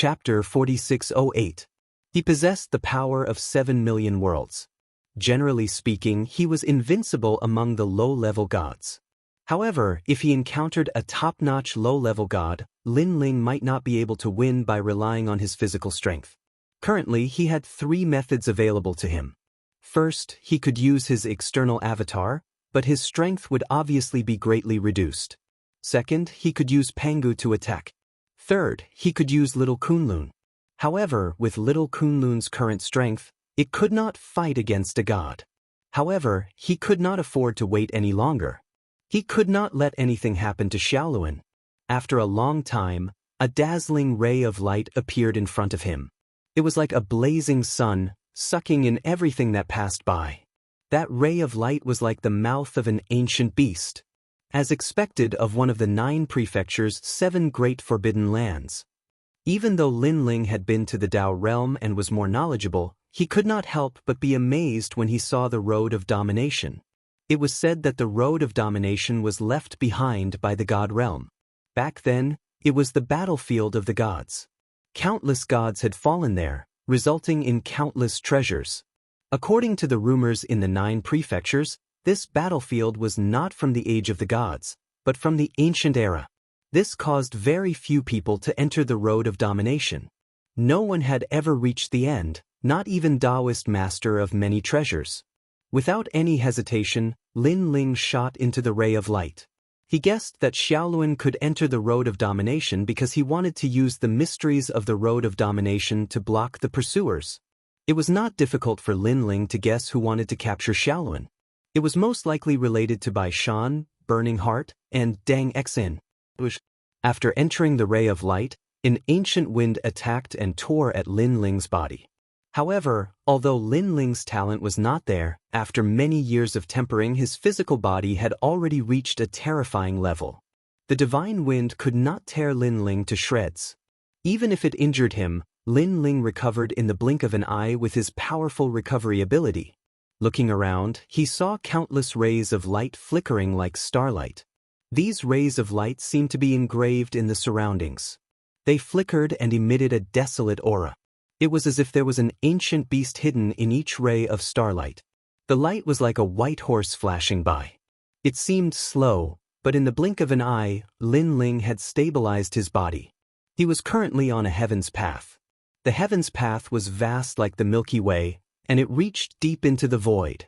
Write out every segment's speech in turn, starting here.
Chapter 4608. He possessed the power of 7 million worlds. Generally speaking, he was invincible among the low-level gods. However, if he encountered a top-notch low-level god, Lin Ling might not be able to win by relying on his physical strength. Currently, he had 3 methods available to him. First, he could use his external avatar, but his strength would obviously be greatly reduced. Second, he could use Pangu to attack. Third, he could use Little Kunlun. However, with Little Kunlun's current strength, it could not fight against a god. However, he could not afford to wait any longer. He could not let anything happen to Xiaoluan. After a long time, a dazzling ray of light appeared in front of him. It was like a blazing sun, sucking in everything that passed by. That ray of light was like the mouth of an ancient beast. As expected of one of the 9 prefectures' 7 great forbidden lands. Even though Lin Ling had been to the Dao realm and was more knowledgeable, he could not help but be amazed when he saw the road of domination. It was said that the road of domination was left behind by the god realm. Back then, it was the battlefield of the gods. Countless gods had fallen there, resulting in countless treasures. According to the rumors in the 9 prefectures, this battlefield was not from the age of the gods, but from the ancient era. This caused very few people to enter the road of domination. No one had ever reached the end, not even Daoist master of many treasures. Without any hesitation, Lin Ling shot into the ray of light. He guessed that Xiaoluan could enter the road of domination because he wanted to use the mysteries of the road of domination to block the pursuers. It was not difficult for Lin Ling to guess who wanted to capture Xiaoluan. It was most likely related to Bai Shan, Burning Heart, and Dang Xin. After entering the ray of light, an ancient wind attacked and tore at Lin Ling's body. However, although Lin Ling's talent was not there, after many years of tempering, his physical body had already reached a terrifying level. The divine wind could not tear Lin Ling to shreds. Even if it injured him, Lin Ling recovered in the blink of an eye with his powerful recovery ability. Looking around, he saw countless rays of light flickering like starlight. These rays of light seemed to be engraved in the surroundings. They flickered and emitted a desolate aura. It was as if there was an ancient beast hidden in each ray of starlight. The light was like a white horse flashing by. It seemed slow, but in the blink of an eye, Lin Ling had stabilized his body. He was currently on a heaven's path. The heaven's path was vast like the Milky Way, and it reached deep into the void.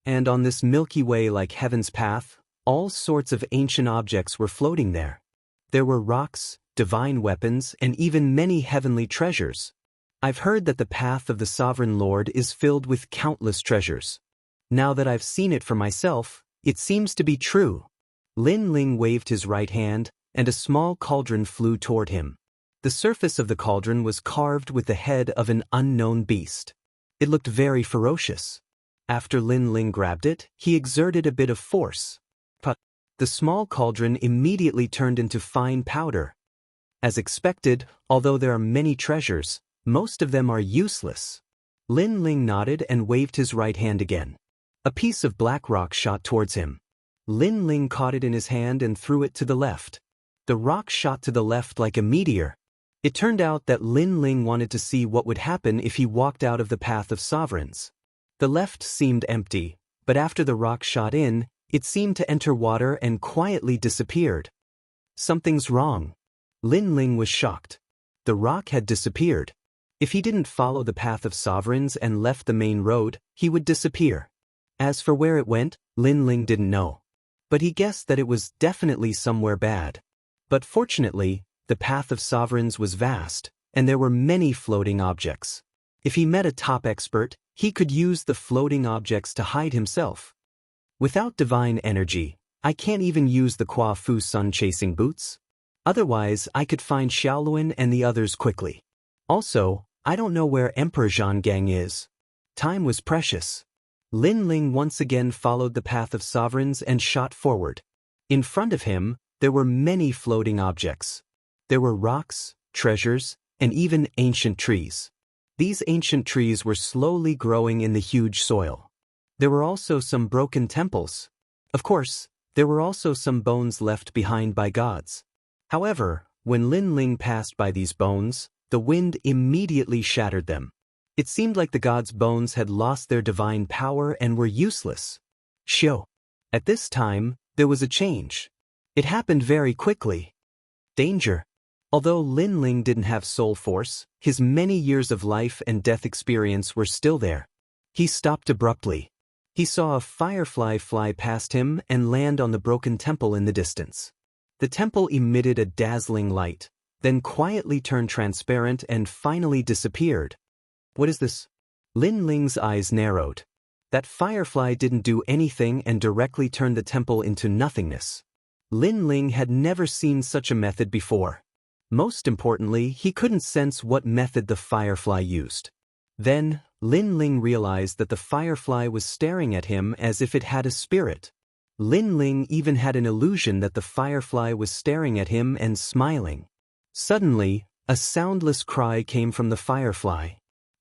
And on this Milky Way like heaven's path, all sorts of ancient objects were floating there. There were rocks, divine weapons, and even many heavenly treasures. I've heard that the path of the Sovereign Lord is filled with countless treasures. Now that I've seen it for myself, it seems to be true. Lin Ling waved his right hand, and a small cauldron flew toward him. The surface of the cauldron was carved with the head of an unknown beast. It looked very ferocious. After Lin Ling grabbed it, he exerted a bit of force. But the small cauldron immediately turned into fine powder. As expected, although there are many treasures, most of them are useless. Lin Ling nodded and waved his right hand again. A piece of black rock shot towards him. Lin Ling caught it in his hand and threw it to the left. The rock shot to the left like a meteor. It turned out that Lin Ling wanted to see what would happen if he walked out of the path of sovereigns. The left seemed empty, but after the rock shot in, it seemed to enter water and quietly disappeared. Something's wrong. Lin Ling was shocked. The rock had disappeared. If he didn't follow the path of sovereigns and left the main road, he would disappear. As for where it went, Lin Ling didn't know. But he guessed that it was definitely somewhere bad. But fortunately, the path of sovereigns was vast, and there were many floating objects. If he met a top expert, he could use the floating objects to hide himself. Without divine energy, I can't even use the Kwa Fu sun-chasing boots. Otherwise, I could find Xiaoluan and the others quickly. Also, I don't know where Emperor Zhanggang is. Time was precious. Lin Ling once again followed the path of sovereigns and shot forward. In front of him, there were many floating objects. There were rocks, treasures, and even ancient trees. These ancient trees were slowly growing in the huge soil. There were also some broken temples. Of course, there were also some bones left behind by gods. However, when Lin Ling passed by these bones, the wind immediately shattered them. It seemed like the gods' bones had lost their divine power and were useless. Shio. At this time, there was a change. It happened very quickly. Danger. Although Lin Ling didn't have soul force, his many years of life and death experience were still there. He stopped abruptly. He saw a firefly fly past him and land on the broken temple in the distance. The temple emitted a dazzling light, then quietly turned transparent and finally disappeared. What is this? Lin Ling's eyes narrowed. That firefly didn't do anything and directly turned the temple into nothingness. Lin Ling had never seen such a method before. Most importantly, he couldn't sense what method the firefly used. Then, Lin Ling realized that the firefly was staring at him as if it had a spirit. Lin Ling even had an illusion that the firefly was staring at him and smiling. Suddenly, a soundless cry came from the firefly.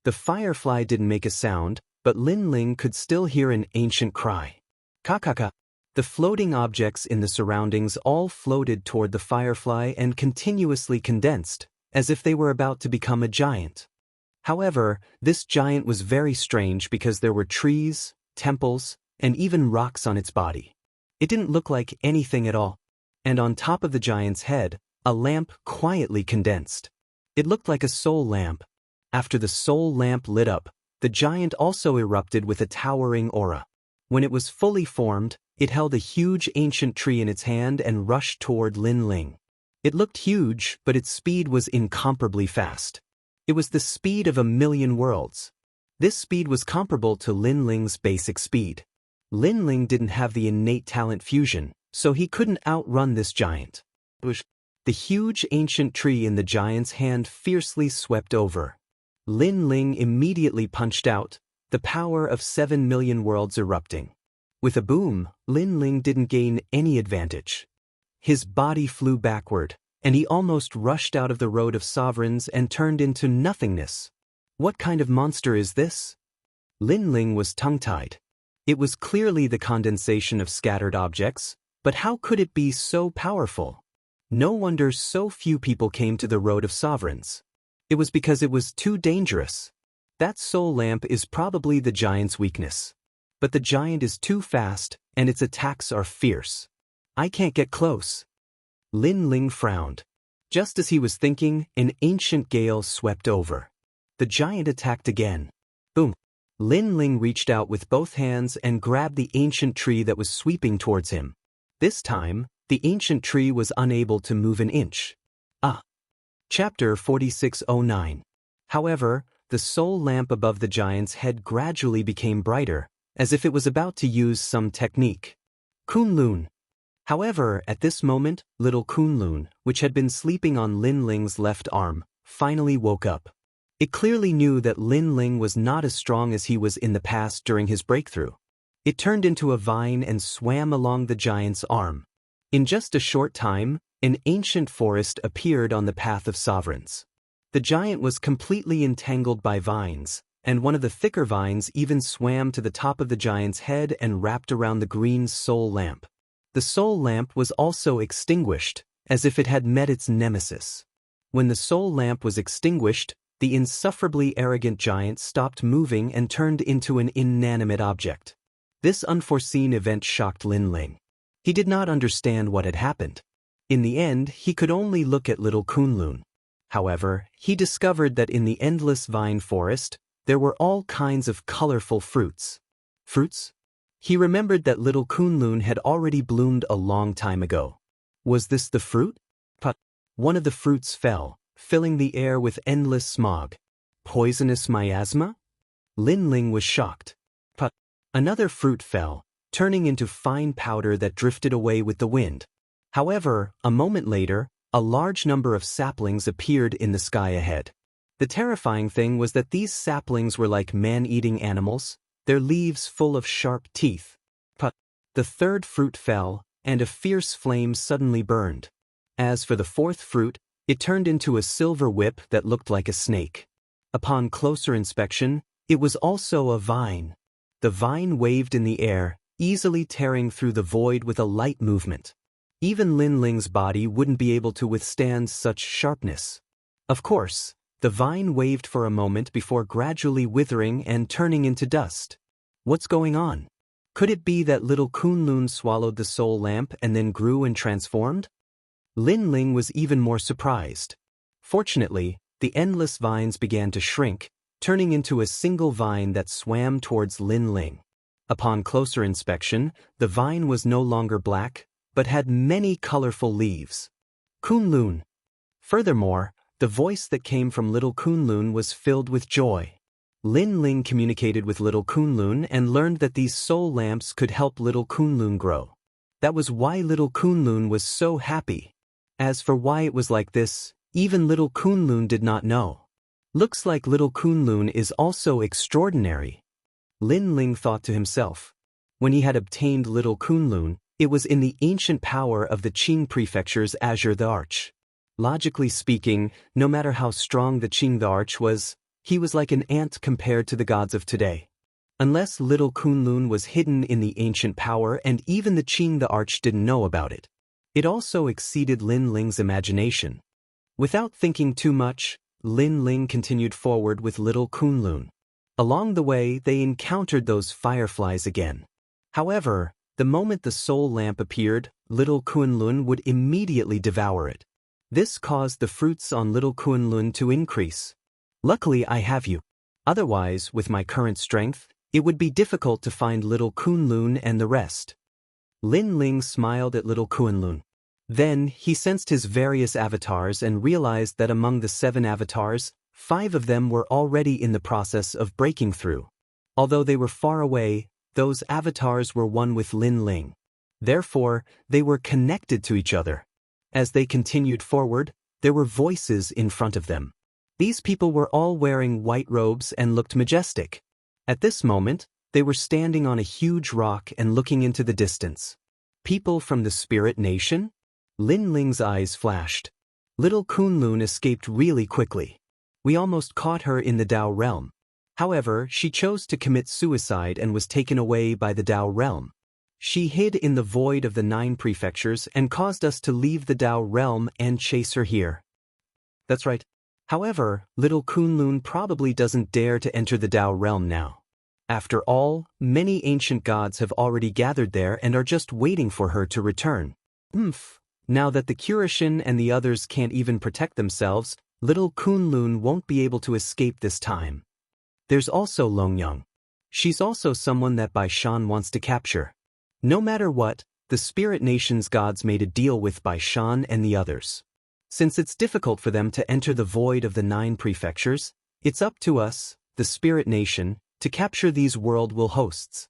The firefly didn't make a sound, but Lin Ling could still hear an ancient cry. Kakaka. The floating objects in the surroundings all floated toward the firefly and continuously condensed, as if they were about to become a giant. However, this giant was very strange because there were trees, temples, and even rocks on its body. It didn't look like anything at all. And on top of the giant's head, a lamp quietly condensed. It looked like a soul lamp. After the soul lamp lit up, the giant also erupted with a towering aura. When it was fully formed, it held a huge ancient tree in its hand and rushed toward Lin Ling. It looked huge, but its speed was incomparably fast. It was the speed of 1,000,000 worlds. This speed was comparable to Lin Ling's basic speed. Lin Ling didn't have the innate talent fusion, so he couldn't outrun this giant. The huge ancient tree in the giant's hand fiercely swept over. Lin Ling immediately punched out, the power of 7,000,000 worlds erupting. With a boom, Lin Ling didn't gain any advantage. His body flew backward, and he almost rushed out of the road of sovereigns and turned into nothingness. What kind of monster is this? Lin Ling was tongue-tied. It was clearly the condensation of scattered objects, but how could it be so powerful? No wonder so few people came to the road of sovereigns. It was because it was too dangerous. That soul lamp is probably the giant's weakness. But the giant is too fast, and its attacks are fierce. I can't get close. Lin Ling frowned. Just as he was thinking, an ancient gale swept over. The giant attacked again. Boom. Lin Ling reached out with both hands and grabbed the ancient tree that was sweeping towards him. This time, the ancient tree was unable to move an inch. Chapter 4609. However, the soul lamp above the giant's head gradually became brighter, as if it was about to use some technique. Kunlun. However, at this moment, little Kunlun, which had been sleeping on Lin Ling's left arm, finally woke up. It clearly knew that Lin Ling was not as strong as he was in the past during his breakthrough. It turned into a vine and swam along the giant's arm. In just a short time, an ancient forest appeared on the path of sovereigns. The giant was completely entangled by vines, and one of the thicker vines even swam to the top of the giant's head and wrapped around the green soul lamp. The soul lamp was also extinguished, as if it had met its nemesis. When the soul lamp was extinguished, the insufferably arrogant giant stopped moving and turned into an inanimate object. This unforeseen event shocked Lin Ling. He did not understand what had happened. In the end, he could only look at little Kunlun. However, he discovered that in the endless vine forest, there were all kinds of colorful fruits. Fruits? He remembered that little Kunlun had already bloomed a long time ago. Was this the fruit? But one of the fruits fell, filling the air with endless smog. Poisonous miasma? Lin Ling was shocked. But another fruit fell, turning into fine powder that drifted away with the wind. However, a moment later, a large number of saplings appeared in the sky ahead. The terrifying thing was that these saplings were like man-eating animals, their leaves full of sharp teeth. But the third fruit fell, and a fierce flame suddenly burned. As for the fourth fruit, it turned into a silver whip that looked like a snake. Upon closer inspection, it was also a vine. The vine waved in the air, easily tearing through the void with a light movement. Even Lin Ling's body wouldn't be able to withstand such sharpness. Of course, The vine waved for a moment before gradually withering and turning into dust. What's going on? Could it be that little Kunlun swallowed the soul lamp and then grew and transformed? Lin Ling was even more surprised. Fortunately, the endless vines began to shrink, turning into a single vine that swam towards Lin Ling. Upon closer inspection, the vine was no longer black, but had many colorful leaves. Kunlun. Furthermore, the voice that came from little Kunlun was filled with joy. Lin Ling communicated with little Kunlun and learned that these soul lamps could help little Kunlun grow. That was why little Kunlun was so happy. As for why it was like this, even little Kunlun did not know. Looks like little Kunlun is also extraordinary. Lin Ling thought to himself. When he had obtained little Kunlun, it was in the ancient power of the Qing prefecture's Azure the Arch. Logically speaking, no matter how strong the Qing the Arch was, he was like an ant compared to the gods of today. Unless little Kunlun was hidden in the ancient power and even the Qing the Arch didn't know about it. It also exceeded Lin Ling's imagination. Without thinking too much, Lin Ling continued forward with little Kunlun. Along the way, they encountered those fireflies again. However, the moment the soul lamp appeared, little Kunlun would immediately devour it. This caused the fruits on little Kunlun to increase. Luckily, I have you. Otherwise, with my current strength, it would be difficult to find little Kunlun and the rest. Lin Ling smiled at little Kunlun. Then, he sensed his various avatars and realized that among the 7 avatars, 5 of them were already in the process of breaking through. Although they were far away, those avatars were one with Lin Ling. Therefore, they were connected to each other. As they continued forward, there were voices in front of them. These people were all wearing white robes and looked majestic. At this moment, they were standing on a huge rock and looking into the distance. People from the Spirit Nation? Lin Ling's eyes flashed. Little Kunlun escaped really quickly. We almost caught her in the Dao realm. However, she chose to commit suicide and was taken away by the Dao realm. She hid in the void of the 9 prefectures and caused us to leave the Dao realm and chase her here. That's right. However, little Kunlun probably doesn't dare to enter the Dao realm now. After all, many ancient gods have already gathered there and are just waiting for her to return. Now that the Curishin and the others can't even protect themselves, little Kunlun won't be able to escape this time. There's also Longyang. She's also someone that Bai Shan wants to capture. No matter what, the Spirit Nation's gods made a deal with Bai Shan and the others. Since it's difficult for them to enter the void of the 9 prefectures, it's up to us, the Spirit Nation, to capture these world will hosts.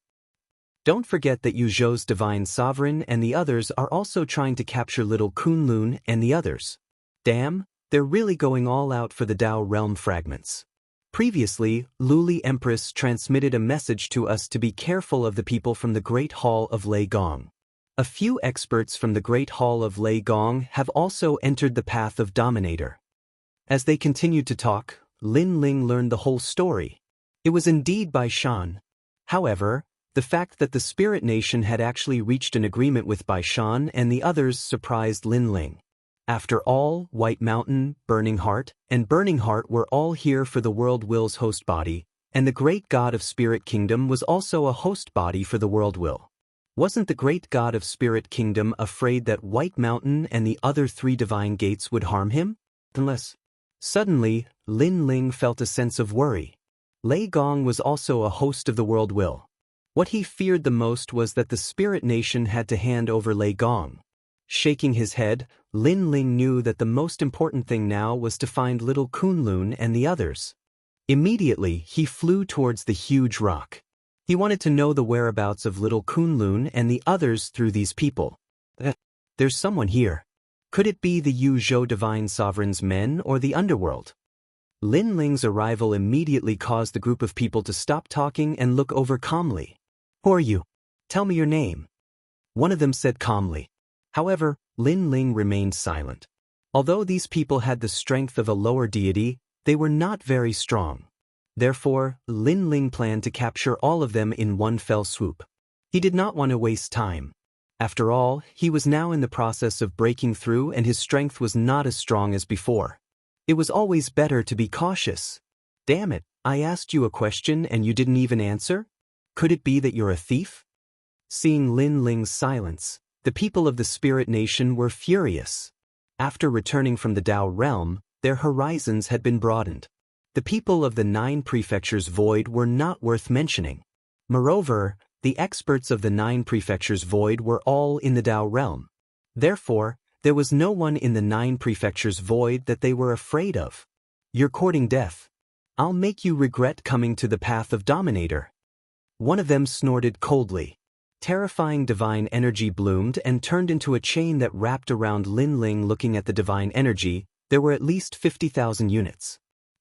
Don't forget that Yu Zhou's Divine Sovereign and the others are also trying to capture little Kunlun and the others. Damn, they're really going all out for the Dao realm fragments. Previously, Luli Empress transmitted a message to us to be careful of the people from the Great Hall of Lei Gong. A few experts from the Great Hall of Lei Gong have also entered the path of Dominator. As they continued to talk, Lin Ling learned the whole story. It was indeed Bai Shan. However, the fact that the Spirit Nation had actually reached an agreement with Bai Shan and the others surprised Lin Ling. After all, White Mountain, Burning Heart, and Burning Heart were all here for the World Will's host body, and the Great God of Spirit Kingdom was also a host body for the World Will. Wasn't the Great God of Spirit Kingdom afraid that White Mountain and the other 3 divine gates would harm him? Unless. Suddenly, Lin Ling felt a sense of worry. Lei Gong was also a host of the World Will. What he feared the most was that the Spirit Nation had to hand over Lei Gong. Shaking his head, Lin Ling knew that the most important thing now was to find little Kunlun and the others. Immediately, he flew towards the huge rock. He wanted to know the whereabouts of little Kunlun and the others through these people. There's someone here. Could it be the Yu Zhou Divine Sovereign's men or the underworld? Lin Ling's arrival immediately caused the group of people to stop talking and look over calmly. Who are you? Tell me your name. One of them said calmly. However, Lin Ling remained silent. Although these people had the strength of a lower deity, they were not very strong. Therefore, Lin Ling planned to capture all of them in one fell swoop. He did not want to waste time. After all, he was now in the process of breaking through and his strength was not as strong as before. It was always better to be cautious. Damn it, I asked you a question and you didn't even answer? Could it be that you're a thief? Seeing Lin Ling's silence, the people of the Spirit Nation were furious. After returning from the Dao realm, their horizons had been broadened. The people of the 9 prefectures void were not worth mentioning. Moreover, the experts of the 9 prefectures void were all in the Dao realm. Therefore, there was no one in the 9 prefectures void that they were afraid of. You're courting death. I'll make you regret coming to the path of Dominator. One of them snorted coldly. Terrifying divine energy bloomed and turned into a chain that wrapped around Lin Ling. Looking at the divine energy, there were at least 50,000 units.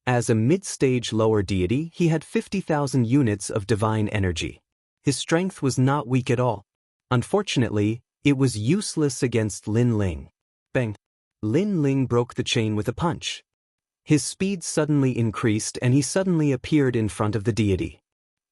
As a mid-stage lower deity, he had 50,000 units of divine energy. His strength was not weak at all. Unfortunately, it was useless against Lin Ling. Bang! Lin Ling broke the chain with a punch. His speed suddenly increased and he suddenly appeared in front of the deity.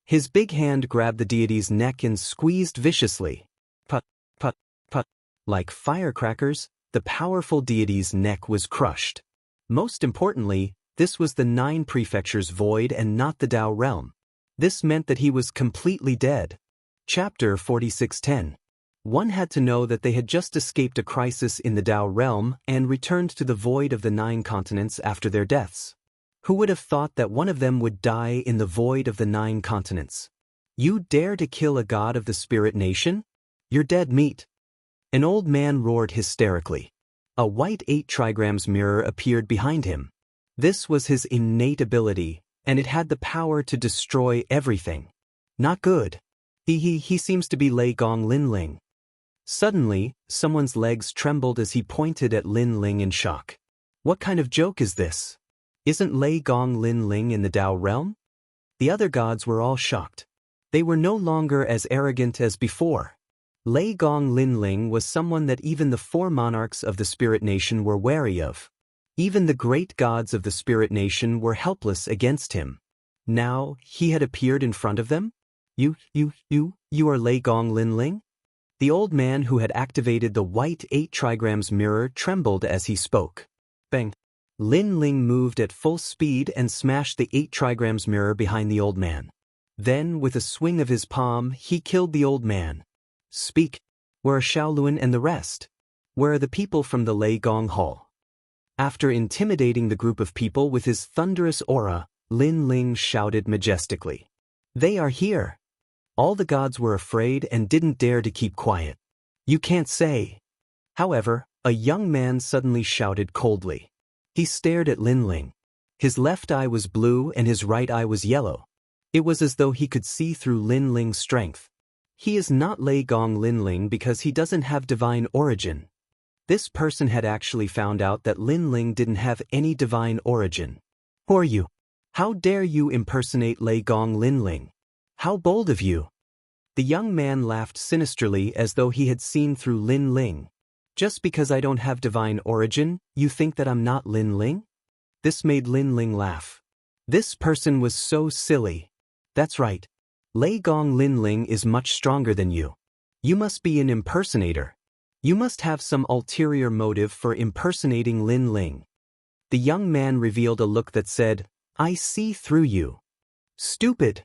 His big hand grabbed the deity's neck and squeezed viciously. Put, put, put. Like firecrackers, the powerful deity's neck was crushed. Most importantly, this was the 9 prefectures void and not the Dao realm. This meant that he was completely dead. Chapter 4610. One had to know that they had just escaped a crisis in the Dao realm and returned to the void of the 9 continents after their deaths. Who would have thought that one of them would die in the void of the 9 continents? You dare to kill a god of the Spirit Nation? You're dead meat. An old man roared hysterically. A white 8 trigrams mirror appeared behind him. This was his innate ability, and it had the power to destroy everything. Not good. He seems to be Lei Gong Lin Ling. Suddenly, someone's legs trembled as he pointed at Lin Ling in shock. What kind of joke is this? Isn't Lei Gong Lin Ling in the Dao realm? The other gods were all shocked. They were no longer as arrogant as before. Lei Gong Lin Ling was someone that even the 4 monarchs of the Spirit Nation were wary of. Even the great gods of the Spirit Nation were helpless against him. Now, he had appeared in front of them? You are Lei Gong Lin Ling? The old man who had activated the white 8 trigrams mirror trembled as he spoke. Bang! Lin Ling moved at full speed and smashed the 8 trigrams mirror behind the old man. Then, with a swing of his palm, he killed the old man. Speak. Where are Shaolun and the rest? Where are the people from the Lei Gong Hall? After intimidating the group of people with his thunderous aura, Lin Ling shouted majestically. They are here. All the gods were afraid and didn't dare to keep quiet. You can't say. However, a young man suddenly shouted coldly. He stared at Lin Ling. His left eye was blue and his right eye was yellow. It was as though he could see through Lin Ling's strength. He is not Lei Gong Lin Ling because he doesn't have divine origin. This person had actually found out that Lin Ling didn't have any divine origin. Who are you? How dare you impersonate Lei Gong Lin Ling? How bold of you! The young man laughed sinisterly as though he had seen through Lin Ling. Just because I don't have divine origin, you think that I'm not Lin Ling? This made Lin Ling laugh. This person was so silly. That's right. Lei Gong Lin Ling is much stronger than you. You must be an impersonator. You must have some ulterior motive for impersonating Lin Ling. The young man revealed a look that said, I see through you. Stupid.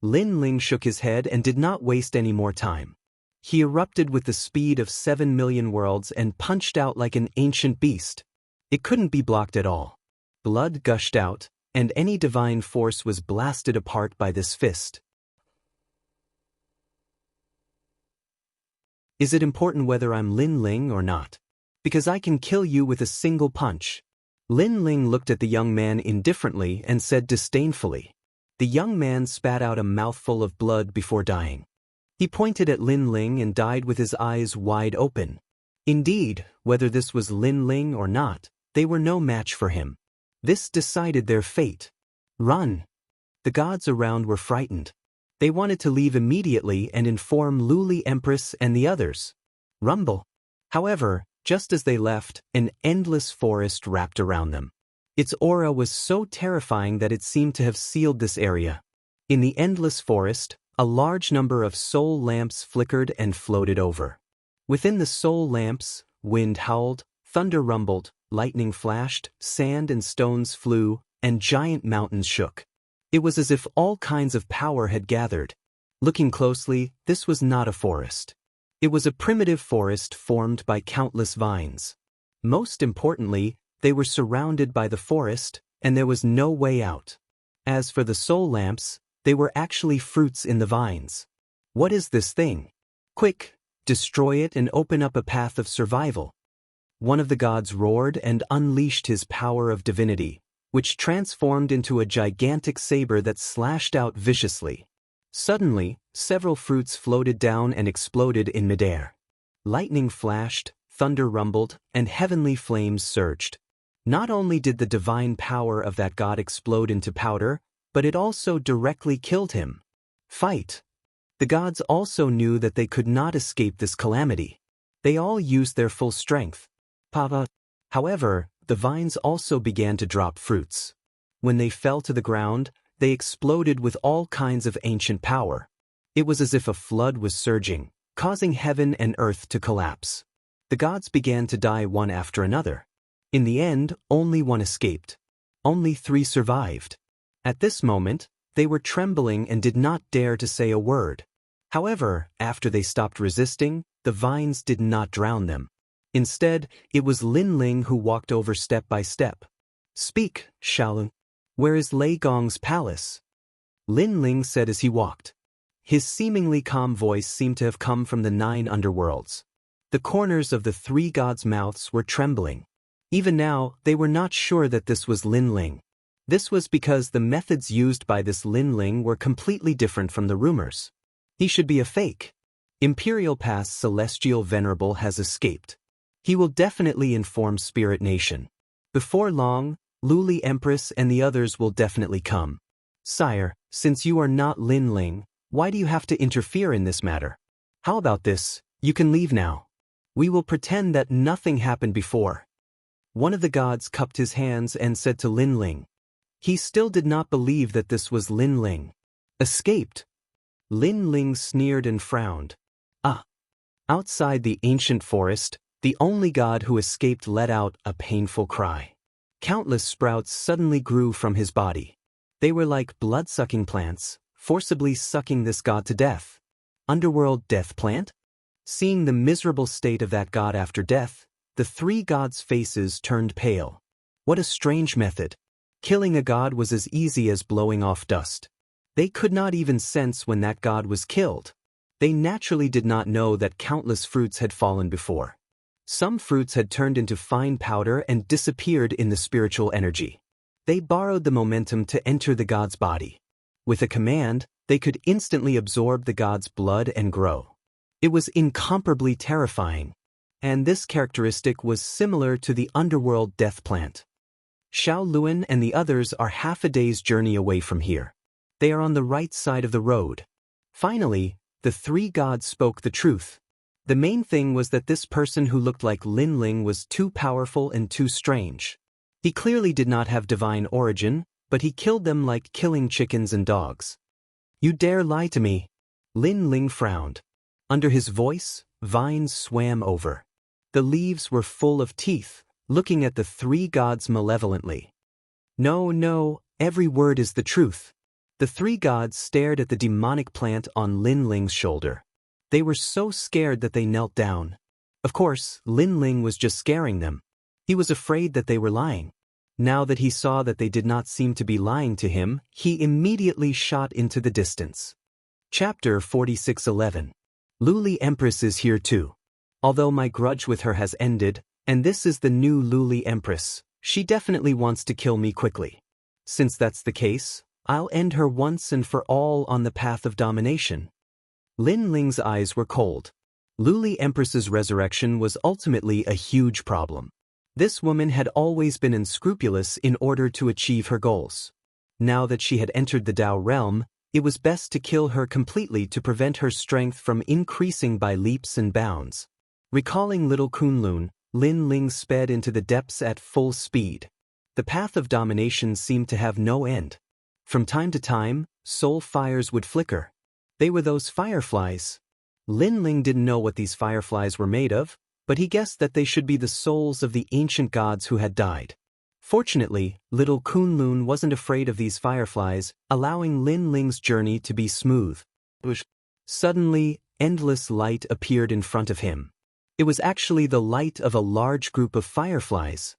Lin Ling shook his head and did not waste any more time. He erupted with the speed of 7 million worlds and punched out like an ancient beast. It couldn't be blocked at all. Blood gushed out, and any divine force was blasted apart by this fist. Is it important whether I'm Lin Ling or not? Because I can kill you with a single punch. Lin Ling looked at the young man indifferently and said disdainfully. The young man spat out a mouthful of blood before dying. He pointed at Lin Ling and died with his eyes wide open. Indeed, whether this was Lin Ling or not, they were no match for him. This decided their fate. Run! The gods around were frightened. They wanted to leave immediately and inform Luli Empress and the others. Rumble. However, just as they left, an endless forest wrapped around them. Its aura was so terrifying that it seemed to have sealed this area. In the endless forest, a large number of soul lamps flickered and floated over. Within the soul lamps, wind howled, thunder rumbled, lightning flashed, sand and stones flew, and giant mountains shook. It was as if all kinds of power had gathered. Looking closely, this was not a forest. It was a primitive forest formed by countless vines. Most importantly, they were surrounded by the forest, and there was no way out. As for the soul lamps, they were actually fruits in the vines. What is this thing? Quick, destroy it and open up a path of survival. One of the gods roared and unleashed his power of divinity, which transformed into a gigantic saber that slashed out viciously. Suddenly, several fruits floated down and exploded in midair. Lightning flashed, thunder rumbled, and heavenly flames surged. Not only did the divine power of that god explode into powder, but it also directly killed him. Fight! The gods also knew that they could not escape this calamity. They all used their full strength. However, the vines also began to drop fruits. When they fell to the ground, they exploded with all kinds of ancient power. It was as if a flood was surging, causing heaven and earth to collapse. The gods began to die one after another. In the end, only one escaped. Only 3 survived. At this moment, they were trembling and did not dare to say a word. However, after they stopped resisting, the vines did not drown them. Instead, it was Lin Ling who walked over step by step. "Speak, Xiaolun. Where is Lei Gong's palace?" Lin Ling said as he walked. His seemingly calm voice seemed to have come from the 9 underworlds. The corners of the 3 gods' mouths were trembling. Even now, they were not sure that this was Lin Ling. This was because the methods used by this Lin Ling were completely different from the rumors. He should be a fake. Imperial Pass Celestial Venerable has escaped. He will definitely inform Spirit Nation. Before long, Luli Empress and the others will definitely come. Sire, since you are not Lin Ling, why do you have to interfere in this matter? How about this? You can leave now. We will pretend that nothing happened before. One of the gods cupped his hands and said to Lin Ling. He still did not believe that this was Lin Ling. Escaped? Lin Ling sneered and frowned. Outside the ancient forest, the only god who escaped let out a painful cry. Countless sprouts suddenly grew from his body. They were like blood-sucking plants, forcibly sucking this god to death. Underworld death plant? Seeing the miserable state of that god after death, the 3 gods' faces turned pale. What a strange method. Killing a god was as easy as blowing off dust. They could not even sense when that god was killed. They naturally did not know that countless fruits had fallen before. Some fruits had turned into fine powder and disappeared in the spiritual energy. They borrowed the momentum to enter the god's body. With a command, they could instantly absorb the god's blood and grow. It was incomparably terrifying. And this characteristic was similar to the underworld death plant. Xiao Luan and the others are half a day's journey away from here. They are on the right side of the road. Finally, the 3 gods spoke the truth. The main thing was that this person who looked like Lin Ling was too powerful and too strange. He clearly did not have divine origin, but he killed them like killing chickens and dogs. You dare lie to me? Lin Ling frowned. Under his voice, vines swam over. The leaves were full of teeth, looking at the 3 gods malevolently. No, every word is the truth. The 3 gods stared at the demonic plant on Lin Ling's shoulder. They were so scared that they knelt down. Of course, Lin Ling was just scaring them. He was afraid that they were lying. Now that he saw that they did not seem to be lying to him, he immediately shot into the distance. Chapter 46:11. Luli Empress is here too. Although my grudge with her has ended, and this is the new Luli Empress, she definitely wants to kill me quickly. Since that's the case, I'll end her once and for all on the path of domination. Lin Ling's eyes were cold. Luli Empress's resurrection was ultimately a huge problem. This woman had always been unscrupulous in order to achieve her goals. Now that she had entered the Dao realm, it was best to kill her completely to prevent her strength from increasing by leaps and bounds. Recalling little Kunlun, Lin Ling sped into the depths at full speed. The path of domination seemed to have no end. From time to time, soul fires would flicker. They were those fireflies. Lin Ling didn't know what these fireflies were made of, but he guessed that they should be the souls of the ancient gods who had died. Fortunately, little Kunlun wasn't afraid of these fireflies, allowing Lin Ling's journey to be smooth. Suddenly, endless light appeared in front of him. It was actually the light of a large group of fireflies.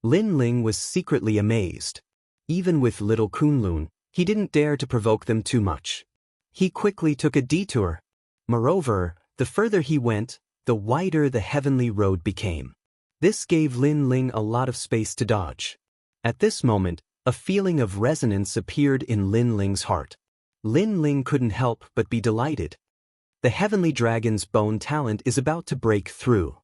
Lin Ling was secretly amazed. Even with little Kunlun, he didn't dare to provoke them too much. He quickly took a detour. Moreover, the further he went, the wider the heavenly road became. This gave Lin Ling a lot of space to dodge. At this moment, a feeling of resonance appeared in Lin Ling's heart. Lin Ling couldn't help but be delighted. The heavenly dragon's bone talent is about to break through.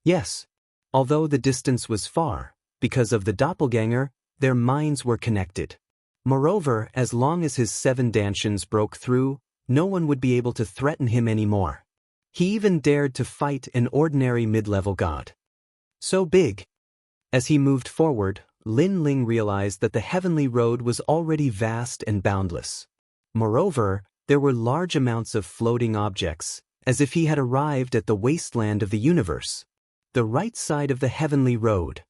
Yes. Although the distance was far, because of the doppelganger, their minds were connected. Moreover, as long as his 7 dantians broke through, no one would be able to threaten him anymore. He even dared to fight an ordinary mid-level god. So big. As he moved forward, Lin Ling realized that the heavenly road was already vast and boundless. Moreover, there were large amounts of floating objects, as if he had arrived at the wasteland of the universe. The right side of the heavenly road.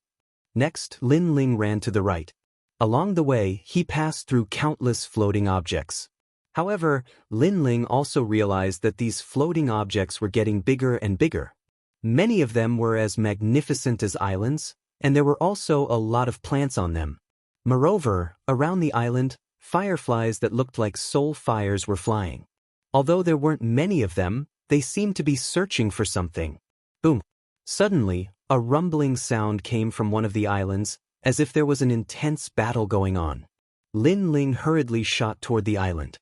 Next, Lin Ling ran to the right. Along the way, he passed through countless floating objects. However, Lin Ling also realized that these floating objects were getting bigger and bigger. Many of them were as magnificent as islands, and there were also a lot of plants on them. Moreover, around the island, fireflies that looked like soul fires were flying. Although there weren't many of them, they seemed to be searching for something. Boom! Suddenly, a rumbling sound came from one of the islands, as if there was an intense battle going on. Lin Ling hurriedly shot toward the island.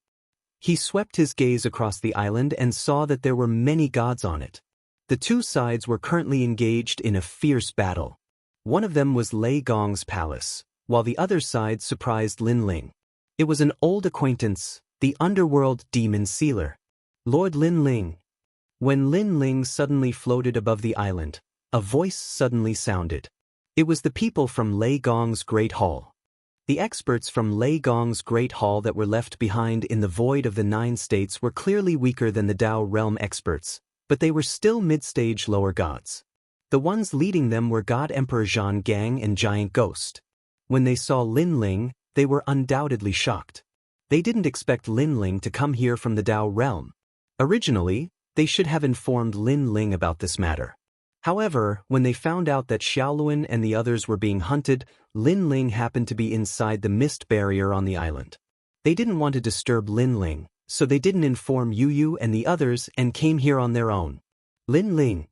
He swept his gaze across the island and saw that there were many gods on it. The two sides were currently engaged in a fierce battle. One of them was Lei Gong's palace, while the other side surprised Lin Ling. It was an old acquaintance, the underworld demon sealer. Lord Lin Ling. When Lin Ling suddenly floated above the island, a voice suddenly sounded. It was the people from Lei Gong's Great Hall. The experts from Lei Gong's Great Hall that were left behind in the void of the 9 states were clearly weaker than the Dao realm experts, but they were still mid-stage lower gods. The ones leading them were God Emperor Zhang Gang and Giant Ghost. When they saw Lin Ling, they were undoubtedly shocked. They didn't expect Lin Ling to come here from the Dao realm. Originally, they should have informed Lin Ling about this matter. However, when they found out that Xiaoluan and the others were being hunted, Lin Ling happened to be inside the mist barrier on the island. They didn't want to disturb Lin Ling, so they didn't inform Yu Yu and the others and came here on their own. Lin Ling.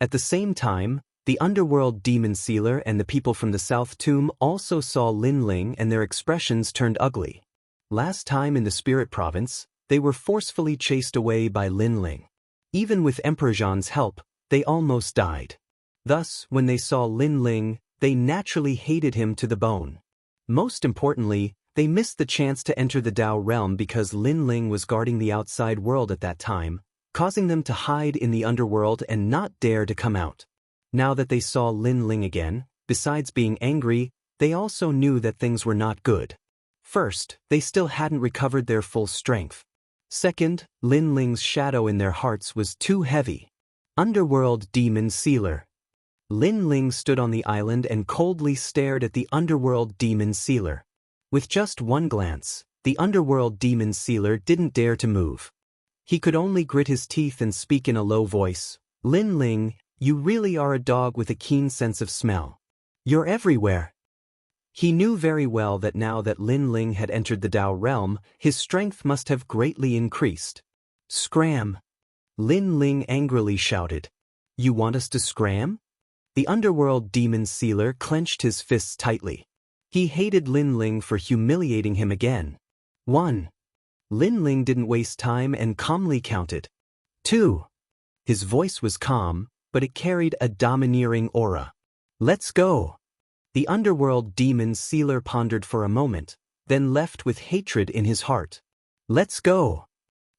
At the same time, the underworld demon sealer and the people from the South Tomb also saw Lin Ling and their expressions turned ugly. Last time in the Spirit Province, they were forcefully chased away by Lin Ling. Even with Emperor Zhan's help, they almost died. Thus, when they saw Lin Ling, they naturally hated him to the bone. Most importantly, they missed the chance to enter the Dao realm because Lin Ling was guarding the outside world at that time, causing them to hide in the underworld and not dare to come out. Now that they saw Lin Ling again, besides being angry, they also knew that things were not good. First, they still hadn't recovered their full strength. Second, Lin Ling's shadow in their hearts was too heavy. Underworld Demon Sealer. Lin Ling stood on the island and coldly stared at the Underworld Demon Sealer. With just one glance, the Underworld Demon Sealer didn't dare to move. He could only grit his teeth and speak in a low voice. Lin Ling, you really are a dog with a keen sense of smell. You're everywhere. He knew very well that now that Lin Ling had entered the Dao realm, his strength must have greatly increased. Scram! Lin Ling angrily shouted. You want us to scram? The underworld demon sealer clenched his fists tightly. He hated Lin Ling for humiliating him again. 1. Lin Ling didn't waste time and calmly counted. 2. His voice was calm, but it carried a domineering aura. Let's go. The underworld demon sealer pondered for a moment, then left with hatred in his heart. Let's go.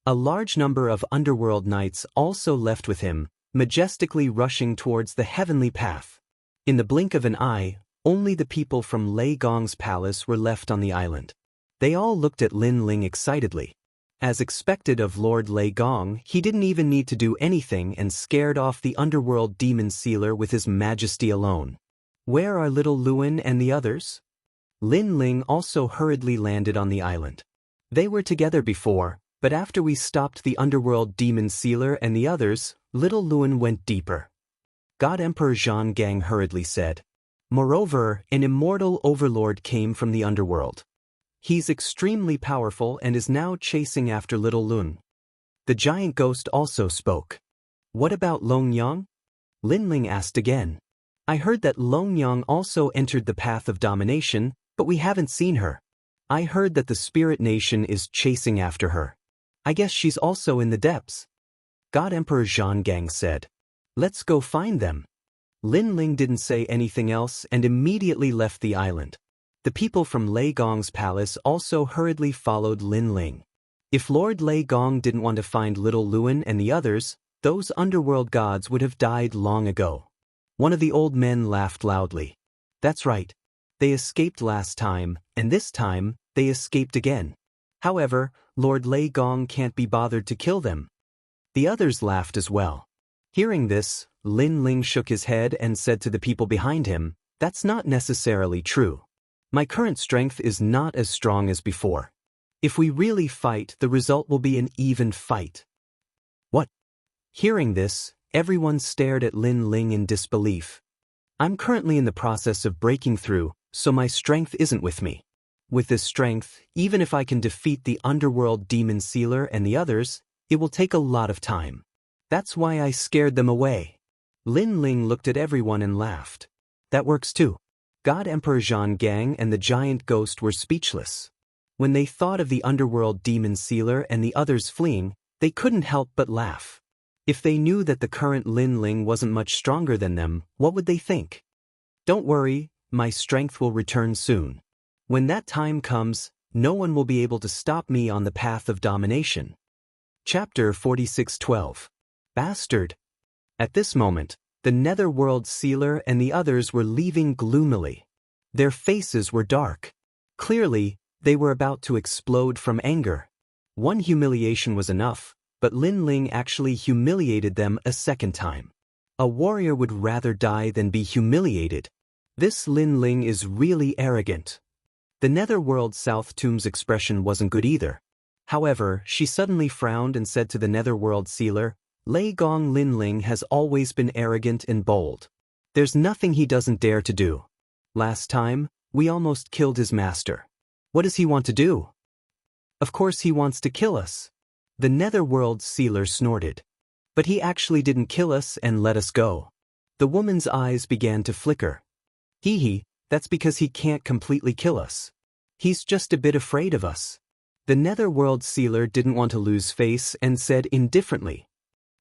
A large number of underworld knights also left with him, majestically rushing towards the heavenly path. In the blink of an eye, only the people from Lei Gong's palace were left on the island. They all looked at Lin Ling excitedly. As expected of Lord Lei Gong, he didn't even need to do anything and scared off the underworld demon sealer with his majesty alone. Where are little Luan and the others? Lin Ling also hurriedly landed on the island. They were together before, but after we stopped the underworld demon sealer and the others, little Luan went deeper. God Emperor Xianxia hurriedly said. Moreover, an immortal overlord came from the underworld. He's extremely powerful and is now chasing after little Lun. The giant ghost also spoke. What about Longyang? Lin Ling asked again. I heard that Longyang also entered the path of domination, but we haven't seen her. I heard that the spirit nation is chasing after her. I guess she's also in the depths. God Emperor Xianxia said. Let's go find them. Lin Ling didn't say anything else and immediately left the island. The people from Lei Gong's palace also hurriedly followed Lin Ling. If Lord Lei Gong didn't want to find little Luan and the others, those underworld gods would have died long ago. One of the old men laughed loudly. That's right. They escaped last time, and this time, they escaped again. However, Lord Lei Gong can't be bothered to kill them. The others laughed as well. Hearing this, Lin Ling shook his head and said to the people behind him, that's not necessarily true. My current strength is not as strong as before. If we really fight, the result will be an even fight. What? Hearing this, everyone stared at Lin Ling in disbelief. I'm currently in the process of breaking through, so my strength isn't with me. With this strength, even if I can defeat the underworld demon sealer and the others, it will take a lot of time. That's why I scared them away. Lin Ling looked at everyone and laughed. That works too. God Emperor Xianxia and the giant ghost were speechless. When they thought of the underworld demon sealer and the others fleeing, they couldn't help but laugh. If they knew that the current Lin Ling wasn't much stronger than them, what would they think? Don't worry, my strength will return soon. When that time comes, no one will be able to stop me on the path of domination. Chapter 46:12. Bastard. At this moment, the netherworld sealer and the others were leaving gloomily. Their faces were dark. Clearly, they were about to explode from anger. One humiliation was enough, but Lin Ling actually humiliated them a second time. A warrior would rather die than be humiliated. This Lin Ling is really arrogant. The netherworld South Tomb's expression wasn't good either. However, she suddenly frowned and said to the netherworld sealer, Lei Gong Lin Ling has always been arrogant and bold. There's nothing he doesn't dare to do. Last time, we almost killed his master. What does he want to do? Of course he wants to kill us. The netherworld sealer snorted. But he actually didn't kill us and let us go. The woman's eyes began to flicker. Hee, that's because he can't completely kill us. He's just a bit afraid of us. The netherworld sealer didn't want to lose face and said indifferently.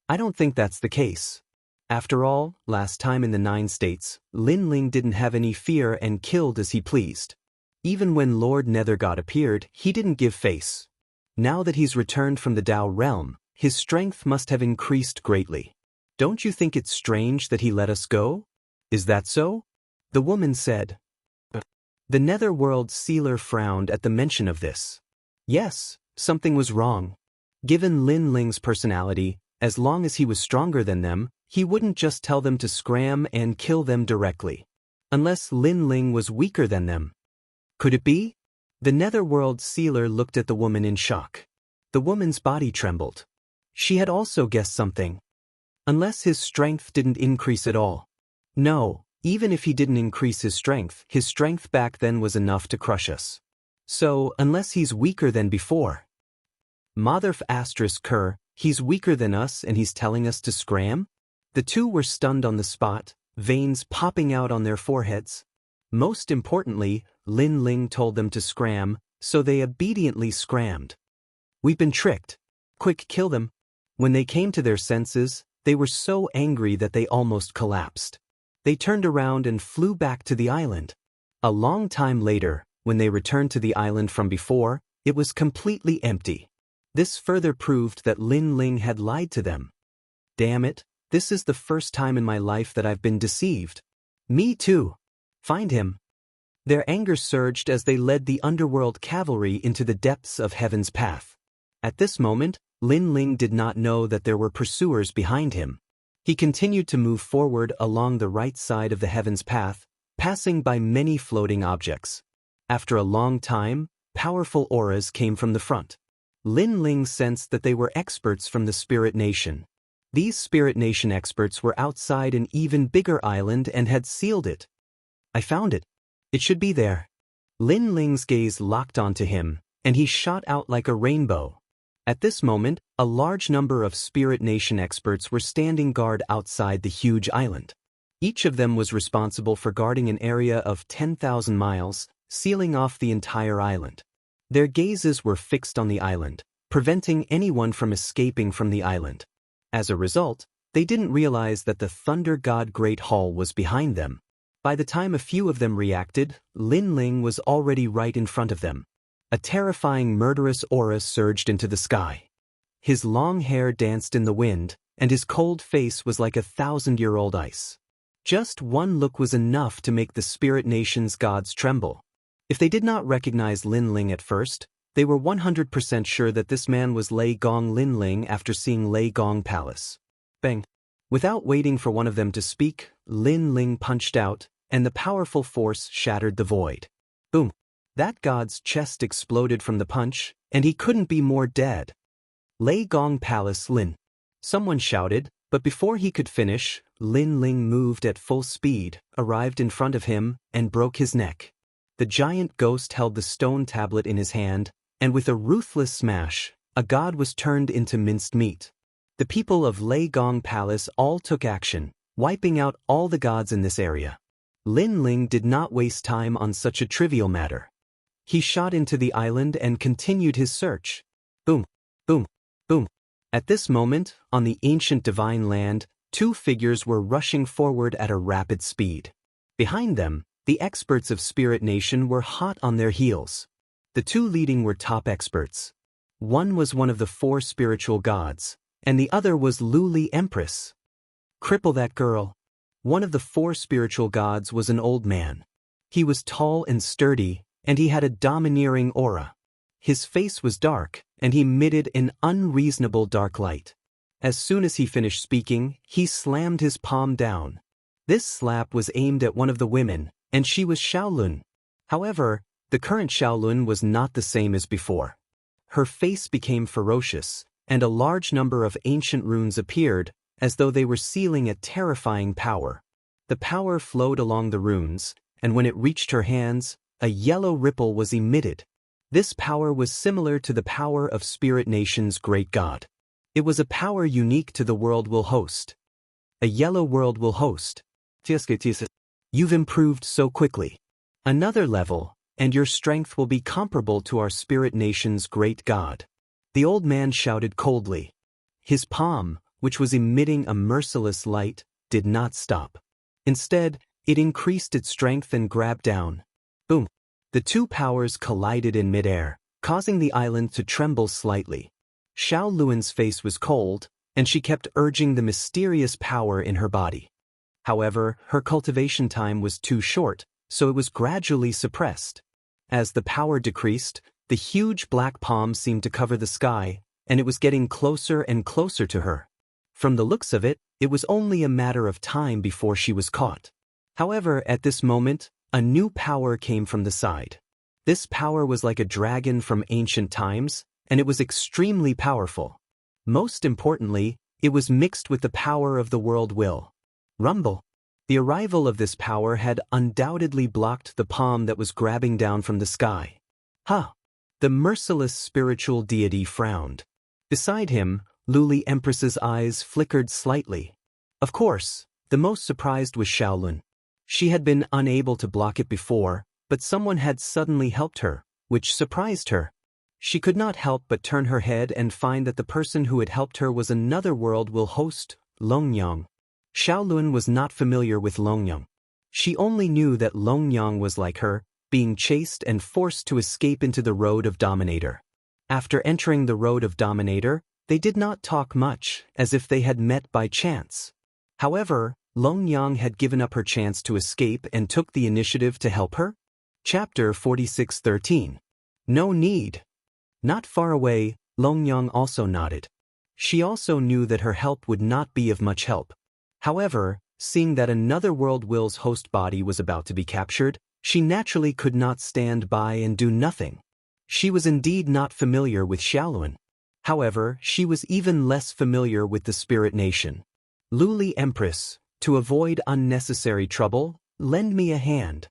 I don't think that's the case. After all, last time in the 9 states, Lin Ling didn't have any fear and killed as he pleased. Even when Lord Nethergod appeared, he didn't give face. Now that he's returned from the Dao realm, his strength must have increased greatly. Don't you think it's strange that he let us go? Is that so? The woman said. The netherworld sealer frowned at the mention of this. Yes, something was wrong. Given Lin Ling's personality, as long as he was stronger than them, he wouldn't just tell them to scram and kill them directly. Unless Lin Ling was weaker than them. Could it be? The netherworld sealer looked at the woman in shock. The woman's body trembled. She had also guessed something. Unless his strength didn't increase at all. No, even if he didn't increase his strength back then was enough to crush us. So, unless he's weaker than before. Motherf asterisk cur, he's weaker than us and he's telling us to scram? The two were stunned on the spot, veins popping out on their foreheads. Most importantly, Lin Ling told them to scram, so they obediently scrammed. We've been tricked. Quick, kill them. When they came to their senses, they were so angry that they almost collapsed. They turned around and flew back to the island. A long time later, when they returned to the island from before, it was completely empty. This further proved that Lin Ling had lied to them. Damn it, this is the first time in my life that I've been deceived. Me too. Find him. Their anger surged as they led the underworld cavalry into the depths of Heaven's path. At this moment, Lin Ling did not know that there were pursuers behind him. He continued to move forward along the right side of the heaven's path, passing by many floating objects. After a long time, powerful auras came from the front. Lin Ling sensed that they were experts from the Spirit Nation. These Spirit Nation experts were outside an even bigger island and had sealed it. I found it. It should be there. Lin Ling's gaze locked onto him, and he shot out like a rainbow. At this moment, a large number of Spirit Nation experts were standing guard outside the huge island. Each of them was responsible for guarding an area of 10,000 miles, sealing off the entire island. Their gazes were fixed on the island, preventing anyone from escaping from the island. As a result, they didn't realize that the Thunder God Great Hall was behind them. By the time a few of them reacted, Lin Ling was already right in front of them. A terrifying murderous aura surged into the sky. His long hair danced in the wind, and his cold face was like 1,000-year-old ice. Just one look was enough to make the Spirit Nation's gods tremble. If they did not recognize Lin Ling at first, they were 100% sure that this man was Lei Gong Lin Ling after seeing Lei Gong Palace. Bang! Without waiting for one of them to speak, Lin Ling punched out, and the powerful force shattered the void. Boom! That god's chest exploded from the punch, and he couldn't be more dead. Lei Gong Palace Lin. Someone shouted, but before he could finish, Lin Ling moved at full speed, arrived in front of him, and broke his neck. The giant ghost held the stone tablet in his hand, and with a ruthless smash, a god was turned into minced meat. The people of Lei Gong Palace all took action, wiping out all the gods in this area. Lin Ling did not waste time on such a trivial matter. He shot into the island and continued his search. Boom, boom, boom. At this moment, on the ancient divine land, two figures were rushing forward at a rapid speed. Behind them, the experts of Spirit Nation were hot on their heels. The two leading were top experts. One was one of the 4 spiritual gods, and the other was Luli Empress. Cripple that girl. One of the 4 spiritual gods was an old man. He was tall and sturdy, and he had a domineering aura. His face was dark, and he emitted an unreasonable dark light. As soon as he finished speaking, he slammed his palm down. This slap was aimed at one of the women, and she was Xiaolun. However, the current Xiaolun was not the same as before. Her face became ferocious, and a large number of ancient runes appeared, as though they were sealing a terrifying power. The power flowed along the runes, and when it reached her hands, a yellow ripple was emitted. This power was similar to the power of Spirit Nation's great god. It was a power unique to the world will host. A yellow world will host. You've improved so quickly. Another level, and your strength will be comparable to our Spirit Nation's great god. The old man shouted coldly. His palm, which was emitting a merciless light, did not stop. Instead, it increased its strength and grabbed down. Boom! The two powers collided in midair, causing the island to tremble slightly. Xiao Luan's face was cold, and she kept urging the mysterious power in her body. However, her cultivation time was too short, so it was gradually suppressed. As the power decreased, the huge black palm seemed to cover the sky, and it was getting closer and closer to her. From the looks of it, it was only a matter of time before she was caught. However, at this moment, a new power came from the side. This power was like a dragon from ancient times, and it was extremely powerful. Most importantly, it was mixed with the power of the world will. Rumble. The arrival of this power had undoubtedly blocked the palm that was grabbing down from the sky. Ha! The merciless spiritual deity frowned. Beside him, Luli Empress's eyes flickered slightly. Of course, the most surprised was Xiaolun. She had been unable to block it before, but someone had suddenly helped her, which surprised her. She could not help but turn her head and find that the person who had helped her was another world will host, Longyang. Xiaolun was not familiar with Longyang. She only knew that Longyang was like her, being chased and forced to escape into the Road of Dominator. After entering the Road of Dominator, they did not talk much, as if they had met by chance. However, Longyang had given up her chance to escape and took the initiative to help her. Chapter 46:13. No need. Not far away, Longyang also nodded. She also knew that her help would not be of much help. However, seeing that another world will's host body was about to be captured, she naturally could not stand by and do nothing. She was indeed not familiar with Xiaoluan. However, she was even less familiar with the spirit nation. Luli Empress, to avoid unnecessary trouble, lend me a hand.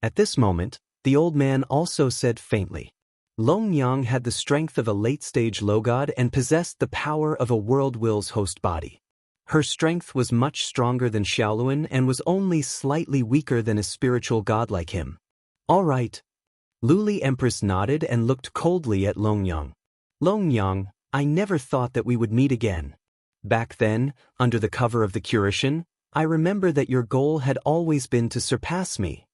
At this moment, the old man also said faintly. Longyang had the strength of a late-stage logod and possessed the power of a world will's host body. Her strength was much stronger than Xiaoluan and was only slightly weaker than a spiritual god like him. All right. Luli Empress nodded and looked coldly at Longyang. Longyang, I never thought that we would meet again. Back then, under the cover of the Cultivation, I remember that your goal had always been to surpass me.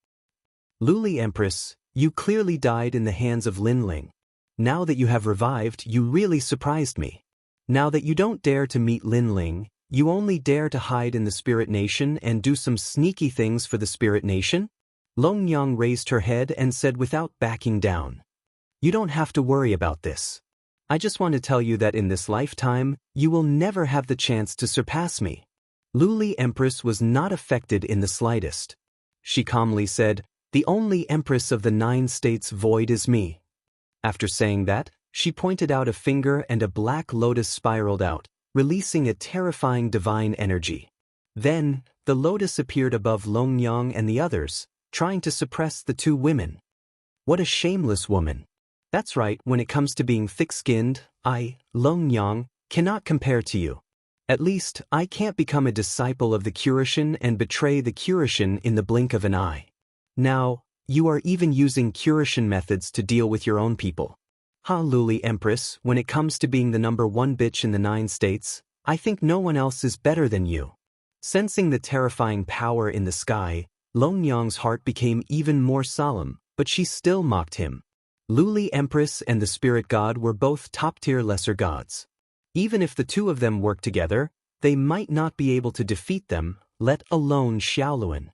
Luli Empress, you clearly died in the hands of Lin Ling. Now that you have revived, you really surprised me. Now that you don't dare to meet Lin Ling, you only dare to hide in the Spirit Nation and do some sneaky things for the Spirit Nation? Longyang raised her head and said without backing down. You don't have to worry about this. I just want to tell you that in this lifetime, you will never have the chance to surpass me. Luli Empress was not affected in the slightest. She calmly said, the only Empress of the 9 states void is me. After saying that, she pointed out a finger and a black lotus spiraled out, releasing a terrifying divine energy. Then, the lotus appeared above Longyang and the others, trying to suppress the 2 women. What a shameless woman. That's right, when it comes to being thick-skinned, I, Longyang, cannot compare to you. At least, I can't become a disciple of the Cultivation and betray the Cultivation in the blink of an eye. Now, you are even using Cultivation methods to deal with your own people. Luli Empress, when it comes to being the #1 bitch in the 9 states, I think no one else is better than you. Sensing the terrifying power in the sky, Longyang's heart became even more solemn, but she still mocked him. Luli Empress and the spirit god were both top-tier lesser gods. Even if the 2 of them worked together, they might not be able to defeat them, let alone Xiaoluan.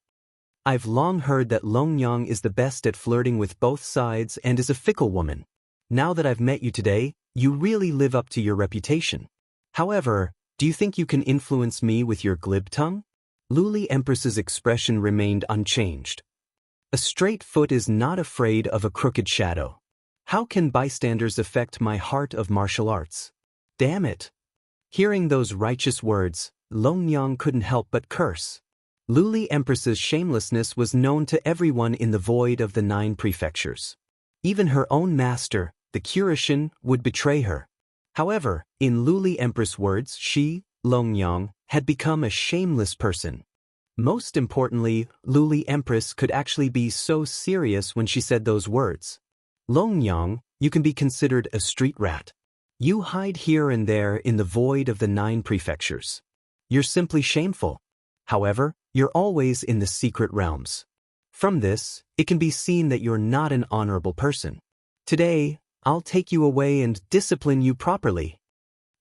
I've long heard that Longyang is the best at flirting with both sides and is a fickle woman. Now that I've met you today, you really live up to your reputation. However, do you think you can influence me with your glib tongue? Luli Empress's expression remained unchanged. A straight foot is not afraid of a crooked shadow. How can bystanders affect my heart of martial arts? Damn it! Hearing those righteous words, Longyang couldn't help but curse. Luli Empress's shamelessness was known to everyone in the void of the 9 prefectures. Even her own master, the Cultivation, would betray her. However, in Luli Empress' words, she, Longyang, had become a shameless person. Most importantly, Luli Empress could actually be so serious when she said those words. Longyang, you can be considered a street rat. You hide here and there in the void of the 9 prefectures. You're simply shameful. However, you're always in the secret realms. From this, it can be seen that you're not an honorable person. Today, I'll take you away and discipline you properly.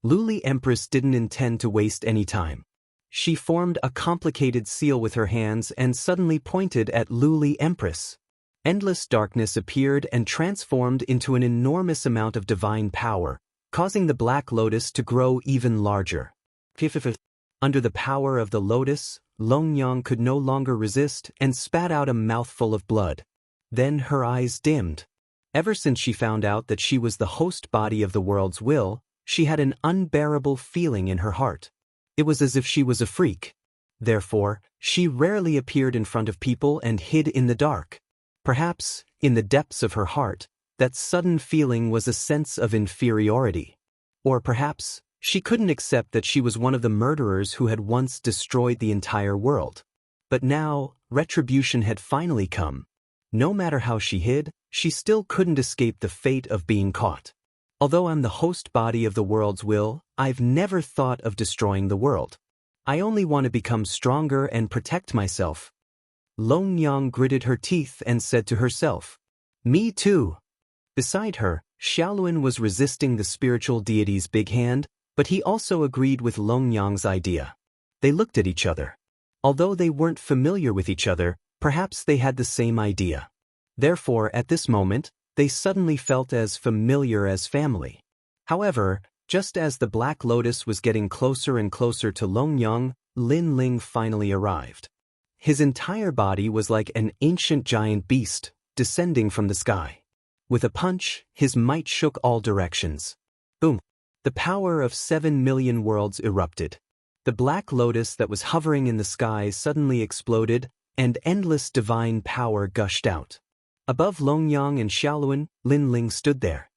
Luli Empress didn't intend to waste any time. She formed a complicated seal with her hands and suddenly pointed at Luli Empress. Endless darkness appeared and transformed into an enormous amount of divine power, causing the black lotus to grow even larger. Under the power of the lotus, Longyang could no longer resist and spat out a mouthful of blood. Then her eyes dimmed. Ever since she found out that she was the host body of the world's will, she had an unbearable feeling in her heart. It was as if she was a freak. Therefore, she rarely appeared in front of people and hid in the dark. Perhaps, in the depths of her heart, that sudden feeling was a sense of inferiority. Or perhaps, she couldn't accept that she was one of the murderers who had once destroyed the entire world. But now, retribution had finally come. No matter how she hid, she still couldn't escape the fate of being caught. Although I'm the host body of the world's will, I've never thought of destroying the world. I only want to become stronger and protect myself. Longyang gritted her teeth and said to herself, Me too. Beside her, Xiaoluan was resisting the spiritual deity's big hand, but he also agreed with Longyang's idea. They looked at each other. Although they weren't familiar with each other, perhaps they had the same idea. Therefore, at this moment, they suddenly felt as familiar as family. However, just as the Black Lotus was getting closer and closer to Longyang, Lin Ling finally arrived. His entire body was like an ancient giant beast, descending from the sky. With a punch, his might shook all directions. Boom! The power of 7 million worlds erupted. The Black Lotus that was hovering in the sky suddenly exploded, and endless divine power gushed out. Above Longyang and Xiaoluan, Lin Ling stood there.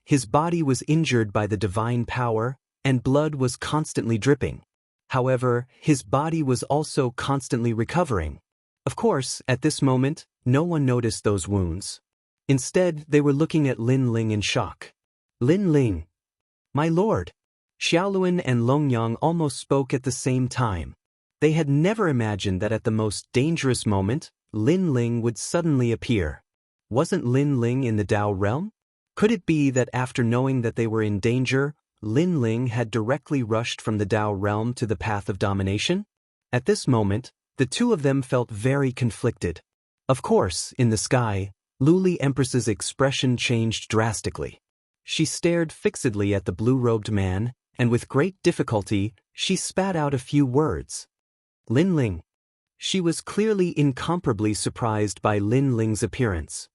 His body was injured by the divine power, and blood was constantly dripping. However, his body was also constantly recovering. Of course, at this moment, no one noticed those wounds. Instead, they were looking at Lin Ling in shock. Lin Ling! My lord! Xiaoluan and Longyang almost spoke at the same time. They had never imagined that at the most dangerous moment, Lin Ling would suddenly appear. Wasn't Lin Ling in the Dao realm? Could it be that after knowing that they were in danger, Lin Ling had directly rushed from the Dao realm to the path of domination? At this moment, the two of them felt very conflicted. Of course, in the sky, Luli Empress's expression changed drastically. She stared fixedly at the blue-robed man, and with great difficulty, she spat out a few words. Lin Ling. She was clearly incomparably surprised by Lin Ling's appearance.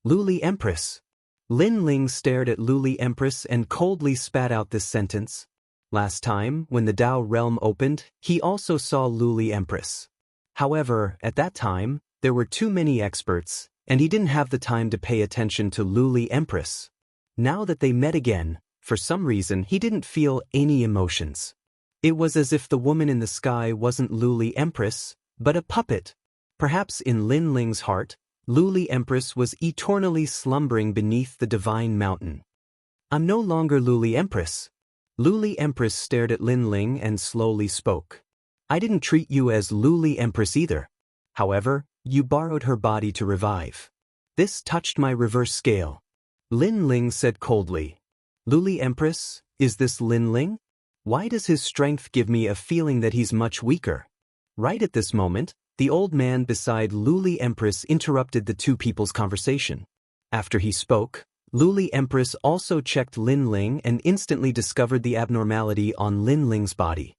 Luli Empress. Lin Ling stared at Luli Empress and coldly spat out this sentence. Last time, when the Dao realm opened, he also saw Luli Empress. However, at that time, there were too many experts, and he didn't have the time to pay attention to Luli Empress. Now that they met again, for some reason he didn't feel any emotions. It was as if the woman in the sky wasn't Luli Empress, but a puppet. Perhaps in Lin Ling's heart, Luli Empress was eternally slumbering beneath the divine mountain. I'm no longer Luli Empress. Luli Empress stared at Lin Ling and slowly spoke. I didn't treat you as Luli Empress either. However, you borrowed her body to revive. This touched my reverse scale. Lin Ling said coldly. Luli Empress, is this Lin Ling? Why does his strength give me a feeling that he's much weaker? Right at this moment, the old man beside Luli Empress interrupted the two people's conversation. After he spoke, Luli Empress also checked Lin Ling and instantly discovered the abnormality on Lin Ling's body.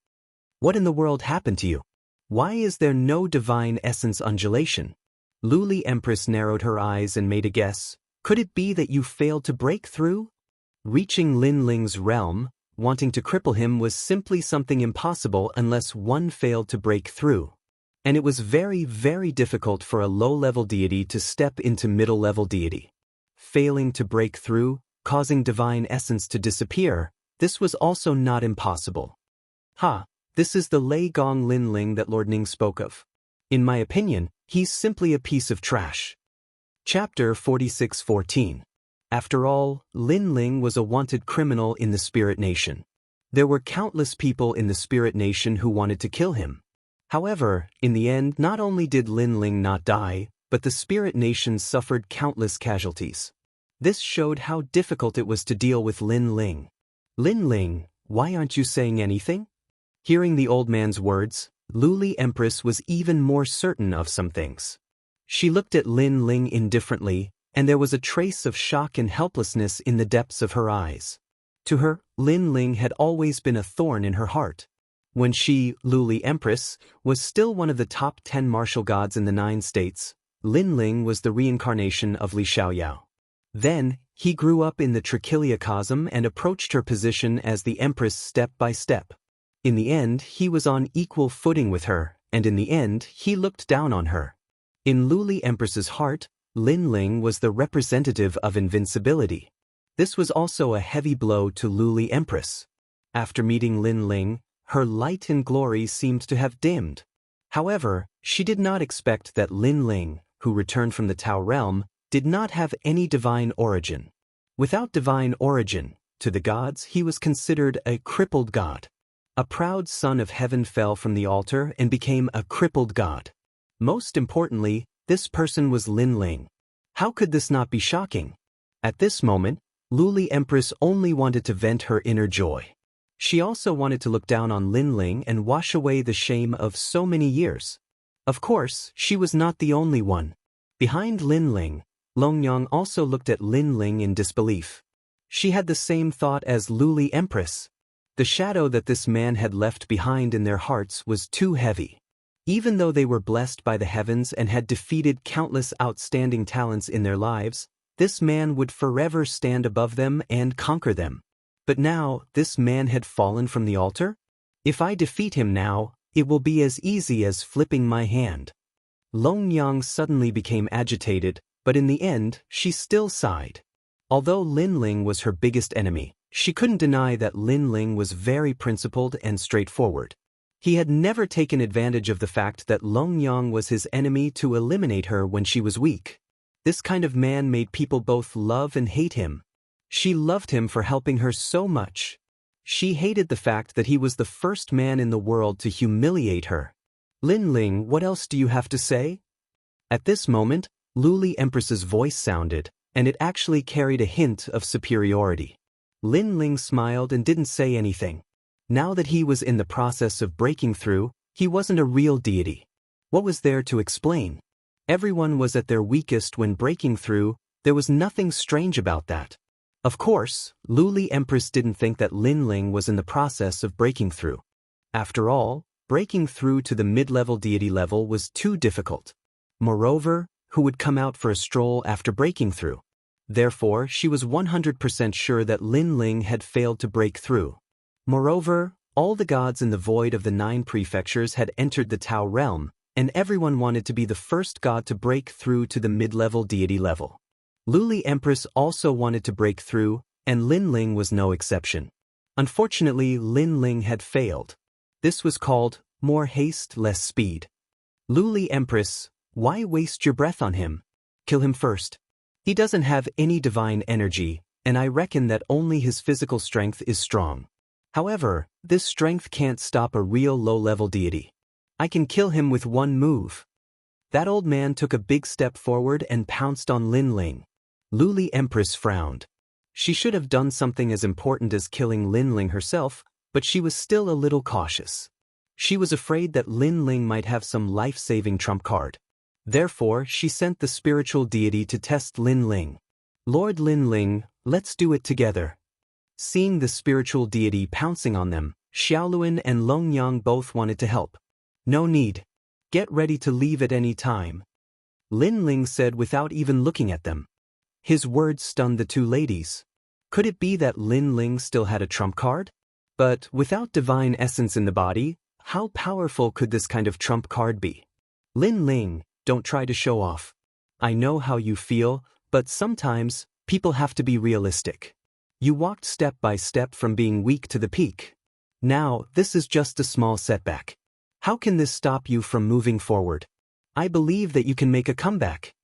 What in the world happened to you? Why is there no divine essence undulation? Luli Empress narrowed her eyes and made a guess. Could it be that you failed to break through? Reaching Lin Ling's realm, wanting to cripple him was simply something impossible unless one failed to break through. And it was very, very difficult for a low-level deity to step into middle-level deity. Failing to break through, causing divine essence to disappear, this was also not impossible. This is the Lei Gong Lin Ling that Lord Ning spoke of. In my opinion, he's simply a piece of trash. Chapter 46:14. After all, Lin Ling was a wanted criminal in the Spirit Nation. There were countless people in the Spirit Nation who wanted to kill him. However, in the end, not only did Lin Ling not die, but the Spirit Nation suffered countless casualties. This showed how difficult it was to deal with Lin Ling. Lin Ling, why aren't you saying anything? Hearing the old man's words, Luli Empress was even more certain of some things. She looked at Lin Ling indifferently, and there was a trace of shock and helplessness in the depths of her eyes. To her, Lin Ling had always been a thorn in her heart. When she, Luli Empress, was still one of the top 10 martial gods in the 9 states, Lin Ling was the reincarnation of Li Xiaoyao. Then, he grew up in the Trichiliocosm and approached her position as the Empress step by step. In the end, he was on equal footing with her, and in the end, he looked down on her. In Luli Empress's heart, Lin Ling was the representative of invincibility. This was also a heavy blow to Luli Empress. After meeting Lin Ling, her light and glory seemed to have dimmed. However, she did not expect that Lin Ling, who returned from the Tao realm, did not have any divine origin. Without divine origin, to the gods he was considered a crippled god. A proud son of heaven fell from the altar and became a crippled god. Most importantly, this person was Lin Ling. How could this not be shocking? At this moment, Luli Empress only wanted to vent her inner joy. She also wanted to look down on Lin Ling and wash away the shame of so many years. Of course, she was not the only one. Behind Lin Ling, Longyang also looked at Lin Ling in disbelief. She had the same thought as Luli Empress. The shadow that this man had left behind in their hearts was too heavy. Even though they were blessed by the heavens and had defeated countless outstanding talents in their lives, this man would forever stand above them and conquer them. But now, this man had fallen from the altar? If I defeat him now, it will be as easy as flipping my hand. Longyang suddenly became agitated, but in the end, she still sighed. Although Lin Ling was her biggest enemy, she couldn't deny that Lin Ling was very principled and straightforward. He had never taken advantage of the fact that Longyang was his enemy to eliminate her when she was weak. This kind of man made people both love and hate him. She loved him for helping her so much. She hated the fact that he was the first man in the world to humiliate her. Lin Ling, what else do you have to say? At this moment, Luli Empress's voice sounded, and it actually carried a hint of superiority. Lin Ling smiled and didn't say anything. Now that he was in the process of breaking through, he wasn't a real deity. What was there to explain? Everyone was at their weakest when breaking through. There was nothing strange about that. Of course, Luli Empress didn't think that Lin Ling was in the process of breaking through. After all, breaking through to the mid-level deity level was too difficult. Moreover, who would come out for a stroll after breaking through? Therefore, she was 100% sure that Lin Ling had failed to break through. Moreover, all the gods in the void of the 9 prefectures had entered the Tao realm, and everyone wanted to be the first god to break through to the mid-level deity level. Luli Empress also wanted to break through, and Lin Ling was no exception. Unfortunately, Lin Ling had failed. This was called more haste, less speed. Luli Empress, why waste your breath on him? Kill him first. He doesn't have any divine energy, and I reckon that only his physical strength is strong. However, this strength can't stop a real low-level deity. I can kill him with one move. That old man took a big step forward and pounced on Lin Ling. Luli Empress frowned. She should have done something as important as killing Lin Ling herself, but she was still a little cautious. She was afraid that Lin Ling might have some life-saving trump card. Therefore, she sent the spiritual deity to test Lin Ling. Lord Lin Ling, let's do it together. Seeing the spiritual deity pouncing on them, Xiaoluan and Longyang both wanted to help. No need. Get ready to leave at any time. Lin Ling said without even looking at them. His words stunned the two ladies. Could it be that Lin Ling still had a trump card? But without divine essence in the body, how powerful could this kind of trump card be? Lin Ling, don't try to show off. I know how you feel, but sometimes, people have to be realistic. You walked step by step from being weak to the peak. Now, this is just a small setback. How can this stop you from moving forward? I believe that you can make a comeback.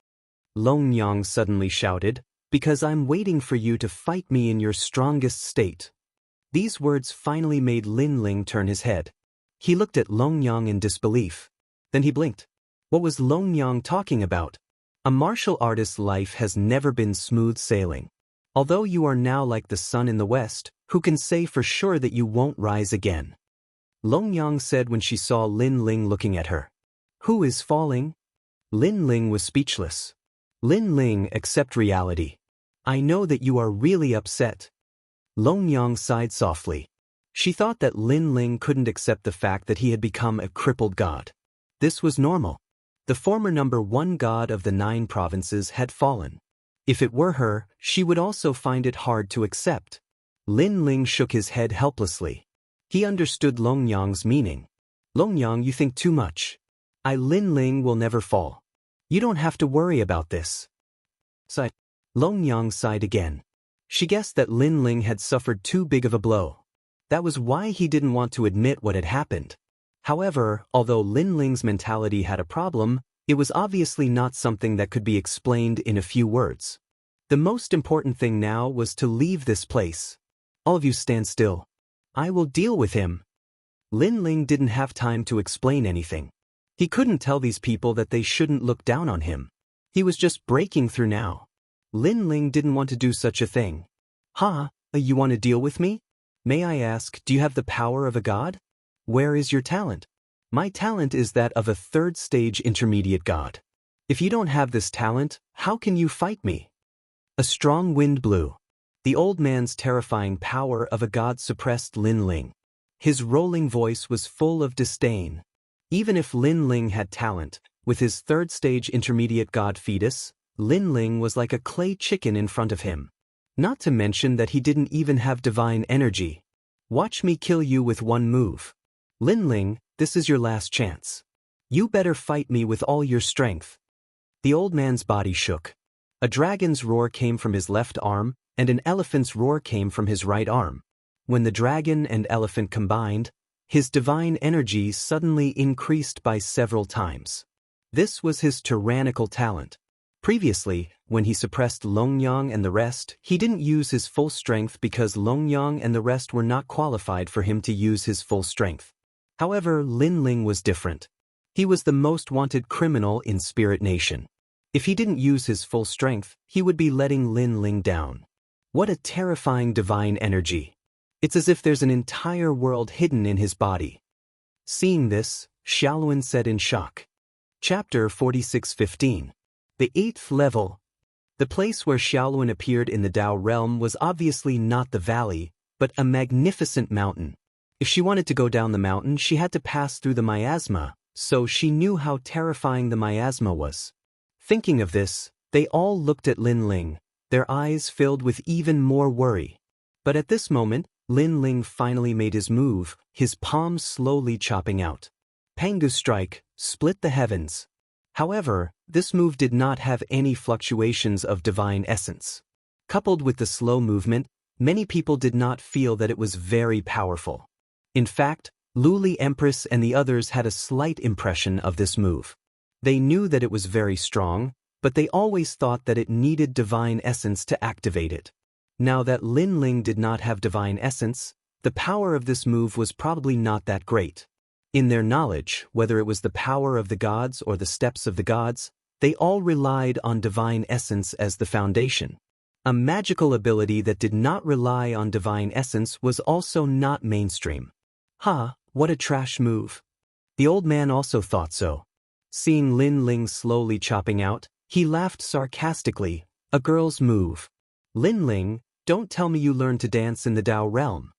Longyang suddenly shouted, because I'm waiting for you to fight me in your strongest state. These words finally made Lin Ling turn his head. He looked at Longyang in disbelief. Then he blinked. What was Longyang talking about? A martial artist's life has never been smooth sailing. Although you are now like the sun in the west, who can say for sure that you won't rise again? Longyang said when she saw Lin Ling looking at her. Who is falling? Lin Ling was speechless. Lin Ling, accept reality. I know that you are really upset. Longyang sighed softly. She thought that Lin Ling couldn't accept the fact that he had become a crippled god. This was normal. The former #1 god of the 9 provinces had fallen. If it were her, she would also find it hard to accept. Lin Ling shook his head helplessly. He understood Longyang's meaning. Longyang, you think too much. Lin Ling will never fall. You don't have to worry about this. Longyang sighed again. She guessed that Lin Ling had suffered too big of a blow. That was why he didn't want to admit what had happened. However, although Lin Ling's mentality had a problem, it was obviously not something that could be explained in a few words. The most important thing now was to leave this place. All of you stand still. I will deal with him. Lin Ling didn't have time to explain anything. He couldn't tell these people that they shouldn't look down on him. He was just breaking through now. Lin Ling didn't want to do such a thing. You want to deal with me? May I ask, do you have the power of a god? Where is your talent? My talent is that of a 3rd stage intermediate god. If you don't have this talent, how can you fight me? A strong wind blew. The old man's terrifying power of a god suppressed Lin Ling. His rolling voice was full of disdain. Even if Lin Ling had talent, with his third-stage intermediate god fetus, Lin Ling was like a clay chicken in front of him. Not to mention that he didn't even have divine energy. Watch me kill you with one move. Lin Ling, this is your last chance. You better fight me with all your strength. The old man's body shook. A dragon's roar came from his left arm, and an elephant's roar came from his right arm. When the dragon and elephant combined, his divine energy suddenly increased by several times. This was his tyrannical talent. Previously, when he suppressed Longyang and the rest, he didn't use his full strength because Longyang and the rest were not qualified for him to use his full strength. However, Lin Ling was different. He was the most wanted criminal in Spirit Nation. If he didn't use his full strength, he would be letting Lin Ling down. What a terrifying divine energy. It's as if there's an entire world hidden in his body. Seeing this, Xiaoluan said in shock. Chapter 46:15. The 8th level. The place where Xiaoluan appeared in the Dao realm was obviously not the valley, but a magnificent mountain. If she wanted to go down the mountain, she had to pass through the miasma, so she knew how terrifying the miasma was. Thinking of this, they all looked at Lin Ling, their eyes filled with even more worry. But at this moment, Lin Ling finally made his move, his palm slowly chopping out. Pangu strike, split the heavens. However, this move did not have any fluctuations of divine essence. Coupled with the slow movement, many people did not feel that it was very powerful. In fact, Luli Empress and the others had a slight impression of this move. They knew that it was very strong, but they always thought that it needed divine essence to activate it. Now that Lin Ling did not have divine essence, the power of this move was probably not that great. In their knowledge, whether it was the power of the gods or the steps of the gods, they all relied on divine essence as the foundation. A magical ability that did not rely on divine essence was also not mainstream. What a trash move. The old man also thought so. Seeing Lin Ling slowly chopping out, he laughed sarcastically. A girl's move. Lin Ling, don't tell me you learned to dance in the Dao realm.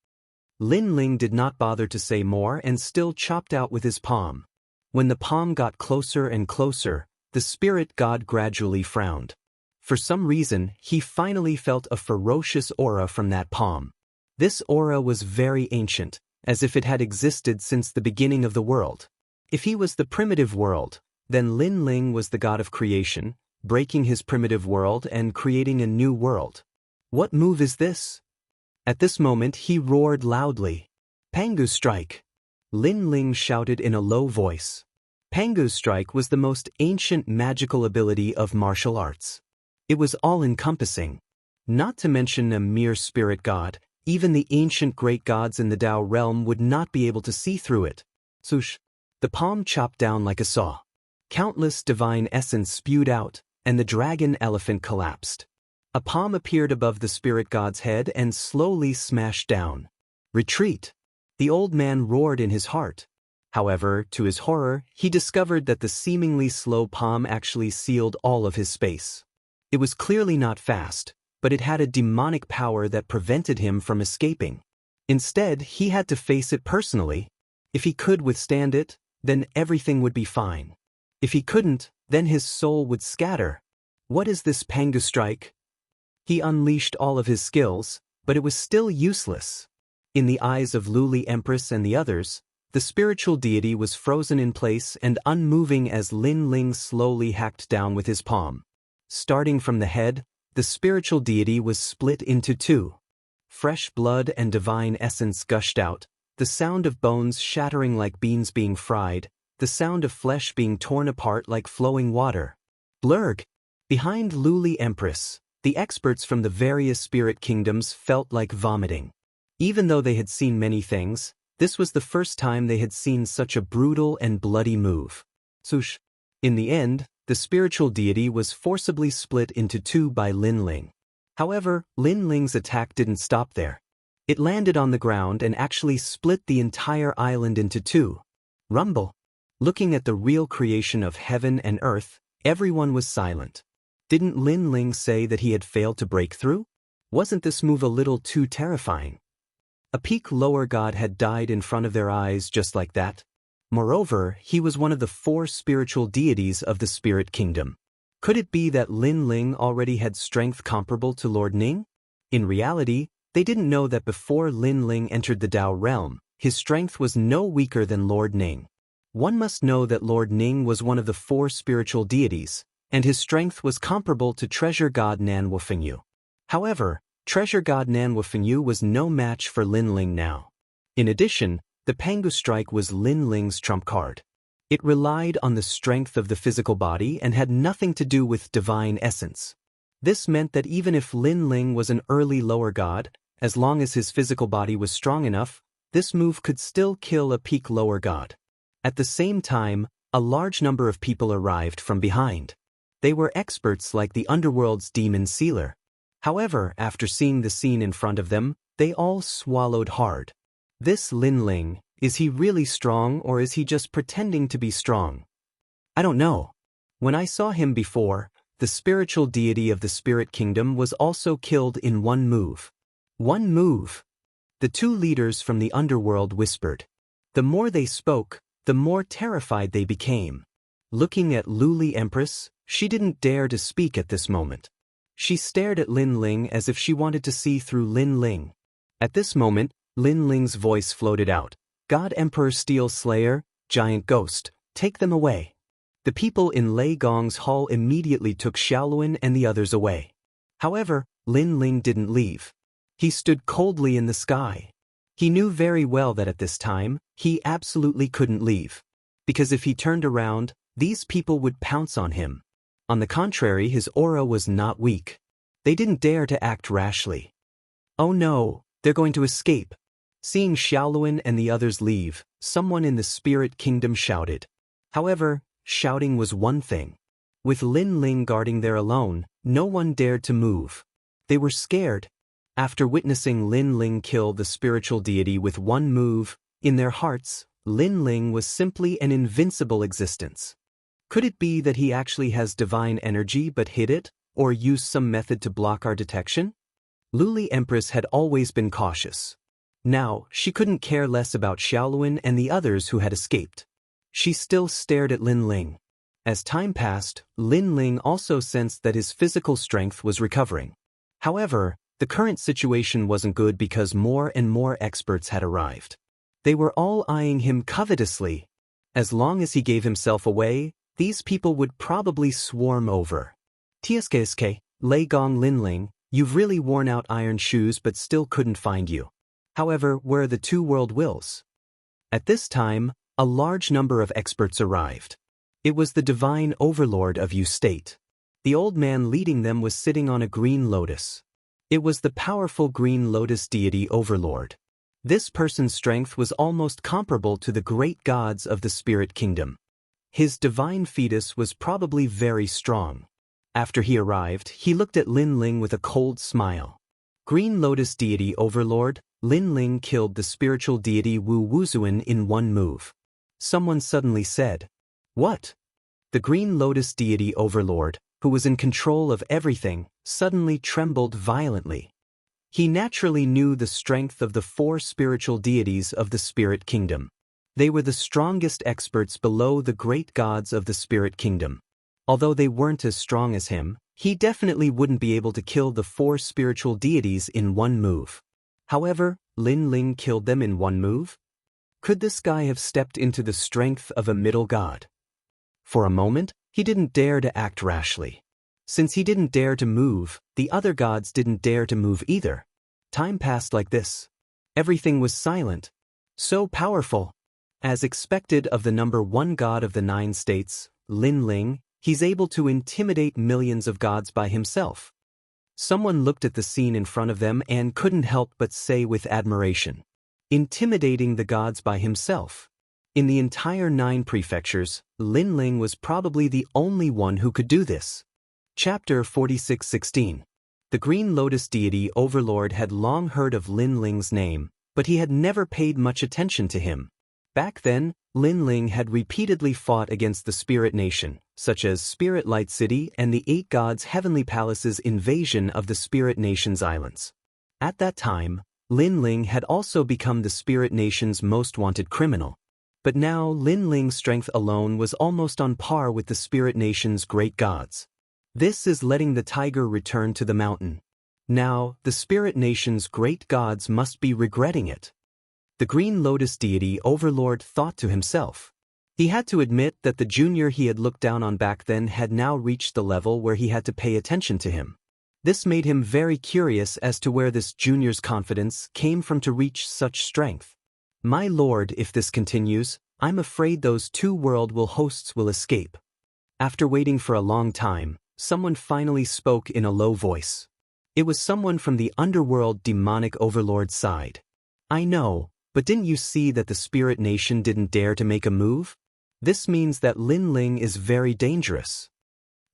Lin Ling did not bother to say more and still chopped out with his palm. When the palm got closer and closer, the spirit god gradually frowned. For some reason, he finally felt a ferocious aura from that palm. This aura was very ancient, as if it had existed since the beginning of the world. If he was the primitive world, then Lin Ling was the god of creation, breaking his primitive world and creating a new world. What move is this? At this moment he roared loudly. Pangu strike! Lin Ling shouted in a low voice. Pangu strike was the most ancient magical ability of martial arts. It was all-encompassing. Not to mention a mere spirit god, even the ancient great gods in the Dao realm would not be able to see through it. Swoosh! The palm chopped down like a saw. Countless divine essence spewed out, and the dragon elephant collapsed. A palm appeared above the spirit god's head and slowly smashed down. Retreat! The old man roared in his heart. However, to his horror, he discovered that the seemingly slow palm actually sealed all of his space. It was clearly not fast, but it had a demonic power that prevented him from escaping. Instead, he had to face it personally. If he could withstand it, then everything would be fine. If he couldn't, then his soul would scatter. What is this Pangu strike? He unleashed all of his skills, but it was still useless. In the eyes of Luli Empress and the others, the spiritual deity was frozen in place and unmoving as Lin Ling slowly hacked down with his palm. Starting from the head, the spiritual deity was split into two. Fresh blood and divine essence gushed out, the sound of bones shattering like beans being fried, the sound of flesh being torn apart like flowing water. Blurg! Behind Luli Empress, the experts from the various spirit kingdoms felt like vomiting. Even though they had seen many things, this was the first time they had seen such a brutal and bloody move. Swoosh! In the end, the spiritual deity was forcibly split into two by Lin Ling. However, Lin Ling's attack didn't stop there. It landed on the ground and actually split the entire island into two. Rumble! Looking at the real creation of heaven and earth, everyone was silent. Didn't Lin Ling say that he had failed to break through? Wasn't this move a little too terrifying? A peak lower god had died in front of their eyes just like that. Moreover, he was one of the 4 spiritual deities of the spirit kingdom. Could it be that Lin Ling already had strength comparable to Lord Ning? In reality, they didn't know that before Lin Ling entered the Dao realm, his strength was no weaker than Lord Ning. One must know that Lord Ning was one of the 4 spiritual deities, and his strength was comparable to treasure god Nan Wufengyu. However, treasure god Nan Wufengyu was no match for Lin Ling now. In addition, the Pangu strike was Lin Ling's trump card. It relied on the strength of the physical body and had nothing to do with divine essence. This meant that even if Lin Ling was an early lower god, as long as his physical body was strong enough, this move could still kill a peak lower god. At the same time, a large number of people arrived from behind. They were experts like the underworld's demon sealer. However, after seeing the scene in front of them, they all swallowed hard. This Lin Ling, is he really strong or is he just pretending to be strong? I don't know. When I saw him before, the spiritual deity of the spirit kingdom was also killed in one move. One move. The 2 leaders from the underworld whispered. The more they spoke, the more terrified they became. Looking at Luli Empress, she didn't dare to speak at this moment. She stared at Lin Ling as if she wanted to see through Lin Ling. At this moment, Lin Ling's voice floated out. God Emperor Steel Slayer, Giant Ghost, take them away. The people in Lei Gong's hall immediately took Xiaoluan and the others away. However, Lin Ling didn't leave. He stood coldly in the sky. He knew very well that at this time, he absolutely couldn't leave. Because if he turned around, these people would pounce on him. On the contrary, his aura was not weak. They didn't dare to act rashly. Oh no, they're going to escape. Seeing Xiaoluan and the others leave, someone in the spirit kingdom shouted. However, shouting was one thing. With Lin Ling guarding there alone, no one dared to move. They were scared. After witnessing Lin Ling kill the spiritual deity with one move, in their hearts, Lin Ling was simply an invincible existence. Could it be that he actually has divine energy but hid it, or used some method to block our detection? Luli Empress had always been cautious. Now, she couldn't care less about Xiaoluan and the others who had escaped. She still stared at Lin Ling. As time passed, Lin Ling also sensed that his physical strength was recovering. However, the current situation wasn't good because more and more experts had arrived. They were all eyeing him covetously. As long as he gave himself away, these people would probably swarm over. TSKSK, Lei Gong Lin Ling, you've really worn out iron shoes but still couldn't find you. However, where are the 2 world wills? At this time, a large number of experts arrived. It was the divine overlord of Yu State. The old man leading them was sitting on a green lotus. It was the powerful green lotus deity overlord. This person's strength was almost comparable to the great gods of the spirit kingdom. His divine fetus was probably very strong. After he arrived, he looked at Lin Ling with a cold smile. Green lotus deity overlord, Lin Ling killed the spiritual deity Wu Wuzuan in one move. Someone suddenly said, "What?" The green lotus deity overlord, who was in control of everything, suddenly trembled violently. He naturally knew the strength of the 4 spiritual deities of the spirit kingdom. They were the strongest experts below the great gods of the spirit kingdom. Although they weren't as strong as him, he definitely wouldn't be able to kill the 4 spiritual deities in one move. However, Lin Ling killed them in one move? Could this guy have stepped into the strength of a middle god? For a moment, he didn't dare to act rashly. Since he didn't dare to move, the other gods didn't dare to move either. Time passed like this. Everything was silent. So powerful. As expected of the number 1 god of the 9 states, Lin Ling, he's able to intimidate millions of gods by himself. Someone looked at the scene in front of them and couldn't help but say with admiration, intimidating the gods by himself. In the entire 9 prefectures, Lin Ling was probably the only one who could do this. Chapter 46:16. The Green Lotus deity overlord had long heard of Lin Ling's name, but he had never paid much attention to him. Back then, Lin Ling had repeatedly fought against the spirit nation, such as Spirit Light City and the 8 Gods' Heavenly Palace's invasion of the Spirit Nation's islands. At that time, Lin Ling had also become the Spirit Nation's most wanted criminal. But now Lin Ling's strength alone was almost on par with the Spirit Nation's great gods. This is letting the tiger return to the mountain. Now, the Spirit Nation's great gods must be regretting it. The Green Lotus deity Overlord thought to himself. He had to admit that the junior he had looked down on back then had now reached the level where he had to pay attention to him. This made him very curious as to where this junior's confidence came from to reach such strength. My lord, if this continues, I'm afraid those 2 world hosts will escape. After waiting for a long time, someone finally spoke in a low voice. It was someone from the underworld demonic overlord side. I know, but didn't you see that the Spirit Nation didn't dare to make a move? This means that Lin Ling is very dangerous.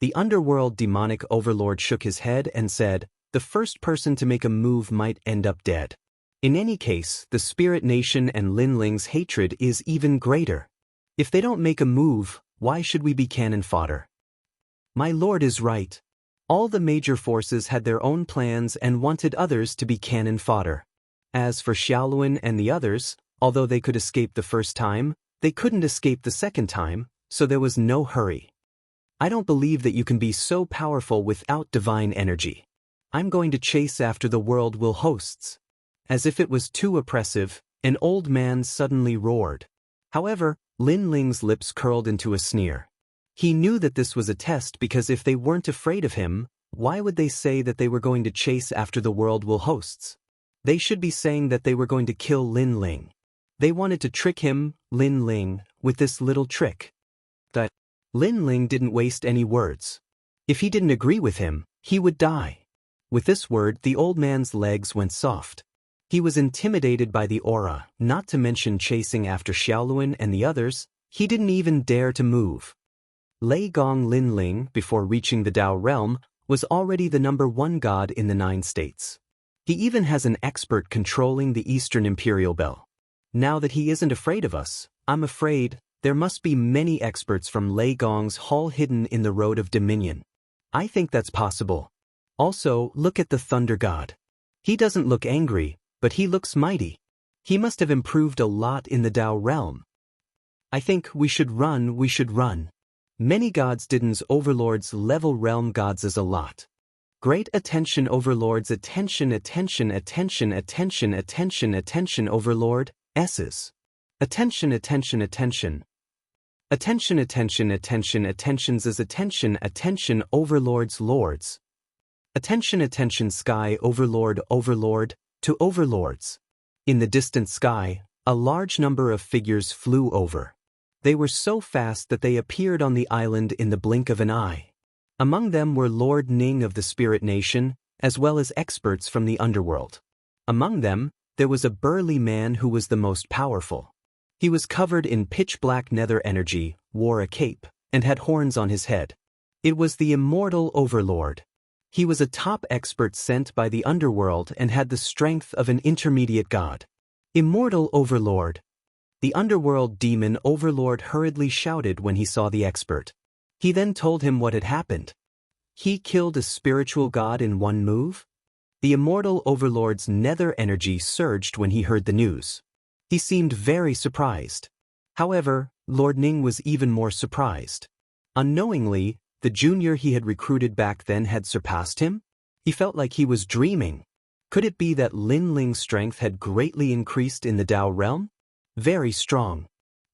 The underworld demonic overlord shook his head and said, the first person to make a move might end up dead. In any case, the Spirit Nation and Lin Ling's hatred is even greater. If they don't make a move, why should we be cannon fodder? My lord is right. All the major forces had their own plans and wanted others to be cannon fodder. As for Xiaoluan and the others, although they could escape the first time, they couldn't escape the second time, so there was no hurry. I don't believe that you can be so powerful without divine energy. I'm going to chase after the world hosts. As if it was too oppressive, an old man suddenly roared. However, Lin Ling's lips curled into a sneer. He knew that this was a test because if they weren't afraid of him, why would they say that they were going to chase after the world hosts? They should be saying that they were going to kill Lin Ling. They wanted to trick him, Lin Ling, with this little trick. But Lin Ling didn't waste any words. If he didn't agree with him, he would die. With this word, the old man's legs went soft. He was intimidated by the aura, not to mention chasing after Xiaoluan and the others. He didn't even dare to move. Lei Gong Lin Ling, before reaching the Dao realm, was already the #1 god in the 9 states. He even has an expert controlling the Eastern Imperial Bell. Now that he isn't afraid of us, I'm afraid there must be many experts from Lei Gong's hall hidden in the Road of Dominion. I think that's possible. Also, look at the Thunder God. He doesn't look angry, but he looks mighty. He must have improved a lot in the Dao realm. I think we should run. Many gods didn't overlords level realm gods as a lot. Great attention overlords, attention overlord, S's. Attentions as attention overlords lords. Attention sky overlord, to overlords. In the distant sky, a large number of figures flew over. They were so fast that they appeared on the island in the blink of an eye. Among them were Lord Ning of the Spirit Nation, as well as experts from the underworld. Among them, there was a burly man who was the most powerful. He was covered in pitch-black nether energy, wore a cape, and had horns on his head. It was the Immortal Overlord. He was a top expert sent by the underworld and had the strength of an intermediate god. Immortal Overlord. The underworld demon overlord hurriedly shouted when he saw the expert. He then told him what had happened. He killed a spiritual god in one move? The Immortal Overlord's nether energy surged when he heard the news. He seemed very surprised. However, Lord Ning was even more surprised. Unknowingly, the junior he had recruited back then had surpassed him? He felt like he was dreaming. Could it be that Lin Ling's strength had greatly increased in the Dao realm? Very strong.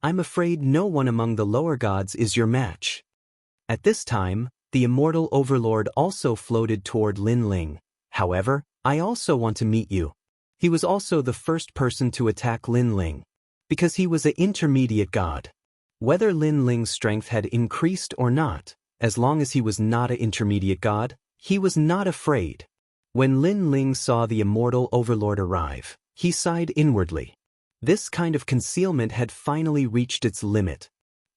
I'm afraid no one among the lower gods is your match. At this time, the Immortal Overlord also floated toward Lin Ling. However, I also want to meet you. He was also the first person to attack Lin Ling, because he was an intermediate god. Whether Lin Ling's strength had increased or not, as long as he was not an intermediate god, he was not afraid. When Lin Ling saw the Immortal Overlord arrive, he sighed inwardly. This kind of concealment had finally reached its limit.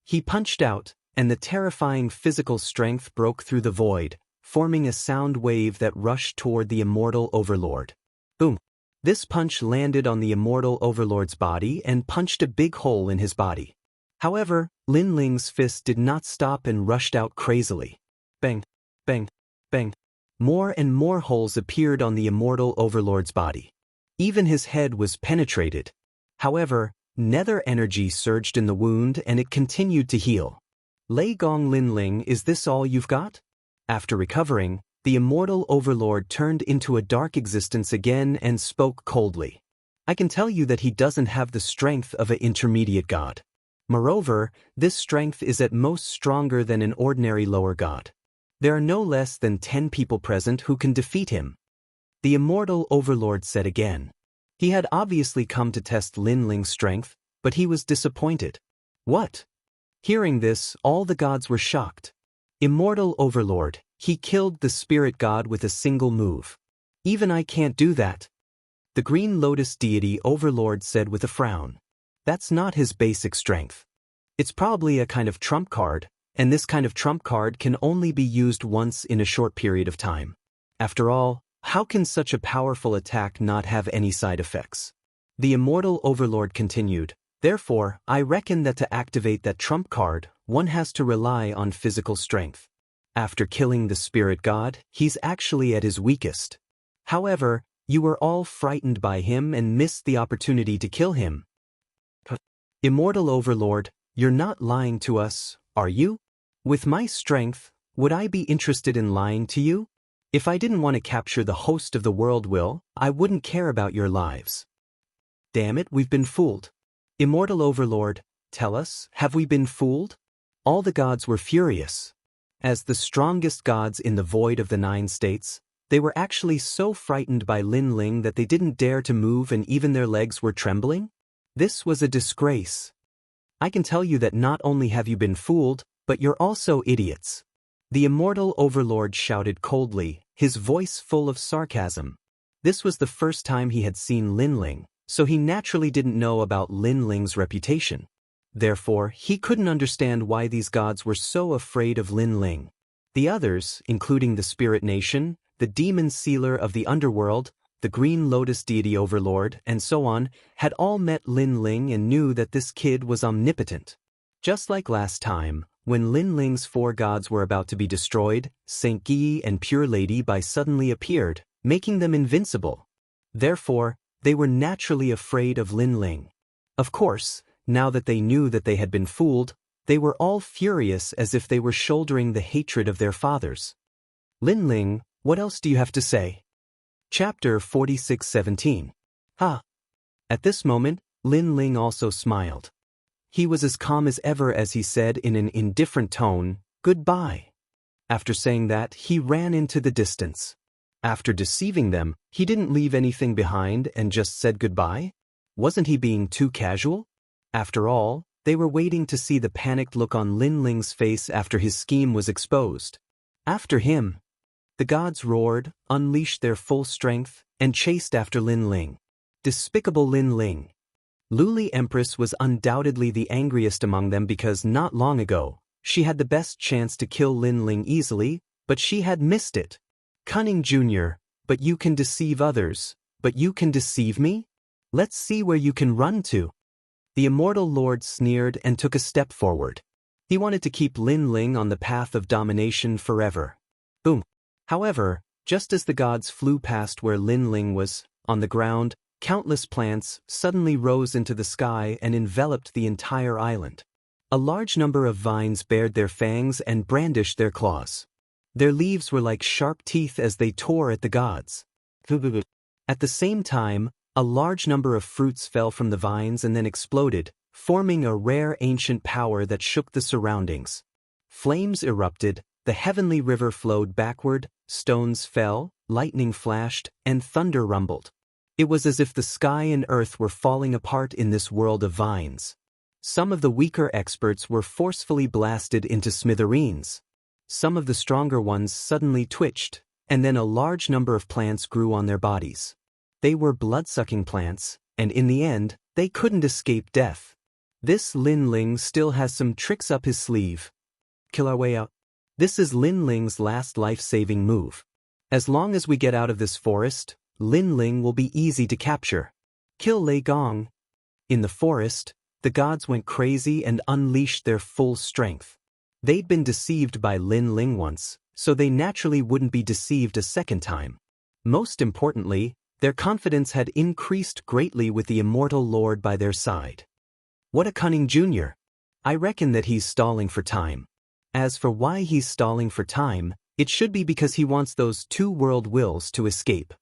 He punched out, and the terrifying physical strength broke through the void, forming a sound wave that rushed toward the Immortal Overlord. Boom! This punch landed on the Immortal Overlord's body and punched a big hole in his body. However, Lin Ling's fist did not stop and rushed out crazily. Bang, bang, bang. More and more holes appeared on the immortal overlord's body. Even his head was penetrated. However, nether energy surged in the wound and it continued to heal. Lei Gong Lin Ling, is this all you've got? After recovering, the immortal overlord turned into a dark existence again and spoke coldly. I can tell you that he doesn't have the strength of an intermediate god. Moreover, this strength is at most stronger than an ordinary lower god. There are no less than 10 people present who can defeat him. The immortal overlord said again. He had obviously come to test Lin Ling's strength, but he was disappointed. What? Hearing this, all the gods were shocked. Immortal overlord, he killed the spirit god with a single move. Even I can't do that. The green lotus deity overlord said with a frown. That's not his basic strength. It's probably a kind of trump card, and this kind of trump card can only be used once in a short period of time. After all, how can such a powerful attack not have any side effects? The immortal overlord continued, therefore, I reckon that to activate that trump card, one has to rely on physical strength. After killing the spirit god, he's actually at his weakest. However, you were all frightened by him and missed the opportunity to kill him. Immortal overlord, you're not lying to us, are you? With my strength, would I be interested in lying to you? If I didn't want to capture the host of the world I wouldn't care about your lives. Damn it, we've been fooled. Immortal overlord, tell us, have we been fooled? All the gods were furious. As the strongest gods in the void of the 9 states, they were actually so frightened by Lin Ling that they didn't dare to move and even their legs were trembling? This was a disgrace. I can tell you that not only have you been fooled, but you're also idiots. The immortal overlord shouted coldly, his voice full of sarcasm. This was the first time he had seen Lin Ling, so he naturally didn't know about Lin Ling's reputation. Therefore, he couldn't understand why these gods were so afraid of Lin Ling. The others, including the spirit nation, the demon sealer of the underworld, the green lotus deity overlord, and so on, had all met Lin Ling and knew that this kid was omnipotent. Just like last time, when Lin Ling's 4 gods were about to be destroyed, Saint Guy and Pure Lady Bai suddenly appeared, making them invincible. Therefore, they were naturally afraid of Lin Ling. Of course, now that they knew that they had been fooled, they were all furious as if they were shouldering the hatred of their fathers. Lin Ling, what else do you have to say? Chapter 46:17. At this moment, Lin Ling also smiled. He was as calm as ever as he said in an indifferent tone, "Goodbye." After saying that, he ran into the distance. After deceiving them, he didn't leave anything behind and just said goodbye? Wasn't he being too casual? After all, they were waiting to see the panicked look on Lin Ling's face after his scheme was exposed. After him. The gods roared, unleashed their full strength, and chased after Lin Ling. Despicable Lin Ling. Luli Empress was undoubtedly the angriest among them because not long ago, she had the best chance to kill Lin Ling easily, but she had missed it. Cunning Junior, but you can deceive others, but you can deceive me? Let's see where you can run to. The immortal lord sneered and took a step forward. He wanted to keep Lin Ling on the path of domination forever. Boom. However, just as the gods flew past where Lin Ling was, on the ground, countless plants suddenly rose into the sky and enveloped the entire island. A large number of vines bared their fangs and brandished their claws. Their leaves were like sharp teeth as they tore at the gods. At the same time, a large number of fruits fell from the vines and then exploded, forming a rare ancient power that shook the surroundings. Flames erupted, the heavenly river flowed backward, stones fell, lightning flashed, and thunder rumbled. It was as if the sky and earth were falling apart in this world of vines. Some of the weaker experts were forcefully blasted into smithereens. Some of the stronger ones suddenly twitched, and then a large number of plants grew on their bodies. They were blood-sucking plants, and in the end, they couldn't escape death. This Lin Ling still has some tricks up his sleeve. Kill our way out. This is Lin Ling's last life-saving move. As long as we get out of this forest, Lin Ling will be easy to capture. Kill Lei Gong. In the forest, the gods went crazy and unleashed their full strength. They'd been deceived by Lin Ling once, so they naturally wouldn't be deceived a second time. Most importantly, their confidence had increased greatly with the immortal lord by their side. What a cunning junior! I reckon that he's stalling for time. As for why he's stalling for time, it should be because he wants those two world wills to escape.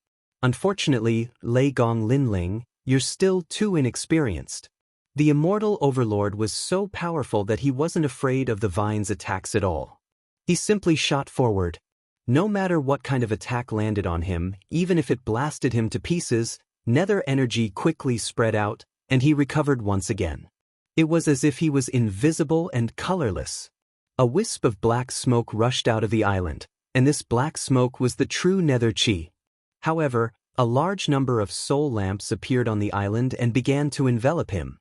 Unfortunately, Lei Gong Linling, you're still too inexperienced. The immortal overlord was so powerful that he wasn't afraid of the vine's attacks at all. He simply shot forward. No matter what kind of attack landed on him, even if it blasted him to pieces, nether energy quickly spread out, and he recovered once again. It was as if he was invisible and colorless. A wisp of black smoke rushed out of the island, and this black smoke was the true nether chi. However, a large number of soul lamps appeared on the island and began to envelop him.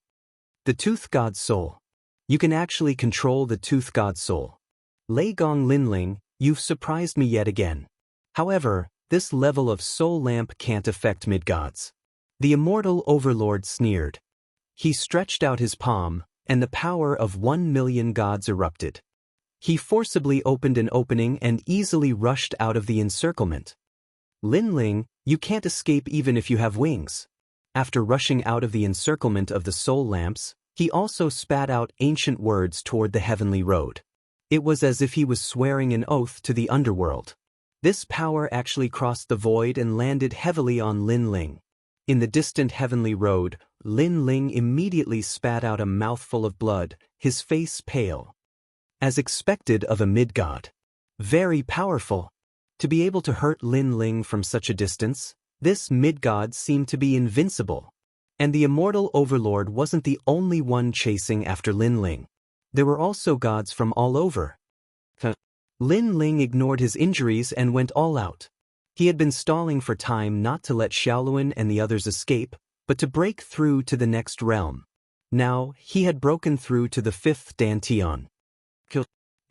The Tooth God's soul. You can actually control the Tooth God's soul. Lei Gong Linling, you've surprised me yet again. However, this level of soul lamp can't affect mid-gods. The immortal overlord sneered. He stretched out his palm, and the power of 1,000,000 gods erupted. He forcibly opened an opening and easily rushed out of the encirclement. Linling, you can't escape even if you have wings. After rushing out of the encirclement of the soul lamps, he also spat out ancient words toward the heavenly road. It was as if he was swearing an oath to the underworld. This power actually crossed the void and landed heavily on Linling. In the distant heavenly road, Linling immediately spat out a mouthful of blood, his face pale. As expected of a mid-god. Very powerful. To be able to hurt Linling from such a distance, this mid-god seemed to be invincible. And the immortal overlord wasn't the only one chasing after Linling. There were also gods from all over. Linling ignored his injuries and went all out. He had been stalling for time not to let Xiaoluan and the others escape, but to break through to the next realm. Now, he had broken through to the 5th Dantian.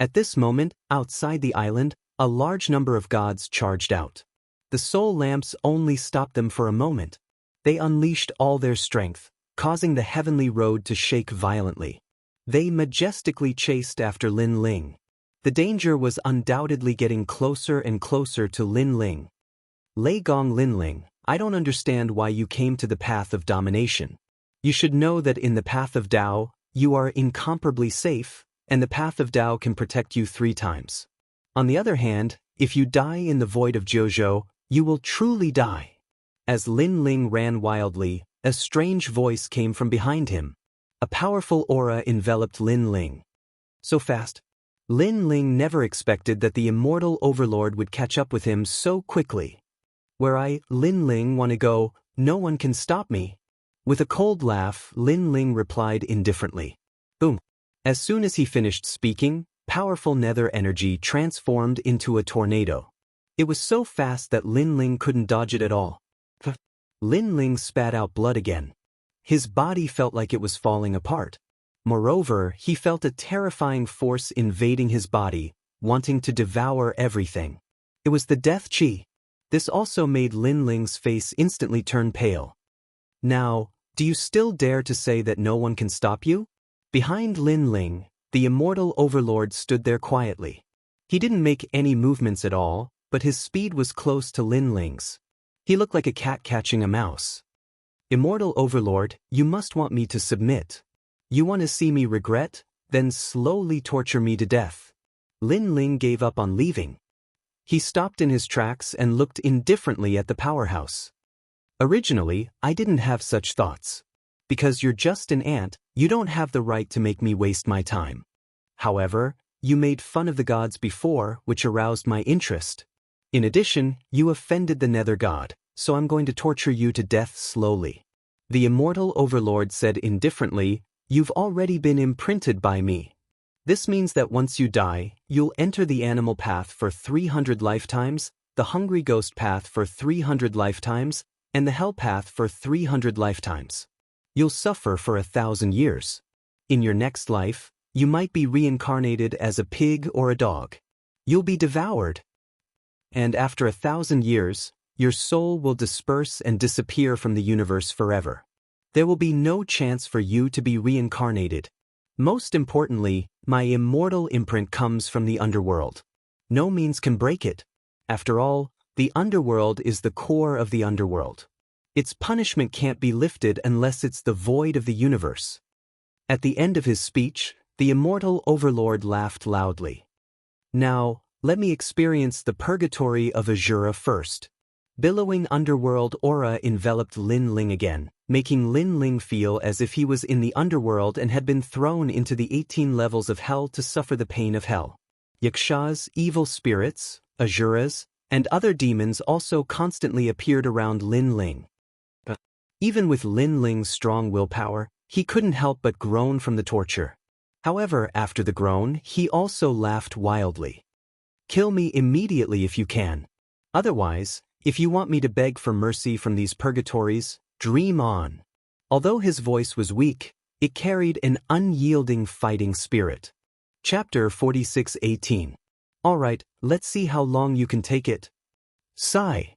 At this moment, outside the island, a large number of gods charged out. The soul lamps only stopped them for a moment. They unleashed all their strength, causing the heavenly road to shake violently. They majestically chased after Linling. The danger was undoubtedly getting closer and closer to Linling. Lei Gong Linling, I don't understand why you came to the path of domination. You should know that in the path of Dao, you are incomparably safe, and the path of Dao can protect you 3 times. On the other hand, if you die in the void of Jojo, you will truly die. As Linling ran wildly, a strange voice came from behind him. A powerful aura enveloped Linling. So fast. Linling never expected that the immortal overlord would catch up with him so quickly. Where I, Linling, want to go, no one can stop me. With a cold laugh, Linling replied indifferently. Boom. As soon as he finished speaking, powerful nether energy transformed into a tornado. It was so fast that Linling couldn't dodge it at all. Linling spat out blood again. His body felt like it was falling apart. Moreover, he felt a terrifying force invading his body, wanting to devour everything. It was the death chi. This also made Linling's face instantly turn pale. Now, do you still dare to say that no one can stop you? Behind Linling, the immortal overlord stood there quietly. He didn't make any movements at all, but his speed was close to Linling's. He looked like a cat catching a mouse. Immortal overlord, you must want me to submit. You want to see me regret, then slowly torture me to death. Linling gave up on leaving. He stopped in his tracks and looked indifferently at the powerhouse. Originally, I didn't have such thoughts. Because you're just an ant, you don't have the right to make me waste my time. However, you made fun of the gods before, which aroused my interest. In addition, you offended the nether god, so I'm going to torture you to death slowly. The immortal overlord said indifferently, you've already been imprinted by me. This means that once you die, you'll enter the animal path for 300 lifetimes, the hungry ghost path for 300 lifetimes, and the hell path for 300 lifetimes. You'll suffer for 1,000 years. In your next life, you might be reincarnated as a pig or a dog. You'll be devoured. And after 1,000 years, your soul will disperse and disappear from the universe forever. There will be no chance for you to be reincarnated. Most importantly, my immortal imprint comes from the underworld. No means can break it. After all, the underworld is the core of the underworld. Its punishment can't be lifted unless it's the void of the universe. At the end of his speech, the immortal overlord laughed loudly. Now, let me experience the purgatory of Azura first. Billowing underworld aura enveloped Lin Ling again, making Lin Ling feel as if he was in the underworld and had been thrown into the 18 levels of hell to suffer the pain of hell. Yakshas, evil spirits, Azuras, and other demons also constantly appeared around Lin Ling. Even with Lin Ling's strong willpower, he couldn't help but groan from the torture. However, after the groan, he also laughed wildly. Kill me immediately if you can. Otherwise, if you want me to beg for mercy from these purgatories, dream on. Although his voice was weak, it carried an unyielding fighting spirit. Chapter 46:18. Alright, let's see how long you can take it. Sigh.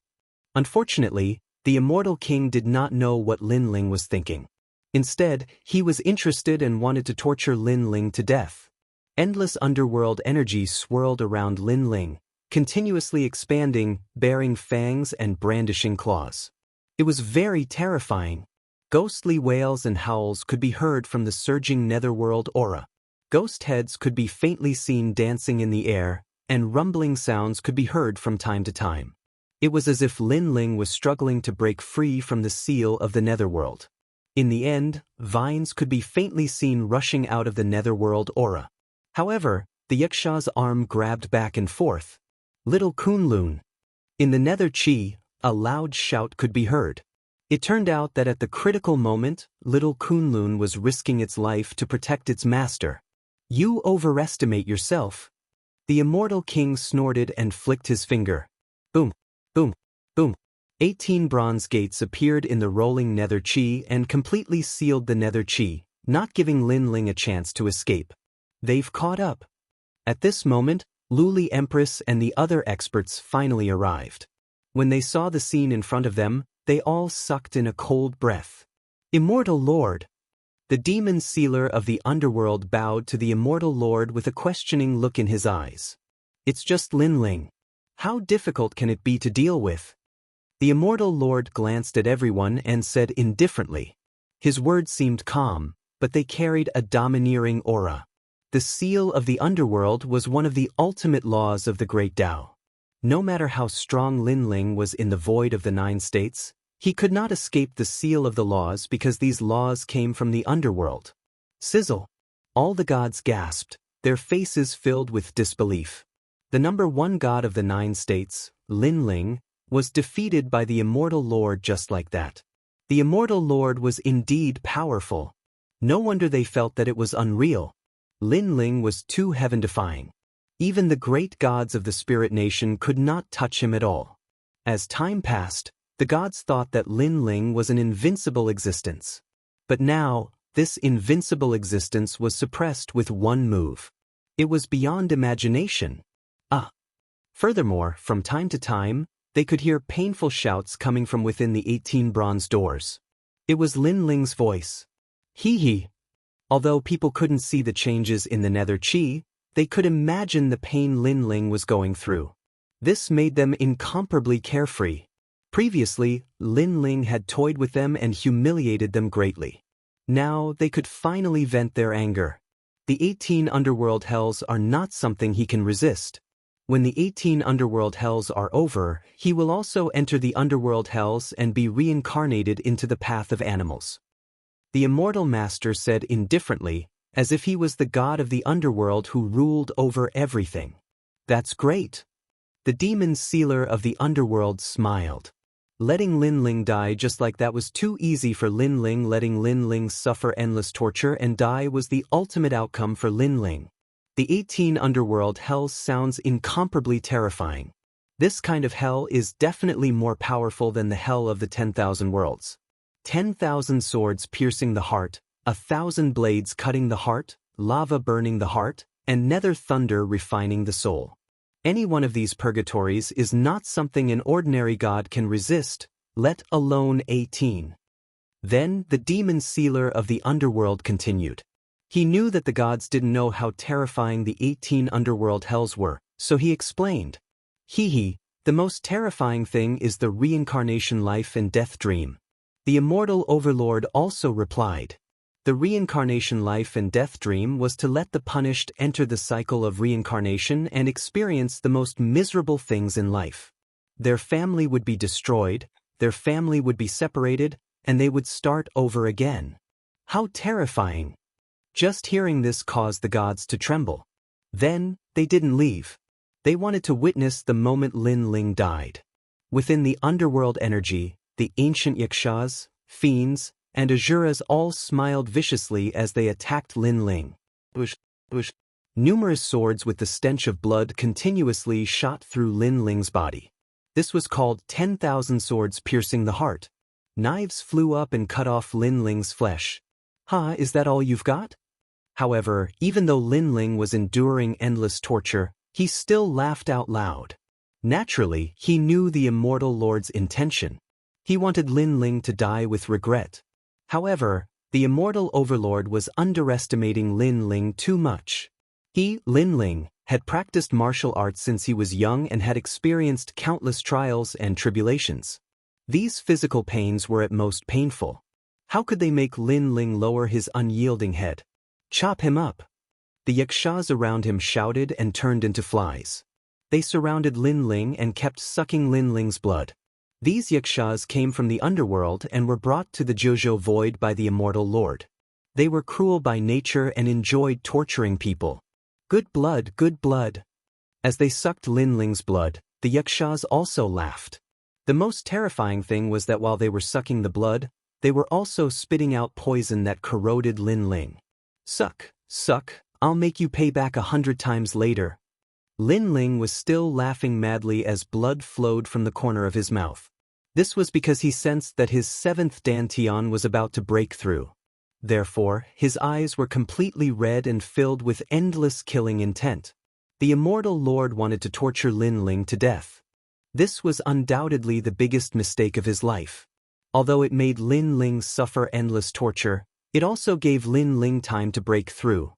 Unfortunately, the immortal king did not know what Lin Ling was thinking. Instead, he was interested and wanted to torture Lin Ling to death. Endless underworld energy swirled around Lin Ling, continuously expanding, bearing fangs and brandishing claws. It was very terrifying. Ghostly wails and howls could be heard from the surging netherworld aura. Ghost heads could be faintly seen dancing in the air, and rumbling sounds could be heard from time to time. It was as if Lin Ling was struggling to break free from the seal of the netherworld. In the end, vines could be faintly seen rushing out of the netherworld aura. However, the Yaksha's arm grabbed back and forth. Little Kunlun. In the nether chi, a loud shout could be heard. It turned out that at the critical moment, little Kunlun was risking its life to protect its master. You overestimate yourself. The immortal king snorted and flicked his finger. Boom, boom, boom. 18 bronze gates appeared in the rolling nether chi and completely sealed the nether chi, not giving Lin Ling a chance to escape. They've caught up. At this moment, Luli Empress and the other experts finally arrived. When they saw the scene in front of them, they all sucked in a cold breath. Immortal Lord. The demon sealer of the underworld bowed to the immortal lord with a questioning look in his eyes. It's just Lin Ling. How difficult can it be to deal with? The immortal lord glanced at everyone and said indifferently. His words seemed calm, but they carried a domineering aura. The seal of the underworld was one of the ultimate laws of the great Tao. No matter how strong Lin Ling was in the void of the 9 states, he could not escape the seal of the laws because these laws came from the underworld. Sizzle. All the gods gasped, their faces filled with disbelief. The number 1 god of the 9 states, Lin Ling, was defeated by the immortal lord just like that. The immortal lord was indeed powerful. No wonder they felt that it was unreal. Lin Ling was too heaven-defying. Even the great gods of the spirit nation could not touch him at all. As time passed, the gods thought that Lin Ling was an invincible existence. But now, this invincible existence was suppressed with one move. It was beyond imagination. Furthermore, from time to time, they could hear painful shouts coming from within the 18 bronze doors. It was Lin Ling's voice. Hee. Although people couldn't see the changes in the nether chi, they could imagine the pain Lin Ling was going through. This made them incomparably carefree. Previously, Lin Ling had toyed with them and humiliated them greatly. Now they could finally vent their anger. The 18 underworld hells are not something he can resist. When the 18 underworld hells are over, he will also enter the underworld hells and be reincarnated into the path of animals. The immortal master said indifferently, as if he was the god of the underworld who ruled over everything. That's great. The demon sealer of the underworld smiled. Letting Lin Ling die just like that was too easy for Lin Ling. Letting Lin Ling suffer endless torture and die was the ultimate outcome for Lin Ling. The 18 underworld hells sounds incomparably terrifying. This kind of hell is definitely more powerful than the hell of the 10,000 worlds. 10,000 swords piercing the heart, 1,000 blades cutting the heart, lava burning the heart, and nether thunder refining the soul. Any one of these purgatories is not something an ordinary god can resist, let alone 18. Then, the demon sealer of the underworld continued. He knew that the gods didn't know how terrifying the 18 underworld hells were, so he explained. The most terrifying thing is the reincarnation life and death dream. The immortal overlord also replied. The reincarnation life and death dream was to let the punished enter the cycle of reincarnation and experience the most miserable things in life. Their family would be destroyed, their family would be separated, and they would start over again. How terrifying! Just hearing this caused the gods to tremble. Then, they didn't leave. They wanted to witness the moment Lin Ling died. Within the underworld energy, the ancient yakshas, fiends, and asuras all smiled viciously as they attacked Lin Ling. Numerous swords with the stench of blood continuously shot through Lin Ling's body. This was called 10,000 swords piercing the heart. Knives flew up and cut off Lin Ling's flesh. Is that all you've got? However, even though Lin Ling was enduring endless torture, he still laughed out loud. Naturally, he knew the Immortal Lord's intention. He wanted Lin Ling to die with regret. However, the Immortal Overlord was underestimating Lin Ling too much. He, Lin Ling, had practiced martial arts since he was young and had experienced countless trials and tribulations. These physical pains were at most painful. How could they make Lin Ling lower his unyielding head? Chop him up! The yakshas around him shouted and turned into flies. They surrounded Lin Ling and kept sucking Lin Ling's blood. These yakshas came from the underworld and were brought to the Jojo Void by the Immortal Lord. They were cruel by nature and enjoyed torturing people. Good blood, good blood. As they sucked Lin Ling's blood, the yakshas also laughed. The most terrifying thing was that while they were sucking the blood, they were also spitting out poison that corroded Lin Ling. Suck, suck, I'll make you pay back 100 times later. Lin Ling was still laughing madly as blood flowed from the corner of his mouth. This was because he sensed that his 7th dantian was about to break through. Therefore, his eyes were completely red and filled with endless killing intent. The Immortal Lord wanted to torture Lin Ling to death. This was undoubtedly the biggest mistake of his life. Although it made Lin Ling suffer endless torture, it also gave Lin Ling time to break through.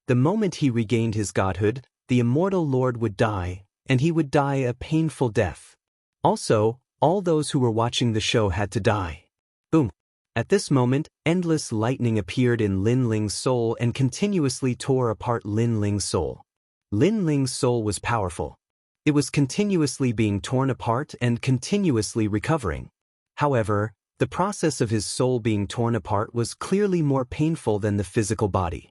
The moment he regained his godhood, the Immortal Lord would die, and he would die a painful death. Also, all those who were watching the show had to die. Boom! At this moment, endless lightning appeared in Lin Ling's soul and continuously tore apart Lin Ling's soul. Lin Ling's soul was powerful. It was continuously being torn apart and continuously recovering. However, the process of his soul being torn apart was clearly more painful than the physical body.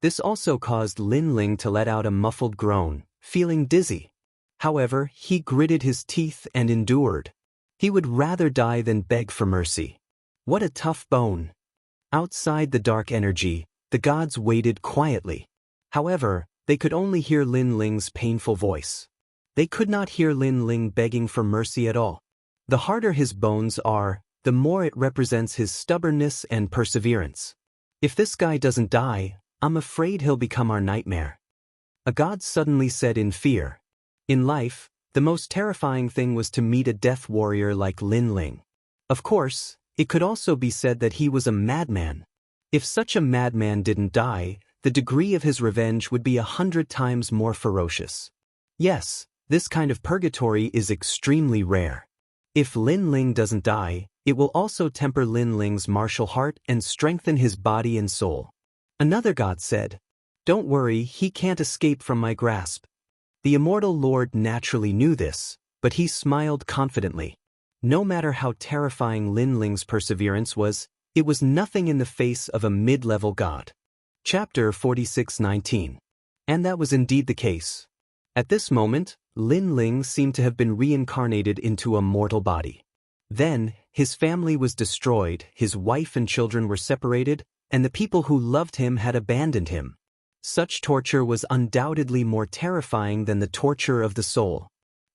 This also caused Lin Ling to let out a muffled groan, feeling dizzy. However, he gritted his teeth and endured. He would rather die than beg for mercy. What a tough bone. Outside the dark energy, the gods waited quietly. However, they could only hear Lin Ling's painful voice. They could not hear Lin Ling begging for mercy at all. The harder his bones are, the more it represents his stubbornness and perseverance. If this guy doesn't die, I'm afraid he'll become our nightmare. A god suddenly said in fear. In life, the most terrifying thing was to meet a death warrior like Lin Ling. Of course, it could also be said that he was a madman. If such a madman didn't die, the degree of his revenge would be 100 times more ferocious. Yes, this kind of purgatory is extremely rare. If Lin Ling doesn't die, it will also temper Lin Ling's martial heart and strengthen his body and soul. Another god said, "Don't worry, he can't escape from my grasp." The Immortal Lord naturally knew this, but he smiled confidently. No matter how terrifying Lin Ling's perseverance was, it was nothing in the face of a mid-level god. Chapter 46:19. And that was indeed the case. At this moment, Lin Ling seemed to have been reincarnated into a mortal body. Then, his family was destroyed, his wife and children were separated, and the people who loved him had abandoned him. Such torture was undoubtedly more terrifying than the torture of the soul.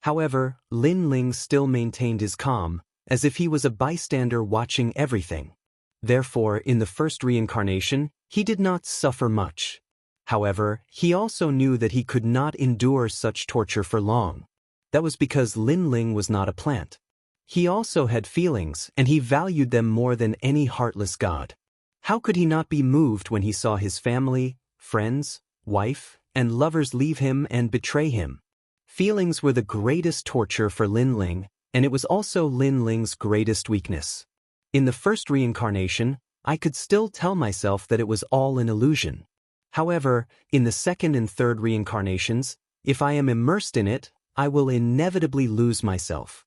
However, Lin Ling still maintained his calm, as if he was a bystander watching everything. Therefore, in the first reincarnation, he did not suffer much. However, he also knew that he could not endure such torture for long. That was because Lin Ling was not a plant. He also had feelings, and he valued them more than any heartless god. How could he not be moved when he saw his family, friends, wife, and lovers leave him and betray him? Feelings were the greatest torture for Lin Ling, and it was also Lin Ling's greatest weakness. In the first reincarnation, I could still tell myself that it was all an illusion. However, in the second and third reincarnations, if I am immersed in it, I will inevitably lose myself.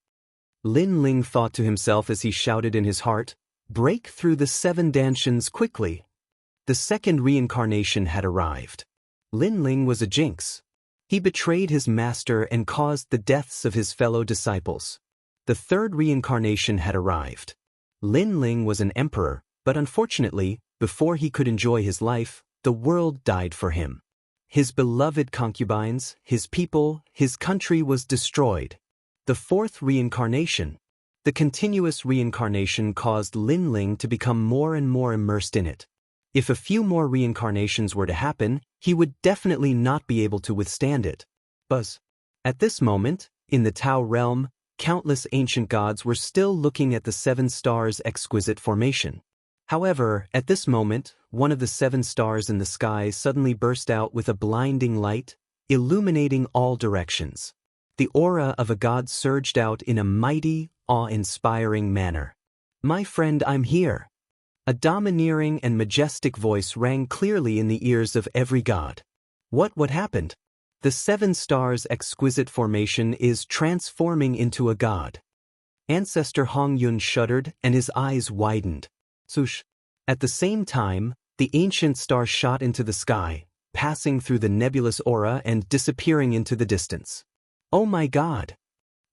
Lin Ling thought to himself as he shouted in his heart, "Break through the 7 danshan's quickly." The second reincarnation had arrived. Lin Ling was a jinx. He betrayed his master and caused the deaths of his fellow disciples. The third reincarnation had arrived. Lin Ling was an emperor, but unfortunately, before he could enjoy his life, the world died for him. His beloved concubines, his people, his country was destroyed. The fourth reincarnation. The continuous reincarnation caused Lin Ling to become more and more immersed in it. If a few more reincarnations were to happen, he would definitely not be able to withstand it. Buzz. At this moment, in the Tao realm, countless ancient gods were still looking at the 7 stars' exquisite formation. However, at this moment, one of the 7 stars in the sky suddenly burst out with a blinding light, illuminating all directions. The aura of a god surged out in a mighty, awe-inspiring manner. "My friend, I'm here." A domineering and majestic voice rang clearly in the ears of every god. What happened? The 7 stars' exquisite formation is transforming into a god. Ancestor Hong Yun shuddered and his eyes widened. Swoosh. At the same time, the ancient star shot into the sky, passing through the nebulous aura and disappearing into the distance. Oh my god!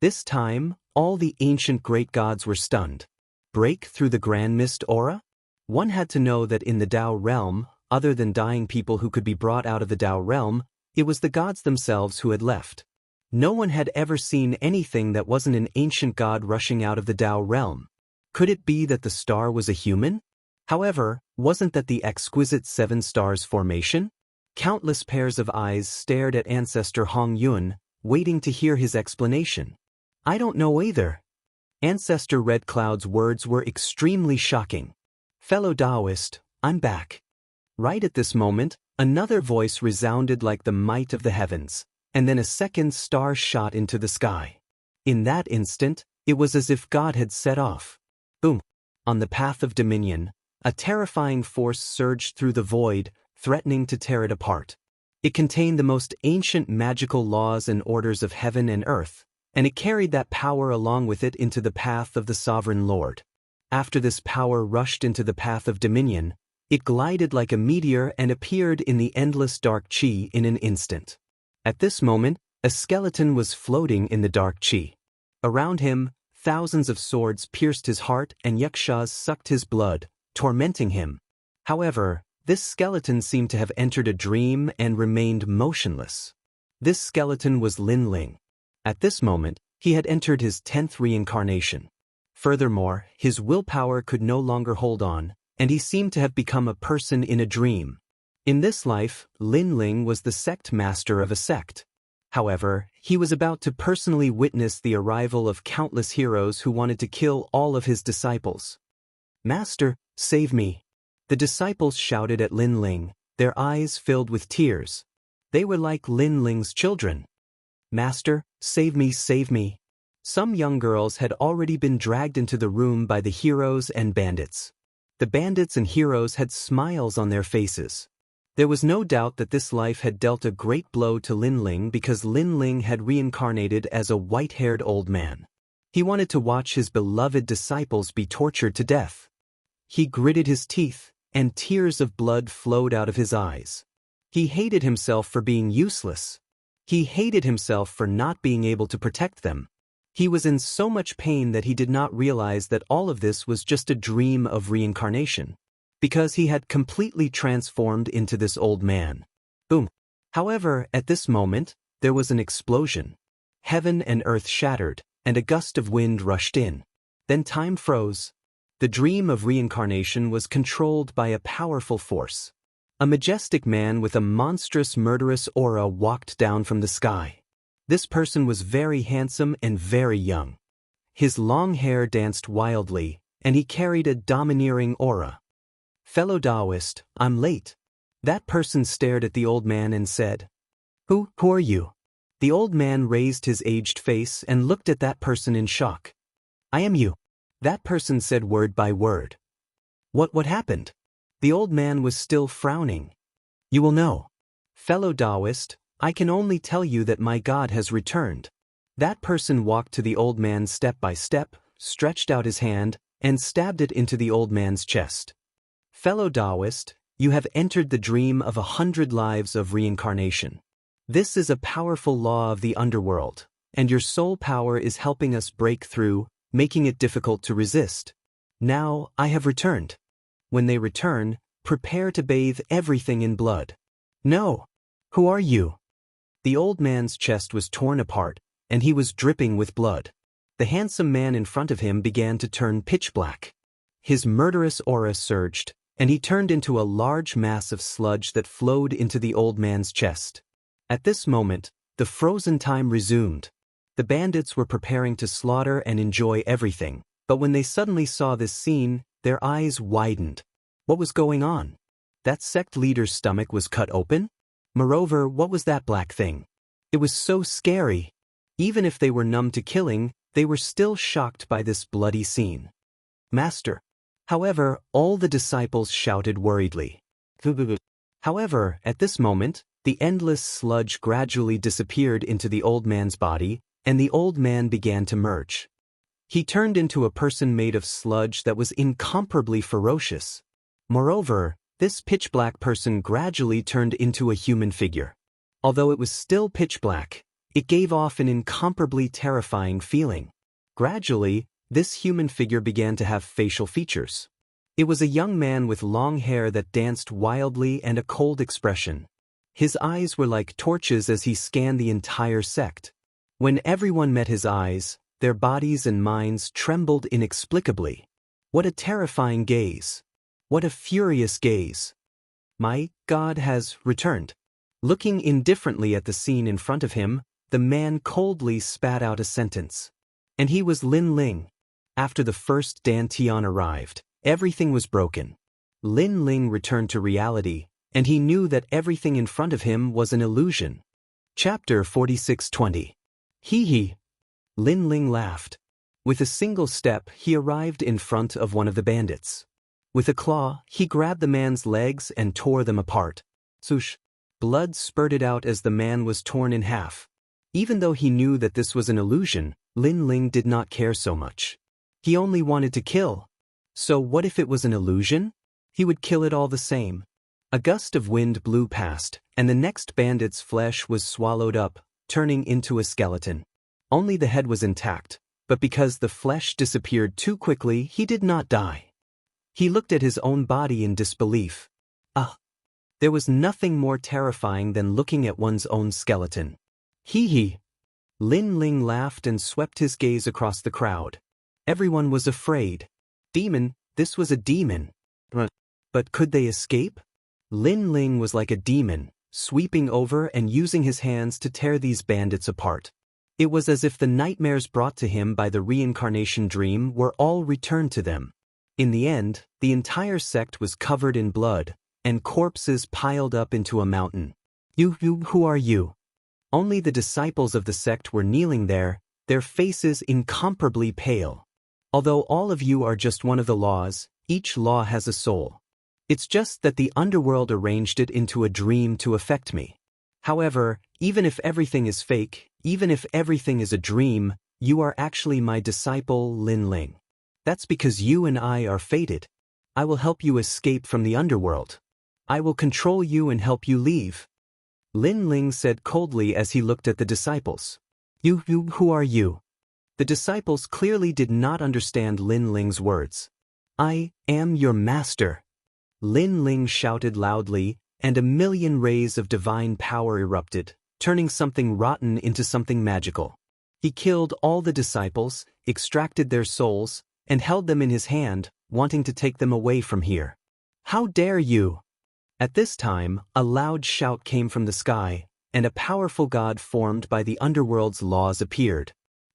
This time, all the ancient great gods were stunned. Break through the grand mist aura? One had to know that in the Dao realm, other than dying people who could be brought out of the Dao realm, it was the gods themselves who had left. No one had ever seen anything that wasn't an ancient god rushing out of the Dao realm. Could it be that the star was a human? However, wasn't that the exquisite 7 stars formation? Countless pairs of eyes stared at Ancestor Hong Yun, waiting to hear his explanation. "I don't know either." Ancestor Red Cloud's words were extremely shocking. "Fellow Daoist, I'm back." Right at this moment, another voice resounded like the might of the heavens, and then a second star shot into the sky. In that instant, it was as if God had set off. Boom! On the path of dominion, a terrifying force surged through the void, threatening to tear it apart. It contained the most ancient magical laws and orders of heaven and earth, and it carried that power along with it into the path of the Sovereign Lord. After this power rushed into the path of dominion, it glided like a meteor and appeared in the endless dark chi in an instant. At this moment, a skeleton was floating in the dark chi. Around him, thousands of swords pierced his heart and yakshas sucked his blood, tormenting him. However, this skeleton seemed to have entered a dream and remained motionless. This skeleton was Lin Ling. At this moment, he had entered his 10th reincarnation. Furthermore, his willpower could no longer hold on, and he seemed to have become a person in a dream. In this life, Lin Ling was the sect master of a sect. However, he was about to personally witness the arrival of countless heroes who wanted to kill all of his disciples. "Master, save me!" The disciples shouted at Lin Ling, their eyes filled with tears. They were like Lin Ling's children. "Master, save me, save me!" Some young girls had already been dragged into the room by the heroes and bandits. The bandits and heroes had smiles on their faces. There was no doubt that this life had dealt a great blow to Lin Ling because Lin Ling had reincarnated as a white-haired old man. He wanted to watch his beloved disciples be tortured to death. He gritted his teeth, and tears of blood flowed out of his eyes. He hated himself for being useless. He hated himself for not being able to protect them. He was in so much pain that he did not realize that all of this was just a dream of reincarnation, because he had completely transformed into this old man. Boom. However, at this moment, there was an explosion. Heaven and earth shattered, and a gust of wind rushed in. Then time froze. The dream of reincarnation was controlled by a powerful force. A majestic man with a monstrous murderous aura walked down from the sky. This person was very handsome and very young. His long hair danced wildly, and he carried a domineering aura. "Fellow Daoist, I'm late." That person stared at the old man and said, Who are you?" The old man raised his aged face and looked at that person in shock. "I am you." That person said word by word. What happened?" The old man was still frowning. "You will know. Fellow Daoist, I can only tell you that my God has returned." That person walked to the old man step by step, stretched out his hand, and stabbed it into the old man's chest. "Fellow Daoist, you have entered the dream of 100 lives of reincarnation. This is a powerful law of the underworld, and your soul power is helping us break through, making it difficult to resist. Now, I have returned. When they return, prepare to bathe everything in blood." "No. Who are you?" The old man's chest was torn apart, and he was dripping with blood. The handsome man in front of him began to turn pitch black. His murderous aura surged, and he turned into a large mass of sludge that flowed into the old man's chest. At this moment, the frozen time resumed. The bandits were preparing to slaughter and enjoy everything, but when they suddenly saw this scene, their eyes widened. What was going on? That sect leader's stomach was cut open? Moreover, what was that black thing? It was so scary. Even if they were numb to killing, they were still shocked by this bloody scene. "Master." However, all the disciples shouted worriedly. However, at this moment, the endless sludge gradually disappeared into the old man's body, and the old man began to merge. He turned into a person made of sludge that was incomparably ferocious. Moreover, this pitch-black person gradually turned into a human figure. Although it was still pitch black, it gave off an incomparably terrifying feeling. Gradually, this human figure began to have facial features. It was a young man with long hair that danced wildly and a cold expression. His eyes were like torches as he scanned the entire sect. When everyone met his eyes, their bodies and minds trembled inexplicably. What a terrifying gaze! What a furious gaze! "My God has returned." Looking indifferently at the scene in front of him, the man coldly spat out a sentence. And he was Lin Ling. After the first Dantian arrived, everything was broken. Lin Ling returned to reality, and he knew that everything in front of him was an illusion. Chapter 46:20. Hee. Lin Ling laughed. With a single step, he arrived in front of one of the bandits. With a claw, he grabbed the man's legs and tore them apart. Swoosh! Blood spurted out as the man was torn in half. Even though he knew that this was an illusion, Lin Ling did not care so much. He only wanted to kill. So what if it was an illusion? He would kill it all the same. A gust of wind blew past, and the next bandit's flesh was swallowed up, turning into a skeleton. Only the head was intact, but because the flesh disappeared too quickly, he did not die. He looked at his own body in disbelief. There was nothing more terrifying than looking at one's own skeleton. Hee. Lin Ling laughed and swept his gaze across the crowd. Everyone was afraid. Demon, this was a demon. But could they escape? Lin Ling was like a demon, sweeping over and using his hands to tear these bandits apart. It was as if the nightmares brought to him by the reincarnation dream were all returned to them. In the end, the entire sect was covered in blood, and corpses piled up into a mountain. Who are you? Only the disciples of the sect were kneeling there, their faces incomparably pale. Although all of you are just one of the laws, each law has a soul. It's just that the underworld arranged it into a dream to affect me. However, even if everything is fake, even if everything is a dream, you are actually my disciple, Lin Ling. That's because you and I are fated. I will help you escape from the underworld. I will control you and help you leave. Lin Ling said coldly as he looked at the disciples. Who are you? The disciples clearly did not understand Lin Ling's words. "I am your master." Lin Ling shouted loudly, and 1,000,000 rays of divine power erupted, turning something rotten into something magical. He killed all the disciples, extracted their souls, and held them in his hand, wanting to take them away from here. "How dare you!" At this time, a loud shout came from the sky, and a powerful god formed by the underworld's laws appeared.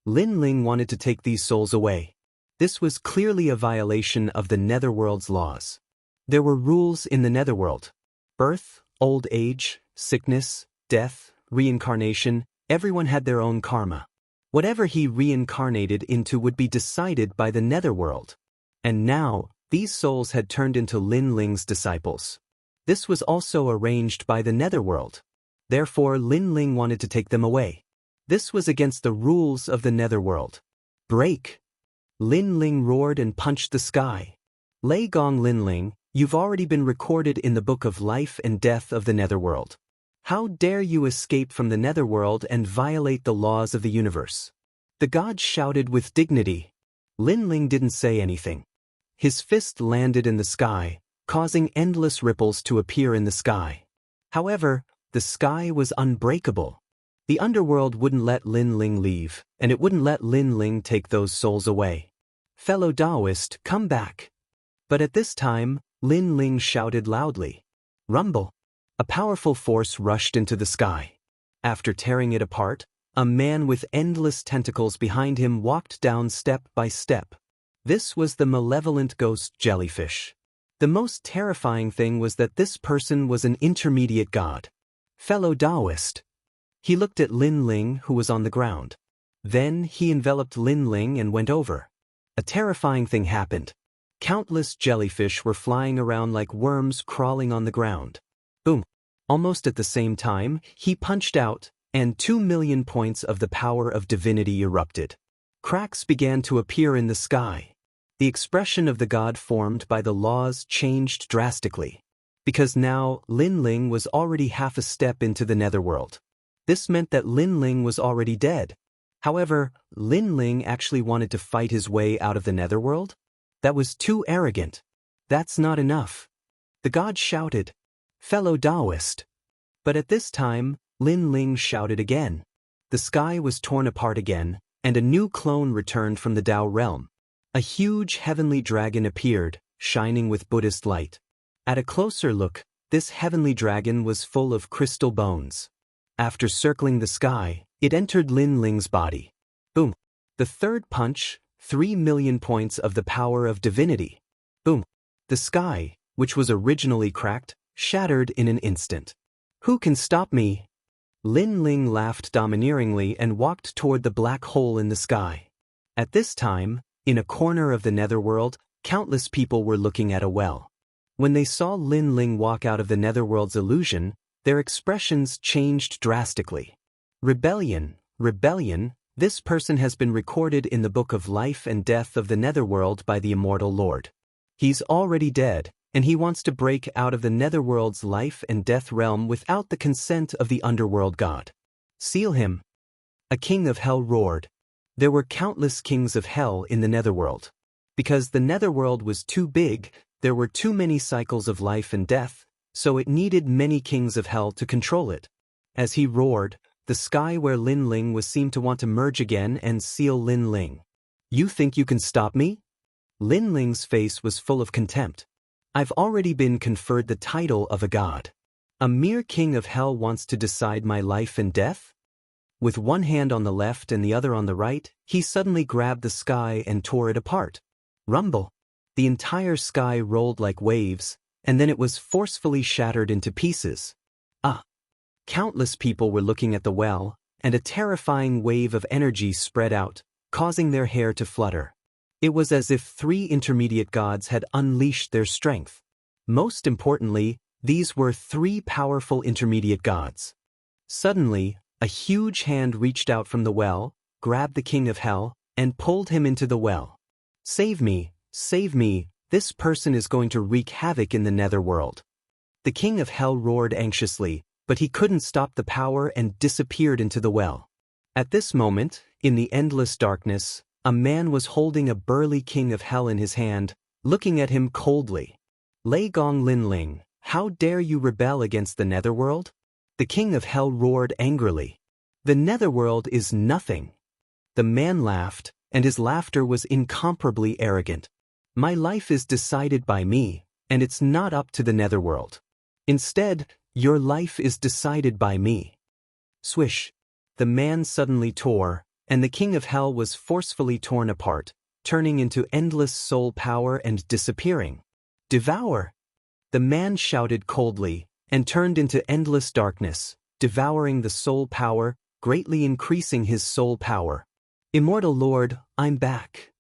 Lin Ling wanted to take these souls away. This was clearly a violation of the Netherworld's laws. There were rules in the Netherworld. Birth, old age, sickness, death, reincarnation, everyone had their own karma. Whatever he reincarnated into would be decided by the Netherworld. And now, these souls had turned into Lin Ling's disciples. This was also arranged by the Netherworld. Therefore, Lin Ling wanted to take them away. This was against the rules of the Netherworld. Break! Lin Ling roared and punched the sky. Lei Gong Lin Ling, you've already been recorded in the book of life and death of the Netherworld. How dare you escape from the Netherworld and violate the laws of the universe? The god shouted with dignity. Lin Ling didn't say anything. His fist landed in the sky, causing endless ripples to appear in the sky. However, the sky was unbreakable. The underworld wouldn't let Lin Ling leave, and it wouldn't let Lin Ling take those souls away. Fellow Daoist, come back. But at this time, Lin Ling shouted loudly. Rumble! A powerful force rushed into the sky. After tearing it apart, a man with endless tentacles behind him walked down step by step. This was the malevolent ghost jellyfish. The most terrifying thing was that this person was an intermediate god. Fellow Daoist. He looked at Lin Ling, who was on the ground. Then he enveloped Lin Ling and went over. A terrifying thing happened. Countless jellyfish were flying around like worms crawling on the ground. Boom! Almost at the same time, he punched out, and 2 million points of the power of divinity erupted. Cracks began to appear in the sky. The expression of the god formed by the laws changed drastically. Because now, Lin Ling was already half a step into the Netherworld. This meant that Lin Ling was already dead. However, Lin Ling actually wanted to fight his way out of the Netherworld? That was too arrogant. That's not enough. The god shouted, Fellow Daoist. But at this time, Lin Ling shouted again. The sky was torn apart again, and a new clone returned from the Dao realm. A huge heavenly dragon appeared, shining with Buddhist light. At a closer look, this heavenly dragon was full of crystal bones. After circling the sky, it entered Lin Ling's body. Boom! The third punch, 3 million points of the power of divinity. Boom! The sky, which was originally cracked, shattered in an instant. Who can stop me? Lin Ling laughed domineeringly and walked toward the black hole in the sky. At this time, in a corner of the Netherworld, countless people were looking at a well. When they saw Lin Ling walk out of the Netherworld's illusion, their expressions changed drastically. Rebellion, rebellion, this person has been recorded in the book of life and death of the Netherworld by the Immortal Lord. He's already dead, and he wants to break out of the Netherworld's life and death realm without the consent of the Underworld God. Seal him. A king of hell roared. There were countless kings of hell in the Netherworld. Because the Netherworld was too big, there were too many cycles of life and death, so it needed many kings of hell to control it. As he roared, the sky where Lin Ling was seemed to want to merge again and seal Lin Ling. You think you can stop me? Lin Ling's face was full of contempt. I've already been conferred the title of a god. A mere king of hell wants to decide my life and death? With one hand on the left and the other on the right, he suddenly grabbed the sky and tore it apart. Rumble! The entire sky rolled like waves, and then it was forcefully shattered into pieces. Countless people were looking at the well, and a terrifying wave of energy spread out, causing their hair to flutter. It was as if 3 intermediate gods had unleashed their strength. Most importantly, these were 3 powerful intermediate gods. Suddenly, a huge hand reached out from the well, grabbed the king of hell, and pulled him into the well. Save me, this person is going to wreak havoc in the Netherworld. The king of hell roared anxiously, but he couldn't stop the power and disappeared into the well. At this moment, in the endless darkness, a man was holding a burly king of hell in his hand, looking at him coldly. Lei Gong Lin Ling, how dare you rebel against the Netherworld? The king of hell roared angrily. The Netherworld is nothing. The man laughed, and his laughter was incomparably arrogant. My life is decided by me, and it's not up to the Netherworld. Instead, your life is decided by me. Swish! The man suddenly tore, and the king of hell was forcefully torn apart, turning into endless soul power and disappearing. Devour! The man shouted coldly, and turned into endless darkness, devouring the soul power, greatly increasing his soul power. Immortal Lord, I'm back.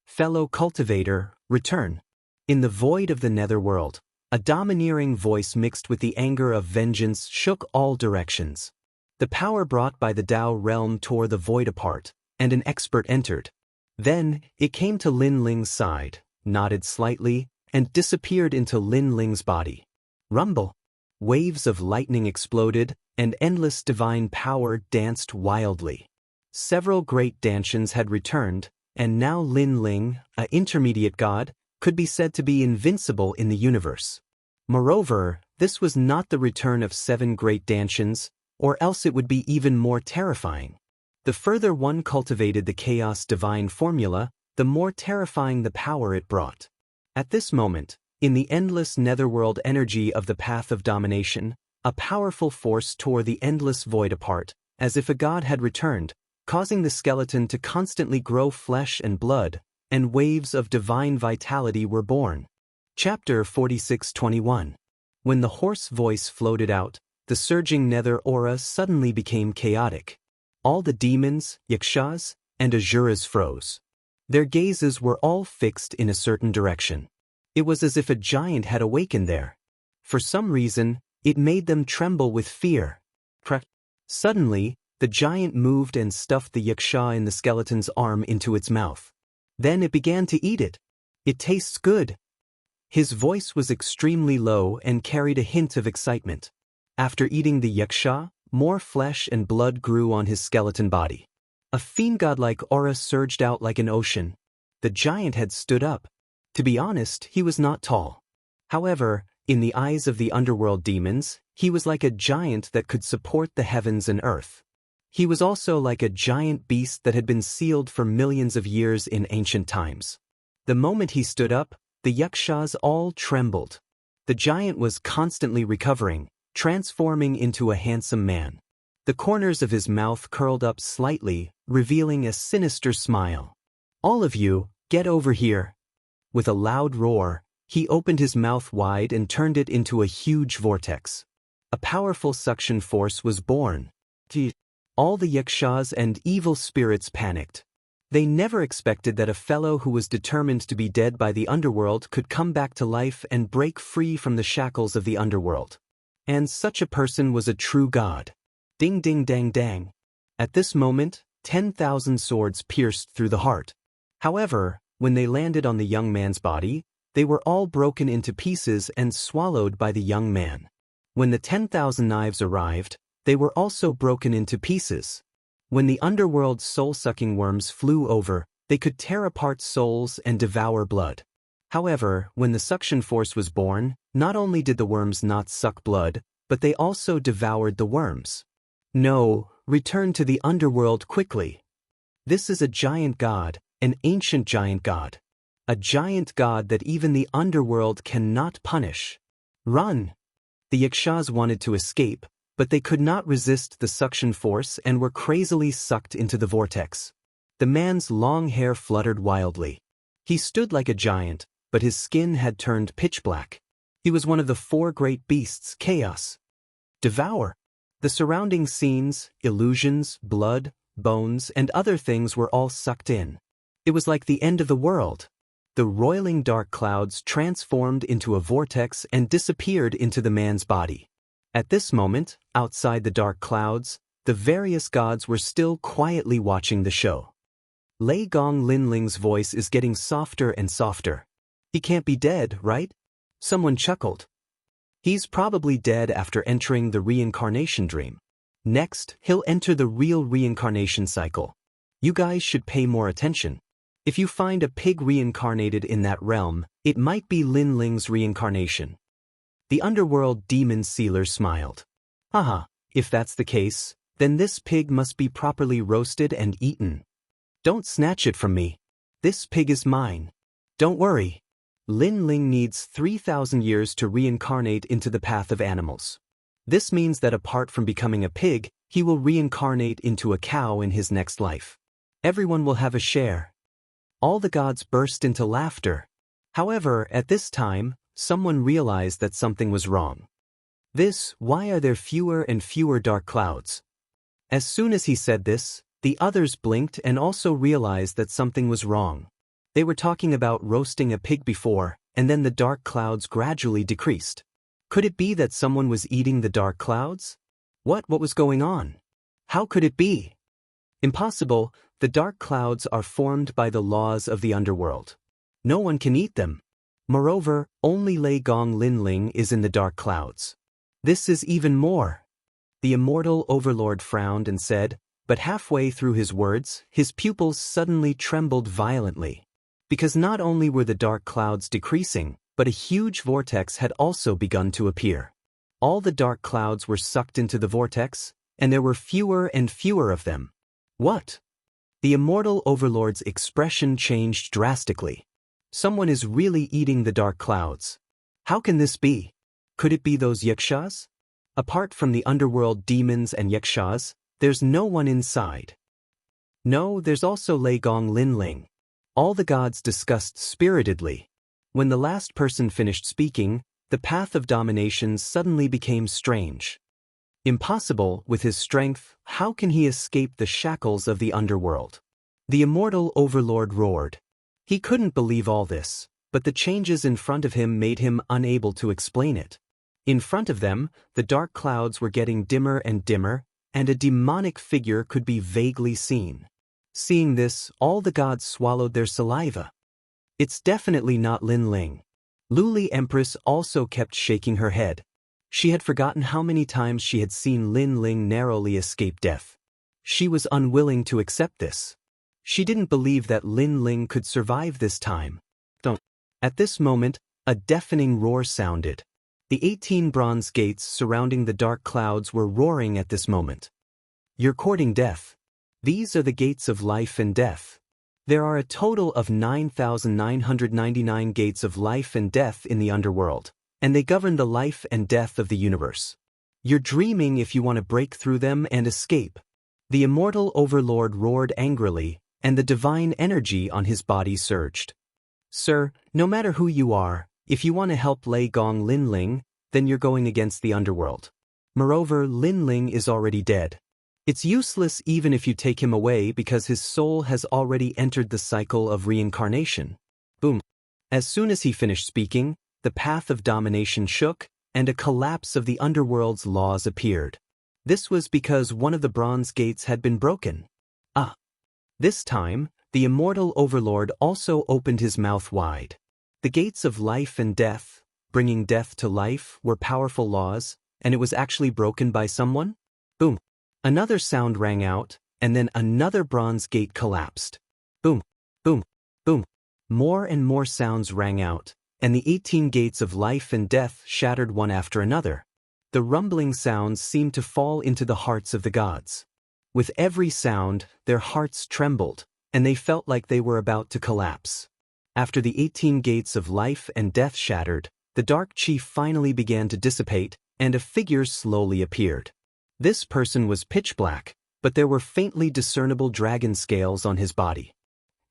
Fellow cultivator, return. In the void of the netherworld, a domineering voice mixed with the anger of vengeance shook all directions. The power brought by the Dao realm tore the void apart, and an expert entered. Then, it came to Lin Ling's side, nodded slightly, and disappeared into Lin Ling's body. Rumble! Waves of lightning exploded, and endless divine power danced wildly. Several great Dantians had returned, and now Lin Ling, an intermediate god, could be said to be invincible in the universe. Moreover, this was not the return of 7 great Dantians, or else it would be even more terrifying. The further one cultivated the chaos divine formula, the more terrifying the power it brought. At this moment, in the endless netherworld energy of the path of domination, a powerful force tore the endless void apart, as if a god had returned, causing the skeleton to constantly grow flesh and blood, and waves of divine vitality were born. Chapter 46:21. When the hoarse voice floated out, the surging nether aura suddenly became chaotic. All the demons, yakshas, and asuras froze. Their gazes were all fixed in a certain direction. It was as if a giant had awakened there. For some reason, it made them tremble with fear. Suddenly, the giant moved and stuffed the yaksha in the skeleton's arm into its mouth. Then it began to eat it. It tastes good. His voice was extremely low and carried a hint of excitement. After eating the yaksha, more flesh and blood grew on his skeleton body. A fiend-godlike aura surged out like an ocean. The giant had stood up. To be honest, he was not tall. However, in the eyes of the underworld demons, he was like a giant that could support the heavens and earth. He was also like a giant beast that had been sealed for millions of years in ancient times. The moment he stood up, the yakshas all trembled. The giant was constantly recovering, transforming into a handsome man. The corners of his mouth curled up slightly, revealing a sinister smile. "All of you, get over here." With a loud roar, he opened his mouth wide and turned it into a huge vortex. A powerful suction force was born. All the yakshas and evil spirits panicked. They never expected that a fellow who was determined to be dead by the underworld could come back to life and break free from the shackles of the underworld. And such a person was a true god. Ding ding dang dang. At this moment, 10,000 swords pierced through the heart. However, when they landed on the young man's body, they were all broken into pieces and swallowed by the young man. When the 10,000 knives arrived, they were also broken into pieces. When the underworld's soul-sucking worms flew over, they could tear apart souls and devour blood. However, when the suction force was born, not only did the worms not suck blood, but they also devoured the worms. No, return to the underworld quickly. This is a giant god, an ancient giant god. A giant god that even the underworld cannot punish. Run! The yakshas wanted to escape, but they could not resist the suction force and were crazily sucked into the vortex. The man's long hair fluttered wildly. He stood like a giant, but his skin had turned pitch black. He was one of the 4 great beasts, chaos. Devour! The surrounding scenes, illusions, blood, bones, and other things were all sucked in. It was like the end of the world. The roiling dark clouds transformed into a vortex and disappeared into the man's body. At this moment, outside the dark clouds, the various gods were still quietly watching the show. Lei Gong Linling's voice is getting softer and softer. He can't be dead, right? Someone chuckled. He's probably dead after entering the reincarnation dream. Next, he'll enter the real reincarnation cycle. You guys should pay more attention. If you find a pig reincarnated in that realm, it might be Lin Ling's reincarnation. The underworld demon sealer smiled. Haha, if that's the case, then this pig must be properly roasted and eaten. Don't snatch it from me. This pig is mine. Don't worry. Lin Ling needs 3,000 years to reincarnate into the path of animals. This means that apart from becoming a pig, he will reincarnate into a cow in his next life. Everyone will have a share. All the gods burst into laughter. However, at this time, someone realized that something was wrong. Why are there fewer and fewer dark clouds? As soon as he said this, the others blinked and also realized that something was wrong. They were talking about roasting a pig before, and then the dark clouds gradually decreased. Could it be that someone was eating the dark clouds? What was going on? How could it be? Impossible. The dark clouds are formed by the laws of the underworld. No one can eat them. Moreover, only Wang Lin is in the dark clouds. This is even more. The immortal overlord frowned and said, but halfway through his words, his pupils suddenly trembled violently. Because not only were the dark clouds decreasing, but a huge vortex had also begun to appear. All the dark clouds were sucked into the vortex, and there were fewer and fewer of them. What? The immortal overlord's expression changed drastically. Someone is really eating the dark clouds. How can this be? Could it be those yakshas? Apart from the underworld demons and yakshas, there's no one inside. No, there's also Wang Lin. All the gods discussed spiritedly. When the last person finished speaking, the path of domination suddenly became strange. Impossible, with his strength, how can he escape the shackles of the underworld? The immortal overlord roared. He couldn't believe all this, but the changes in front of him made him unable to explain it. In front of them, the dark clouds were getting dimmer and dimmer, and a demonic figure could be vaguely seen. Seeing this, all the gods swallowed their saliva. It's definitely not Lin. Luli Empress also kept shaking her head. She had forgotten how many times she had seen Lin narrowly escape death. She was unwilling to accept this. She didn't believe that Lin could survive this time. At this moment, a deafening roar sounded. The 18 bronze gates surrounding the dark clouds were roaring at this moment. You're courting death. These are the gates of life and death. There are a total of 9,999 gates of life and death in the underworld, and they govern the life and death of the universe. You're dreaming if you want to break through them and escape. The immortal overlord roared angrily, and the divine energy on his body surged. Sir, no matter who you are, if you want to help Wang Lin, then you're going against the underworld. Moreover, Lin is already dead. It's useless even if you take him away because his soul has already entered the cycle of reincarnation. Boom. As soon as he finished speaking, the path of domination shook, and a collapse of the underworld's laws appeared. This was because one of the bronze gates had been broken. This time, the immortal overlord also opened his mouth wide. The gates of life and death, bringing death to life, were powerful laws, and it was actually broken by someone? Boom. Another sound rang out, and then another bronze gate collapsed. Boom, boom, boom. More and more sounds rang out, and the 18 gates of life and death shattered one after another. The rumbling sounds seemed to fall into the hearts of the gods. With every sound, their hearts trembled, and they felt like they were about to collapse. After the 18 gates of life and death shattered, the dark chief finally began to dissipate, and a figure slowly appeared. This person was pitch black, but there were faintly discernible dragon scales on his body.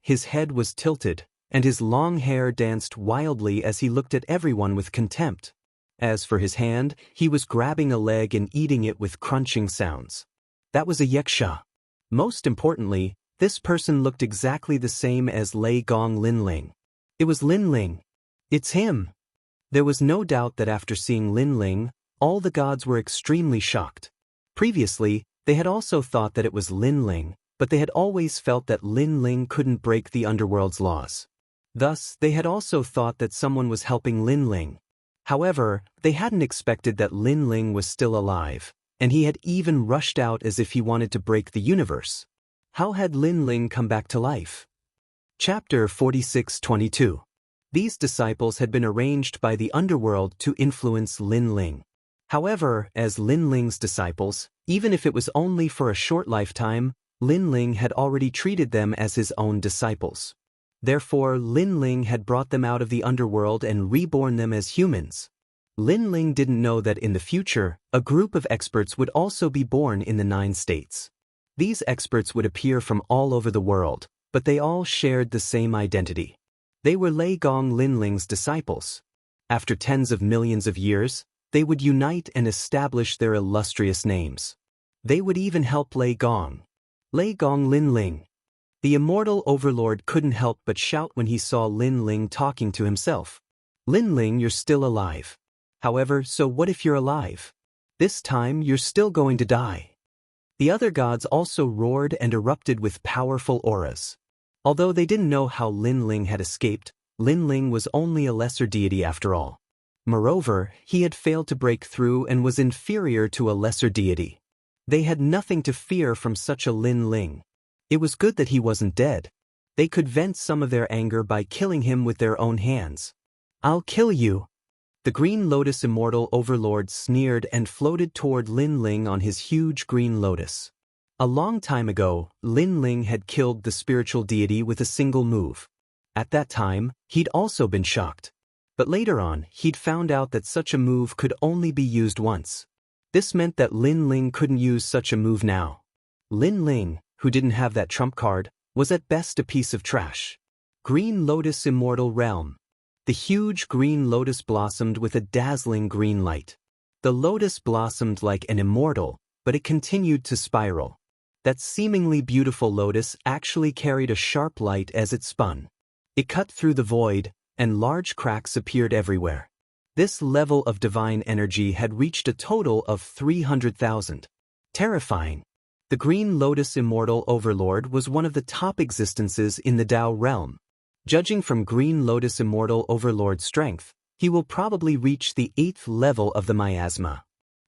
His head was tilted, and his long hair danced wildly as he looked at everyone with contempt. As for his hand, he was grabbing a leg and eating it with crunching sounds. That was a yaksha. Most importantly, this person looked exactly the same as Wang Lin. It was Lin. It's him. There was no doubt that after seeing Lin, all the gods were extremely shocked. Previously, they had also thought that it was Lin, but they had always felt that Lin couldn't break the underworld's laws. Thus, they had also thought that someone was helping Lin. However, they hadn't expected that Lin was still alive, and he had even rushed out as if he wanted to break the universe. How had Lin come back to life? Chapter 46:22. These disciples had been arranged by the underworld to influence Lin. However, as Lin's disciples, even if it was only for a short lifetime, Lin had already treated them as his own disciples. Therefore, Lin had brought them out of the underworld and reborn them as humans. Lin didn't know that in the future, a group of experts would also be born in the 9 states. These experts would appear from all over the world, but they all shared the same identity. They were Lei Gong Linling's disciples. After tens of millions of years, they would unite and establish their illustrious names. They would even help Lei Gong Linling. The immortal overlord couldn't help but shout when he saw Linling talking to himself. Linling, you're still alive. However, so what if you're alive? This time you're still going to die. The other gods also roared and erupted with powerful auras. Although they didn't know how Linling had escaped, Linling was only a lesser deity after all. Moreover, he had failed to break through and was inferior to a lesser deity. They had nothing to fear from such a Linling. It was good that he wasn't dead. They could vent some of their anger by killing him with their own hands. I'll kill you. The Green Lotus Immortal Overlord sneered and floated toward Linling on his huge green lotus. A long time ago, Linling had killed the spiritual deity with a single move. At that time, he'd also been shocked. But later on, he'd found out that such a move could only be used once. This meant that Linling couldn't use such a move now. Linling, who didn't have that trump card, was at best a piece of trash. Green Lotus Immortal Realm. The huge green lotus blossomed with a dazzling green light. The lotus blossomed like an immortal, but it continued to spiral. That seemingly beautiful lotus actually carried a sharp light as it spun. It cut through the void, and large cracks appeared everywhere. This level of divine energy had reached a total of 300,000. Terrifying. The Green Lotus Immortal Overlord was one of the top existences in the Dao realm. Judging from Green Lotus Immortal Overlord's strength, he will probably reach the 8th level of the miasma.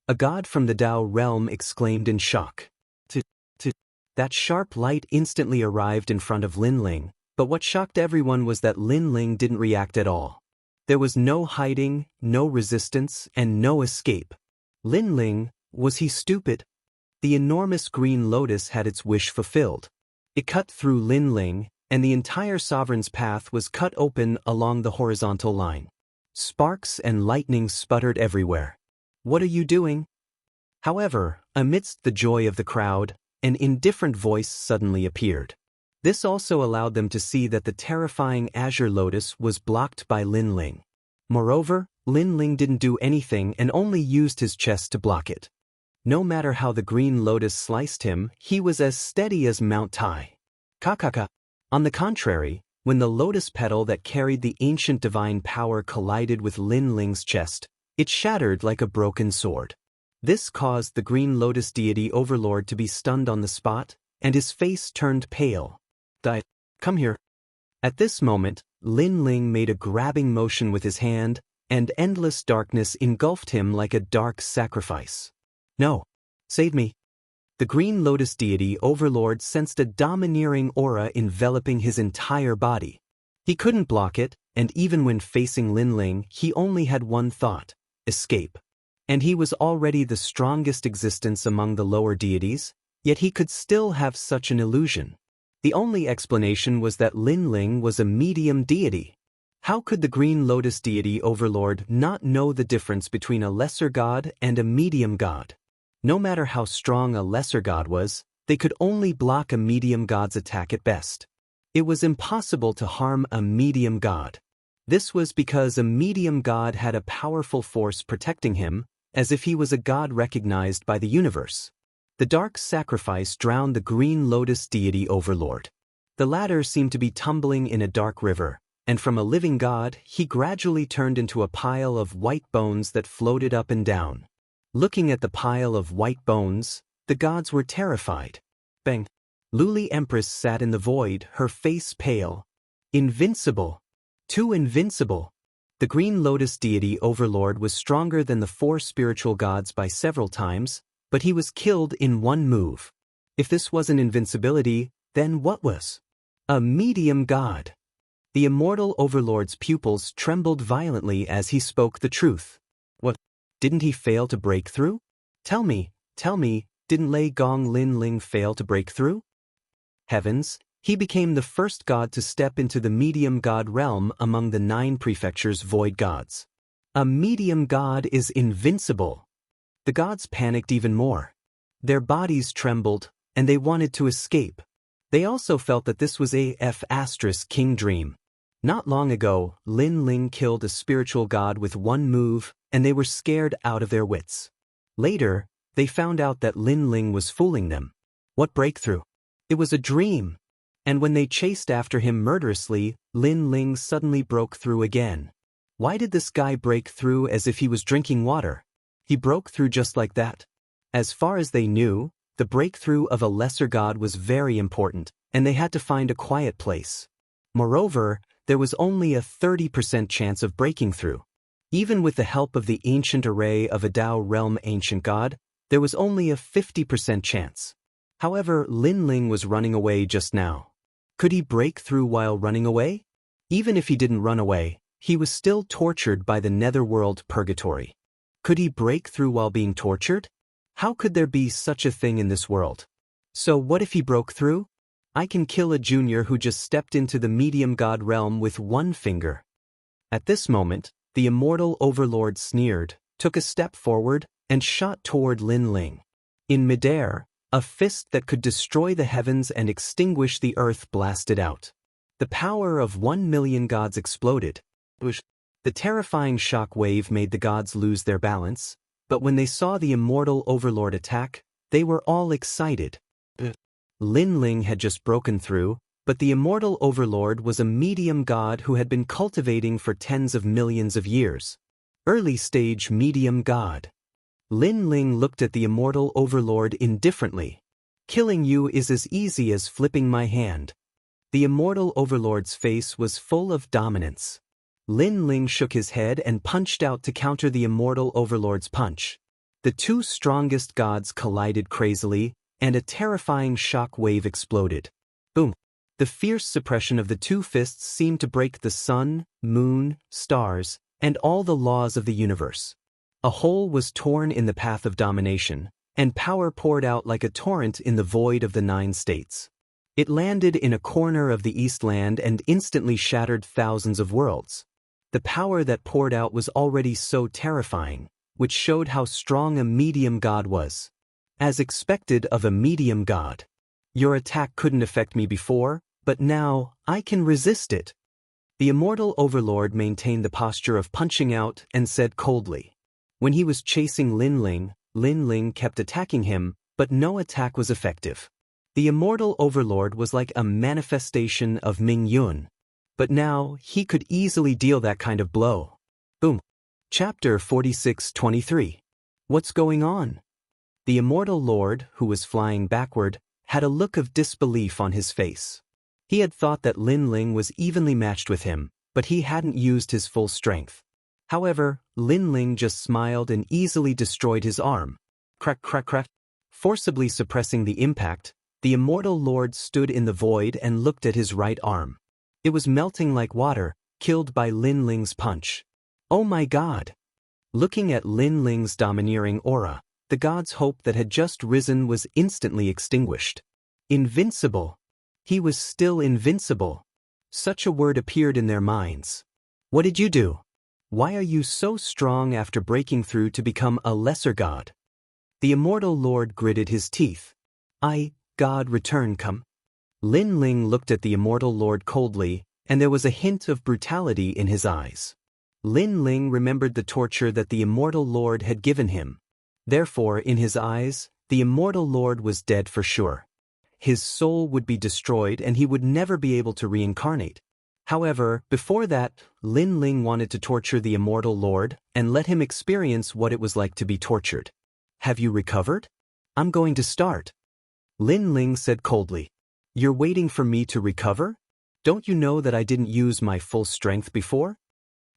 A god from the Dao realm exclaimed in shock. That sharp light instantly arrived in front of Linling, but what shocked everyone was that Linling didn't react at all. There was no hiding, no resistance, and no escape. Linling, was he stupid? The enormous green lotus had its wish fulfilled. It cut through Linling, and the entire sovereign's path was cut open along the horizontal line. Sparks and lightning sputtered everywhere. What are you doing? However, amidst the joy of the crowd, an indifferent voice suddenly appeared. This also allowed them to see that the terrifying azure lotus was blocked by Linling. Moreover, Linling didn't do anything and only used his chest to block it. No matter how the green lotus sliced him, he was as steady as Mount Tai. Kakaka. On the contrary, when the lotus petal that carried the ancient divine power collided with Linling's chest, it shattered like a broken sword. This caused the Green Lotus deity overlord to be stunned on the spot, and his face turned pale. Come here. At this moment, Linling made a grabbing motion with his hand, and endless darkness engulfed him like a dark sacrifice. No. Save me. The Green Lotus deity overlord sensed a domineering aura enveloping his entire body. He couldn't block it, and even when facing Linling, he only had one thought: escape. And he was already the strongest existence among the lower deities, yet he could still have such an illusion. The only explanation was that Linling was a medium deity. How could the Green Lotus deity overlord not know the difference between a lesser god and a medium god? No matter how strong a lesser god was, they could only block a medium god's attack at best. It was impossible to harm a medium god. This was because a medium god had a powerful force protecting him, as if he was a god recognized by the universe. The dark sacrifice drowned the Green Lotus deity overlord. The latter seemed to be tumbling in a dark river, and from a living god, he gradually turned into a pile of white bones that floated up and down. Looking at the pile of white bones, the gods were terrified. Bang! Luli Empress sat in the void, her face pale. Invincible! Too invincible! The Green Lotus deity overlord was stronger than the 4 spiritual gods by several times, but he was killed in one move. If this wasn't invincibility, then what was? A medium god. The immortal overlord's pupils trembled violently as he spoke the truth. What? Didn't he fail to break through? Tell me, didn't Lei Gong Linling fail to break through? Heavens, he became the first god to step into the medium god realm among the 9 prefectures' void gods. A medium god is invincible. The gods panicked even more. Their bodies trembled, and they wanted to escape. They also felt that this was a king dream. Not long ago, Lin Ling killed a spiritual god with one move, and they were scared out of their wits. Later, they found out that Lin Ling was fooling them. What breakthrough? It was a dream. And when they chased after him murderously, Lin Ling suddenly broke through again. Why did this guy break through as if he was drinking water? He broke through just like that. As far as they knew, the breakthrough of a lesser god was very important, and they had to find a quiet place. Moreover, there was only a 30% chance of breaking through. Even with the help of the ancient array of a Dao realm ancient god, there was only a 50% chance. However, Lin Ling was running away just now. Could he break through while running away? Even if he didn't run away, he was still tortured by the netherworld purgatory. Could he break through while being tortured? How could there be such a thing in this world? So what if he broke through? I can kill a junior who just stepped into the medium god realm with one finger. At this moment, the immortal overlord sneered, took a step forward, and shot toward Lin Ling. In midair, a fist that could destroy the heavens and extinguish the earth blasted out. The power of 1,000,000 gods exploded. The terrifying shock wave made the gods lose their balance, but when they saw the immortal overlord attack, they were all excited. Lin Ling had just broken through, but the immortal overlord was a medium god who had been cultivating for tens of millions of years. Early-stage medium god. Lin Ling looked at the immortal overlord indifferently. Killing you is as easy as flipping my hand. The immortal overlord's face was full of dominance. Lin Ling shook his head and punched out to counter the immortal overlord's punch. The two strongest gods collided crazily, and a terrifying shock wave exploded. Boom! The fierce suppression of the two fists seemed to break the sun, moon, stars, and all the laws of the universe. A hole was torn in the path of domination, and power poured out like a torrent in the void of the 9 states. It landed in a corner of the Eastland and instantly shattered thousands of worlds. The power that poured out was already so terrifying, which showed how strong a medium god was. As expected of a medium god. Your attack couldn't affect me before, but now, I can resist it. The immortal overlord maintained the posture of punching out and said coldly. When he was chasing Lin Ling kept attacking him, but no attack was effective. The immortal overlord was like a manifestation of Ming Yun. But now, he could easily deal that kind of blow. Boom. Chapter 46-23. What's going on? The immortal lord, who was flying backward, had a look of disbelief on his face. He had thought that Lin Ling was evenly matched with him, but he hadn't used his full strength. However, Lin Ling just smiled and easily destroyed his arm. Crack, crack, crack. Forcibly suppressing the impact, the immortal lord stood in the void and looked at his right arm. It was melting like water, killed by Lin Ling's punch. Oh my god! Looking at Lin Ling's domineering aura, the god's hope that had just risen was instantly extinguished. Invincible! He was still invincible. Such a word appeared in their minds. What did you do? Why are you so strong after breaking through to become a lesser god? The immortal lord gritted his teeth. God, return come. Lin Ling looked at the immortal lord coldly, and there was a hint of brutality in his eyes. Lin Ling remembered the torture that the immortal lord had given him. Therefore, in his eyes, the immortal lord was dead for sure. His soul would be destroyed and he would never be able to reincarnate. However, before that, Lin Ling wanted to torture the immortal lord and let him experience what it was like to be tortured. Have you recovered? I'm going to start. Lin Ling said coldly. You're waiting for me to recover? Don't you know that I didn't use my full strength before?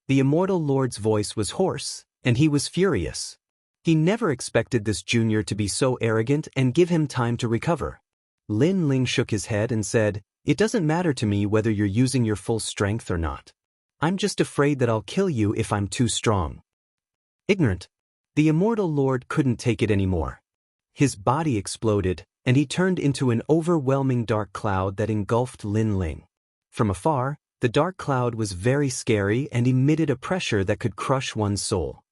The immortal lord's voice was hoarse, and he was furious. He never expected this junior to be so arrogant and give him time to recover. Lin Ling shook his head and said, It doesn't matter to me whether you're using your full strength or not. I'm just afraid that I'll kill you if I'm too strong. Ignorant. The immortal lord couldn't take it anymore. His body exploded, and he turned into an overwhelming dark cloud that engulfed Lin Ling. From afar, the dark cloud was very scary and emitted a pressure that could crush one's soul.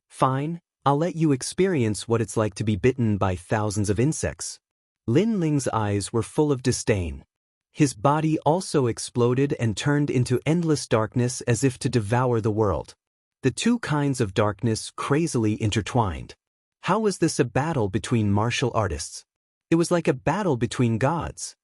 Fine, I'll let you experience what it's like to be bitten by thousands of insects. Lin Ling's eyes were full of disdain. His body also exploded and turned into endless darkness as if to devour the world. The two kinds of darkness crazily intertwined. How was this a battle between martial artists? It was like a battle between gods.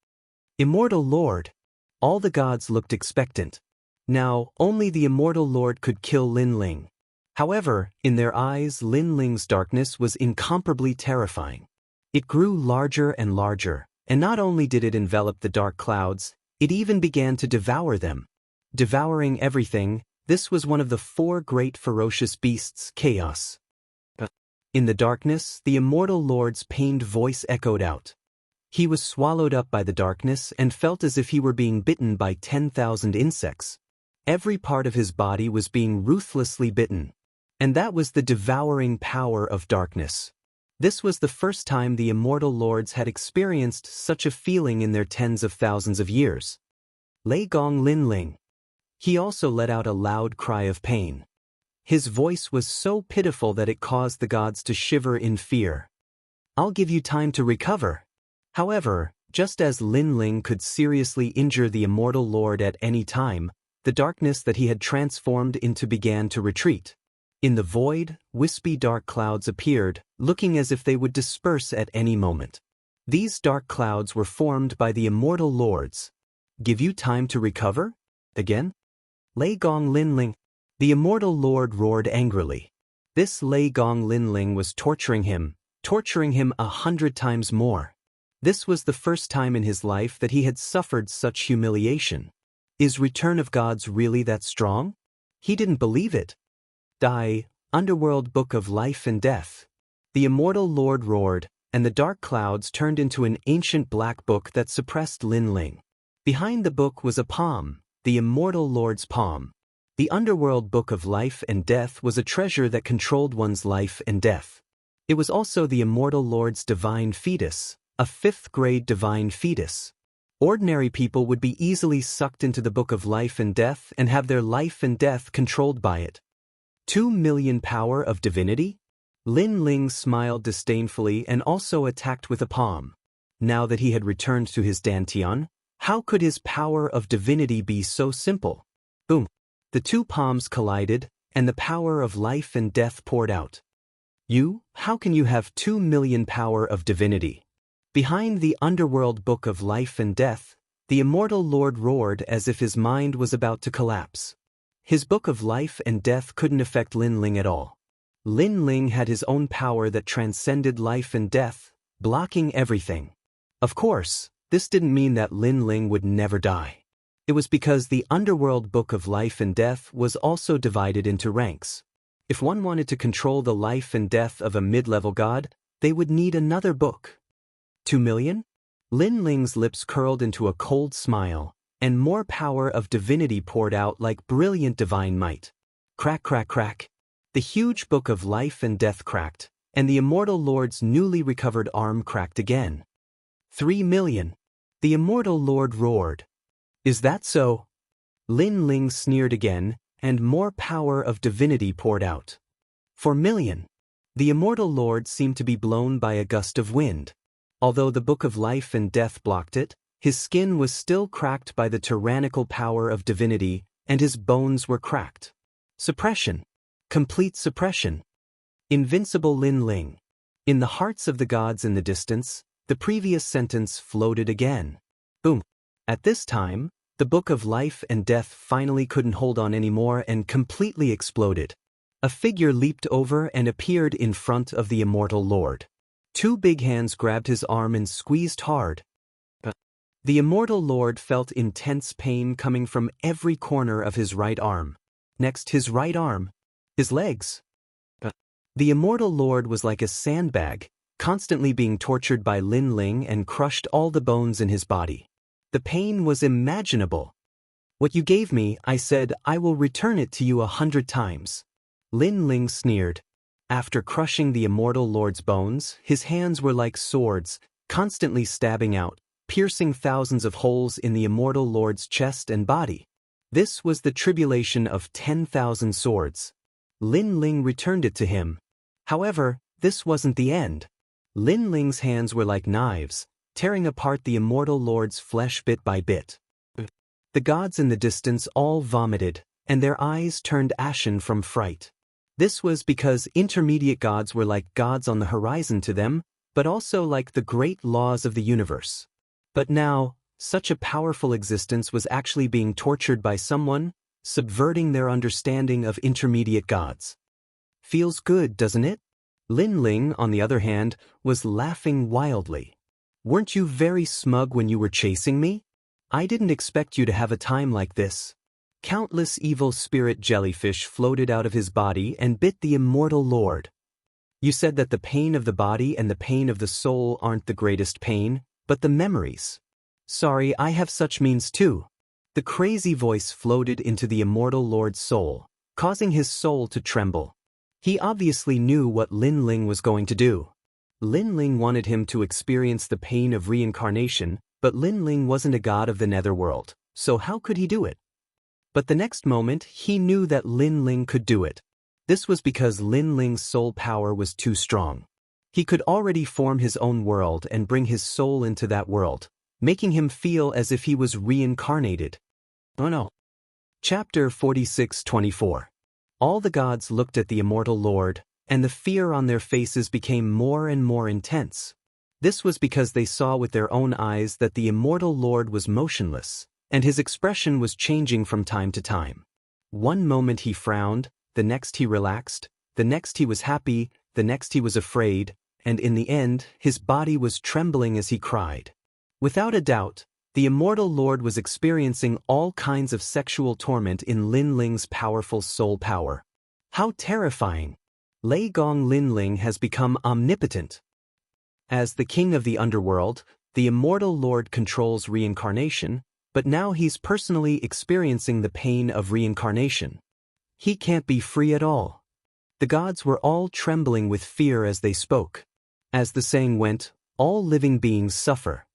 Immortal Lord. All the gods looked expectant. Now, only the Immortal Lord could kill Lin Ling. However, in their eyes, Lin Ling's darkness was incomparably terrifying. It grew larger and larger, and not only did it envelop the dark clouds, it even began to devour them. Devouring everything, this was one of the four great ferocious beasts, chaos. In the darkness, the Immortal Lord's pained voice echoed out. He was swallowed up by the darkness and felt as if he were being bitten by 10,000 insects. Every part of his body was being ruthlessly bitten. And that was the devouring power of darkness. This was the first time the Immortal Lords had experienced such a feeling in their tens of thousands of years. Lei Gong Lin Ling. He also let out a loud cry of pain. His voice was so pitiful that it caused the gods to shiver in fear. I'll give you time to recover. However, just as Lin Ling could seriously injure the Immortal Lord at any time, the darkness that he had transformed into began to retreat. In the void, wispy dark clouds appeared, looking as if they would disperse at any moment. These dark clouds were formed by the Immortal Lords. Give you time to recover? Again? Lei Gong Lin Ling. The Immortal Lord roared angrily. This Lei Gong Lin Ling was torturing him 100 times more. This was the first time in his life that he had suffered such humiliation. Is Return of Gods really that strong? He didn't believe it. Die, Underworld Book of Life and Death. The Immortal Lord roared, and the dark clouds turned into an ancient black book that suppressed Lin Ling. Behind the book was a palm, the Immortal Lord's palm. The Underworld Book of Life and Death was a treasure that controlled one's life and death. It was also the Immortal Lord's divine fetus, a 5th-grade divine fetus. Ordinary people would be easily sucked into the Book of Life and Death and have their life and death controlled by it. 2 million power of divinity? Lin Ling smiled disdainfully and also attacked with a palm. Now that he had returned to his dantian, how could his power of divinity be so simple? Boom! The two palms collided, and the power of life and death poured out. How can you have 2 million power of divinity? Behind the Underworld Book of Life and Death, the Immortal Lord roared as if his mind was about to collapse. His Book of Life and Death couldn't affect Lin Ling at all. Lin Ling had his own power that transcended life and death, blocking everything. Of course, this didn't mean that Lin Ling would never die. It was because the Underworld Book of Life and Death was also divided into ranks. If one wanted to control the life and death of a mid-level god, they would need another book. 2 million? Lin Ling's lips curled into a cold smile, and more power of divinity poured out like brilliant divine might. Crack, crack, crack. The huge Book of Life and Death cracked, and the Immortal Lord's newly recovered arm cracked again. 3 million. The Immortal Lord roared. Is that so? Lin Ling sneered again, and more power of divinity poured out. 4 million. The Immortal Lord seemed to be blown by a gust of wind. Although the Book of Life and Death blocked it, his skin was still cracked by the tyrannical power of divinity, and his bones were cracked. Suppression. Complete suppression. Invincible Lin Ling. In the hearts of the gods in the distance, the previous sentence floated again. Boom. At this time, the Book of Life and Death finally couldn't hold on anymore and completely exploded. A figure leaped over and appeared in front of the Immortal Lord. 2 big hands grabbed his arm and squeezed hard. The Immortal Lord felt intense pain coming from every corner of his right arm. Next, his right arm. His legs. The Immortal Lord was like a sandbag, constantly being tortured by Lin Ling and crushed all the bones in his body. The pain was imaginable. What you gave me, I said, I will return it to you 100 times. Lin Ling sneered. After crushing the Immortal Lord's bones, his hands were like swords, constantly stabbing out, piercing thousands of holes in the Immortal Lord's chest and body. This was the tribulation of 10,000 swords. Lin Ling returned it to him. However, this wasn't the end. Lin Ling's hands were like knives, tearing apart the immortal lord's flesh bit by bit. The gods in the distance all vomited, and their eyes turned ashen from fright. This was because intermediate gods were like gods on the horizon to them, but also like the great laws of the universe. But now, such a powerful existence was actually being tortured by someone, subverting their understanding of intermediate gods. Feels good, doesn't it? Lin Ling, on the other hand, was laughing wildly. Weren't you very smug when you were chasing me? I didn't expect you to have a time like this. Countless evil spirit jellyfish floated out of his body and bit the immortal lord. You said that the pain of the body and the pain of the soul aren't the greatest pain, but the memories. Sorry, I have such means too. The crazy voice floated into the immortal lord's soul, causing his soul to tremble. He obviously knew what Lin Ling was going to do. Lin Ling wanted him to experience the pain of reincarnation, but Lin Ling wasn't a god of the netherworld, so how could he do it? But the next moment, he knew that Lin Ling could do it. This was because Lin Ling's soul power was too strong. He could already form his own world and bring his soul into that world, making him feel as if he was reincarnated. Oh no. Chapter 46-24. All the gods looked at the immortal lord, and the fear on their faces became more and more intense. This was because they saw with their own eyes that the immortal lord was motionless, and his expression was changing from time to time. One moment he frowned, the next he relaxed, the next he was happy, the next he was afraid, and in the end, his body was trembling as he cried. Without a doubt, the immortal lord was experiencing all kinds of sexual torment in Lin Ling's powerful soul power. How terrifying! Lei Gong Lin Ling has become omnipotent. As the king of the underworld, the immortal lord controls reincarnation, but now he's personally experiencing the pain of reincarnation. He can't be free at all. The gods were all trembling with fear as they spoke. As the saying went, all living beings suffer.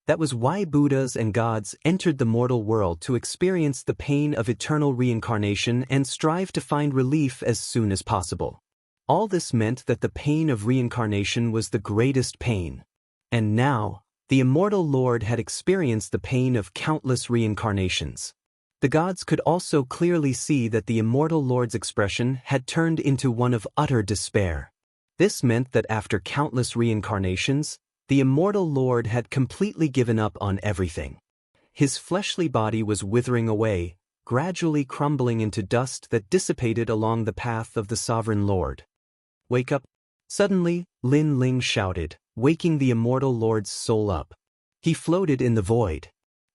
That was why Buddhas and gods entered the mortal world to experience the pain of eternal reincarnation and strive to find relief as soon as possible. All this meant that the pain of reincarnation was the greatest pain. And now, the immortal lord had experienced the pain of countless reincarnations. The gods could also clearly see that the immortal lord's expression had turned into one of utter despair. This meant that after countless reincarnations, the immortal lord had completely given up on everything. His fleshly body was withering away, gradually crumbling into dust that dissipated along the path of the sovereign lord. Wake up! Suddenly, Lin Ling shouted, waking the immortal lord's soul up. He floated in the void.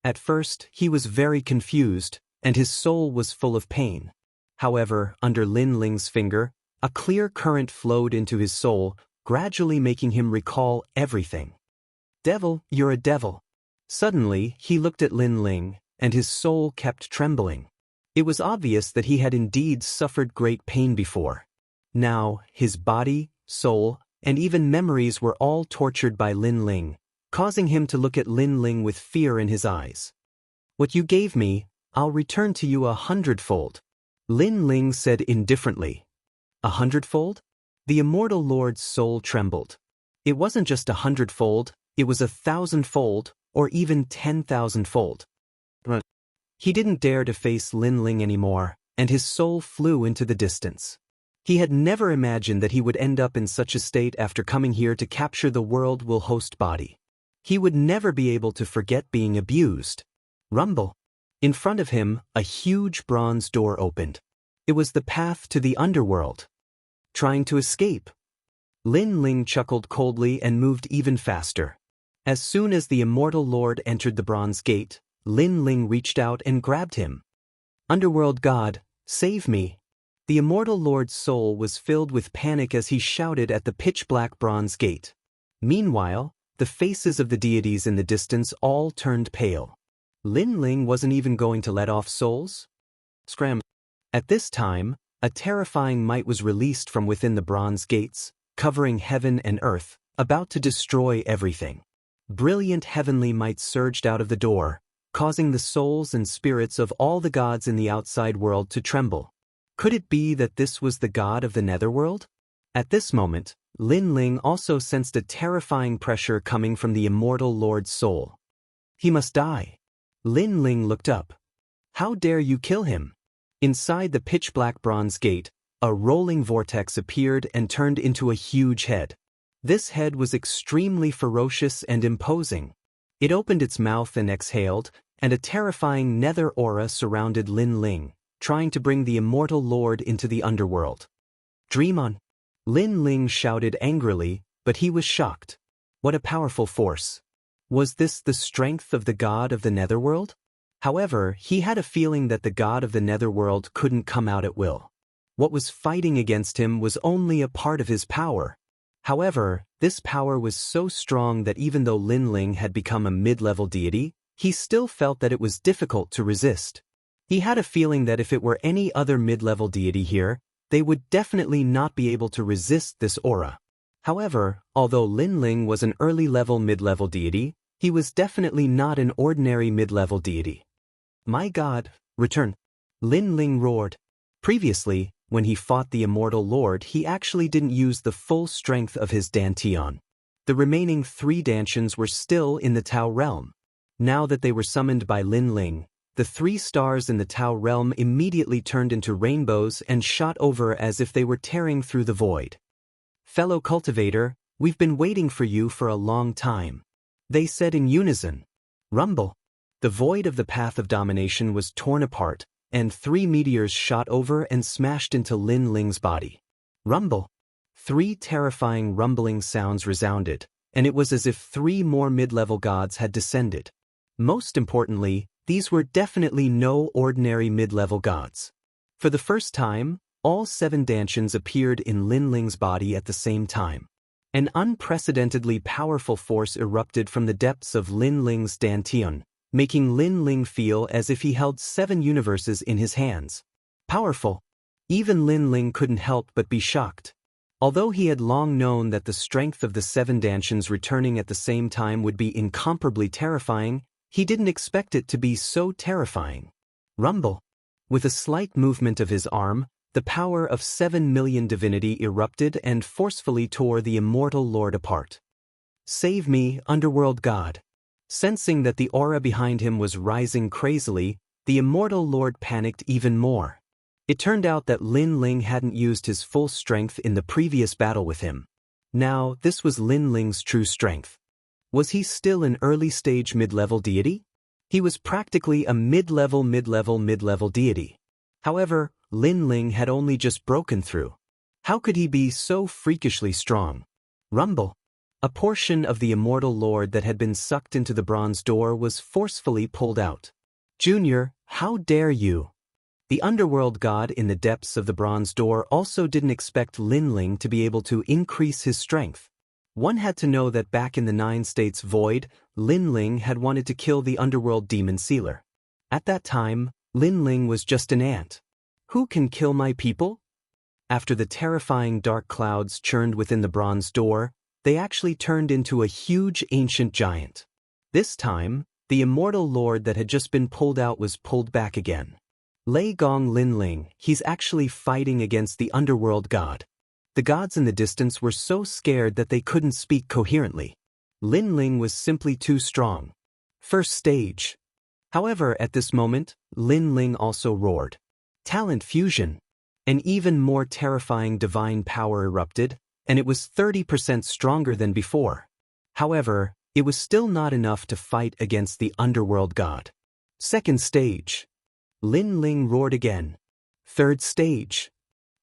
At first, he was very confused, and his soul was full of pain. However, under Lin Ling's finger, a clear current flowed into his soul, gradually making him recall everything. Devil, you're a devil. Suddenly, he looked at Lin Ling, and his soul kept trembling. It was obvious that he had indeed suffered great pain before. Now, his body, soul, and even memories were all tortured by Lin Ling, causing him to look at Lin Ling with fear in his eyes. What you gave me, I'll return to you 100-fold, Lin Ling said indifferently. 100-fold? The immortal lord's soul trembled. It wasn't just 100-fold, it was 1,000-fold, or even 10,000-fold. He didn't dare to face Lin Ling anymore, and his soul flew into the distance. He had never imagined that he would end up in such a state after coming here to capture the world will host body. He would never be able to forget being abused. Rumble. In front of him, a huge bronze door opened. It was the path to the underworld. Trying to escape. Lin Ling chuckled coldly and moved even faster. As soon as the immortal lord entered the bronze gate, Lin Ling reached out and grabbed him. Underworld god, save me. The immortal lord's soul was filled with panic as he shouted at the pitch-black bronze gate. Meanwhile, the faces of the deities in the distance all turned pale. Lin Ling wasn't even going to let off souls? Scram. At this time, a terrifying might was released from within the bronze gates, covering heaven and earth, about to destroy everything. Brilliant heavenly might surged out of the door, causing the souls and spirits of all the gods in the outside world to tremble. Could it be that this was the god of the netherworld? At this moment, Lin Ling also sensed a terrifying pressure coming from the immortal Lord's soul. He must die. Lin Ling looked up. How dare you kill him? Inside the pitch-black bronze gate, a rolling vortex appeared and turned into a huge head. This head was extremely ferocious and imposing. It opened its mouth and exhaled, and a terrifying nether aura surrounded Lin Ling, trying to bring the immortal lord into the underworld. Dream on! Lin Ling shouted angrily, but he was shocked. What a powerful force! Was this the strength of the god of the netherworld? However, he had a feeling that the god of the netherworld couldn't come out at will. What was fighting against him was only a part of his power. However, this power was so strong that even though Lin Ling had become a mid-level deity, he still felt that it was difficult to resist. He had a feeling that if it were any other mid-level deity here, they would definitely not be able to resist this aura. However, although Lin Ling was an early-level mid-level deity, he was definitely not an ordinary mid-level deity. My god, return! Lin Ling roared. Previously, when he fought the immortal lord, he actually didn't use the full strength of his dantian. The remaining 3 dantians were still in the Tao realm. Now that they were summoned by Lin Ling, the 3 stars in the Tao realm immediately turned into rainbows and shot over as if they were tearing through the void. Fellow cultivator, we've been waiting for you for a long time. They said in unison. Rumble. The void of the path of domination was torn apart, and 3 meteors shot over and smashed into Lin Ling's body. Rumble. 3 terrifying rumbling sounds resounded, and it was as if 3 more mid-level gods had descended. Most importantly, these were definitely no ordinary mid-level gods. For the first time, all 7 dantians appeared in Lin Ling's body at the same time. An unprecedentedly powerful force erupted from the depths of Lin Ling's dantian, making Lin Ling feel as if he held 7 universes in his hands. Powerful. Even Lin Ling couldn't help but be shocked. Although he had long known that the strength of the 7 dantians returning at the same time would be incomparably terrifying, he didn't expect it to be so terrifying. Rumble. With a slight movement of his arm, the power of 7 million divinity erupted and forcefully tore the immortal lord apart. Save me, underworld god. Sensing that the aura behind him was rising crazily, the immortal lord panicked even more. It turned out that Lin Ling hadn't used his full strength in the previous battle with him. Now, this was Lin Ling's true strength. Was he still an early-stage mid-level deity? He was practically a mid-level deity. However, Lin Ling had only just broken through. How could he be so freakishly strong? Rumble. A portion of the immortal lord that had been sucked into the bronze door was forcefully pulled out. Junior, how dare you? The underworld god in the depths of the bronze door also didn't expect Lin Ling to be able to increase his strength. One had to know that back in the 9 states void, Lin Ling had wanted to kill the underworld demon sealer. At that time, Lin Ling was just an ant. Who can kill my people? After the terrifying dark clouds churned within the bronze door, they actually turned into a huge ancient giant. This time, the immortal lord that had just been pulled out was pulled back again. Lei Gong Lin Ling, he's actually fighting against the underworld god. The gods in the distance were so scared that they couldn't speak coherently. Lin Ling was simply too strong. First stage. However, at this moment, Lin Ling also roared. Talent fusion. An even more terrifying divine power erupted, and it was 30% stronger than before. However, it was still not enough to fight against the underworld god. Second stage. Lin Ling roared again. Third stage.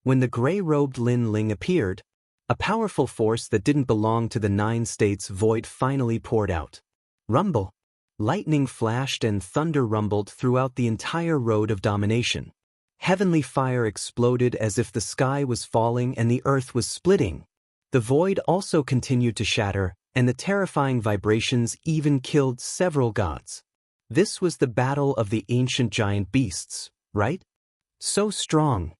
When the gray-robed Lin Ling appeared, a powerful force that didn't belong to the 9 states void finally poured out. Rumble. Lightning flashed and thunder rumbled throughout the entire road of domination. Heavenly fire exploded as if the sky was falling and the earth was splitting. The void also continued to shatter, and the terrifying vibrations even killed several gods. This was the battle of the ancient giant beasts, right? So strong.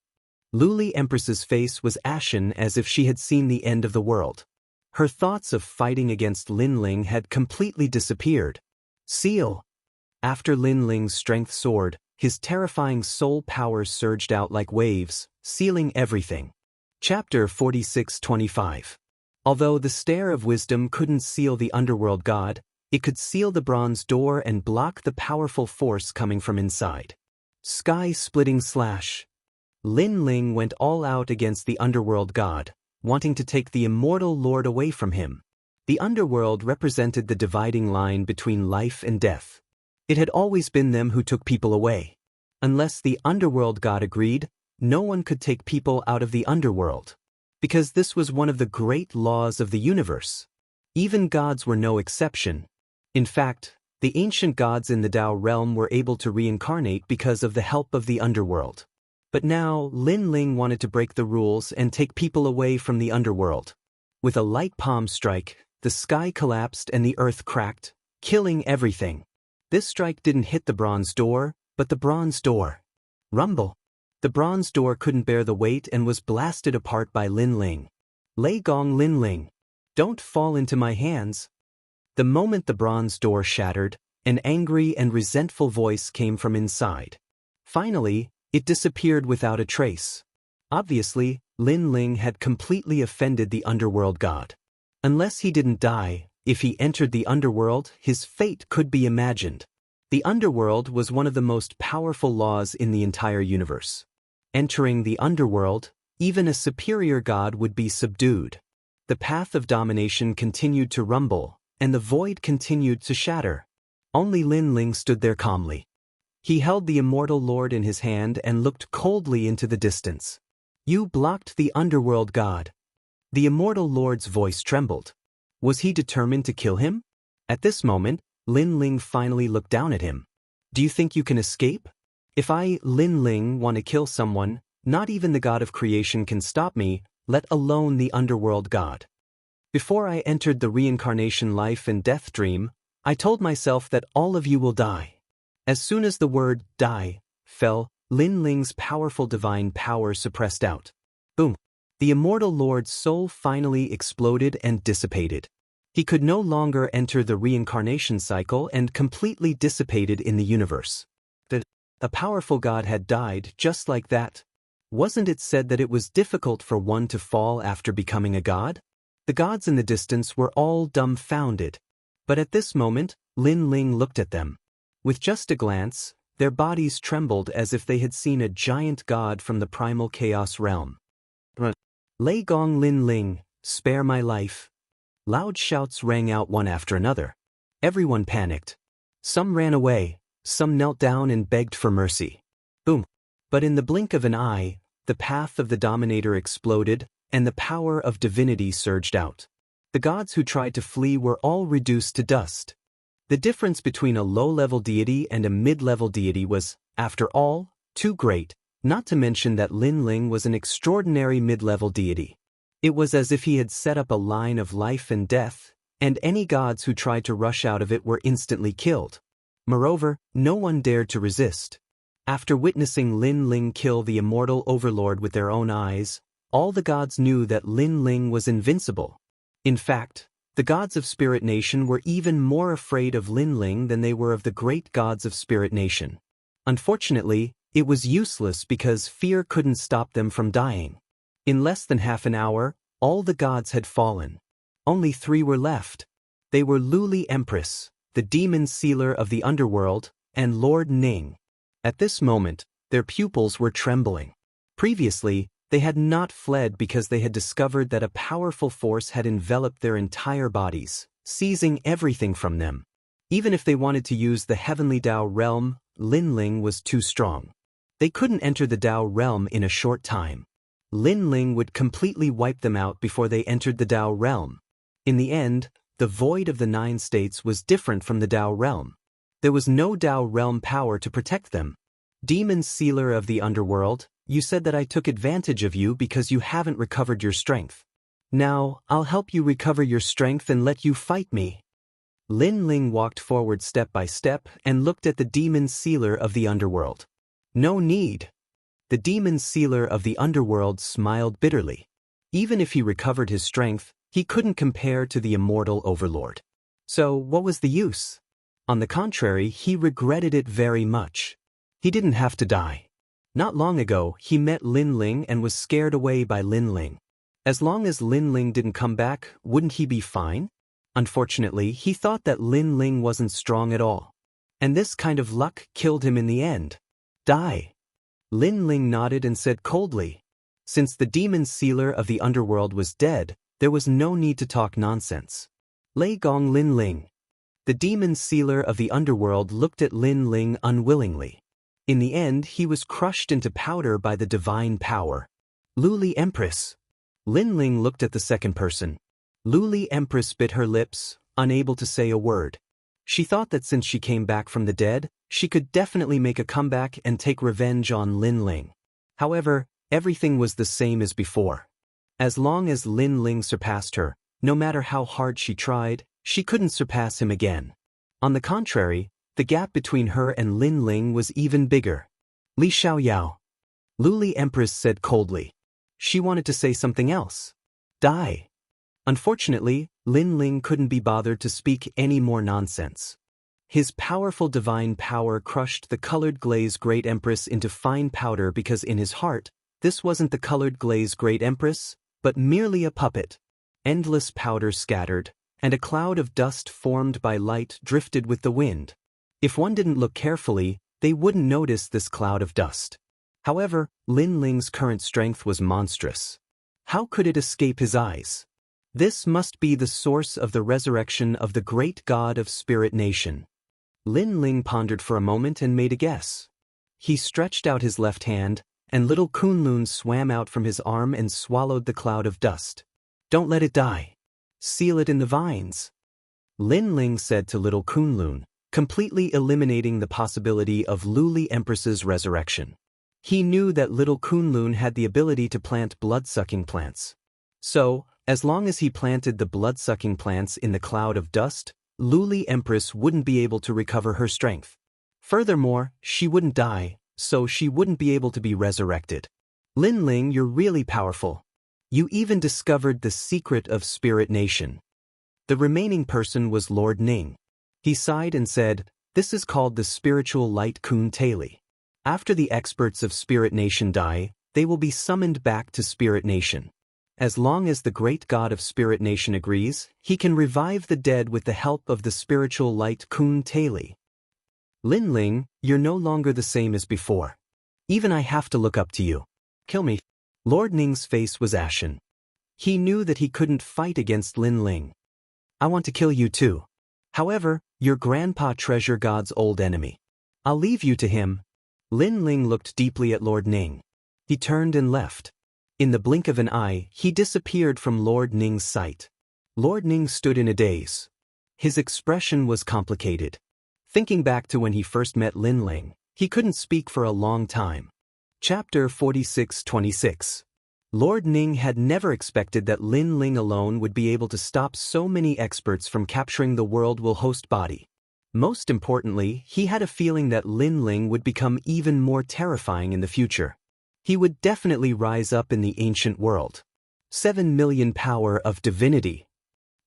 Luli Empress's face was ashen as if she had seen the end of the world. Her thoughts of fighting against Lin Ling had completely disappeared. Seal. After Lin Ling's strength soared, his terrifying soul power surged out like waves, sealing everything. Chapter 46-25. Although the Stare of Wisdom couldn't seal the underworld god, it could seal the bronze door and block the powerful force coming from inside. Sky-splitting slash. Lin Ling went all out against the underworld god, wanting to take the immortal lord away from him. The underworld represented the dividing line between life and death. It had always been them who took people away. Unless the underworld god agreed, no one could take people out of the underworld. Because this was one of the great laws of the universe. Even gods were no exception. In fact, the ancient gods in the Dao realm were able to reincarnate because of the help of the underworld. But now, Lin Ling wanted to break the rules and take people away from the underworld. With a light palm strike, the sky collapsed and the earth cracked, killing everything. This strike didn't hit the bronze door, but the bronze door. Rumble. The bronze door couldn't bear the weight and was blasted apart by Lin Ling. Lei Gong Lin Ling. Don't fall into my hands. The moment the bronze door shattered, an angry and resentful voice came from inside. Finally, it disappeared without a trace. Obviously, Lin Ling had completely offended the underworld god. Unless he didn't die, if he entered the underworld, his fate could be imagined. The underworld was one of the most powerful laws in the entire universe. Entering the underworld, even a superior god would be subdued. The path of domination continued to rumble, and the void continued to shatter. Only Lin Ling stood there calmly. He held the immortal lord in his hand and looked coldly into the distance. You blocked the underworld god. The immortal lord's voice trembled. Was he determined to kill him? At this moment, Lin Ling finally looked down at him. Do you think you can escape? If I, Lin Ling, want to kill someone, not even the god of creation can stop me, let alone the underworld god. Before I entered the reincarnation life and death dream, I told myself that all of you will die. As soon as the word die fell, Lin Ling's powerful divine power suppressed out. Boom. The immortal lord's soul finally exploded and dissipated. He could no longer enter the reincarnation cycle and completely dissipated in the universe. A powerful god had died just like that. Wasn't it said that it was difficult for one to fall after becoming a god? The gods in the distance were all dumbfounded. But at this moment, Lin Ling looked at them. With just a glance, their bodies trembled as if they had seen a giant god from the primal chaos realm. Lei Gong Lin Ling, spare my life. Loud shouts rang out one after another. Everyone panicked. Some ran away, some knelt down and begged for mercy. Boom. But in the blink of an eye, the path of the Dominator exploded, and the power of divinity surged out. The gods who tried to flee were all reduced to dust. The difference between a low-level deity and a mid-level deity was, after all, too great, not to mention that Lin Ling was an extraordinary mid-level deity. It was as if he had set up a line of life and death, and any gods who tried to rush out of it were instantly killed. Moreover, no one dared to resist. After witnessing Lin Ling kill the immortal overlord with their own eyes, all the gods knew that Lin Ling was invincible. In fact, the gods of Spirit Nation were even more afraid of Lin Ling than they were of the great gods of Spirit Nation. Unfortunately, it was useless because fear couldn't stop them from dying. In less than half an hour, all the gods had fallen. Only 3 were left. They were Luli Empress, the demon sealer of the underworld, and Lord Ning. At this moment, their pupils were trembling. Previously, they had not fled because they had discovered that a powerful force had enveloped their entire bodies, seizing everything from them. Even if they wanted to use the heavenly Dao realm, Lin Ling was too strong. They couldn't enter the Dao realm in a short time. Lin Ling would completely wipe them out before they entered the Dao realm. In the end, the void of the 9 states was different from the Dao realm. There was no Dao realm power to protect them. Demon sealer of the underworld, you said that I took advantage of you because you haven't recovered your strength. Now, I'll help you recover your strength and let you fight me. Lin Ling walked forward step by step and looked at the demon sealer of the underworld. No need. The demon sealer of the underworld smiled bitterly. Even if he recovered his strength, he couldn't compare to the immortal overlord. So, what was the use? On the contrary, he regretted it very much. He didn't have to die. Not long ago, he met Lin Ling and was scared away by Lin Ling. As long as Lin Ling didn't come back, wouldn't he be fine? Unfortunately, he thought that Lin Ling wasn't strong at all. And this kind of luck killed him in the end. Die. Lin Ling nodded and said coldly. Since the demon sealer of the underworld was dead, there was no need to talk nonsense. Lei Gong Lin Ling. The demon sealer of the underworld looked at Lin Ling unwillingly. In the end, he was crushed into powder by the divine power. Luli Empress. Lin Ling looked at the second person. Luli Empress bit her lips, unable to say a word. She thought that since she came back from the dead, she could definitely make a comeback and take revenge on Lin Ling. However, everything was the same as before. As long as Lin Ling surpassed her, no matter how hard she tried, she couldn't surpass him again. On the contrary, the gap between her and Lin Ling was even bigger. Li Xiaoyao. Luli Empress said coldly. She wanted to say something else. Die. Unfortunately, Lin Ling couldn't be bothered to speak any more nonsense. His powerful divine power crushed the colored glaze Great Empress into fine powder because in his heart, this wasn't the colored glaze Great Empress, but merely a puppet. Endless powder scattered, and a cloud of dust formed by light drifted with the wind. If one didn't look carefully, they wouldn't notice this cloud of dust. However, Lin Ling's current strength was monstrous. How could it escape his eyes? This must be the source of the resurrection of the great god of Spirit Nation. Lin Ling pondered for a moment and made a guess. He stretched out his left hand, and little Kunlun swam out from his arm and swallowed the cloud of dust. Don't let it die. Seal it in the vines. Lin Ling said to little Kunlun, completely eliminating the possibility of Luli Empress's resurrection. He knew that little Kunlun had the ability to plant blood-sucking plants. So, as long as he planted the blood-sucking plants in the cloud of dust, Luli Empress wouldn't be able to recover her strength. Furthermore, she wouldn't die, so she wouldn't be able to be resurrected. Lin Ling, you're really powerful. You even discovered the secret of Spirit Nation. The remaining person was Lord Ning. He sighed and said, this is called the spiritual light Kun Taili. After the experts of Spirit Nation die, they will be summoned back to Spirit Nation. As long as the great god of Spirit Nation agrees, he can revive the dead with the help of the spiritual light Kun Taili. Lin Ling, you're no longer the same as before. Even I have to look up to you. Kill me. Lord Ning's face was ashen. He knew that he couldn't fight against Lin Ling. I want to kill you too. However, your grandpa treasure god's old enemy. I'll leave you to him. Lin Ling looked deeply at Lord Ning. He turned and left. In the blink of an eye, he disappeared from Lord Ning's sight. Lord Ning stood in a daze. His expression was complicated. Thinking back to when he first met Lin Ling, he couldn't speak for a long time. Chapter 46-26. Lord Ning had never expected that Lin Ling alone would be able to stop so many experts from capturing the world will host body. Most importantly, he had a feeling that Lin Ling would become even more terrifying in the future. He would definitely rise up in the ancient world. 7 million power of divinity.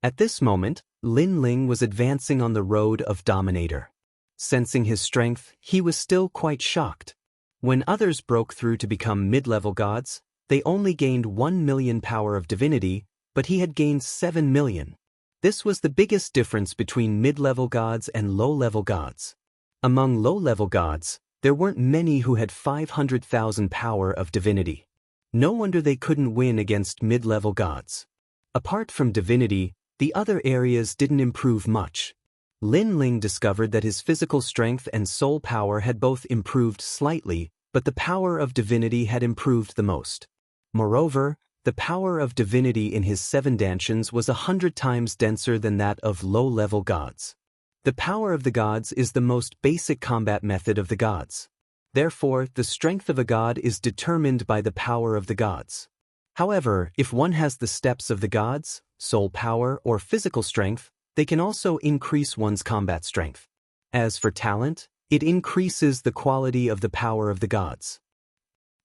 At this moment, Lin Ling was advancing on the road of Dominator. Sensing his strength, he was still quite shocked. When others broke through to become mid-level gods, they only gained 1 million power of divinity, but he had gained 7 million. This was the biggest difference between mid-level gods and low-level gods. Among low-level gods, there weren't many who had 500,000 power of divinity. No wonder they couldn't win against mid-level gods. Apart from divinity, the other areas didn't improve much. Lin Ling discovered that his physical strength and soul power had both improved slightly, but the power of divinity had improved the most. Moreover, the power of divinity in his 7 dantians was 100 times denser than that of low-level gods. The power of the gods is the most basic combat method of the gods. Therefore, the strength of a god is determined by the power of the gods. However, if one has the steps of the gods, soul power, or physical strength, they can also increase one's combat strength. As for talent, it increases the quality of the power of the gods.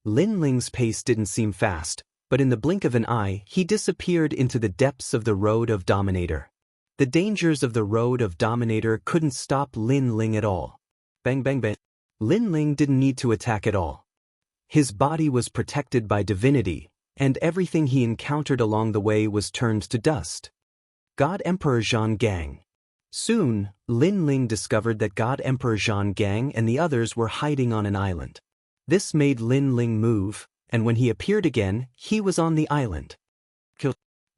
Lin Ling's pace didn't seem fast, but in the blink of an eye, he disappeared into the depths of the road of Dominator. The dangers of the road of Dominator couldn't stop Lin Ling at all. Bang bang bang. Lin Ling didn't need to attack at all. His body was protected by divinity, and everything he encountered along the way was turned to dust. God Emperor Zhang. Soon, Lin Ling discovered that God Emperor Zhang and the others were hiding on an island. This made Lin Ling move, and when he appeared again, he was on the island.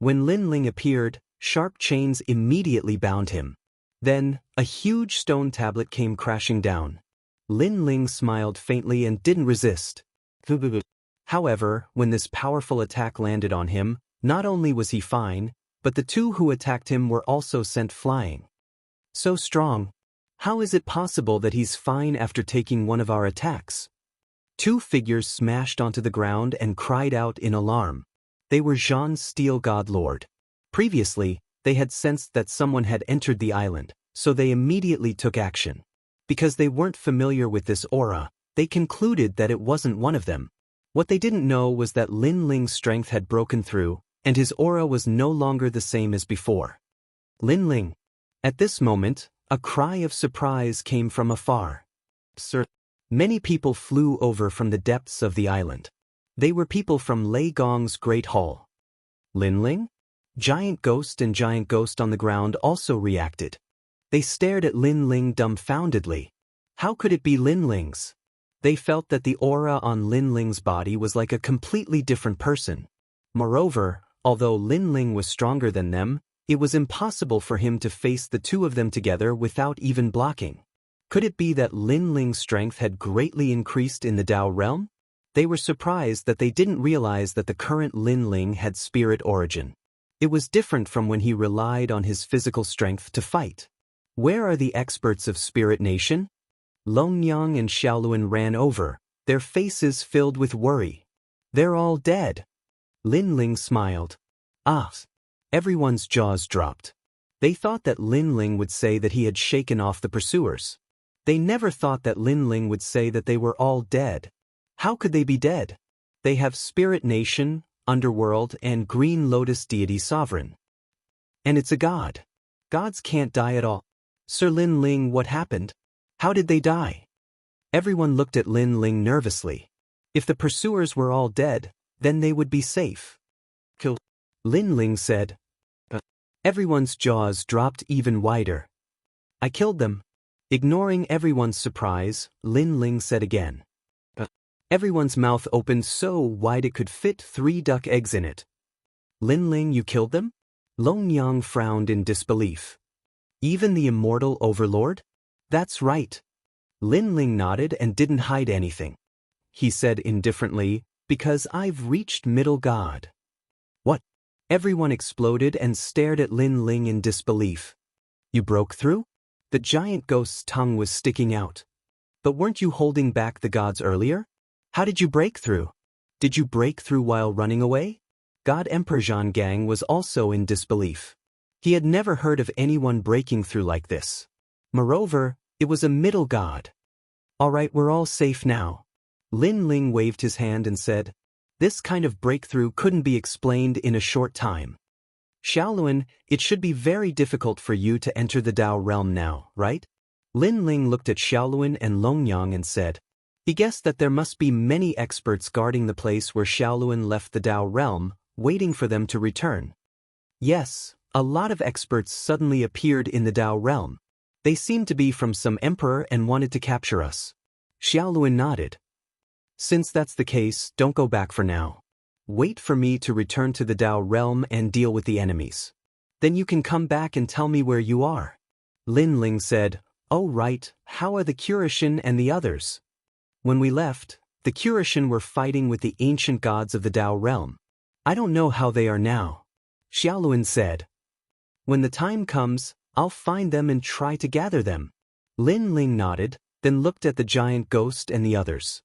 When Lin Ling appeared, sharp chains immediately bound him. Then, a huge stone tablet came crashing down. Lin Ling smiled faintly and didn't resist. However, when this powerful attack landed on him, not only was he fine, but the two who attacked him were also sent flying. So strong. How is it possible that he's fine after taking one of our attacks? Two figures smashed onto the ground and cried out in alarm. They were Zhan's Steel God Lord. Previously, they had sensed that someone had entered the island, so they immediately took action. Because they weren't familiar with this aura, they concluded that it wasn't one of them. What they didn't know was that Lin Ling's strength had broken through, and his aura was no longer the same as before. Lin Ling. At this moment, a cry of surprise came from afar. Sir. Many people flew over from the depths of the island. They were people from Lei Gong's Great Hall. Lin Ling? Giant Ghost and Giant Ghost on the ground also reacted. They stared at Lin Ling dumbfoundedly. How could it be Lin Ling's? They felt that the aura on Lin Ling's body was like a completely different person. Moreover, although Lin Ling was stronger than them, it was impossible for him to face the two of them together without even blocking. Could it be that Lin Ling's strength had greatly increased in the Dao realm? They were surprised that they didn't realize that the current Lin Ling had spirit origin. It was different from when he relied on his physical strength to fight. Where are the experts of Spirit Nation? Longyang and Xiaoluan ran over, their faces filled with worry. They're all dead. Lin Ling smiled. Ah! Everyone's jaws dropped. They thought that Lin Ling would say that he had shaken off the pursuers. They never thought that Lin Ling would say that they were all dead. How could they be dead? They have Spirit Nation, Underworld, and Green Lotus Deity Sovereign. And it's a god. Gods can't die at all. Sir Lin Ling, what happened? How did they die? Everyone looked at Lin Ling nervously. If the pursuers were all dead, then they would be safe. Lin Ling said. Everyone's jaws dropped even wider. I killed them. Ignoring everyone's surprise, Lin Ling said again. Everyone's mouth opened so wide it could fit 3 duck eggs in it. Lin Ling, you killed them? Longyang frowned in disbelief. Even the Immortal Overlord? That's right. Lin Ling nodded and didn't hide anything. He said indifferently, because I've reached Middle God. What? Everyone exploded and stared at Lin Ling in disbelief. You broke through? The giant ghost's tongue was sticking out. But weren't you holding back the gods earlier? How did you break through? Did you break through while running away? God Emperor Zhang was also in disbelief. He had never heard of anyone breaking through like this. Moreover, it was a middle god. All right, we're all safe now. Lin Ling waved his hand and said, this kind of breakthrough couldn't be explained in a short time. Xiaoluan, it should be very difficult for you to enter the Dao realm now, right? Lin Ling looked at Xiaoluan and Longyang and said, he guessed that there must be many experts guarding the place where Xiaoluan left the Dao realm, waiting for them to return. Yes, a lot of experts suddenly appeared in the Dao realm. They seemed to be from some emperor and wanted to capture us. Xiaoluan nodded. Since that's the case, don't go back for now. Wait for me to return to the Dao realm and deal with the enemies. Then you can come back and tell me where you are. Lin Ling said, oh right, how are the Curishan and the others? When we left, the Curishan were fighting with the ancient gods of the Dao realm. I don't know how they are now. Xiaoluan said. When the time comes, I'll find them and try to gather them. Lin Ling nodded, then looked at the giant ghost and the others.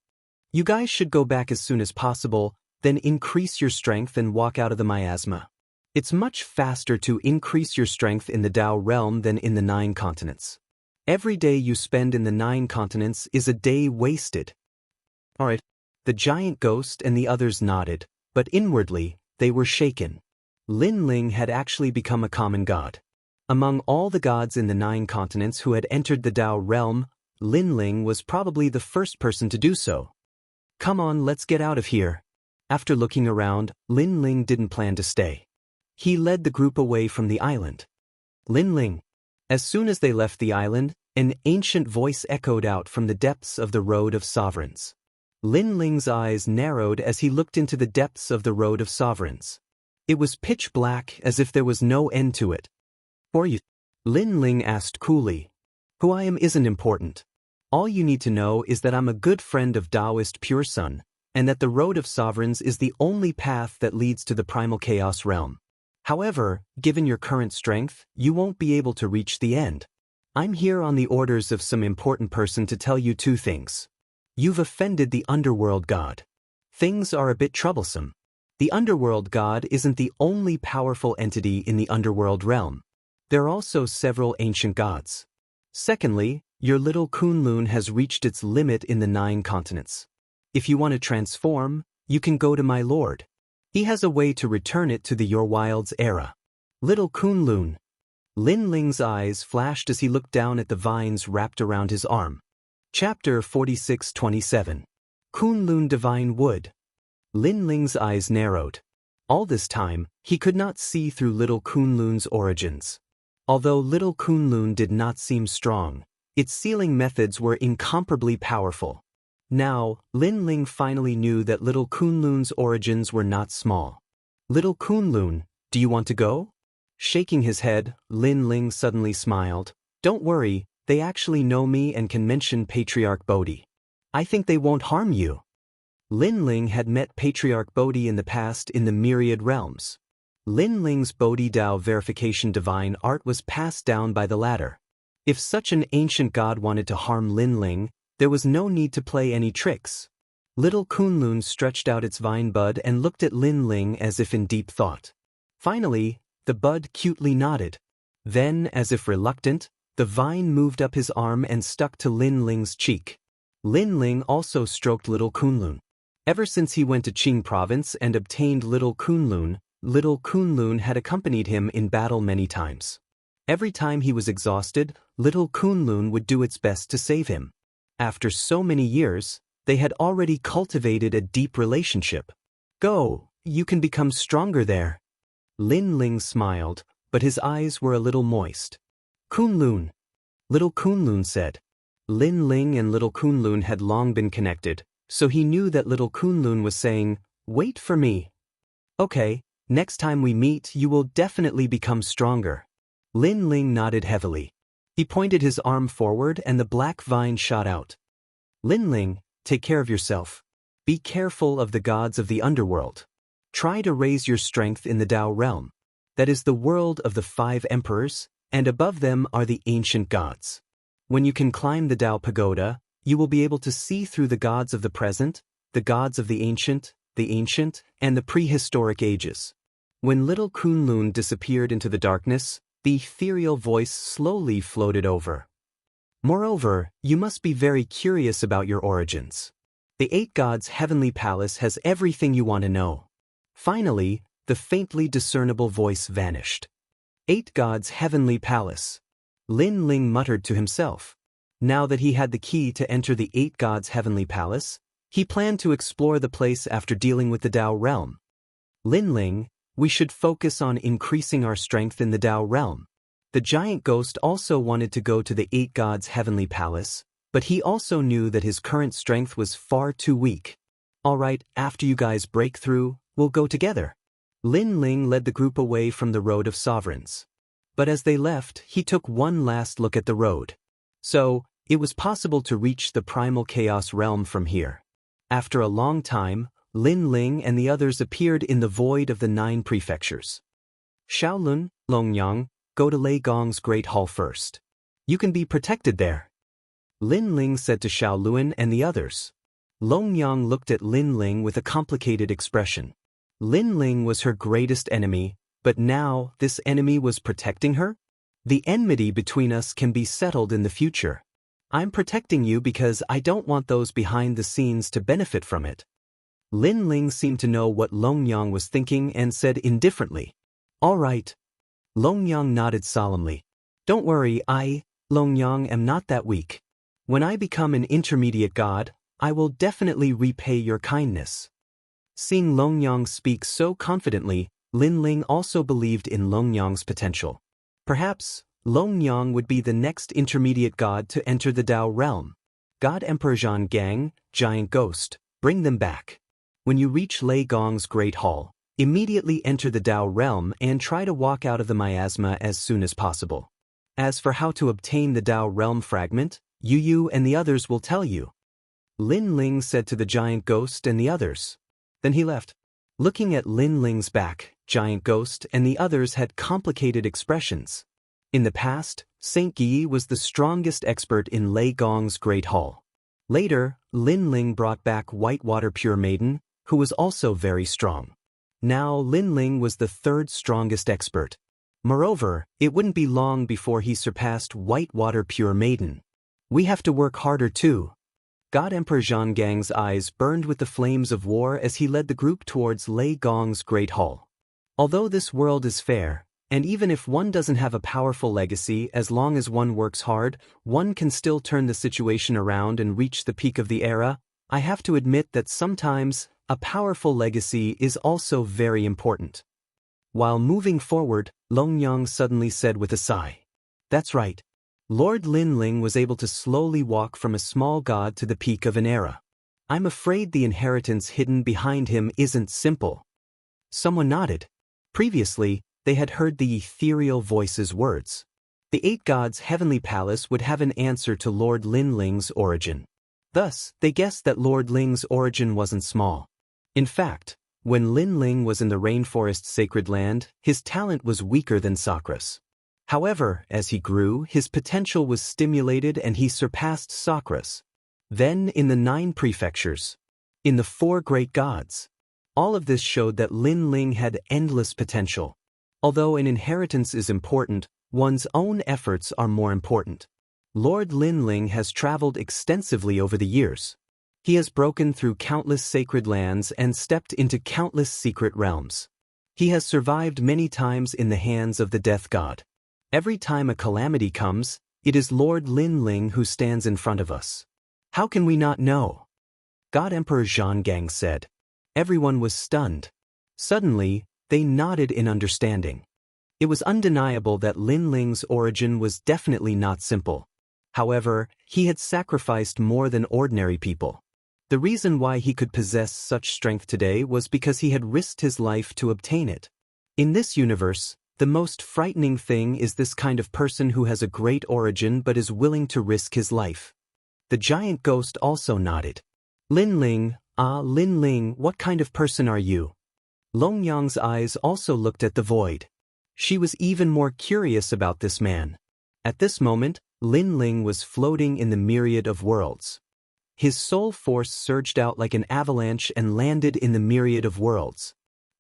You guys should go back as soon as possible, then increase your strength and walk out of the miasma. It's much faster to increase your strength in the Dao realm than in the 9 continents. Every day you spend in the 9 continents is a day wasted. Alright. The giant ghost and the others nodded, but inwardly, they were shaken. Lin Ling had actually become a common god. Among all the gods in the 9 continents who had entered the Dao realm, Lin Ling was probably the first person to do so. Come on, let's get out of here. After looking around, Lin Ling didn't plan to stay. He led the group away from the island. Lin Ling. As soon as they left the island, an ancient voice echoed out from the depths of the Road of Sovereigns. Lin Ling's eyes narrowed as he looked into the depths of the Road of Sovereigns. It was pitch black, as if there was no end to it. "Who are you?" Lin Ling asked coolly. "Who I am isn't important. All you need to know is that I'm a good friend of Daoist Pure Sun, and that the Road of Sovereigns is the only path that leads to the primal chaos realm. However, given your current strength, you won't be able to reach the end. I'm here on the orders of some important person to tell you two things. You've offended the underworld god. Things are a bit troublesome. The underworld god isn't the only powerful entity in the underworld realm. There are also several ancient gods. Secondly, your little Kunlun has reached its limit in the 9 continents. If you want to transform, you can go to my lord. He has a way to return it to the Your Wilds era." Little Kunlun. Lin Ling's eyes flashed as he looked down at the vines wrapped around his arm. Chapter 46-27. Kunlun Divine Wood. Lin Ling's eyes narrowed. All this time, he could not see through little Kunlun's origins. Although little Kunlun did not seem strong, its sealing methods were incomparably powerful. Now, Lin Ling finally knew that little Kunlun's origins were not small. "Little Kunlun, do you want to go?" Shaking his head, Lin Ling suddenly smiled. "Don't worry, they actually know me and can mention Patriarch Bodhi. I think they won't harm you." Lin Ling had met Patriarch Bodhi in the past in the myriad realms. Lin Ling's Bodhi Dao verification divine art was passed down by the latter. If such an ancient god wanted to harm Lin Ling, there was no need to play any tricks. Little Kunlun stretched out its vine bud and looked at Lin Ling as if in deep thought. Finally, the bud cutely nodded. Then, as if reluctant, the vine moved up his arm and stuck to Lin Ling's cheek. Lin Ling also stroked little Kunlun. Ever since he went to Qing province and obtained little Kunlun had accompanied him in battle many times. Every time he was exhausted, little Kunlun would do its best to save him. After so many years, they had already cultivated a deep relationship. "Go, you can become stronger there." Lin Ling smiled, but his eyes were a little moist. "Kunlun," little Kunlun said. Lin Ling and little Kunlun had long been connected, so he knew that little Kunlun was saying, "Wait for me." "Okay, next time we meet you will definitely become stronger." Lin Ling nodded heavily. He pointed his arm forward and the black vine shot out. "Lin Ling, take care of yourself. Be careful of the gods of the underworld. Try to raise your strength in the Dao realm. That is the world of the 5 emperors, and above them are the ancient gods. When you can climb the Dao pagoda, you will be able to see through the gods of the present, the gods of the ancient, and the prehistoric ages." When little Kunlun disappeared into the darkness, the ethereal voice slowly floated over. "Moreover, you must be very curious about your origins. The 8 gods' heavenly palace has everything you want to know." Finally, the faintly discernible voice vanished. 8 gods' heavenly palace. Lin Ling muttered to himself. Now that he had the key to enter the 8 gods' heavenly palace, he planned to explore the place after dealing with the Dao realm. "Lin Ling, we should focus on increasing our strength in the Dao realm." The giant ghost also wanted to go to the 8 gods' heavenly palace, but he also knew that his current strength was far too weak. "All right, after you guys break through, we'll go together." Lin Ling led the group away from the Road of Sovereigns. But as they left, he took one last look at the road. So, it was possible to reach the primal chaos realm from here. After a long time, Lin Ling and the others appeared in the void of the 9 prefectures. "Shaolun, Longyang, go to Lei Gong's Great Hall first. You can be protected there," Lin Ling said to Shaolun and the others. Longyang looked at Lin Ling with a complicated expression. Lin Ling was her greatest enemy, but now this enemy was protecting her? "The enmity between us can be settled in the future. I'm protecting you because I don't want those behind the scenes to benefit from it." Lin Ling seemed to know what Longyang was thinking and said indifferently, "All right." Longyang nodded solemnly. "Don't worry, Longyang, am not that weak. When I become an intermediate god, I will definitely repay your kindness." Seeing Longyang speak so confidently, Lin Ling also believed in Longyang's potential. Perhaps, Longyang would be the next intermediate god to enter the Dao realm. God Emperor Zhan Gang, Giant Ghost, bring them back. When you reach Lei Gong's Great Hall, immediately enter the Dao realm and try to walk out of the miasma as soon as possible. As for how to obtain the Dao realm fragment, Yu and the others will tell you. Lin Ling said to the Giant Ghost and the others. Then he left. Looking at Lin Ling's back, Giant Ghost and the others had complicated expressions. In the past, Saint Guy was the strongest expert in Lei Gong's Great Hall. Later, Lin Ling brought back Whitewater Pure Maiden, who was also very strong. Now Lin Ling was the third strongest expert. Moreover, it wouldn't be long before he surpassed Whitewater Pure Maiden. We have to work harder too. God Emperor Zhan Gang's eyes burned with the flames of war as he led the group towards Lei Gong's Great Hall. Although this world is fair, and even if one doesn't have a powerful legacy, as long as one works hard, one can still turn the situation around and reach the peak of the era, I have to admit that sometimes, a powerful legacy is also very important. While moving forward, Longyang suddenly said with a sigh. That's right. Lord Lin Ling was able to slowly walk from a small god to the peak of an era. I'm afraid the inheritance hidden behind him isn't simple. Someone nodded. Previously, they had heard the ethereal voice's words. The 8 gods' heavenly palace would have an answer to Lord Lin Ling's origin. Thus, they guessed that Lord Ling's origin wasn't small. In fact, when Lin Ling was in the rainforest sacred land, his talent was weaker than Sakra's. However, as he grew, his potential was stimulated and he surpassed Sakra's. Then in the 9 prefectures. In the 4 great gods. All of this showed that Lin Ling had endless potential. Although an inheritance is important, one's own efforts are more important. Lord Lin Ling has traveled extensively over the years. He has broken through countless sacred lands and stepped into countless secret realms. He has survived many times in the hands of the Death God. Every time a calamity comes, it is Lord Lin Ling who stands in front of us. How can we not know? God Emperor Zhan Gang said. Everyone was stunned. Suddenly, they nodded in understanding. It was undeniable that Lin Ling's origin was definitely not simple. However, he had sacrificed more than ordinary people. The reason why he could possess such strength today was because he had risked his life to obtain it. In this universe, the most frightening thing is this kind of person who has a great origin but is willing to risk his life. The giant ghost also nodded. Lin Ling, Lin Ling, what kind of person are you? Longyang's eyes also looked at the void. She was even more curious about this man. At this moment, Lin Ling was floating in the myriad of worlds. His soul force surged out like an avalanche and landed in the myriad of worlds.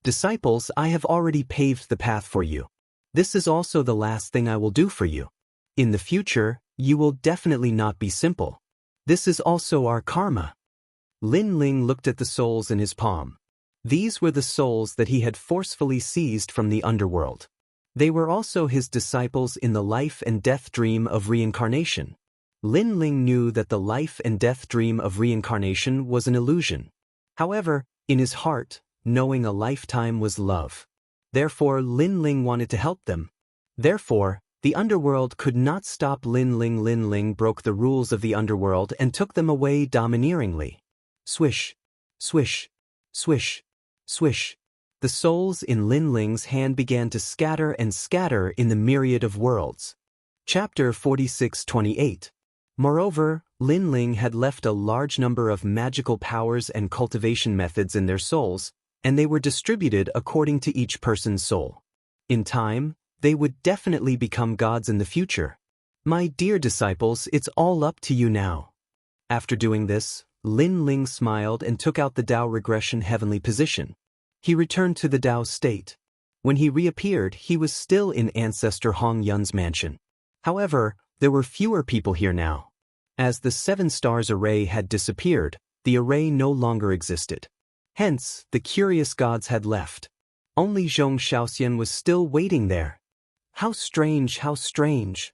Disciples, I have already paved the path for you. This is also the last thing I will do for you. In the future, you will definitely not be simple. This is also our karma. Lin Ling looked at the souls in his palm. These were the souls that he had forcefully seized from the underworld. They were also his disciples in the life and death dream of reincarnation. Lin Ling knew that the life and death dream of reincarnation was an illusion. However, in his heart, knowing a lifetime was love. Therefore, Lin Ling wanted to help them. Therefore, the underworld could not stop Lin Ling. Lin Ling broke the rules of the underworld and took them away domineeringly. Swish, swish, swish, swish. The souls in Lin Ling's hand began to scatter and scatter in the myriad of worlds. Chapter 46:28. Moreover, Lin Ling had left a large number of magical powers and cultivation methods in their souls, and they were distributed according to each person's soul. In time, they would definitely become gods in the future. My dear disciples, it's all up to you now. After doing this, Lin Ling smiled and took out the Dao regression heavenly position. He returned to the Dao state. When he reappeared, he was still in Ancestor Hong Yun's mansion. However, there were fewer people here now. As the 7 stars array had disappeared, the array no longer existed. Hence, the curious gods had left. Only Zhong Shaoxian was still waiting there. How strange, how strange.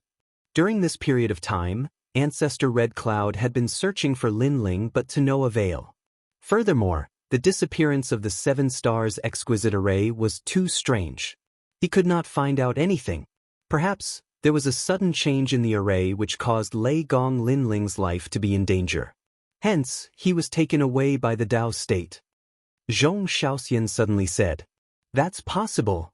During this period of time, Ancestor Red Cloud had been searching for Lin Ling but to no avail. Furthermore, The disappearance of the 7 stars exquisite array was too strange. He could not find out anything. Perhaps there was a sudden change in the array which caused Lei Gong Linling's life to be in danger. Hence, he was taken away by the Dao state. Zhong Xiaoxian suddenly said, "That's possible."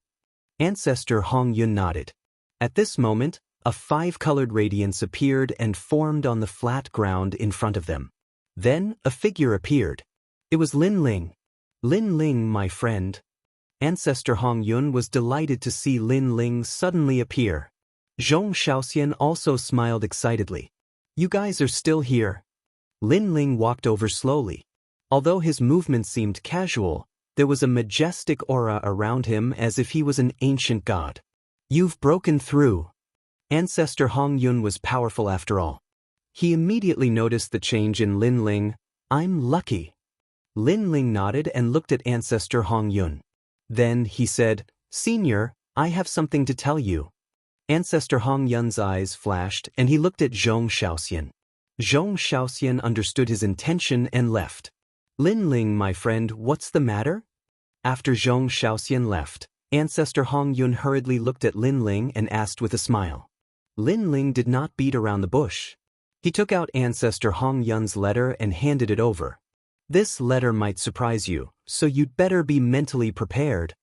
Ancestor Hong Yun nodded. At this moment, a 5-colored radiance appeared and formed on the flat ground in front of them. Then, a figure appeared. It was Lin Ling. "Lin Ling, my friend." Ancestor Hong Yun was delighted to see Lin Ling suddenly appear. Zhong Xiaoxian also smiled excitedly. "You guys are still here." Lin Ling walked over slowly. Although his movement seemed casual, there was a majestic aura around him as if he was an ancient god. "You've broken through." Ancestor Hong Yun was powerful after all. He immediately noticed the change in Lin Ling. "I'm lucky." Lin Ling nodded and looked at Ancestor Hong Yun. Then he said, "Senior, I have something to tell you." Ancestor Hong Yun's eyes flashed and he looked at Zhong Xiaoxian. Zhong Xiaoxian understood his intention and left. "Lin Ling, my friend, what's the matter?" After Zhong Xiaoxian left, Ancestor Hong Yun hurriedly looked at Lin Ling and asked with a smile. Lin Ling did not beat around the bush. He took out Ancestor Hong Yun's letter and handed it over. "This letter might surprise you, so you'd better be mentally prepared."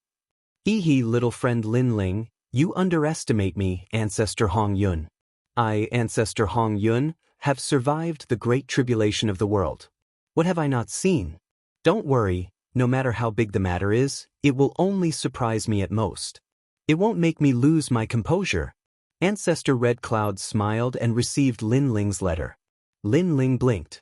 "Hee, little friend Lin Ling, you underestimate me, Ancestor Hong Yun." "I, Ancestor Hong Yun, have survived the great tribulation of the world. What have I not seen? Don't worry, no matter how big the matter is, it will only surprise me at most. It won't make me lose my composure." Ancestor Red Cloud smiled and received Lin Ling's letter. Lin Ling blinked.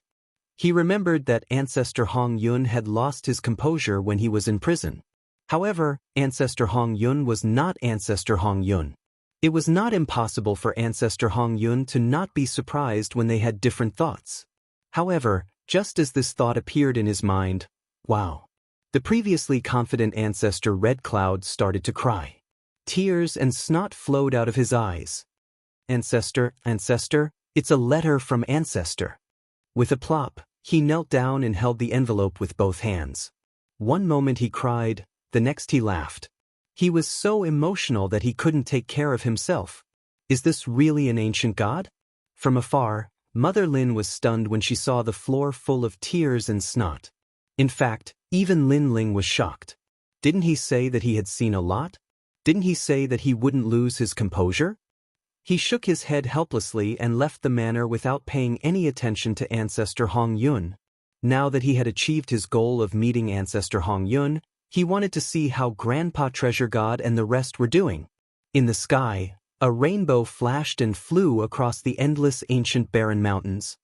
He remembered that Ancestor Hong Yun had lost his composure when he was in prison. However, Ancestor Hong Yun was not Ancestor Hong Yun. It was not impossible for Ancestor Hong Yun to not be surprised when they had different thoughts. However, just as this thought appeared in his mind, wow! The previously confident Ancestor Red Cloud started to cry. Tears and snot flowed out of his eyes. "Ancestor, it's a letter from Ancestor." With a plop, he knelt down and held the envelope with both hands. One moment he cried, the next he laughed. He was so emotional that he couldn't take care of himself. Is this really an ancient god? From afar, Mother Lin was stunned when she saw the floor full of tears and snot. In fact, even Lin Ling was shocked. Didn't he say that he had seen a lot? Didn't he say that he wouldn't lose his composure? He shook his head helplessly and left the manor without paying any attention to Ancestor Hong Yun. Now that he had achieved his goal of meeting Ancestor Hong Yun, he wanted to see how Grandpa Treasure God and the rest were doing. In the sky, a rainbow flashed and flew across the endless ancient barren mountains.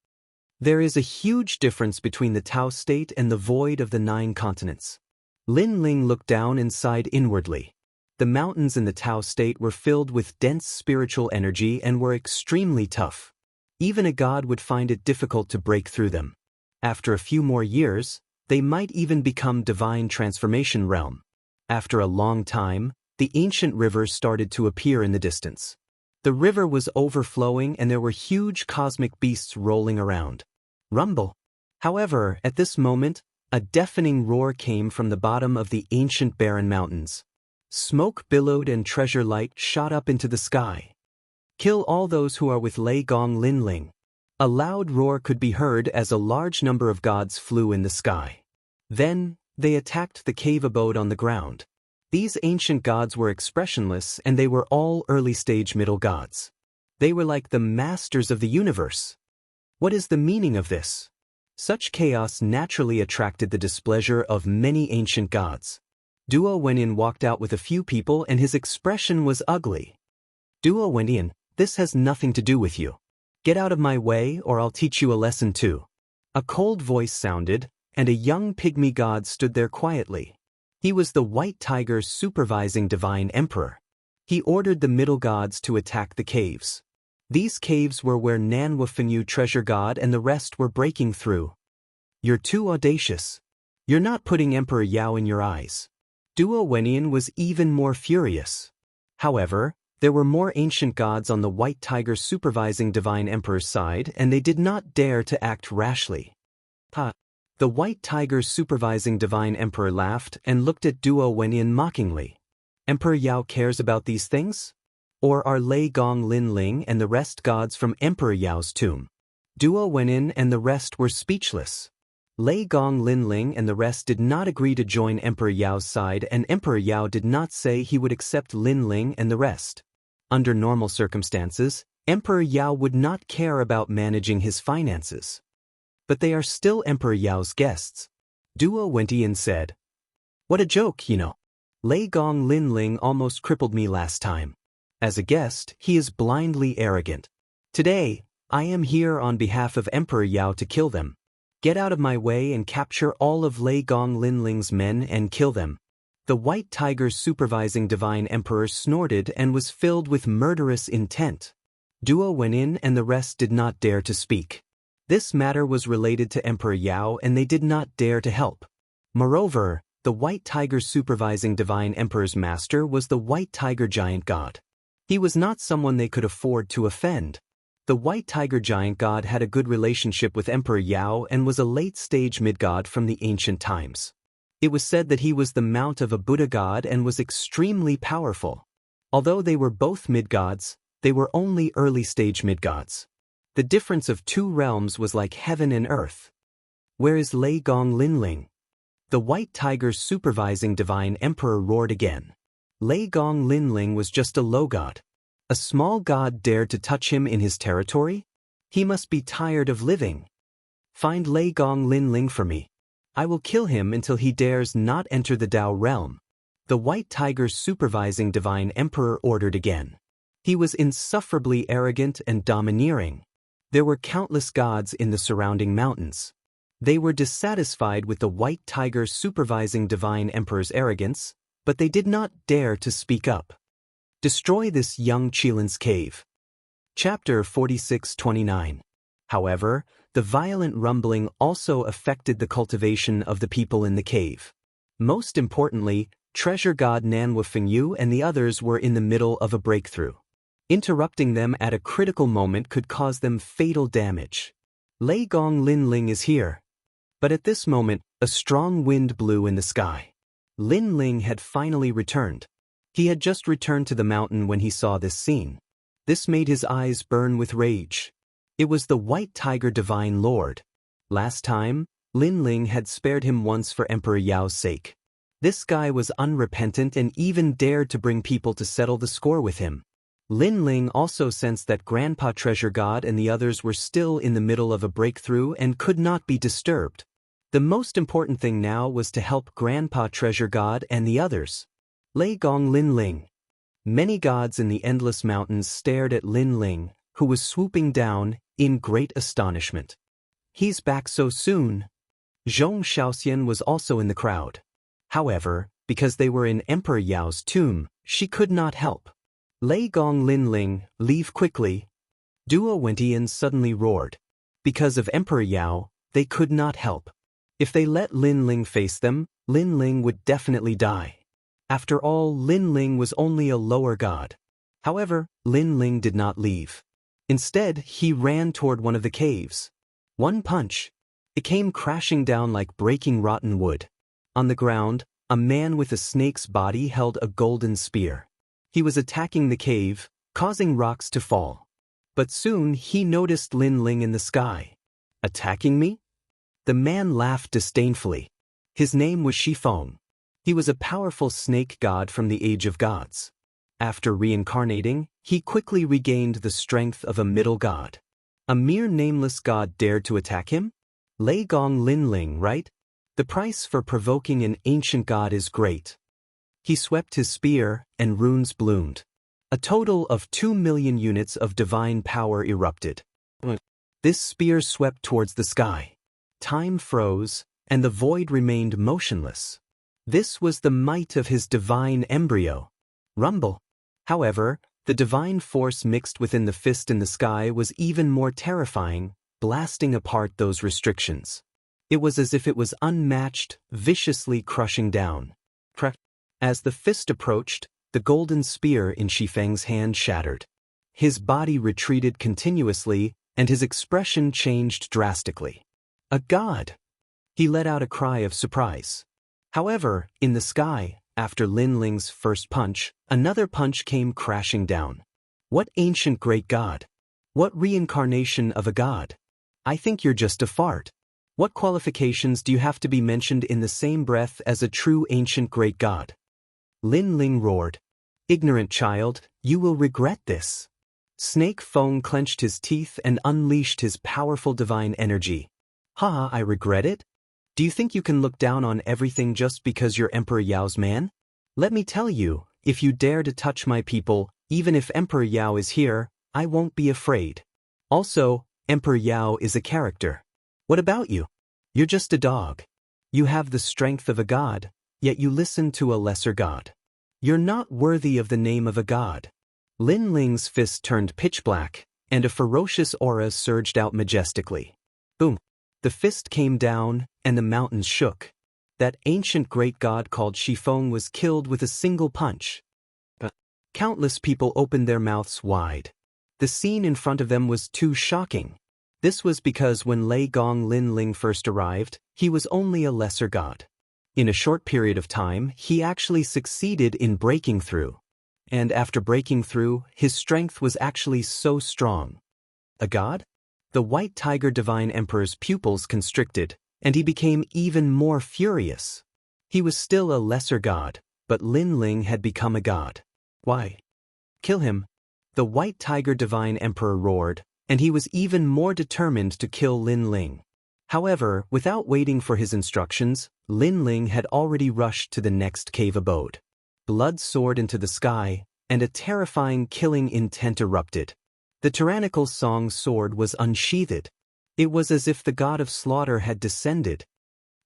There is a huge difference between the Tao state and the void of the 9 continents. Lin Ling looked down and sighed inwardly. The mountains in the Tao state were filled with dense spiritual energy and were extremely tough. Even a god would find it difficult to break through them. After a few more years, they might even become divine transformation realm. After a long time, the ancient rivers started to appear in the distance. The river was overflowing and there were huge cosmic beasts rolling around. Rumble. However, at this moment, a deafening roar came from the bottom of the ancient barren mountains. Smoke billowed and treasure light shot up into the sky. "Kill all those who are with Lei Gong Linling." A loud roar could be heard as a large number of gods flew in the sky. Then, they attacked the cave abode on the ground. These ancient gods were expressionless and they were all early-stage middle gods. They were like the masters of the universe. What is the meaning of this? Such chaos naturally attracted the displeasure of many ancient gods. Duo Wenyan walked out with a few people and his expression was ugly. "Duo Wenyan, this has nothing to do with you. Get out of my way or I'll teach you a lesson too." A cold voice sounded, and a young pygmy god stood there quietly. He was the White Tiger's supervising divine emperor. He ordered the middle gods to attack the caves. These caves were where Nanwafenyu treasure god and the rest were breaking through. "You're too audacious. You're not putting Emperor Yao in your eyes." Duo Wenyan was even more furious. However, there were more ancient gods on the White Tiger's supervising divine emperor's side and they did not dare to act rashly. The white tiger's supervising divine emperor laughed and looked at Duo Wenyin mockingly. Emperor Yao cares about these things? Or are Lei Gong Lin Ling and the rest gods from Emperor Yao's tomb? Duo Wenyin and the rest were speechless. Lei Gong Lin Ling and the rest did not agree to join Emperor Yao's side, and Emperor Yao did not say he would accept Lin Ling and the rest. Under normal circumstances, Emperor Yao would not care about managing his finances. But they are still Emperor Yao's guests. Duo Wenyin said. What a joke, you know. Lei Gong Lin Ling almost crippled me last time. As a guest, he is blindly arrogant. Today, I am here on behalf of Emperor Yao to kill them. Get out of my way and capture all of Lei Gong Lin Ling's men and kill them. The white tiger's supervising divine emperor snorted and was filled with murderous intent. Duo Wenyin and the rest did not dare to speak. This matter was related to Emperor Yao and they did not dare to help. Moreover, the white tiger's supervising divine emperor's master was the white tiger giant god. He was not someone they could afford to offend. The white tiger giant god had a good relationship with Emperor Yao and was a late-stage mid-god from the ancient times. It was said that he was the mount of a Buddha god and was extremely powerful. Although they were both mid-gods, they were only early-stage mid-gods. The difference of two realms was like heaven and earth. Where is Lei Gong Lin Ling? The white tiger's supervising divine emperor roared again. Lei Gong Lin Ling was just a low god. A small god dared to touch him in his territory? He must be tired of living. Find Lei Gong Lin Ling for me. I will kill him until he dares not enter the Dao realm. The white tiger's supervising divine emperor ordered again. He was insufferably arrogant and domineering. There were countless gods in the surrounding mountains. They were dissatisfied with the white tiger's supervising divine emperor's arrogance, but they did not dare to speak up. Destroy this young Qilin's cave. Chapter 46-29. However, the violent rumbling also affected the cultivation of the people in the cave. Most importantly, treasure god Nanhua Fengyu and the others were in the middle of a breakthrough. Interrupting them at a critical moment could cause them fatal damage. Lei Gong Lin Ling is here. But at this moment, a strong wind blew in the sky. Lin Ling had finally returned. He had just returned to the mountain when he saw this scene. This made his eyes burn with rage. It was the white tiger divine lord. Last time, Lin Ling had spared him once for Emperor Yao's sake. This guy was unrepentant and even dared to bring people to settle the score with him. Lin Ling also sensed that Grandpa Treasure God and the others were still in the middle of a breakthrough and could not be disturbed. The most important thing now was to help Grandpa Treasure God and the others. Lei Gong Lin Ling. Many gods in the endless mountains stared at Lin Ling, who was swooping down, in great astonishment. He's back so soon. Zhong Xiaoxian was also in the crowd. However, because they were in Emperor Yao's tomb, she could not help. Lei Gong Lin Ling, leave quickly. Duo Wenyin suddenly roared. Because of Emperor Yao, they could not help. If they let Lin Ling face them, Lin Ling would definitely die. After all, Lin Ling was only a lower god. However, Lin Ling did not leave. Instead, he ran toward one of the caves. One punch. It came crashing down like breaking rotten wood. On the ground, a man with a snake's body held a golden spear. He was attacking the cave, causing rocks to fall. But soon he noticed Lin Ling in the sky. Attacking me? The man laughed disdainfully. His name was Shifeng. He was a powerful snake god from the Age of Gods. After reincarnating, he quickly regained the strength of a middle god. A mere nameless god dared to attack him? Lei Gong Lin Ling, right? The price for provoking an ancient god is great. He swept his spear, and runes bloomed. A total of 2 million units of divine power erupted. This spear swept towards the sky. Time froze, and the void remained motionless. This was the might of his divine embryo. Rumble. However, the divine force mixed within the fist in the sky was even more terrifying, blasting apart those restrictions. It was as if it was unmatched, viciously crushing down. As the fist approached, the golden spear in Shifeng's hand shattered. His body retreated continuously, and his expression changed drastically. A god! He let out a cry of surprise. However, in the sky, after Lin Ling's first punch, another punch came crashing down. What ancient great god? What reincarnation of a god? I think you're just a fart. What qualifications do you have to be mentioned in the same breath as a true ancient great god? Lin Ling roared. Ignorant child, you will regret this. Snake Feng clenched his teeth and unleashed his powerful divine energy. Ha, I regret it? Do you think you can look down on everything just because you're Emperor Yao's man? Let me tell you, if you dare to touch my people, even if Emperor Yao is here, I won't be afraid. Also, Emperor Yao is a character. What about you? You're just a dog. You have the strength of a god, yet you listen to a lesser god. You're not worthy of the name of a god. Lin Ling's fist turned pitch black, and a ferocious aura surged out majestically. Boom. The fist came down, and the mountains shook. That ancient great god called Shifeng was killed with a single punch. Countless people opened their mouths wide. The scene in front of them was too shocking. This was because when Lei Gong Lin Ling first arrived, he was only a lesser god. In a short period of time, he actually succeeded in breaking through. And after breaking through, his strength was actually so strong. A god? The White Tiger Divine Emperor's pupils constricted, and he became even more furious. He was still a lesser god, but Lin Ling had become a god. Why? Kill him. The White Tiger Divine Emperor roared, and he was even more determined to kill Lin Ling. However, without waiting for his instructions, Lin Ling had already rushed to the next cave abode. Blood soared into the sky, and a terrifying killing intent erupted. The tyrannical Song sword was unsheathed. It was as if the god of slaughter had descended.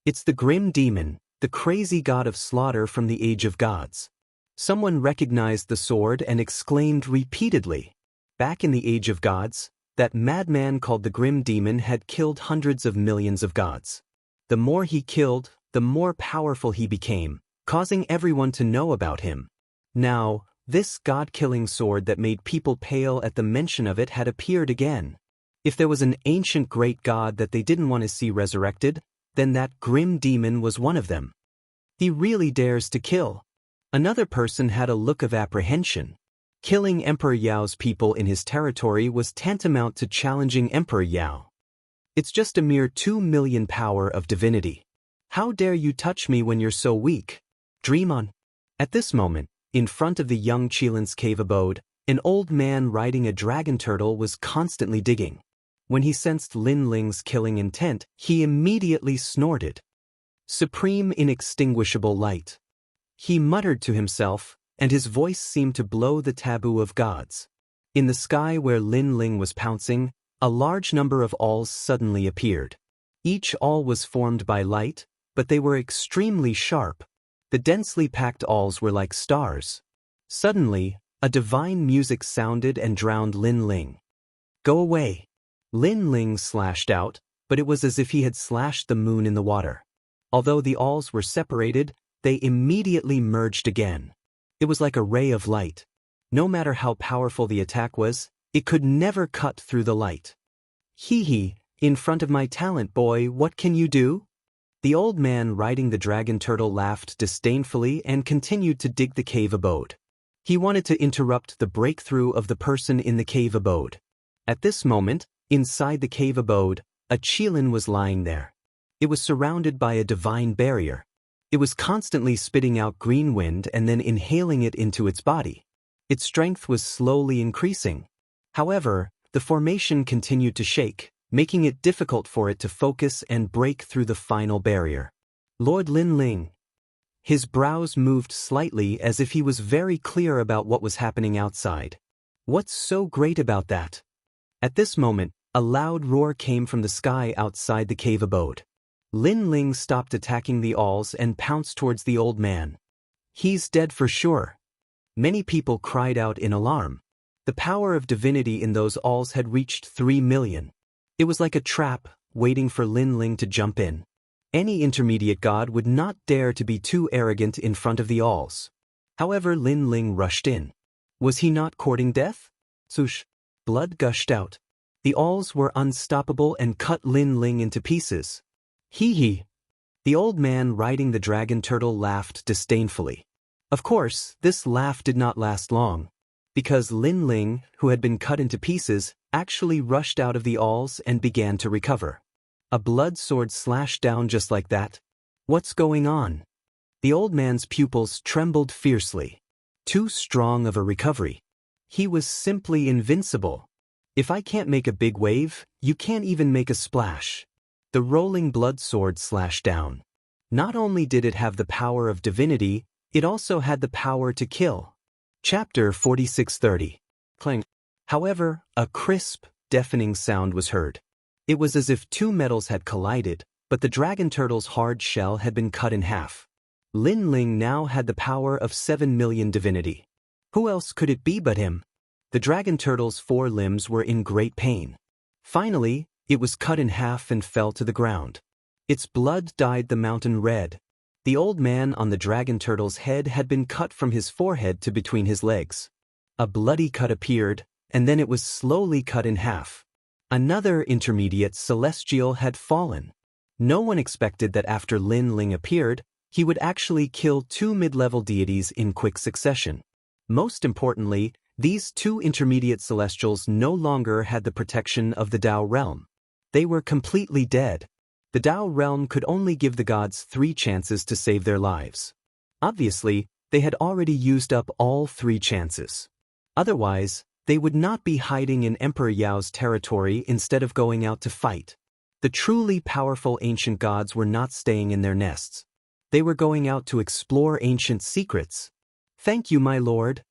It's the grim demon, the crazy god of slaughter from the Age of Gods. Someone recognized the sword and exclaimed repeatedly. Back in the Age of Gods, that madman called the Grim Demon had killed hundreds of millions of gods. The more he killed, the more powerful he became, causing everyone to know about him. Now, this god-killing sword that made people pale at the mention of it had appeared again. If there was an ancient great god that they didn't want to see resurrected, then that Grim Demon was one of them. He really dares to kill. Another person had a look of apprehension. Killing Emperor Yao's people in his territory was tantamount to challenging Emperor Yao. It's just a mere 2 million power of divinity. How dare you touch me when you're so weak? Dream on. At this moment, in front of the young Qilin's cave abode, an old man riding a dragon turtle was constantly digging. When he sensed Lin Ling's killing intent, he immediately snorted. Supreme inextinguishable light. He muttered to himself, and his voice seemed to blow the taboo of gods. In the sky where Lin Ling was pouncing, a large number of awls suddenly appeared. Each awl was formed by light, but they were extremely sharp. The densely packed awls were like stars. Suddenly, a divine music sounded and drowned Lin Ling. Go away. Lin Ling slashed out, but it was as if he had slashed the moon in the water. Although the awls were separated, they immediately merged again. It was like a ray of light. No matter how powerful the attack was, it could never cut through the light. Hee hee, in front of my talent boy, what can you do? The old man riding the dragon turtle laughed disdainfully and continued to dig the cave abode. He wanted to interrupt the breakthrough of the person in the cave abode. At this moment, inside the cave abode, a Qilin was lying there. It was surrounded by a divine barrier. It was constantly spitting out green wind and then inhaling it into its body. Its strength was slowly increasing. However, the formation continued to shake, making it difficult for it to focus and break through the final barrier. Lord Lin Ling. His brows moved slightly as if he was very clear about what was happening outside. What's so great about that? At this moment, a loud roar came from the sky outside the cave abode. Lin Ling stopped attacking the awls and pounced towards the old man. He's dead for sure. Many people cried out in alarm. The power of divinity in those awls had reached 3 million. It was like a trap, waiting for Lin Ling to jump in. Any intermediate god would not dare to be too arrogant in front of the awls. However, Lin Ling rushed in. Was he not courting death? Swoosh. Blood gushed out. The awls were unstoppable and cut Lin Ling into pieces. Hee hee, The old man riding the dragon turtle laughed disdainfully. Of course, this laugh did not last long, because Lin Ling, who had been cut into pieces, actually rushed out of the alls and began to recover. A blood sword slashed down just like that. What's going on? The old man's pupils trembled fiercely. Too strong of a recovery. He was simply invincible. If I can't make a big wave, you can't even make a splash. The rolling blood sword slashed down. Not only did it have the power of divinity, it also had the power to kill. Chapter 4630. Clang. However, a crisp, deafening sound was heard. It was as if two metals had collided, but the dragon turtle's hard shell had been cut in half. Lin Ling now had the power of 7 million divinity. Who else could it be but him? The dragon turtle's 4 limbs were in great pain. Finally, it was cut in half and fell to the ground. Its blood dyed the mountain red. The old man on the dragon turtle's head had been cut from his forehead to between his legs. A bloody cut appeared, and then it was slowly cut in half. Another intermediate celestial had fallen. No one expected that after Lin Ling appeared, he would actually kill 2 mid-level deities in quick succession. Most importantly, these 2 intermediate celestials no longer had the protection of the Dao realm. They were completely dead. The Dao realm could only give the gods 3 chances to save their lives. Obviously, they had already used up all 3 chances. Otherwise, they would not be hiding in Emperor Yao's territory instead of going out to fight. The truly powerful ancient gods were not staying in their nests. They were going out to explore ancient secrets. Thank you, my lord.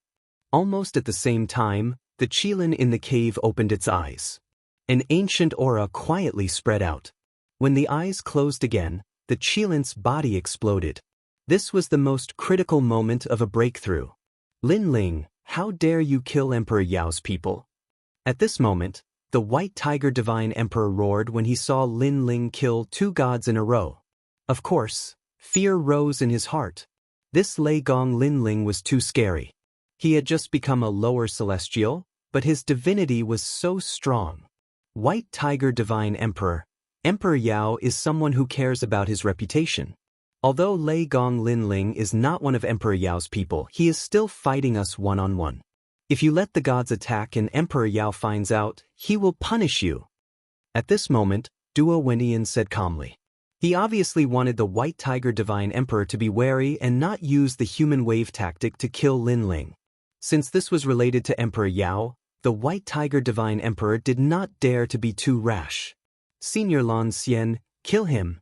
Almost at the same time, the Qilin in the cave opened its eyes. An ancient aura quietly spread out. When the eyes closed again, the Qilin's body exploded. This was the most critical moment of a breakthrough. Lin Ling, how dare you kill Emperor Yao's people? At this moment, the White Tiger Divine Emperor roared when he saw Lin Ling kill 2 gods in a row. Of course, fear rose in his heart. This Lei Gong Lin Ling was too scary. He had just become a lower celestial, but his divinity was so strong. White Tiger Divine Emperor. Emperor Yao is someone who cares about his reputation. Although Lei Gong Lin Ling is not one of Emperor Yao's people, he is still fighting us one-on-one. If you let the gods attack and Emperor Yao finds out, he will punish you. At this moment, Duo Wenian said calmly. He obviously wanted the White Tiger Divine Emperor to be wary and not use the human wave tactic to kill Lin Ling. Since this was related to Emperor Yao, the White Tiger Divine Emperor did not dare to be too rash. Senior Lan Xian, kill him.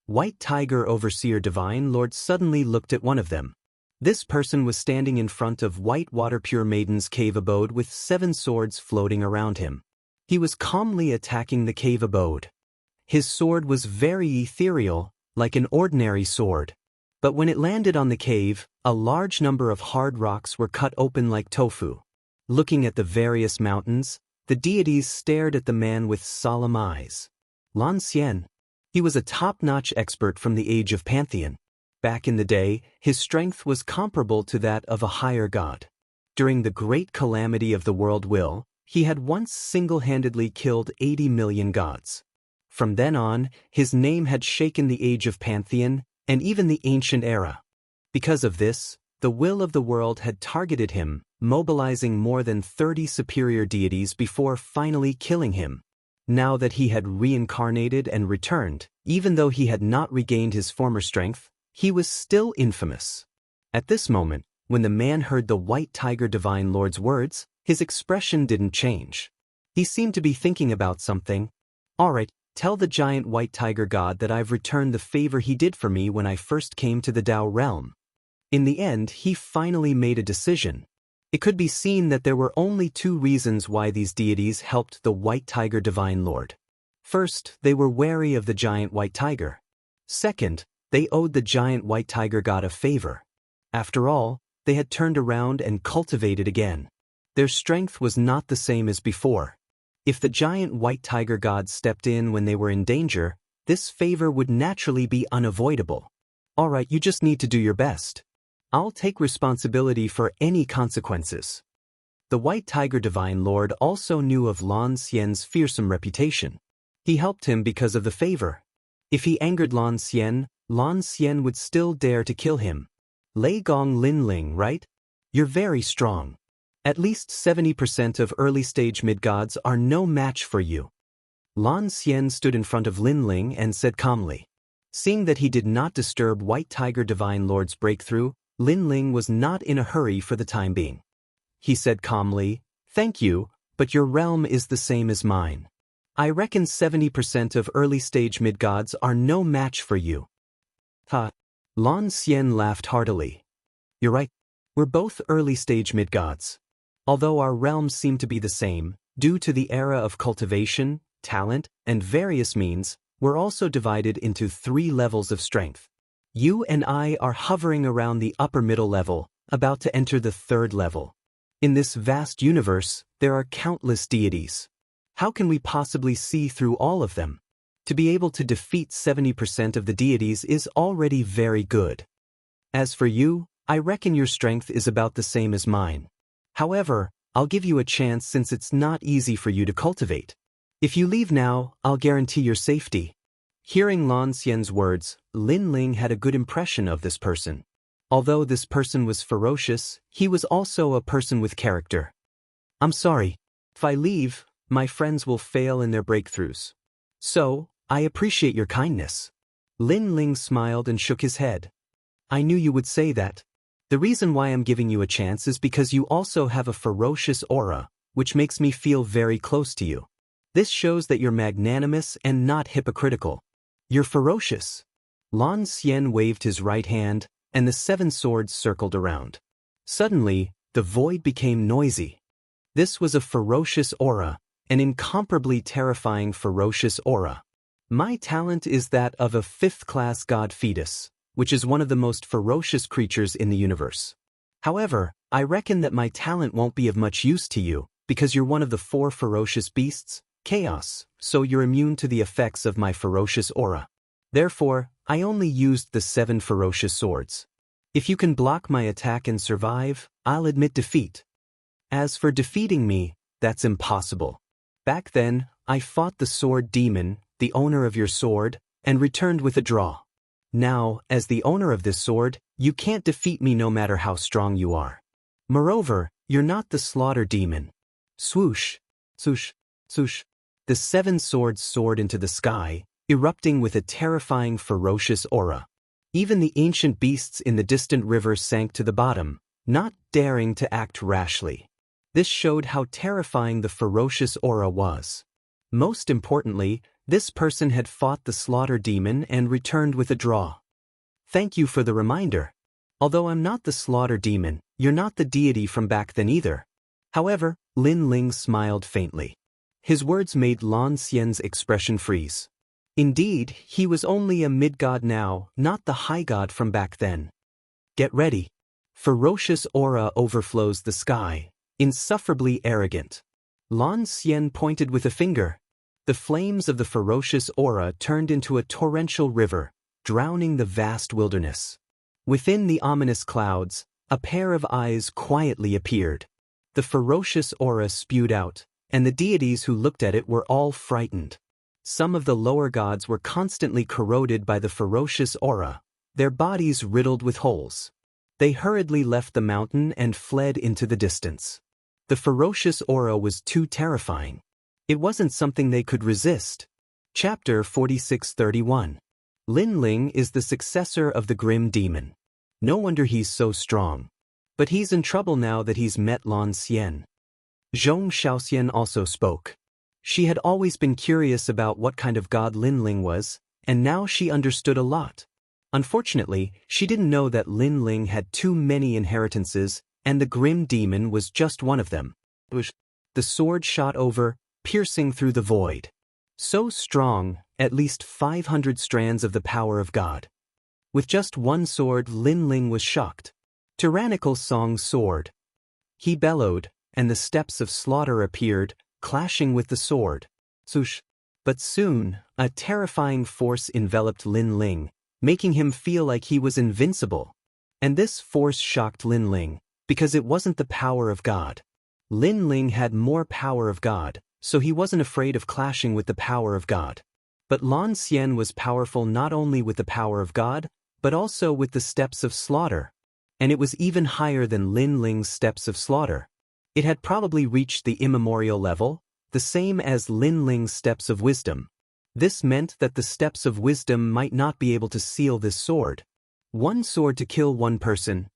White Tiger Overseer Divine Lord suddenly looked at one of them. This person was standing in front of White Water Pure Maiden's cave abode with 7 swords floating around him. He was calmly attacking the cave abode. His sword was very ethereal, like an ordinary sword. But when it landed on the cave, a large number of hard rocks were cut open like tofu. Looking at the various mountains, the deities stared at the man with solemn eyes. Lan Xian. He was a top-notch expert from the age of Pantheon. Back in the day, his strength was comparable to that of a higher god. During the great calamity of the world will, he had once single-handedly killed 80 million gods. From then on, his name had shaken the age of Pantheon and even the ancient era. Because of this, the will of the world had targeted him, mobilizing more than 30 superior deities before finally killing him. Now that he had reincarnated and returned, even though he had not regained his former strength, he was still infamous. At this moment, when the man heard the White Tiger Divine Lord's words, his expression didn't change. He seemed to be thinking about something. All right, tell the giant White Tiger God that I've returned the favor he did for me when I first came to the Dao realm. In the end, he finally made a decision. It could be seen that there were only 2 reasons why these deities helped the White Tiger Divine Lord. First, they were wary of the giant White Tiger. Second, they owed the giant White Tiger God a favor. After all, they had turned around and cultivated again. Their strength was not the same as before. If the giant White Tiger God stepped in when they were in danger, this favor would naturally be unavoidable. All right, you just need to do your best. I'll take responsibility for any consequences. The White Tiger Divine Lord also knew of Lan Xian's fearsome reputation. He helped him because of the favor. If he angered Lan Xian, Lan Xian would still dare to kill him. Lei Gong Linling, right? You're very strong. At least 70% of early-stage mid-gods are no match for you. Lan Xian stood in front of Linling and said calmly. Seeing that he did not disturb White Tiger Divine Lord's breakthrough, Linling was not in a hurry for the time being. He said calmly, "Thank you, but your realm is the same as mine. I reckon 70% of early-stage mid-gods are no match for you." Ha! Lan Xian laughed heartily. "You're right. We're both early-stage mid-gods. Although our realms seem to be the same, due to the era of cultivation, talent, and various means, we're also divided into 3 levels of strength. You and I are hovering around the upper middle level, about to enter the 3rd level. In this vast universe, there are countless deities. How can we possibly see through all of them? To be able to defeat 70% of the deities is already very good. As for you, I reckon your strength is about the same as mine. However, I'll give you a chance since it's not easy for you to cultivate. If you leave now, I'll guarantee your safety." Hearing Lan Xian's words, Linling had a good impression of this person. Although this person was ferocious, he was also a person with character. "I'm sorry. If I leave, my friends will fail in their breakthroughs. So, I appreciate your kindness." Linling smiled and shook his head. "I knew you would say that. The reason why I'm giving you a chance is because you also have a ferocious aura, which makes me feel very close to you. This shows that you're magnanimous and not hypocritical. You're ferocious." Lan Xian waved his right hand, and the 7 swords circled around. Suddenly, the void became noisy. This was a ferocious aura, an incomparably terrifying ferocious aura. My talent is that of a 5th-class god fetus, which is one of the most ferocious creatures in the universe. However, I reckon that my talent won't be of much use to you, because you're one of the 4 ferocious beasts, chaos, so you're immune to the effects of my ferocious aura. Therefore, I only used the 7 ferocious swords. If you can block my attack and survive, I'll admit defeat. As for defeating me, that's impossible. Back then, I fought the sword demon, the owner of your sword, and returned with a draw. Now, as the owner of this sword, you can't defeat me no matter how strong you are. Moreover, you're not the slaughter demon." Swoosh, swoosh, swoosh. The 7 swords soared into the sky, erupting with a terrifying ferocious aura. Even the ancient beasts in the distant river sank to the bottom, not daring to act rashly. This showed how terrifying the ferocious aura was. Most importantly, this person had fought the slaughter demon and returned with a draw. "Thank you for the reminder. Although I'm not the slaughter demon, you're not the deity from back then either." However, Linling smiled faintly. His words made Lan Xian's expression freeze. Indeed, he was only a mid-god now, not the high god from back then. "Get ready." Ferocious aura overflows the sky, insufferably arrogant. Lan Xian pointed with a finger. The flames of the ferocious aura turned into a torrential river, drowning the vast wilderness. Within the ominous clouds, a pair of eyes quietly appeared. The ferocious aura spewed out, and the deities who looked at it were all frightened. Some of the lower gods were constantly corroded by the ferocious aura, their bodies riddled with holes. They hurriedly left the mountain and fled into the distance. The ferocious aura was too terrifying. It wasn't something they could resist. Chapter 4631. Linling is the successor of the Grim Demon. No wonder he's so strong. But he's in trouble now that he's met Lan Xian. Zhong Xiaoxian also spoke. She had always been curious about what kind of god Linling was, and now she understood a lot. Unfortunately, she didn't know that Linling had too many inheritances, and the Grim Demon was just one of them. The sword shot over, piercing through the void. So strong, at least 500 strands of the power of God. With just one sword, Linling was shocked. Tyrannical Song's sword. He bellowed, and the steps of slaughter appeared, clashing with the sword. Swoosh. But soon, a terrifying force enveloped Linling, making him feel like he was invincible. And this force shocked Linling, because it wasn't the power of God. Linling had more power of God, so he wasn't afraid of clashing with the power of God. But Lan Xian was powerful not only with the power of God, but also with the steps of slaughter. And it was even higher than Lin Ling's steps of slaughter. It had probably reached the immemorial level, the same as Lin Ling's steps of wisdom. This meant that the steps of wisdom might not be able to seal this sword. One sword to kill one person.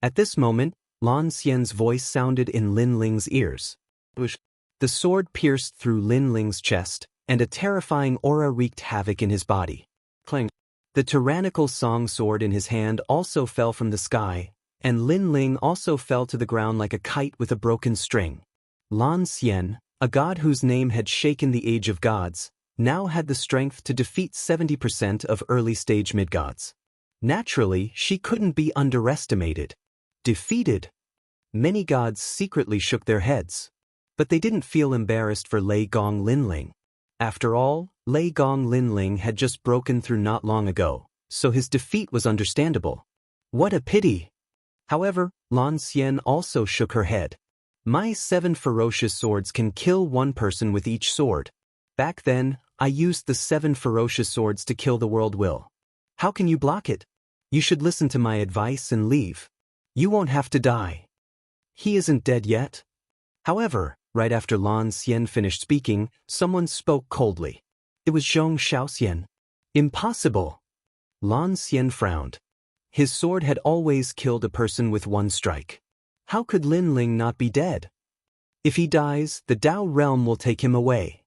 At this moment, Lan Xian's voice sounded in Lin Ling's ears. The sword pierced through Lin Ling's chest, and a terrifying aura wreaked havoc in his body. Clang. The tyrannical song sword in his hand also fell from the sky, and Lin Ling also fell to the ground like a kite with a broken string. Lan Xian, a god whose name had shaken the age of gods, now had the strength to defeat 70% of early-stage mid-gods. Naturally, she couldn't be underestimated. Defeated? Many gods secretly shook their heads. But they didn't feel embarrassed for Lei Gong Linling. After all, Lei Gong Linling had just broken through not long ago, so his defeat was understandable. What a pity! However, Lan Xian also shook her head. My 7 ferocious swords can kill one person with each sword. Back then, I used the 7 ferocious swords to kill the world will. How can you block it? You should listen to my advice and leave. You won't have to die. He isn't dead yet. However, right after Lan Xian finished speaking, someone spoke coldly. It was Zhong Xiaoxian. Impossible. Lan Xian frowned. His sword had always killed a person with one strike. How could Lin Ling not be dead? If he dies, the Dao realm will take him away.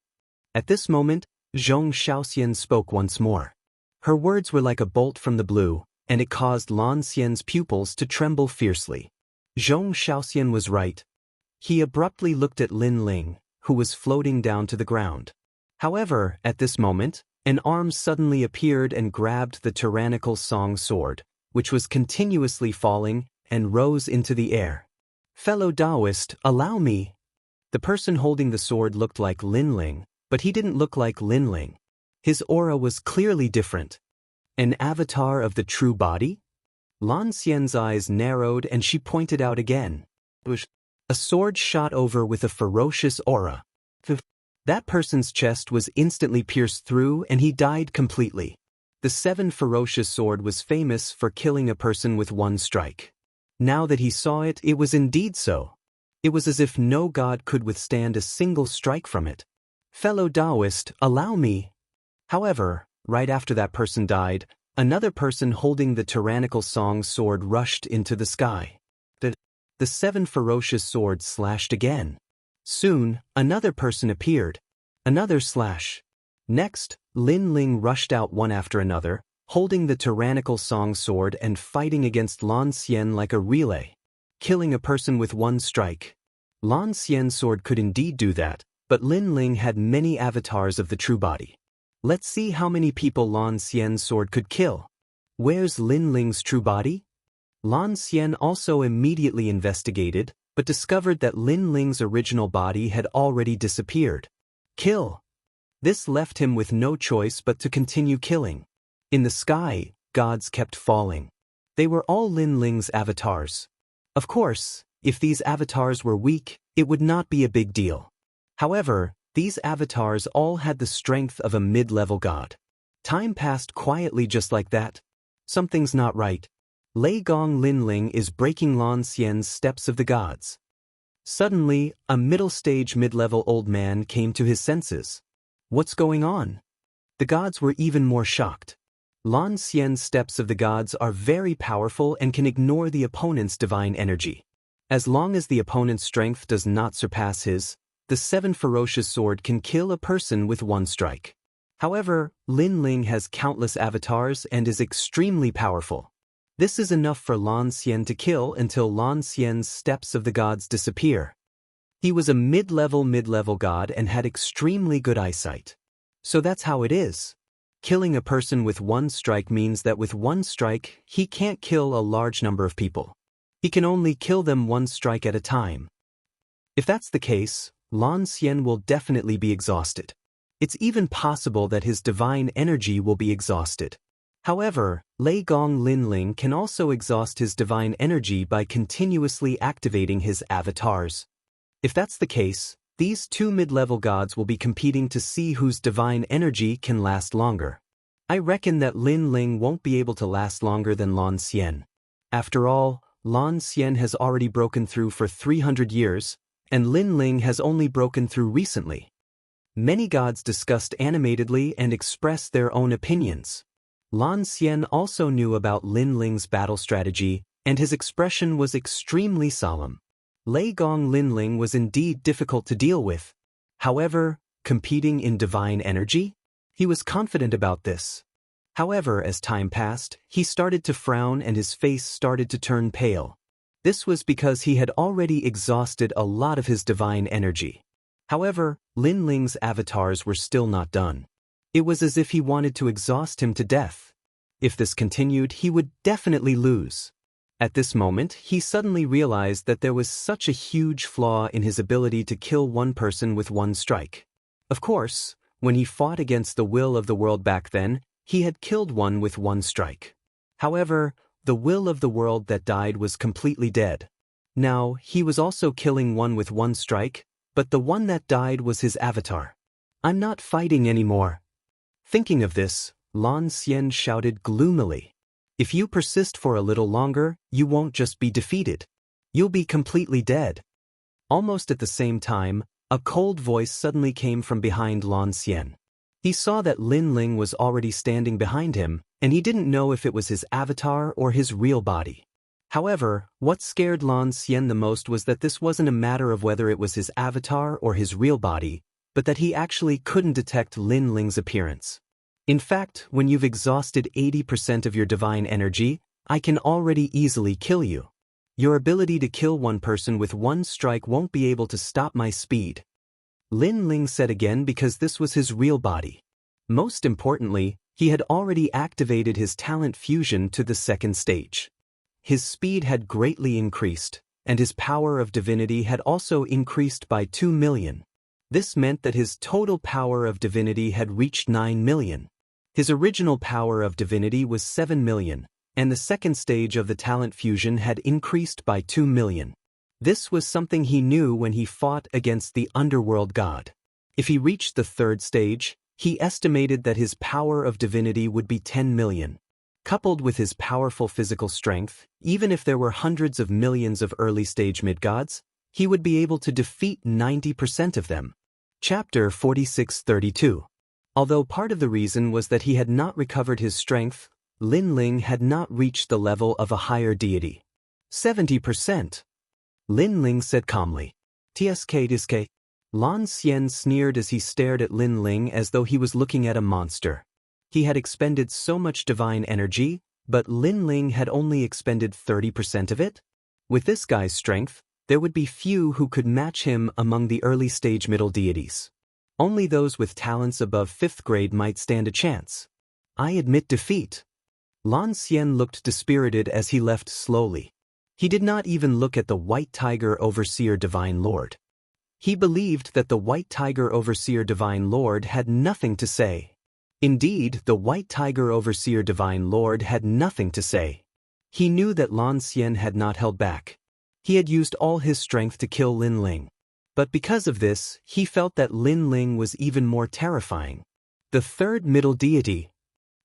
At this moment, Zhong Xiaoxian spoke once more. Her words were like a bolt from the blue, and it caused Lan Xian's pupils to tremble fiercely. Zhong Xiaoxian was right. He abruptly looked at Lin Ling, who was floating down to the ground. However, at this moment, an arm suddenly appeared and grabbed the tyrannical song sword, which was continuously falling, and rose into the air. Fellow Daoist, allow me. The person holding the sword looked like Lin Ling, but he didn't look like Lin Ling. His aura was clearly different. An avatar of the true body? Lan Xian's eyes narrowed and she pointed out again. A sword shot over with a ferocious aura. That person's chest was instantly pierced through and he died completely. The 7 ferocious sword was famous for killing a person with one strike. Now that he saw it, it was indeed so. It was as if no god could withstand a single strike from it. Fellow Daoist, allow me. However, right after that person died, another person holding the tyrannical song sword rushed into the sky. The 7 ferocious swords slashed again. Soon, another person appeared. Another slash. Next, Lin Ling rushed out one after another, holding the tyrannical song sword and fighting against Lan Xian like a relay. Killing a person with one strike. Lan Xian's sword could indeed do that, but Lin Ling had many avatars of the true body. Let's see how many people Lan Xian's sword could kill. Where's Lin Ling's true body? Lan Xian also immediately investigated, but discovered that Lin Ling's original body had already disappeared. Kill. This left him with no choice but to continue killing. In the sky, gods kept falling. They were all Lin Ling's avatars. Of course, if these avatars were weak, it would not be a big deal. However, these avatars all had the strength of a mid-level god. Time passed quietly just like that. Something's not right. Lei Gong Linling is breaking Lan Xian's steps of the gods. Suddenly, a middle-stage mid-level old man came to his senses. What's going on? The gods were even more shocked. Lan Xian's steps of the gods are very powerful and can ignore the opponent's divine energy. As long as the opponent's strength does not surpass his, the 7 ferocious sword can kill a person with one strike. However, Lin Ling has countless avatars and is extremely powerful. This is enough for Lan Xian to kill until Lan Xian's steps of the gods disappear. He was a mid-level god and had extremely good eyesight. So that's how it is. Killing a person with one strike means that with one strike, he can't kill a large number of people. He can only kill them one strike at a time. If that's the case, Lan Xian will definitely be exhausted. It's even possible that his divine energy will be exhausted. However, Lei Gong Linling can also exhaust his divine energy by continuously activating his avatars. If that's the case, These two mid-level gods will be competing to see whose divine energy can last longer. I reckon that Lin Ling won't be able to last longer than Lan Xian. After all, Lan Xian has already broken through for 300 years, and Lin Ling has only broken through recently. Many gods discussed animatedly and expressed their own opinions. Lan Xian also knew about Lin Ling's battle strategy, and his expression was extremely solemn. Lei Gong Lin Ling was indeed difficult to deal with. However, competing in divine energy? He was confident about this. However, as time passed, he started to frown and his face started to turn pale. This was because he had already exhausted a lot of his divine energy. However, Lin Ling's avatars were still not done. It was as if he wanted to exhaust him to death. If this continued, he would definitely lose. At this moment, he suddenly realized that there was such a huge flaw in his ability to kill one person with one strike. Of course, when he fought against the will of the world back then, he had killed one with one strike. However, the will of the world that died was completely dead. Now, he was also killing one with one strike, but the one that died was his avatar. I'm not fighting anymore. Thinking of this, Lan Xian shouted gloomily. If you persist for a little longer, you won't just be defeated. You'll be completely dead. Almost at the same time, a cold voice suddenly came from behind Lan Xian. He saw that Lin Ling was already standing behind him, and he didn't know if it was his avatar or his real body. However, what scared Lan Xian the most was that this wasn't a matter of whether it was his avatar or his real body, but that he actually couldn't detect Lin Ling's appearance. In fact, when you've exhausted 80% of your divine energy, I can already easily kill you. Your ability to kill one person with one strike won't be able to stop my speed. Lin Ling said again because this was his real body. Most importantly, he had already activated his talent fusion to the second stage. His speed had greatly increased, and his power of divinity had also increased by 2 million. This meant that his total power of divinity had reached 9 million. His original power of divinity was 7 million, and the second stage of the talent fusion had increased by 2 million. This was something he knew when he fought against the underworld god. If he reached the third stage, he estimated that his power of divinity would be 10 million. Coupled with his powerful physical strength, even if there were hundreds of millions of early-stage mid-gods, he would be able to defeat 90% of them. Chapter 4632. Although part of the reason was that he had not recovered his strength, Lin Ling had not reached the level of a higher deity. 70%. Lin Ling said calmly. Tsk. Lan Xian sneered as he stared at Lin Ling as though he was looking at a monster. He had expended so much divine energy, but Lin Ling had only expended 30% of it? With this guy's strength, there would be few who could match him among the early-stage middle deities. Only those with talents above 5th grade might stand a chance. I admit defeat. Lan Xian looked dispirited as he left slowly. He did not even look at the White Tiger Overseer Divine Lord. He believed that the White Tiger Overseer Divine Lord had nothing to say. Indeed, the White Tiger Overseer Divine Lord had nothing to say. He knew that Lan Xian had not held back. He had used all his strength to kill Lin Ling. But because of this, he felt that Lin Ling was even more terrifying. The third middle deity.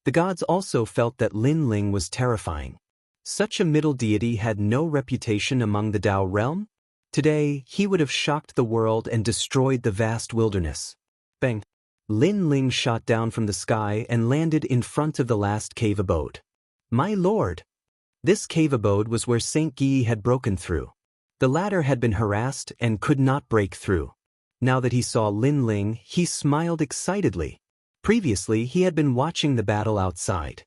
The gods also felt that Lin Ling was terrifying. Such a middle deity had no reputation among the Dao realm. Today, he would have shocked the world and destroyed the vast wilderness. Bang! Lin Ling shot down from the sky and landed in front of the last cave abode. My lord! This cave abode was where Saint Guy had broken through. The latter had been harassed and could not break through. Now that he saw Lin Ling, he smiled excitedly. Previously, he had been watching the battle outside.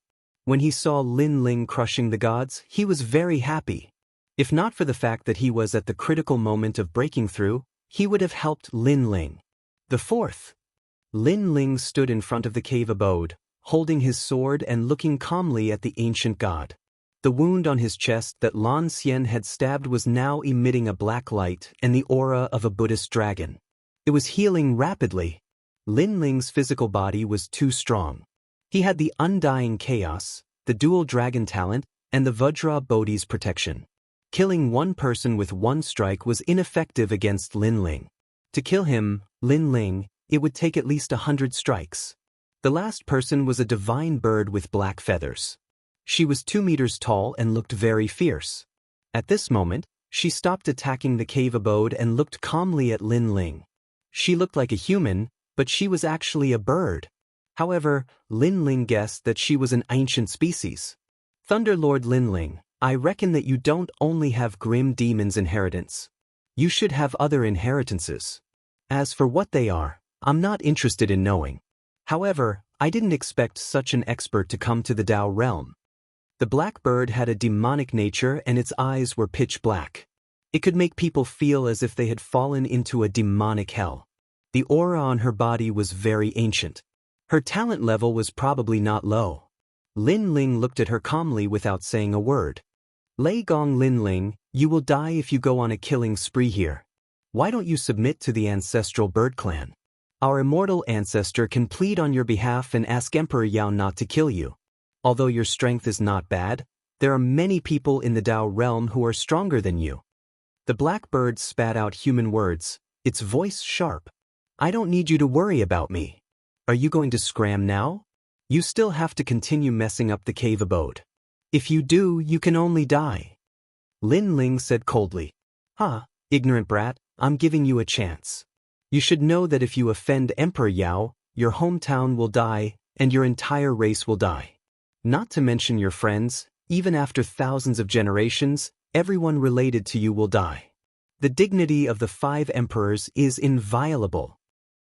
When he saw Lin Ling crushing the gods, he was very happy. If not for the fact that he was at the critical moment of breaking through, he would have helped Lin Ling. The fourth. Lin Ling stood in front of the cave abode, holding his sword and looking calmly at the ancient god. The wound on his chest that Lan Xian had stabbed was now emitting a black light and the aura of a Buddhist dragon. It was healing rapidly. Lin Ling's physical body was too strong. He had the undying chaos, the dual dragon talent, and the Vajra Bodhi's protection. Killing one person with one strike was ineffective against Lin Ling. To kill him, Lin Ling, it would take at least 100 strikes. The last person was a divine bird with black feathers. She was 2 meters tall and looked very fierce. At this moment, she stopped attacking the cave abode and looked calmly at Lin Ling. She looked like a human, but she was actually a bird. However, Lin Ling guessed that she was an ancient species. Thunderlord Lin Ling, I reckon that you don't only have grim demons' inheritance. You should have other inheritances. As for what they are, I'm not interested in knowing. However, I didn't expect such an expert to come to the Dao realm. The black bird had a demonic nature and its eyes were pitch black. It could make people feel as if they had fallen into a demonic hell. The aura on her body was very ancient. Her talent level was probably not low. Lin Ling looked at her calmly without saying a word. Lei Gong Lin Ling, you will die if you go on a killing spree here. Why don't you submit to the ancestral bird clan? Our immortal ancestor can plead on your behalf and ask Emperor Yao not to kill you. Although your strength is not bad, there are many people in the Dao realm who are stronger than you. The black bird spat out human words, its voice sharp. I don't need you to worry about me. Are you going to scram now? You still have to continue messing up the cave abode. If you do, you can only die. Lin Ling said coldly. Ignorant brat, I'm giving you a chance. You should know that if you offend Emperor Yao, your hometown will die, and your entire race will die. Not to mention your friends, even after thousands of generations, everyone related to you will die. The dignity of the 5 emperors is inviolable.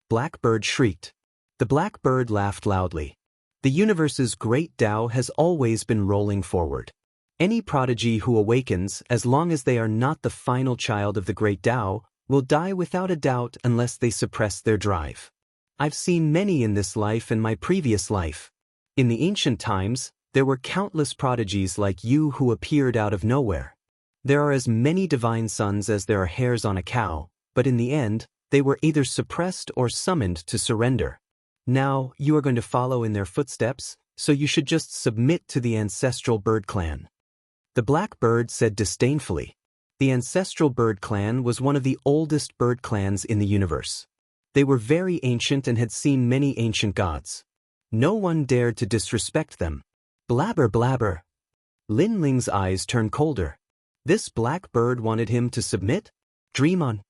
Blackbird shrieked. The blackbird laughed loudly. The universe's great Tao has always been rolling forward. Any prodigy who awakens, as long as they are not the final child of the great Tao, will die without a doubt unless they suppress their drive. I've seen many in this life and my previous life. In the ancient times, there were countless prodigies like you who appeared out of nowhere. There are as many divine sons as there are hairs on a cow, but in the end, they were either suppressed or summoned to surrender. Now, you are going to follow in their footsteps, so you should just submit to the ancestral bird clan. The black bird said disdainfully. The ancestral bird clan was one of the oldest bird clans in the universe. They were very ancient and had seen many ancient gods. No one dared to disrespect them. Blabber blabber. Lin Ling's eyes turned colder. This black bird wanted him to submit? Dream on.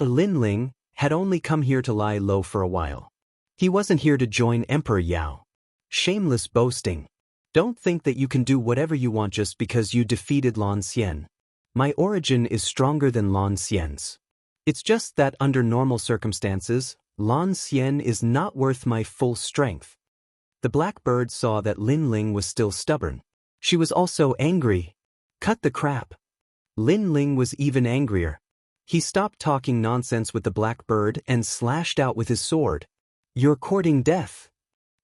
Lin Ling had only come here to lie low for a while. He wasn't here to join Emperor Yao. Shameless boasting. Don't think that you can do whatever you want just because you defeated Lan Xian. My origin is stronger than Lan Xian's. It's just that under normal circumstances, Lan Xian is not worth my full strength. The blackbird saw that Lin Ling was still stubborn. She was also angry. Cut the crap. Lin Ling was even angrier. He stopped talking nonsense with the blackbird and slashed out with his sword. You're courting death.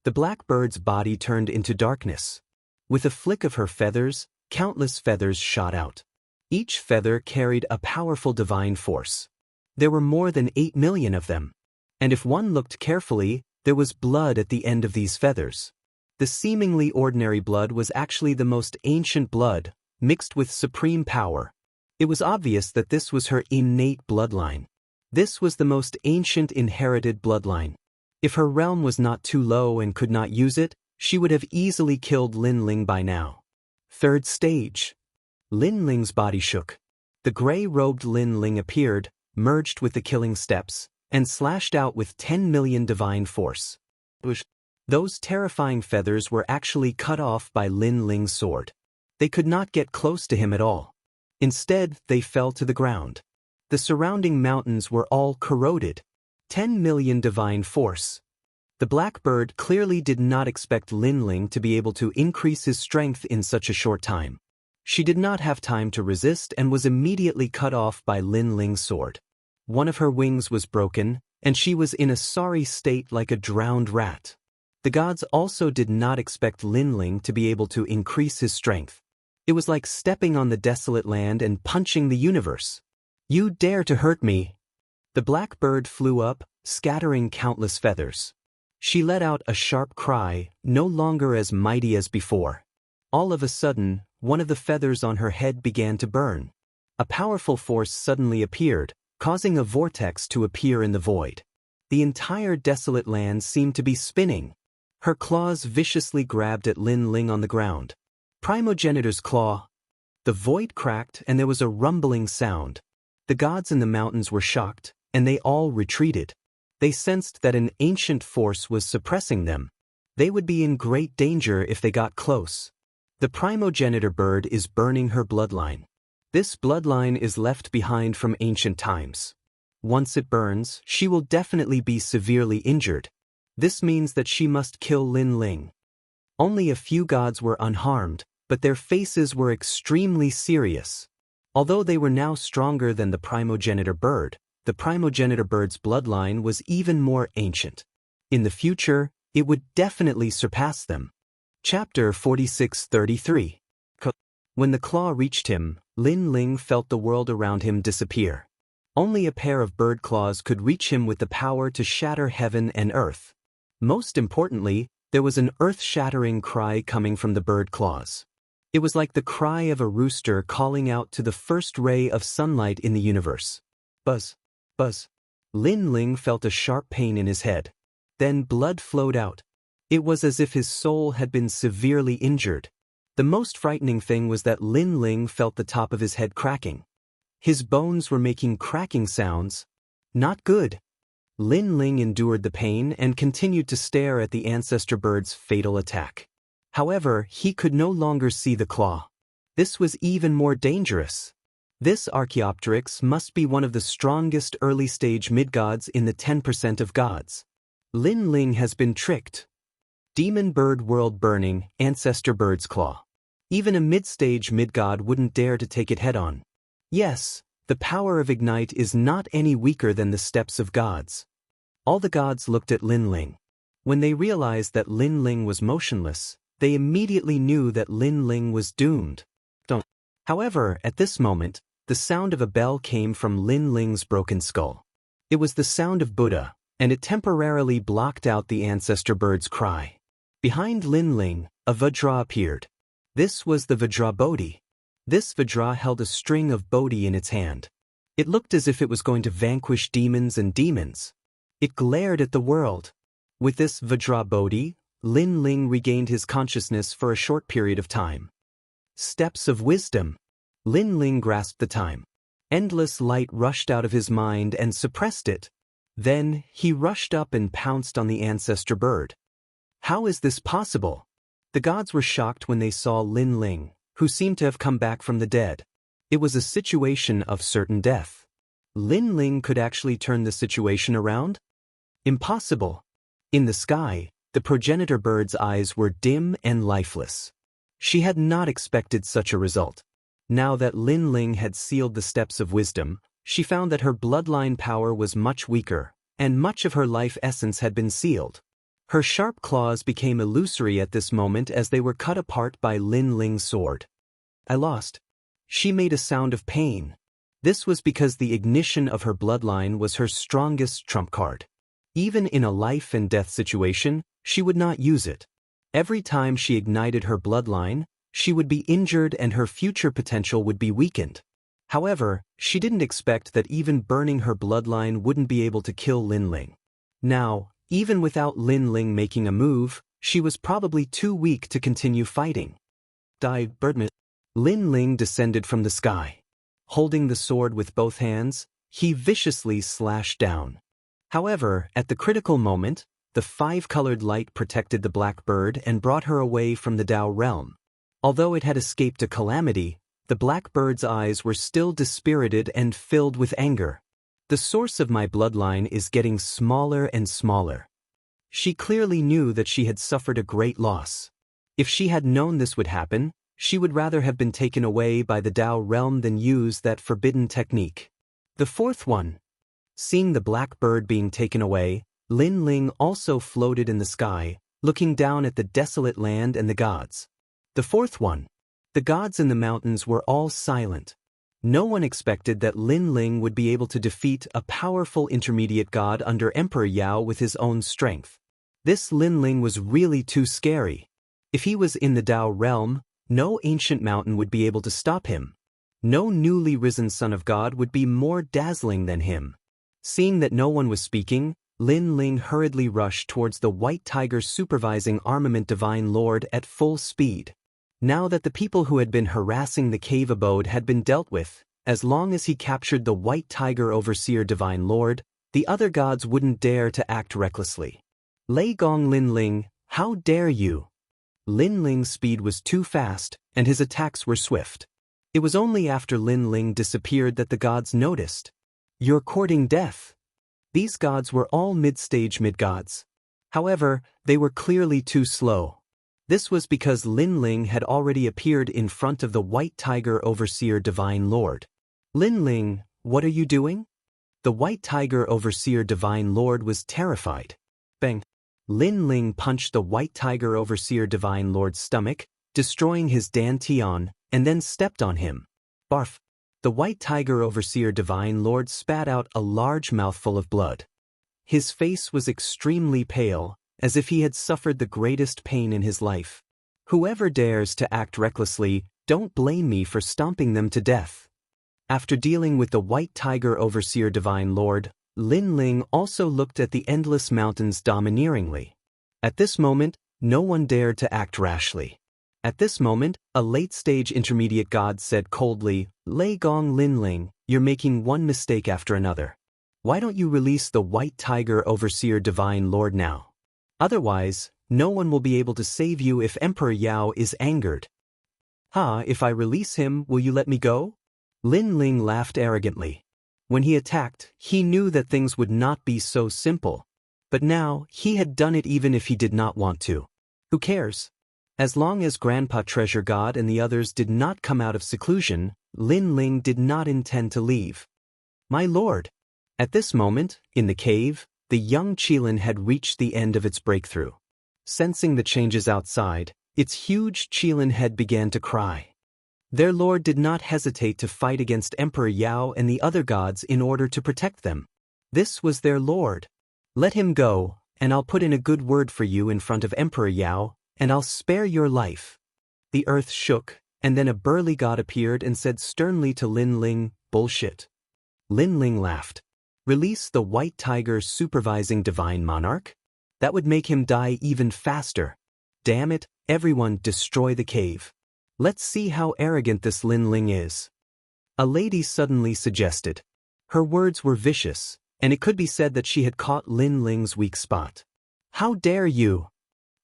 The blackbird's body turned into darkness. With a flick of her feathers, countless feathers shot out. Each feather carried a powerful divine force. There were more than 8 million of them. And if one looked carefully, there was blood at the end of these feathers. The seemingly ordinary blood was actually the most ancient blood, mixed with supreme power. It was obvious that this was her innate bloodline. This was the most ancient inherited bloodline. If her realm was not too low and could not use it, she would have easily killed Lin Ling by now. Third stage. Lin Ling's body shook. The gray-robed Lin Ling appeared, merged with the killing steps, and slashed out with 10 million divine force. Those terrifying feathers were actually cut off by Lin Ling's sword. They could not get close to him at all. Instead, they fell to the ground. The surrounding mountains were all corroded. 10 million divine force. The blackbird clearly did not expect Lin Ling to be able to increase his strength in such a short time. She did not have time to resist and was immediately cut off by Lin Ling's sword. One of her wings was broken, and she was in a sorry state like a drowned rat. The gods also did not expect Lin Ling to be able to increase his strength. It was like stepping on the desolate land and punching the universe. You dare to hurt me! The blackbird flew up, scattering countless feathers. She let out a sharp cry, no longer as mighty as before. All of a sudden, one of the feathers on her head began to burn. A powerful force suddenly appeared, causing a vortex to appear in the void. The entire desolate land seemed to be spinning. Her claws viciously grabbed at Lin Ling on the ground. Primogenitor's claw. The void cracked and there was a rumbling sound. The gods in the mountains were shocked, and they all retreated. They sensed that an ancient force was suppressing them. They would be in great danger if they got close. The primogenitor bird is burning her bloodline. This bloodline is left behind from ancient times. Once it burns, she will definitely be severely injured. This means that she must kill Lin Ling. Only a few gods were unharmed, but their faces were extremely serious. Although they were now stronger than the primogenitor bird, the primogenitor bird's bloodline was even more ancient. In the future, it would definitely surpass them. Chapter 46:33. When the claw reached him, Lin Ling felt the world around him disappear. Only a pair of bird claws could reach him with the power to shatter heaven and earth. Most importantly, there was an earth-shattering cry coming from the bird claws. It was like the cry of a rooster calling out to the first ray of sunlight in the universe. Buzz, buzz. Lin Ling felt a sharp pain in his head. Then blood flowed out. It was as if his soul had been severely injured. The most frightening thing was that Lin Ling felt the top of his head cracking. His bones were making cracking sounds. Not good. Lin Ling endured the pain and continued to stare at the ancestor bird's fatal attack. However, he could no longer see the claw. This was even more dangerous. This Archaeopteryx must be one of the strongest early-stage mid-gods in the 10% of gods. Lin Ling has been tricked. Demon bird world burning, ancestor bird's claw. Even a mid-stage mid-god wouldn't dare to take it head-on. Yes, the power of Ignite is not any weaker than the steps of gods. All the gods looked at Lin Ling. When they realized that Lin Ling was motionless, they immediately knew that Lin Ling was doomed. However, at this moment, the sound of a bell came from Lin Ling's broken skull. It was the sound of Buddha, and it temporarily blocked out the ancestor bird's cry. Behind Lin Ling, a Vajra appeared. This was the Vajra Bodhi. This Vajra held a string of Bodhi in its hand. It looked as if it was going to vanquish demons and demons. It glared at the world. With this Vajra Bodhi, Lin Ling regained his consciousness for a short period of time. Steps of wisdom. Lin Ling grasped the time. Endless light rushed out of his mind and suppressed it. Then, he rushed up and pounced on the ancestor bird. How is this possible? The gods were shocked when they saw Lin Ling, who seemed to have come back from the dead. It was a situation of certain death. Lin Ling could actually turn the situation around? Impossible. In the sky, the progenitor bird's eyes were dim and lifeless. She had not expected such a result. Now that Lin Ling had sealed the steps of wisdom, she found that her bloodline power was much weaker, and much of her life essence had been sealed. Her sharp claws became illusory at this moment as they were cut apart by Lin Ling's sword. I lost. She made a sound of pain. This was because the ignition of her bloodline was her strongest trump card. Even in a life and death situation, she would not use it. Every time she ignited her bloodline, she would be injured and her future potential would be weakened. However, she didn't expect that even burning her bloodline wouldn't be able to kill Lin Ling. Now, even without Lin Ling making a move, she was probably too weak to continue fighting. Lin Ling descended from the sky. Holding the sword with both hands, he viciously slashed down. However, at the critical moment, the five-colored light protected the black bird and brought her away from the Dao realm. Although it had escaped a calamity, the black bird's eyes were still dispirited and filled with anger. The source of my bloodline is getting smaller and smaller. She clearly knew that she had suffered a great loss. If she had known this would happen, she would rather have been taken away by the Dao realm than use that forbidden technique. The fourth one. Seeing the black bird being taken away, Lin Ling also floated in the sky, looking down at the desolate land and the gods. The fourth one. The gods in the mountains were all silent. No one expected that Lin Ling would be able to defeat a powerful intermediate god under Emperor Yao with his own strength. This Lin Ling was really too scary. If he was in the Dao realm, no ancient mountain would be able to stop him. No newly risen son of God would be more dazzling than him. Seeing that no one was speaking, Lin Ling hurriedly rushed towards the white tiger supervising armament divine lord at full speed. Now that the people who had been harassing the cave abode had been dealt with, as long as he captured the white tiger overseer divine lord, the other gods wouldn't dare to act recklessly. Lei Gong Lin Ling, how dare you? Lin Ling's speed was too fast, and his attacks were swift. It was only after Lin Ling disappeared that the gods noticed. You're courting death. These gods were all mid-stage mid-gods. However, they were clearly too slow. This was because Lin Ling had already appeared in front of the white tiger overseer divine lord. Lin Ling, what are you doing? The white tiger overseer divine lord was terrified. Bang! Lin Ling punched the white tiger overseer divine lord's stomach, destroying his dantian, and then stepped on him. Barf! The white tiger overseer divine lord spat out a large mouthful of blood. His face was extremely pale, as if he had suffered the greatest pain in his life. Whoever dares to act recklessly, don't blame me for stomping them to death. After dealing with the white tiger overseer divine lord, Lin Ling also looked at the endless mountains domineeringly. At this moment, no one dared to act rashly. At this moment, a late-stage intermediate god said coldly, Lei Gong Lin Ling, you're making one mistake after another. Why don't you release the white tiger overseer divine lord now? Otherwise, no one will be able to save you if Emperor Yao is angered. If I release him, will you let me go? Lin Ling laughed arrogantly. When he attacked, he knew that things would not be so simple. But now, he had done it even if he did not want to. Who cares? As long as Grandpa Treasure God and the others did not come out of seclusion, Lin Ling did not intend to leave. My lord! At this moment, in the cave, the young Qilin had reached the end of its breakthrough. Sensing the changes outside, its huge Qilin head began to cry. Their lord did not hesitate to fight against Emperor Yao and the other gods in order to protect them. This was their lord. Let him go, and I'll put in a good word for you in front of Emperor Yao, and I'll spare your life. The earth shook, and then a burly god appeared and said sternly to Lin Ling, bullshit. Lin Ling laughed. Release the white tiger supervising divine monarch? That would make him die even faster. Damn it, everyone destroy the cave. Let's see how arrogant this Lin Ling is. A lady suddenly suggested. Her words were vicious, and it could be said that she had caught Lin Ling's weak spot. How dare you?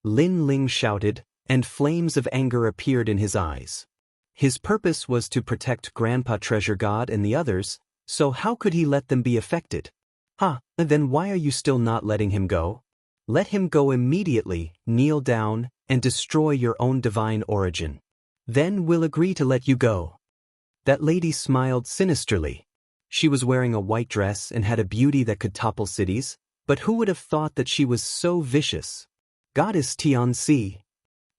Lin Ling shouted, and flames of anger appeared in his eyes. His purpose was to protect Grandpa Treasure God and the others, so how could he let them be affected? Then why are you still not letting him go? Let him go immediately, kneel down, and destroy your own divine origin. Then we'll agree to let you go. That lady smiled sinisterly. She was wearing a white dress and had a beauty that could topple cities, but who would have thought that she was so vicious? Goddess Tianxi.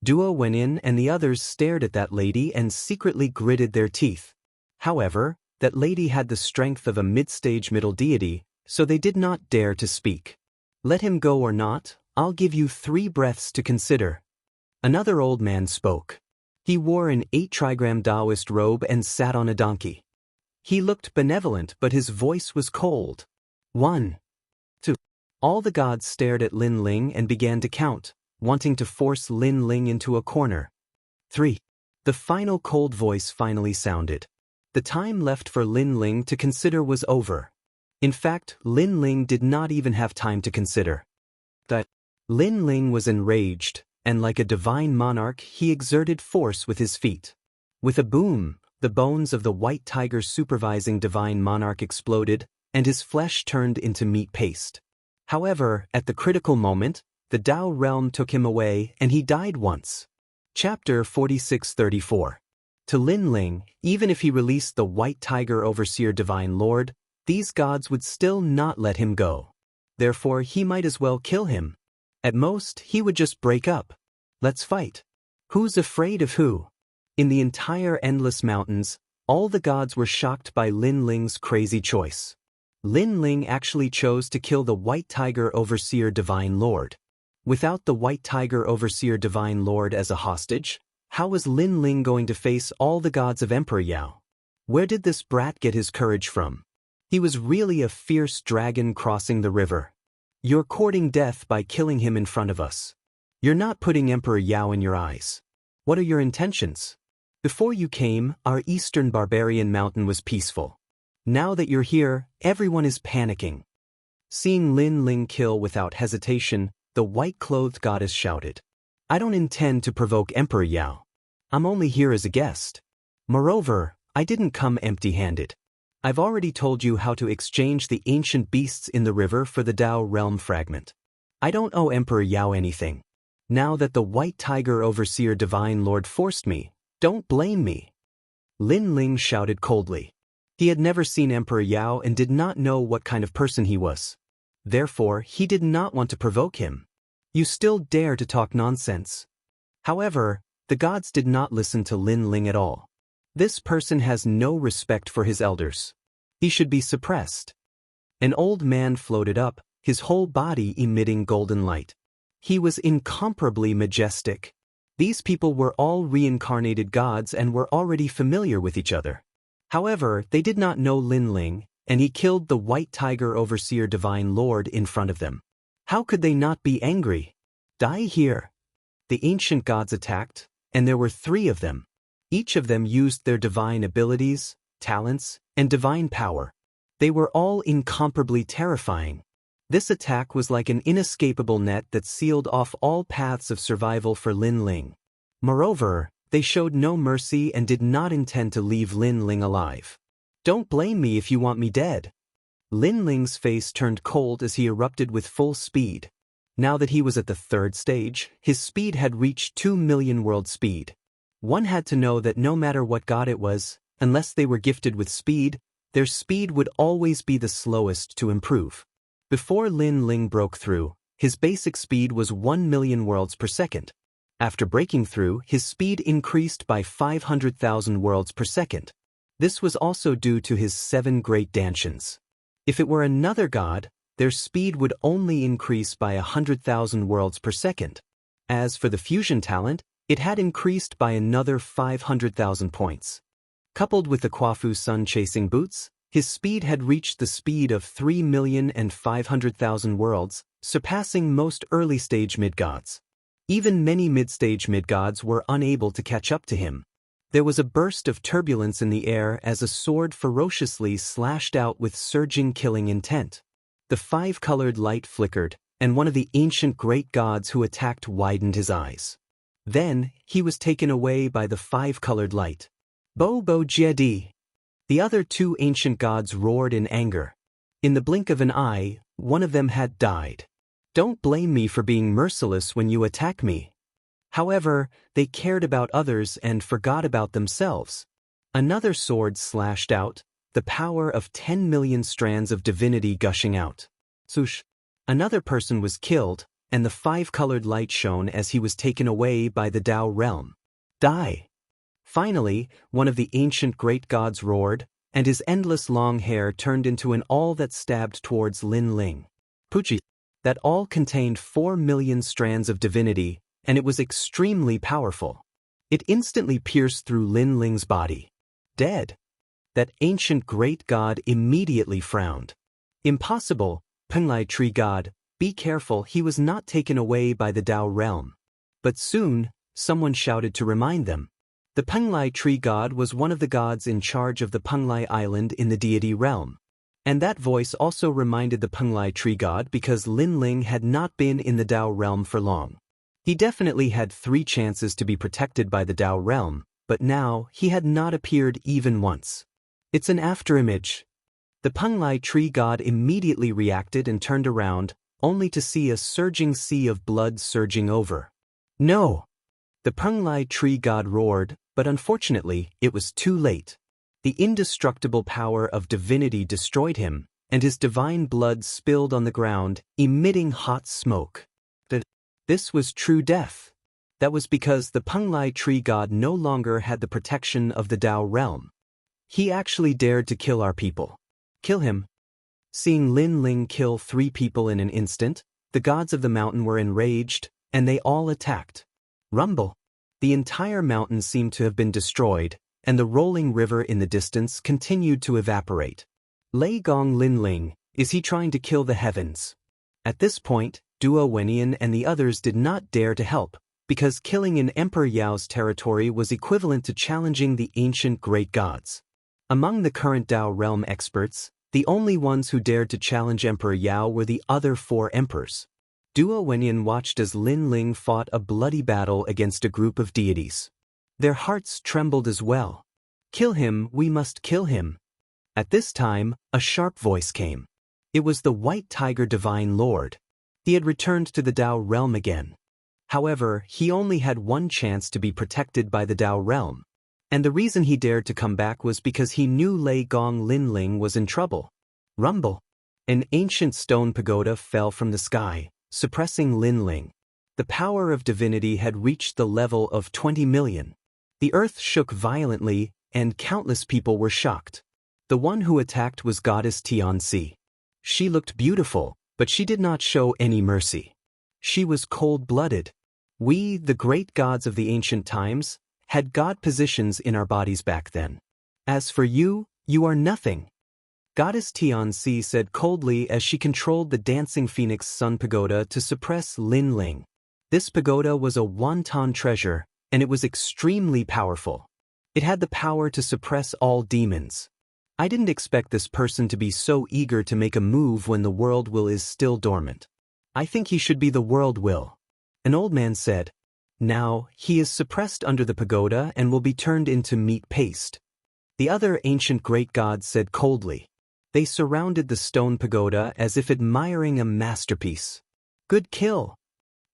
Duo went in and the others stared at that lady and secretly gritted their teeth. However, that lady had the strength of a mid-stage middle deity, so they did not dare to speak. Let him go or not, I'll give you 3 breaths to consider. Another old man spoke. He wore an 8-trigram Daoist robe and sat on a donkey. He looked benevolent, but his voice was cold. 1, 2. All the gods stared at Lin Ling and began to count, wanting to force Lin Ling into a corner. 3. The final cold voice finally sounded. The time left for Lin Ling to consider was over. In fact, Lin Ling did not even have time to consider. Lin Ling was enraged, and like a divine monarch he exerted force with his feet. With a boom, the bones of the white tiger supervising divine monarch exploded, and his flesh turned into meat paste. However, at the critical moment, the Dao realm took him away and he died once. Chapter 46-34. To Lin Ling, even if he released the white tiger overseer divine lord, these gods would still not let him go. Therefore he might as well kill him. At most, he would just break up. Let's fight. Who's afraid of who? In the entire endless mountains, all the gods were shocked by Lin Ling's crazy choice. Lin Ling actually chose to kill the white tiger overseer divine lord. Without the white tiger overseer divine lord as a hostage, how was Lin Ling going to face all the gods of Emperor Yao? Where did this brat get his courage from? He was really a fierce dragon crossing the river. You're courting death by killing him in front of us. You're not putting Emperor Yao in your eyes. What are your intentions? Before you came, our eastern barbarian mountain was peaceful. Now that you're here, everyone is panicking. Seeing Lin Ling kill without hesitation, the white-clothed goddess shouted, I don't intend to provoke Emperor Yao. I'm only here as a guest. Moreover, I didn't come empty-handed. I've already told you how to exchange the ancient beasts in the river for the Dao realm fragment. I don't owe Emperor Yao anything. Now that the White Tiger Overseer Divine Lord forced me, don't blame me. Lin Ling shouted coldly. He had never seen Emperor Yao and did not know what kind of person he was. Therefore, he did not want to provoke him. You still dare to talk nonsense. However, the gods did not listen to Lin Ling at all. This person has no respect for his elders. He should be suppressed. An old man floated up, his whole body emitting golden light. He was incomparably majestic. These people were all reincarnated gods and were already familiar with each other. However, they did not know Lin Ling, and he killed the White Tiger Overseer Divine Lord in front of them. How could they not be angry? Die here. The ancient gods attacked, and there were 3 of them. Each of them used their divine abilities, talents, and divine power. They were all incomparably terrifying. This attack was like an inescapable net that sealed off all paths of survival for Lin Ling. Moreover, they showed no mercy and did not intend to leave Lin Ling alive. Don't blame me if you want me dead. Lin Ling's face turned cold as he erupted with full speed. Now that he was at the 3rd stage, his speed had reached 2 million world speed. One had to know that no matter what god it was, unless they were gifted with speed, their speed would always be the slowest to improve. Before Lin Ling broke through, his basic speed was 1 million worlds per second. After breaking through, his speed increased by 500,000 worlds per second. This was also due to his 7 great dantians. If it were another god, their speed would only increase by 100,000 worlds per second. As for the fusion talent, it had increased by another 500,000 points. Coupled with the Quafu sun-chasing boots, his speed had reached the speed of 3,500,000 worlds, surpassing most early-stage mid-gods. Even many mid-stage mid-gods were unable to catch up to him. There was a burst of turbulence in the air as a sword ferociously slashed out with surging killing intent. The 5-colored light flickered, and one of the ancient great gods who attacked widened his eyes. Then, he was taken away by the 5-colored light. Bo Jiedi. The other 2 ancient gods roared in anger. In the blink of an eye, one of them had died. Don't blame me for being merciless when you attack me. However, they cared about others and forgot about themselves. Another sword slashed out, the power of 10 million strands of divinity gushing out. Swoosh. Another person was killed, and the 5-colored light shone as he was taken away by the Dao realm. Die. Finally, one of the ancient great gods roared, and his endless long hair turned into an awl that stabbed towards Lin Ling. Puchi. That awl contained 4 million strands of divinity, and it was extremely powerful. It instantly pierced through Lin Ling's body. Dead. That ancient great god immediately frowned. Impossible, Penglai Tree God, be careful, he was not taken away by the Dao realm. But soon, someone shouted to remind them. The Penglai Tree God was one of the gods in charge of the Penglai Island in the deity realm. And that voice also reminded the Penglai Tree God because Lin Ling had not been in the Dao realm for long. He definitely had 3 chances to be protected by the Dao realm, but now he had not appeared even once. It's an afterimage. The Penglai Tree God immediately reacted and turned around, only to see a surging sea of blood surging over. No! The Penglai Tree God roared, but unfortunately, it was too late. The indestructible power of divinity destroyed him, and his divine blood spilled on the ground, emitting hot smoke. This was true death. That was because the Penglai Tree God no longer had the protection of the Dao realm. He actually dared to kill our people. Kill him. Seeing Lin Ling kill 3 people in an instant, the gods of the mountain were enraged, and they all attacked. Rumble. The entire mountain seemed to have been destroyed, and the rolling river in the distance continued to evaporate. Lei Gong Linling, is he trying to kill the heavens? At this point, Duo Wenyan and the others did not dare to help, because killing in Emperor Yao's territory was equivalent to challenging the ancient great gods. Among the current Dao realm experts, the only ones who dared to challenge Emperor Yao were the other 4 emperors. Duo Wenyan watched as Lin Ling fought a bloody battle against a group of deities. Their hearts trembled as well. "Kill him, we must kill him." At this time, a sharp voice came. It was the White Tiger Divine Lord. He had returned to the Dao realm again. However, he only had one chance to be protected by the Dao realm. And the reason he dared to come back was because he knew Lei Gong Linling was in trouble. Rumble. An ancient stone pagoda fell from the sky, suppressing Linling. The power of divinity had reached the level of 20 million. The earth shook violently, and countless people were shocked. The one who attacked was Goddess Tianxi. She looked beautiful, but she did not show any mercy. She was cold-blooded. We, the great gods of the ancient times, had god positions in our bodies back then. As for you, you are nothing. Goddess Tianxi said coldly as she controlled the dancing phoenix sun pagoda to suppress Linling. This pagoda was a wanton treasure, and it was extremely powerful. It had the power to suppress all demons. I didn't expect this person to be so eager to make a move when the world will is still dormant. I think he should be the world will. An old man said. Now, he is suppressed under the pagoda and will be turned into meat paste. The other ancient great gods said coldly. They surrounded the stone pagoda as if admiring a masterpiece. Good kill.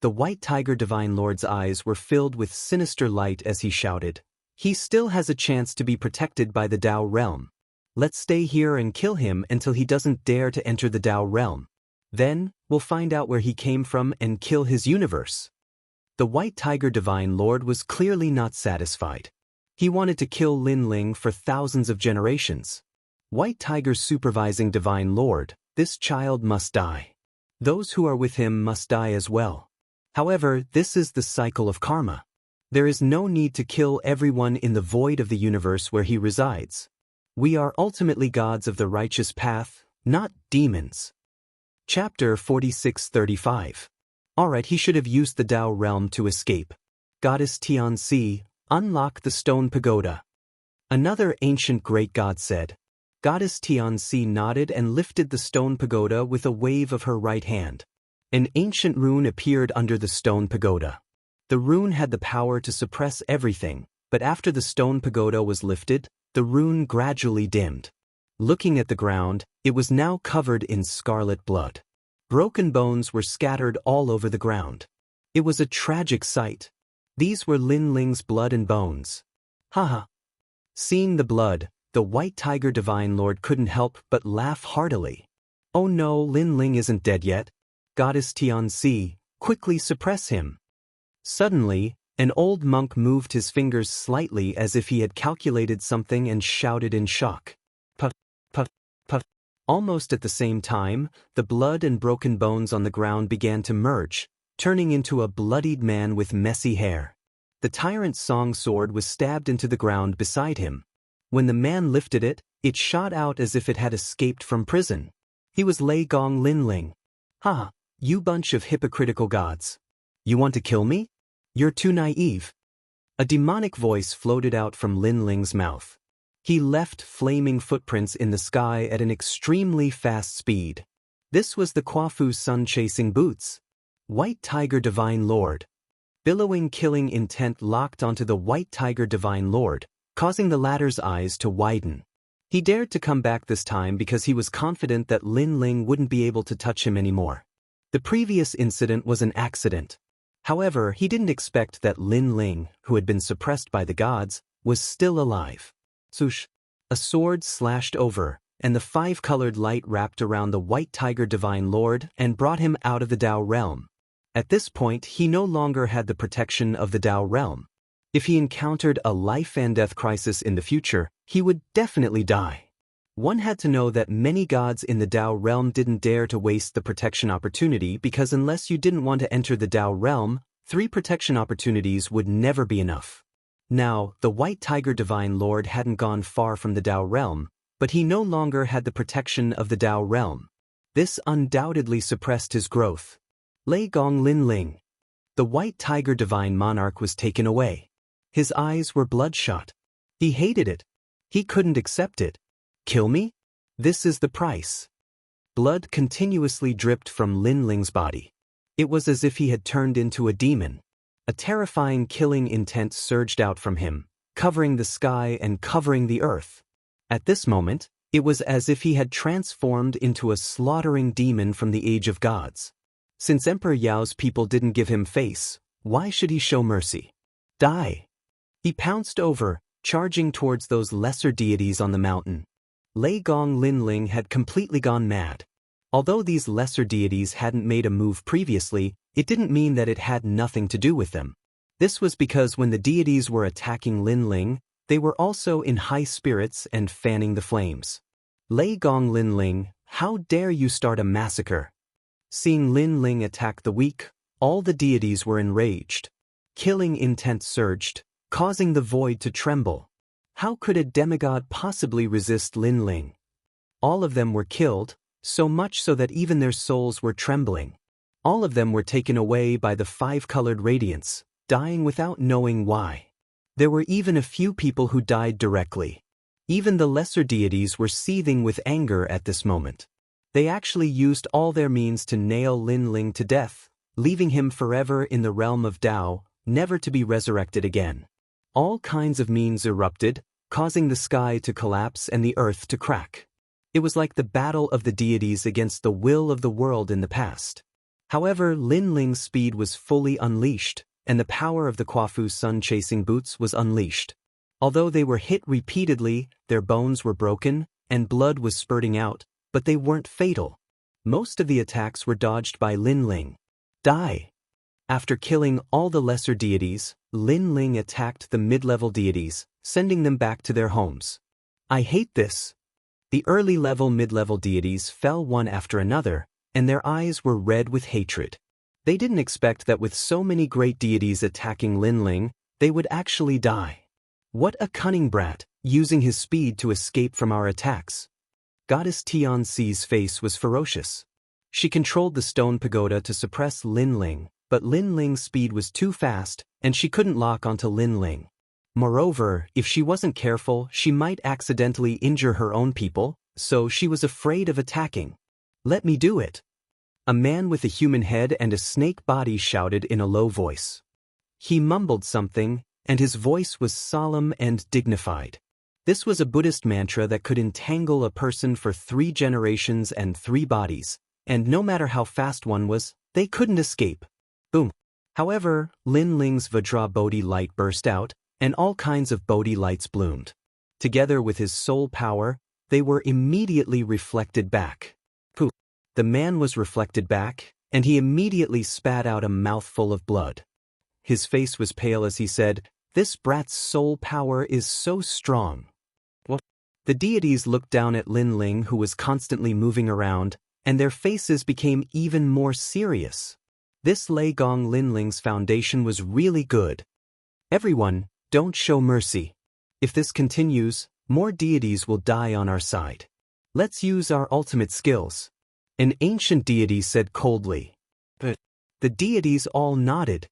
The White Tiger Divine Lord's eyes were filled with sinister light as he shouted. He still has a chance to be protected by the Dao realm. Let's stay here and kill him until he doesn't dare to enter the Dao realm. Then, we'll find out where he came from and kill his universe. The White Tiger Divine Lord was clearly not satisfied. He wanted to kill Linling for thousands of generations. White Tiger's supervising Divine Lord, this child must die. Those who are with him must die as well. However, this is the cycle of karma. There is no need to kill everyone in the void of the universe where he resides. We are ultimately gods of the righteous path, not demons. Chapter 46-35. Alright, he should have used the Dao realm to escape. Goddess Tianxi, unlock the stone pagoda. Another ancient great god said. Goddess Tianxi nodded and lifted the stone pagoda with a wave of her right hand. An ancient rune appeared under the stone pagoda. The rune had the power to suppress everything, but after the stone pagoda was lifted, the rune gradually dimmed. Looking at the ground, it was now covered in scarlet blood. Broken bones were scattered all over the ground. It was a tragic sight. These were Linling's blood and bones. Haha. Seeing the blood, the White Tiger Divine Lord couldn't help but laugh heartily. Oh no, Linling isn't dead yet. Goddess Tianxi, quickly suppress him. Suddenly, an old monk moved his fingers slightly as if he had calculated something and shouted in shock. Puff, puff, puff. Almost at the same time, the blood and broken bones on the ground began to merge, turning into a bloodied man with messy hair. The tyrant's song sword was stabbed into the ground beside him. When the man lifted it, it shot out as if it had escaped from prison. He was Lei Gong Linling. Ha, you bunch of hypocritical gods. You want to kill me? You're too naive. A demonic voice floated out from Linling's mouth. He left flaming footprints in the sky at an extremely fast speed. This was the Quafu's sun-chasing boots. White Tiger Divine Lord. Billowing killing intent locked onto the White Tiger Divine Lord, causing the latter's eyes to widen. He dared to come back this time because he was confident that Linling wouldn't be able to touch him anymore. The previous incident was an accident. However, he didn't expect that Linling, who had been suppressed by the gods, was still alive. Swoosh! A sword slashed over, and the five-colored light wrapped around the White Tiger Divine Lord and brought him out of the Dao realm. At this point, he no longer had the protection of the Dao realm. If he encountered a life-and-death crisis in the future, he would definitely die. One had to know that many gods in the Dao realm didn't dare to waste the protection opportunity because unless you didn't want to enter the Dao realm, 3 protection opportunities would never be enough. Now, the White Tiger Divine Lord hadn't gone far from the Dao realm, but he no longer had the protection of the Dao realm. This undoubtedly suppressed his growth. Lei Gong Lin Ling. The White Tiger Divine Monarch was taken away. His eyes were bloodshot. He hated it. He couldn't accept it. Kill me? This is the price. Blood continuously dripped from Lin Ling's body. It was as if he had turned into a demon. A terrifying killing intent surged out from him, covering the sky and covering the earth. At this moment, it was as if he had transformed into a slaughtering demon from the age of gods. Since Emperor Yao's people didn't give him face, why should he show mercy? Die! He pounced over, charging towards those lesser deities on the mountain. Lei Gong Lin Ling had completely gone mad. Although these lesser deities hadn't made a move previously, it didn't mean that it had nothing to do with them. This was because when the deities were attacking Lin Ling, they were also in high spirits and fanning the flames. Lei Gong Lin Ling, how dare you start a massacre? Seeing Lin Ling attack the weak, all the deities were enraged. Killing intent surged, causing the void to tremble. How could a demigod possibly resist Lin Ling? All of them were killed, so much so that even their souls were trembling. All of them were taken away by the five-colored radiance, dying without knowing why. There were even a few people who died directly. Even the lesser deities were seething with anger at this moment. They actually used all their means to nail Lin Ling to death, leaving him forever in the realm of Dao, never to be resurrected again. All kinds of means erupted, causing the sky to collapse and the earth to crack. It was like the battle of the deities against the will of the world in the past. However, Lin Ling's speed was fully unleashed, and the power of the Quafu's sun-chasing boots was unleashed. Although they were hit repeatedly, their bones were broken, and blood was spurting out, but they weren't fatal. Most of the attacks were dodged by Lin Ling. Die! After killing all the lesser deities, Lin Ling attacked the mid-level deities, sending them back to their homes. I hate this. The early-level mid-level deities fell one after another, and their eyes were red with hatred. They didn't expect that with so many great deities attacking Lin Ling, they would actually die. What a cunning brat, using his speed to escape from our attacks. Goddess Tianxi's face was ferocious. She controlled the stone pagoda to suppress Lin Ling, but Lin Ling's speed was too fast, and she couldn't lock onto Lin Ling. Moreover, if she wasn't careful, she might accidentally injure her own people, so she was afraid of attacking. Let me do it. A man with a human head and a snake body shouted in a low voice. He mumbled something, and his voice was solemn and dignified. This was a Buddhist mantra that could entangle a person for 3 generations and 3 bodies, and no matter how fast one was, they couldn't escape. Boom. However, Lin Ling's Vajra Bodhi light burst out, and all kinds of Bodhi lights bloomed. Together with his soul power, they were immediately reflected back. Poof. The man was reflected back, and he immediately spat out a mouthful of blood. His face was pale as he said, "This brat's soul power is so strong." What? The deities looked down at Lin Ling, who was constantly moving around, and their faces became even more serious. This Lei Gong Lin Ling's foundation was really good. Everyone, don't show mercy. If this continues, more deities will die on our side. Let's use our ultimate skills. An ancient deity said coldly. But the deities all nodded.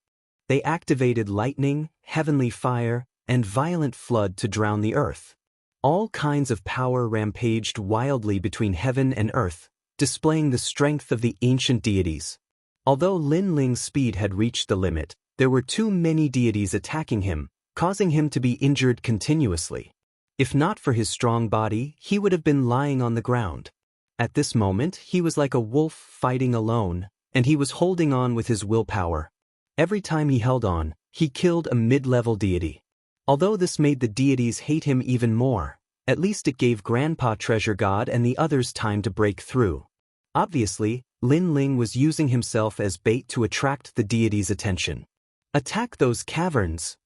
They activated lightning, heavenly fire, and violent flood to drown the earth. All kinds of power rampaged wildly between heaven and earth, displaying the strength of the ancient deities. Although Lin Ling's speed had reached the limit, there were too many deities attacking him, causing him to be injured continuously. If not for his strong body, he would have been lying on the ground. At this moment, he was like a wolf fighting alone, and he was holding on with his willpower. Every time he held on, he killed a mid-level deity. Although this made the deities hate him even more, at least it gave Grandpa Treasure God and the others time to break through. Obviously, Lin Ling was using himself as bait to attract the deities' attention. Attack those caverns!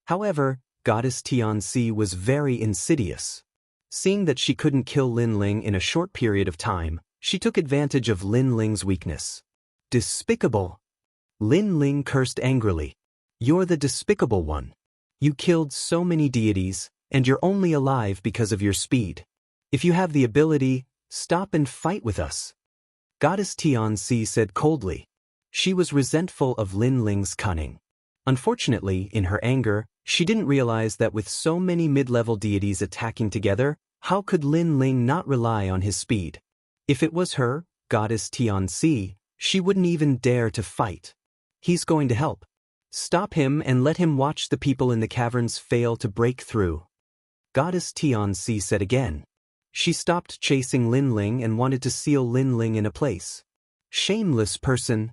However, Goddess Tianxi was very insidious. Seeing that she couldn't kill Lin Ling in a short period of time, she took advantage of Lin Ling's weakness. Despicable! Lin Ling cursed angrily. You're the despicable one. You killed so many deities, and you're only alive because of your speed. If you have the ability, stop and fight with us. Goddess Xianxia said coldly. She was resentful of Lin Ling's cunning. Unfortunately, in her anger, she didn't realize that with so many mid-level deities attacking together, how could Lin Ling not rely on his speed? If it was her, Goddess Xianxia, she wouldn't even dare to fight. He's going to help. Stop him and let him watch the people in the caverns fail to break through. Goddess Xianxia said again. She stopped chasing Lin Ling and wanted to seal Lin Ling in a place. Shameless person.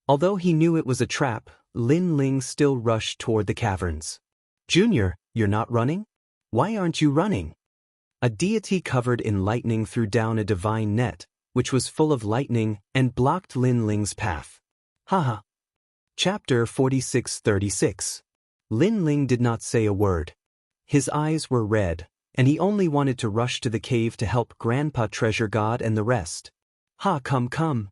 Although he knew it was a trap, Lin Ling still rushed toward the caverns. Junior, you're not running? Why aren't you running? A deity covered in lightning threw down a divine net, which was full of lightning, and blocked Lin Ling's path. Haha. Chapter 46:36. Lin Ling did not say a word. His eyes were red, and he only wanted to rush to the cave to help Grandpa Treasure God and the rest. Come.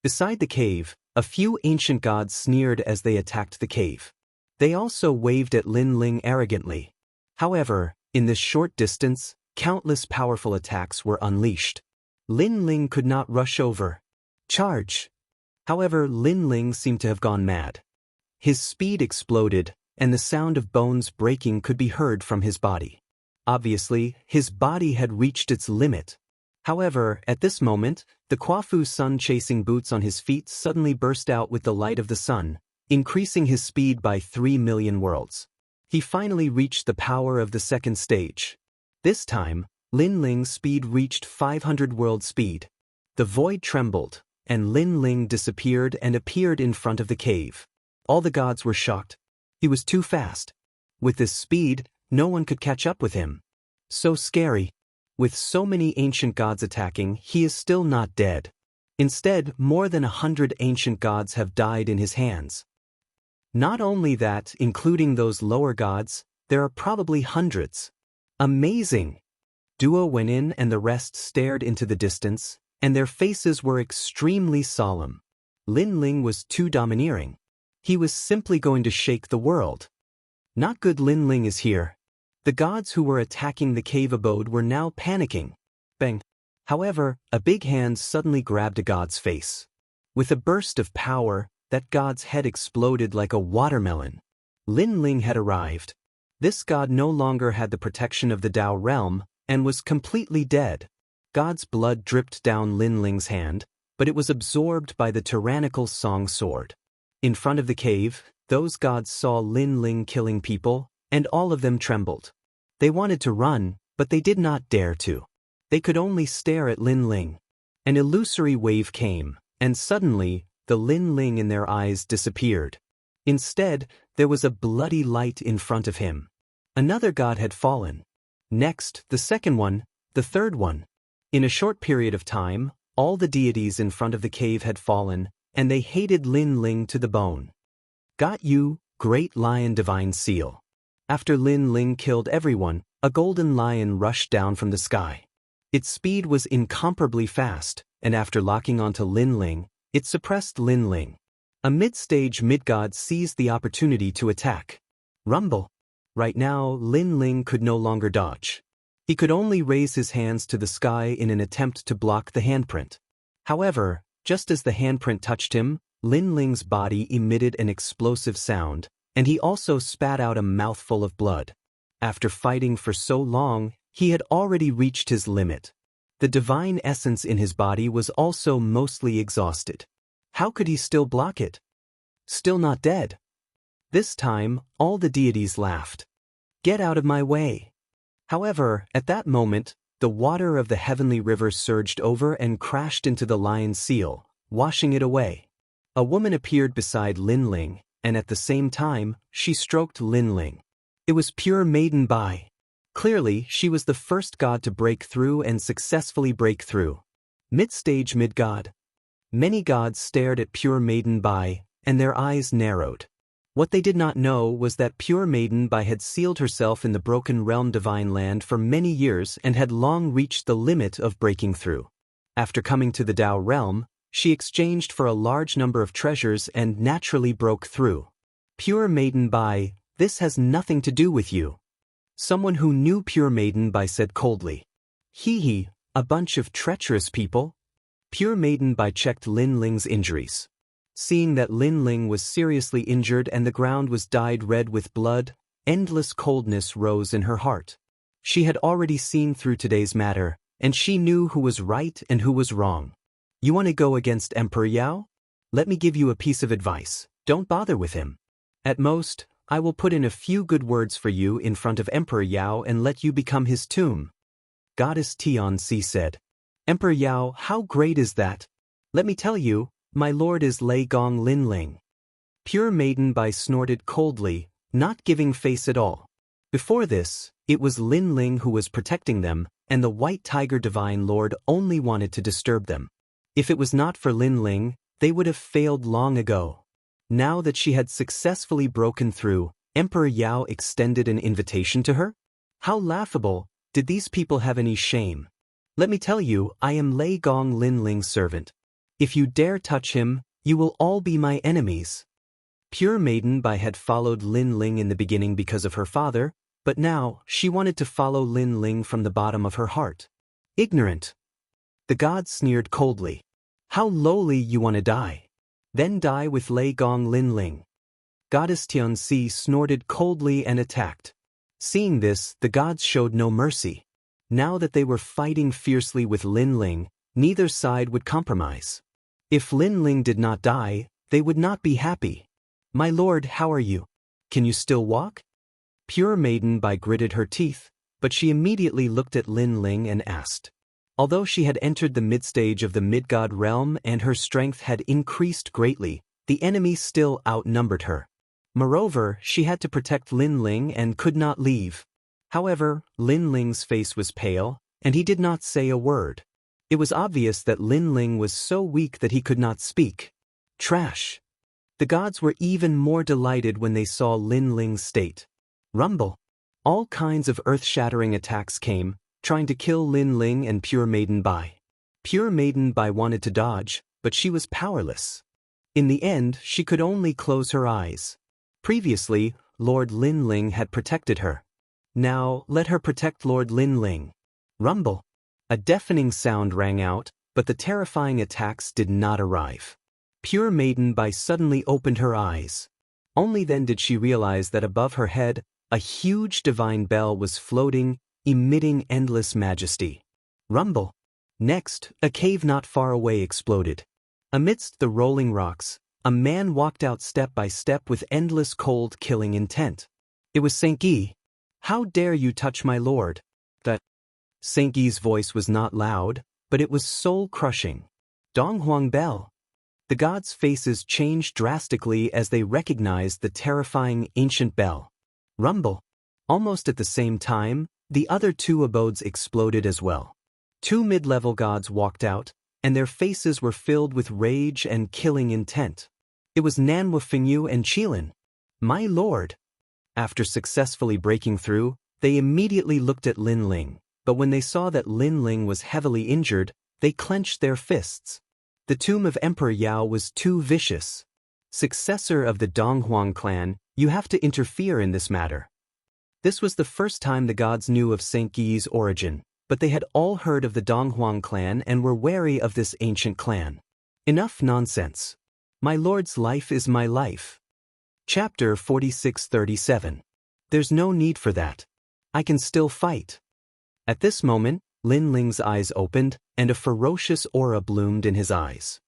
Beside the cave, a few ancient gods sneered as they attacked the cave. They also waved at Lin Ling arrogantly. However, in this short distance, countless powerful attacks were unleashed. Lin Ling could not rush over. Charge! However, Lin Ling seemed to have gone mad. His speed exploded, and the sound of bones breaking could be heard from his body. Obviously, his body had reached its limit. However, at this moment, the Quafu sun-chasing boots on his feet suddenly burst out with the light of the sun, increasing his speed by 3 million worlds. He finally reached the power of the second stage. This time, Lin Ling's speed reached 500 world speed. The void trembled, and Lin Ling disappeared and appeared in front of the cave. All the gods were shocked. He was too fast. With this speed, no one could catch up with him. So scary. With so many ancient gods attacking, he is still not dead. Instead, more than 100 ancient gods have died in his hands. Not only that, including those lower gods, there are probably hundreds. Amazing! Duo went in and the rest stared into the distance, and their faces were extremely solemn. Lin Ling was too domineering. He was simply going to shake the world. Not good. Lin Ling is here. The gods who were attacking the cave abode were now panicking. Bang! However, a big hand suddenly grabbed a god's face. With a burst of power, that god's head exploded like a watermelon. Lin Ling had arrived. This god no longer had the protection of the Dao realm, and was completely dead. God's blood dripped down Lin Ling's hand, but it was absorbed by the tyrannical song sword. In front of the cave, those gods saw Lin Ling killing people, and all of them trembled. They wanted to run, but they did not dare to. They could only stare at Lin Ling. An illusory wave came, and suddenly, the Lin Ling in their eyes disappeared. Instead, there was a bloody light in front of him. Another god had fallen. Next, the second one, the third one. In a short period of time, all the deities in front of the cave had fallen, and they hated Lin Ling to the bone. Got you, Great Lion Divine Seal. After Lin Ling killed everyone, a golden lion rushed down from the sky. Its speed was incomparably fast, and after locking onto Lin Ling, it suppressed Lin Ling. A mid-stage mid-god seized the opportunity to attack. Rumble. Right now, Lin Ling could no longer dodge. He could only raise his hands to the sky in an attempt to block the handprint. However, just as the handprint touched him, Lin Ling's body emitted an explosive sound, and he also spat out a mouthful of blood. After fighting for so long, he had already reached his limit. The divine essence in his body was also mostly exhausted. How could he still block it? Still not dead. This time, all the deities laughed. Get out of my way. However, at that moment, the water of the heavenly river surged over and crashed into the lion's seal, washing it away. A woman appeared beside Lin Ling, and at the same time, she stroked Lin Ling. It was pure maiden Bai. Clearly, she was the first god to break through and successfully break through. Mid-stage mid-god. Many gods stared at pure maiden Bai, and their eyes narrowed. What they did not know was that pure maiden Bai had sealed herself in the broken realm divine land for many years and had long reached the limit of breaking through. After coming to the Dao realm, she exchanged for a large number of treasures and naturally broke through. Pure maiden Bai, This has nothing to do with you. Someone who knew Pure Maiden Bai said coldly. Hee, a bunch of treacherous people? Pure Maiden Bai checked Lin Ling's injuries. Seeing that Lin Ling was seriously injured and the ground was dyed red with blood, endless coldness rose in her heart. She had already seen through today's matter, and she knew who was right and who was wrong. You want to go against Emperor Yao? Let me give you a piece of advice. Don't bother with him. At most, I will put in a few good words for you in front of Emperor Yao and let you become his tomb. Goddess Tianxi said. Emperor Yao, how great is that? Let me tell you, my lord is Lei Gong Lin Ling. Pure Maiden Bai snorted coldly, not giving face at all. Before this, it was Lin Ling who was protecting them, and the White Tiger Divine Lord only wanted to disturb them. If it was not for Lin Ling, they would have failed long ago. Now that she had successfully broken through, Emperor Yao extended an invitation to her? How laughable! Did these people have any shame? Let me tell you, I am Lei Gong Lin Ling's servant. If you dare touch him, you will all be my enemies. Pure Maiden Bai had followed Lin Ling in the beginning because of her father, but now she wanted to follow Lin Ling from the bottom of her heart. Ignorant. The god sneered coldly. How lowly you want to die. Then die with Lei Gong Lin Ling. Goddess Tianxi snorted coldly and attacked. Seeing this, the gods showed no mercy. Now that they were fighting fiercely with Lin Ling, neither side would compromise. If Lin Ling did not die, they would not be happy. My lord, how are you? Can you still walk? Pure Maiden Bai gritted her teeth, but she immediately looked at Lin Ling and asked. Although she had entered the mid-stage of the mid-god realm and her strength had increased greatly, the enemy still outnumbered her. Moreover, she had to protect Lin Ling and could not leave. However, Lin Ling's face was pale, and he did not say a word. It was obvious that Lin Ling was so weak that he could not speak. Trash. The gods were even more delighted when they saw Lin Ling's state. Rumble. All kinds of earth-shattering attacks came, trying to kill Lin Ling and Pure Maiden Bai. Pure Maiden Bai wanted to dodge, but she was powerless. In the end, she could only close her eyes. Previously, Lord Lin Ling had protected her. Now, let her protect Lord Lin Ling. Rumble. A deafening sound rang out, but the terrifying attacks did not arrive. Pure Maiden Bai suddenly opened her eyes. Only then did she realize that above her head, a huge divine bell was floating, emitting endless majesty. Rumble. Next, a cave not far away exploded. Amidst the rolling rocks, a man walked out step by step with endless cold killing intent. It was Saint Guy. How dare you touch my lord? That Saint Guy's voice was not loud, but it was soul-crushing. Donghuang Bell. The gods' faces changed drastically as they recognized the terrifying ancient bell. Rumble. Almost at the same time, the other two abodes exploded as well. Two mid-level gods walked out, and their faces were filled with rage and killing intent. It was Nanhua Fingyu and Qilin. My lord. After successfully breaking through, they immediately looked at Lin Ling, but when they saw that Lin Ling was heavily injured, they clenched their fists. The tomb of Emperor Yao was too vicious. Successor of the Donghuang clan, you have to interfere in this matter. This was the first time the gods knew of Saint Guy's origin, but they had all heard of the Donghuang clan and were wary of this ancient clan. Enough nonsense. My lord's life is my life. Chapter 4637. There's no need for that. I can still fight. At this moment, Lin Ling's eyes opened, and a ferocious aura bloomed in his eyes.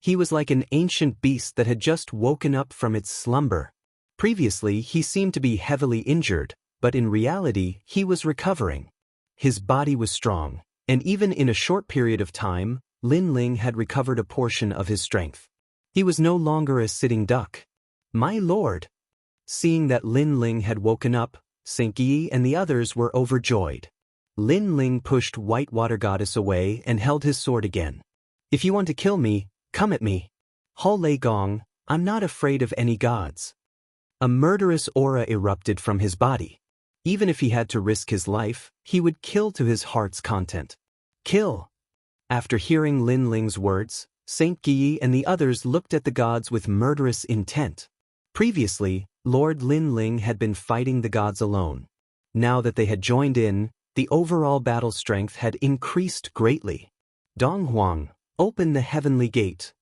He was like an ancient beast that had just woken up from its slumber. Previously, he seemed to be heavily injured, but in reality, he was recovering. His body was strong, and even in a short period of time, Lin Ling had recovered a portion of his strength. He was no longer a sitting duck. My lord! Seeing that Lin Ling had woken up, Saint Guy and the others were overjoyed. Lin Ling pushed White Water Goddess away and held his sword again. If you want to kill me, come at me. Hao Lei Gong, I'm not afraid of any gods. A murderous aura erupted from his body. Even if he had to risk his life, he would kill to his heart's content. Kill! After hearing Lin Ling's words, Saint Guy and the others looked at the gods with murderous intent. Previously, Lord Lin Ling had been fighting the gods alone. Now that they had joined in, the overall battle strength had increased greatly. Dong Huang, open the heavenly gate.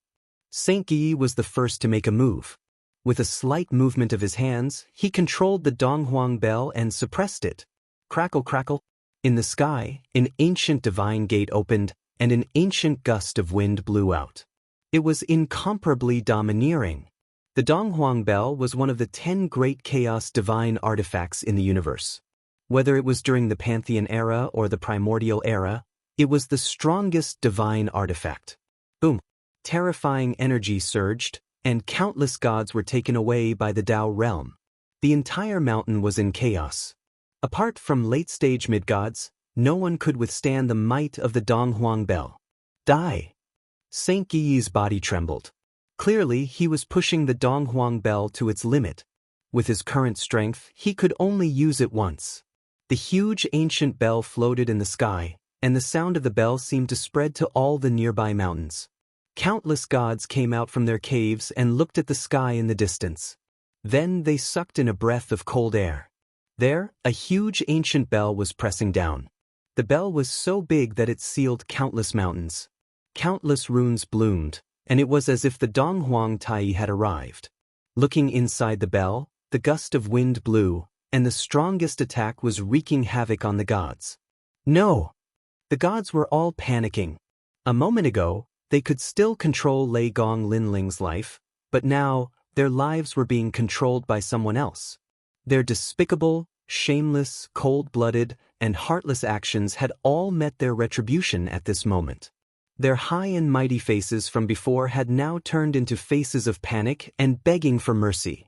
Saint Yi was the first to make a move. With a slight movement of his hands, he controlled the Dong Huang bell and suppressed it. Crackle crackle. In the sky, an ancient divine gate opened, and an ancient gust of wind blew out. It was incomparably domineering. The Dong Huang bell was one of the 10 great chaos divine artifacts in the universe. Whether it was during the Pantheon era or the Primordial era, it was the strongest divine artifact. Boom! Terrifying energy surged, and countless gods were taken away by the Dao realm. The entire mountain was in chaos. Apart from late-stage mid-gods, no one could withstand the might of the Dong Huang bell. Die! Saint Yi's body trembled. Clearly, he was pushing the Dong Huang bell to its limit. With his current strength, he could only use it once. The huge ancient bell floated in the sky, and the sound of the bell seemed to spread to all the nearby mountains. Countless gods came out from their caves and looked at the sky in the distance. Then they sucked in a breath of cold air. There, a huge ancient bell was pressing down. The bell was so big that it sealed countless mountains. Countless runes bloomed, and it was as if the Dong Huang Tai had arrived. Looking inside the bell, the gust of wind blew, and the strongest attack was wreaking havoc on the gods. No! The gods were all panicking. A moment ago, they could still control Lei Gong Linling's life, but now, their lives were being controlled by someone else. Their despicable, shameless, cold-blooded, and heartless actions had all met their retribution at this moment. Their high and mighty faces from before had now turned into faces of panic and begging for mercy.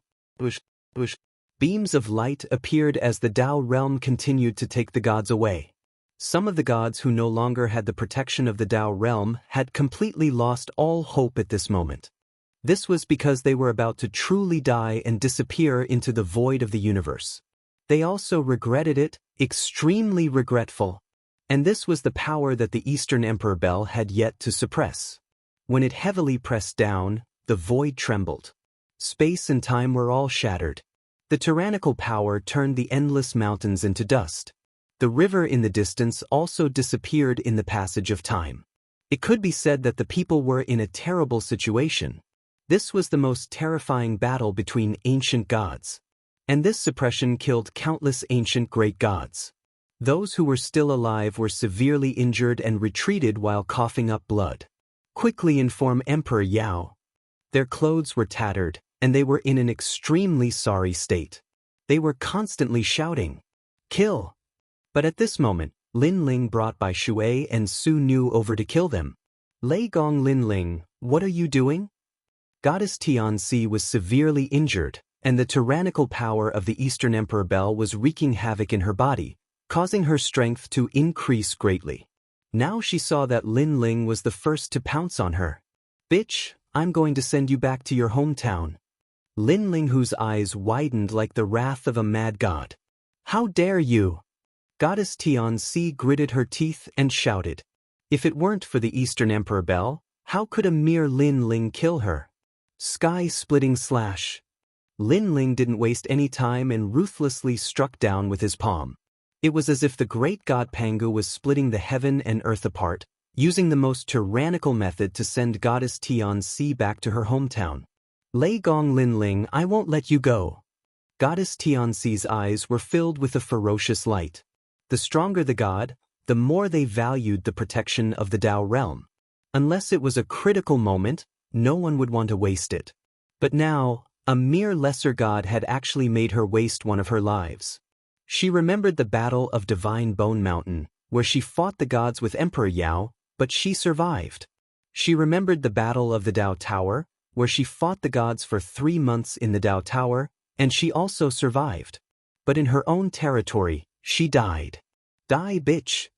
Beams of light appeared as the Dao realm continued to take the gods away. Some of the gods who no longer had the protection of the Dao realm had completely lost all hope at this moment. This was because they were about to truly die and disappear into the void of the universe. They also regretted it, extremely regretful. And this was the power that the Eastern Emperor Bell had yet to suppress. When it heavily pressed down, the void trembled. Space and time were all shattered. The tyrannical power turned the endless mountains into dust. The river in the distance also disappeared in the passage of time. It could be said that the people were in a terrible situation. This was the most terrifying battle between ancient gods. And this suppression killed countless ancient great gods. Those who were still alive were severely injured and retreated while coughing up blood. Quickly inform Emperor Yao. Their clothes were tattered, and they were in an extremely sorry state. They were constantly shouting, "Kill!" But at this moment, Lin Ling brought by Shui and Su Nu over to kill them. Lei Gong Lin Ling, what are you doing? Goddess Xianxia was severely injured, and the tyrannical power of the Eastern Emperor Bell was wreaking havoc in her body, causing her strength to increase greatly. Now she saw that Lin Ling was the first to pounce on her. Bitch, I'm going to send you back to your hometown. Lin Ling, whose eyes widened like the wrath of a mad god. How dare you? Goddess Xianxia gritted her teeth and shouted. If it weren't for the Eastern Emperor Bell, how could a mere Lin Ling kill her? Sky-splitting slash. Lin Ling didn't waste any time and ruthlessly struck down with his palm. It was as if the great god Pangu was splitting the heaven and earth apart, using the most tyrannical method to send Goddess Xianxia back to her hometown. Lei Gong Lin Ling, I won't let you go. Goddess Xianxia's eyes were filled with a ferocious light. The stronger the god, the more they valued the protection of the Dao realm. Unless it was a critical moment, no one would want to waste it. But now, a mere lesser god had actually made her waste one of her lives. She remembered the Battle of Divine Bone Mountain, where she fought the gods with Emperor Yao, but she survived. She remembered the Battle of the Dao Tower, where she fought the gods for 3 months in the Dao Tower, and she also survived. But in her own territory, she died. Die, bitch.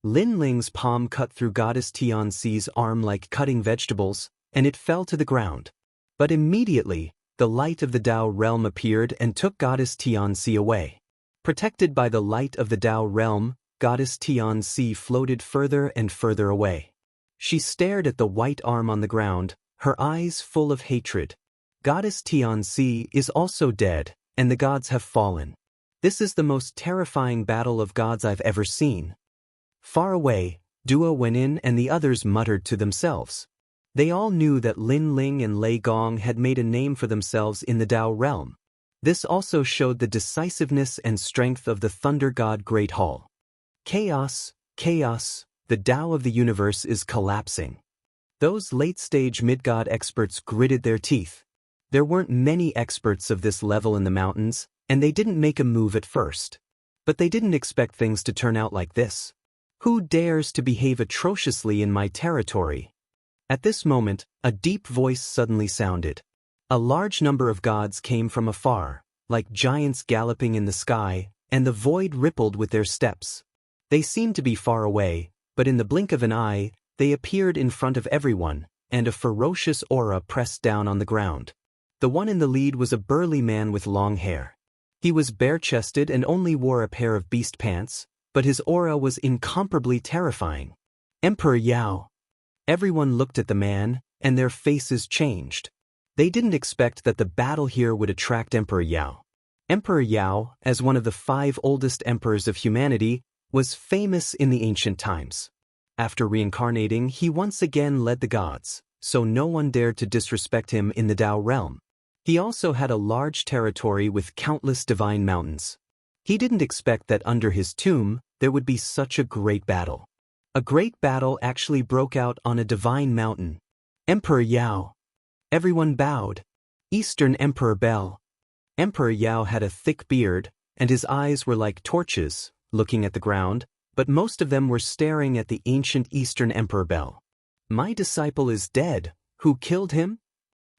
Lin Ling's palm cut through Goddess Xianxia's arm like cutting vegetables, and it fell to the ground. But immediately, the light of the Dao realm appeared and took Goddess Xianxia away. Protected by the light of the Dao realm, Goddess Xianxia floated further and further away. She stared at the white arm on the ground, her eyes full of hatred. Goddess Xianxia is also dead, and the gods have fallen. This is the most terrifying battle of gods I've ever seen. Far away, Duo went in and the others muttered to themselves. They all knew that Lin Ling and Lei Gong had made a name for themselves in the Dao realm. This also showed the decisiveness and strength of the Thunder God Great Hall. Chaos, chaos, the Dao of the universe is collapsing. Those late-stage mid-god experts gritted their teeth. There weren't many experts of this level in the mountains, and they didn't make a move at first. But they didn't expect things to turn out like this. Who dares to behave atrociously in my territory? At this moment, a deep voice suddenly sounded. A large number of gods came from afar, like giants galloping in the sky, and the void rippled with their steps. They seemed to be far away, but in the blink of an eye, they appeared in front of everyone, and a ferocious aura pressed down on the ground. The one in the lead was a burly man with long hair. He was bare-chested and only wore a pair of beast pants, but his aura was incomparably terrifying. Emperor Yao. Everyone looked at the man, and their faces changed. They didn't expect that the battle here would attract Emperor Yao. Emperor Yao, as one of the 5 oldest emperors of humanity, was famous in the ancient times. After reincarnating, he once again led the gods, so no one dared to disrespect him in the Dao realm. He also had a large territory with countless divine mountains. He didn't expect that under his tomb, there would be such a great battle. A great battle actually broke out on a divine mountain. Emperor Yao. Everyone bowed. Eastern Emperor Bel. Emperor Yao had a thick beard, and his eyes were like torches, looking at the ground, but most of them were staring at the ancient Eastern Emperor Bel. My disciple is dead. Who killed him?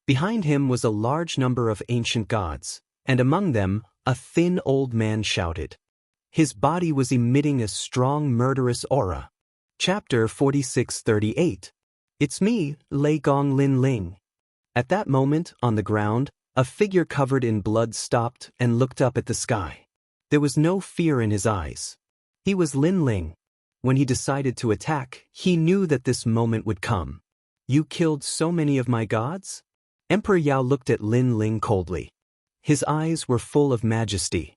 Behind him was a large number of ancient gods, and among them, a thin old man shouted. His body was emitting a strong murderous aura. Chapter 46:38. It's me, Lei Gong Lin Ling. At that moment, on the ground, a figure covered in blood stopped and looked up at the sky. There was no fear in his eyes. He was Lin Ling. When he decided to attack, he knew that this moment would come. You killed so many of my gods? Emperor Yao looked at Lin Ling coldly. His eyes were full of majesty.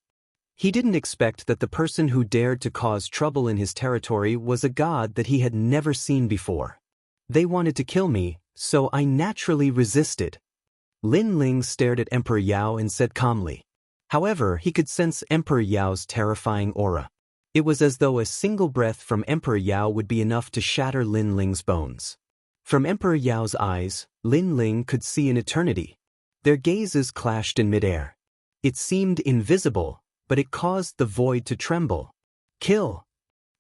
He didn't expect that the person who dared to cause trouble in his territory was a god that he had never seen before. They wanted to kill me, so I naturally resisted. Lin Ling stared at Emperor Yao and said calmly. However, he could sense Emperor Yao's terrifying aura. It was as though a single breath from Emperor Yao would be enough to shatter Lin Ling's bones. From Emperor Yao's eyes, Lin Ling could see an eternity. Their gazes clashed in midair. It seemed invisible, but it caused the void to tremble. Kill.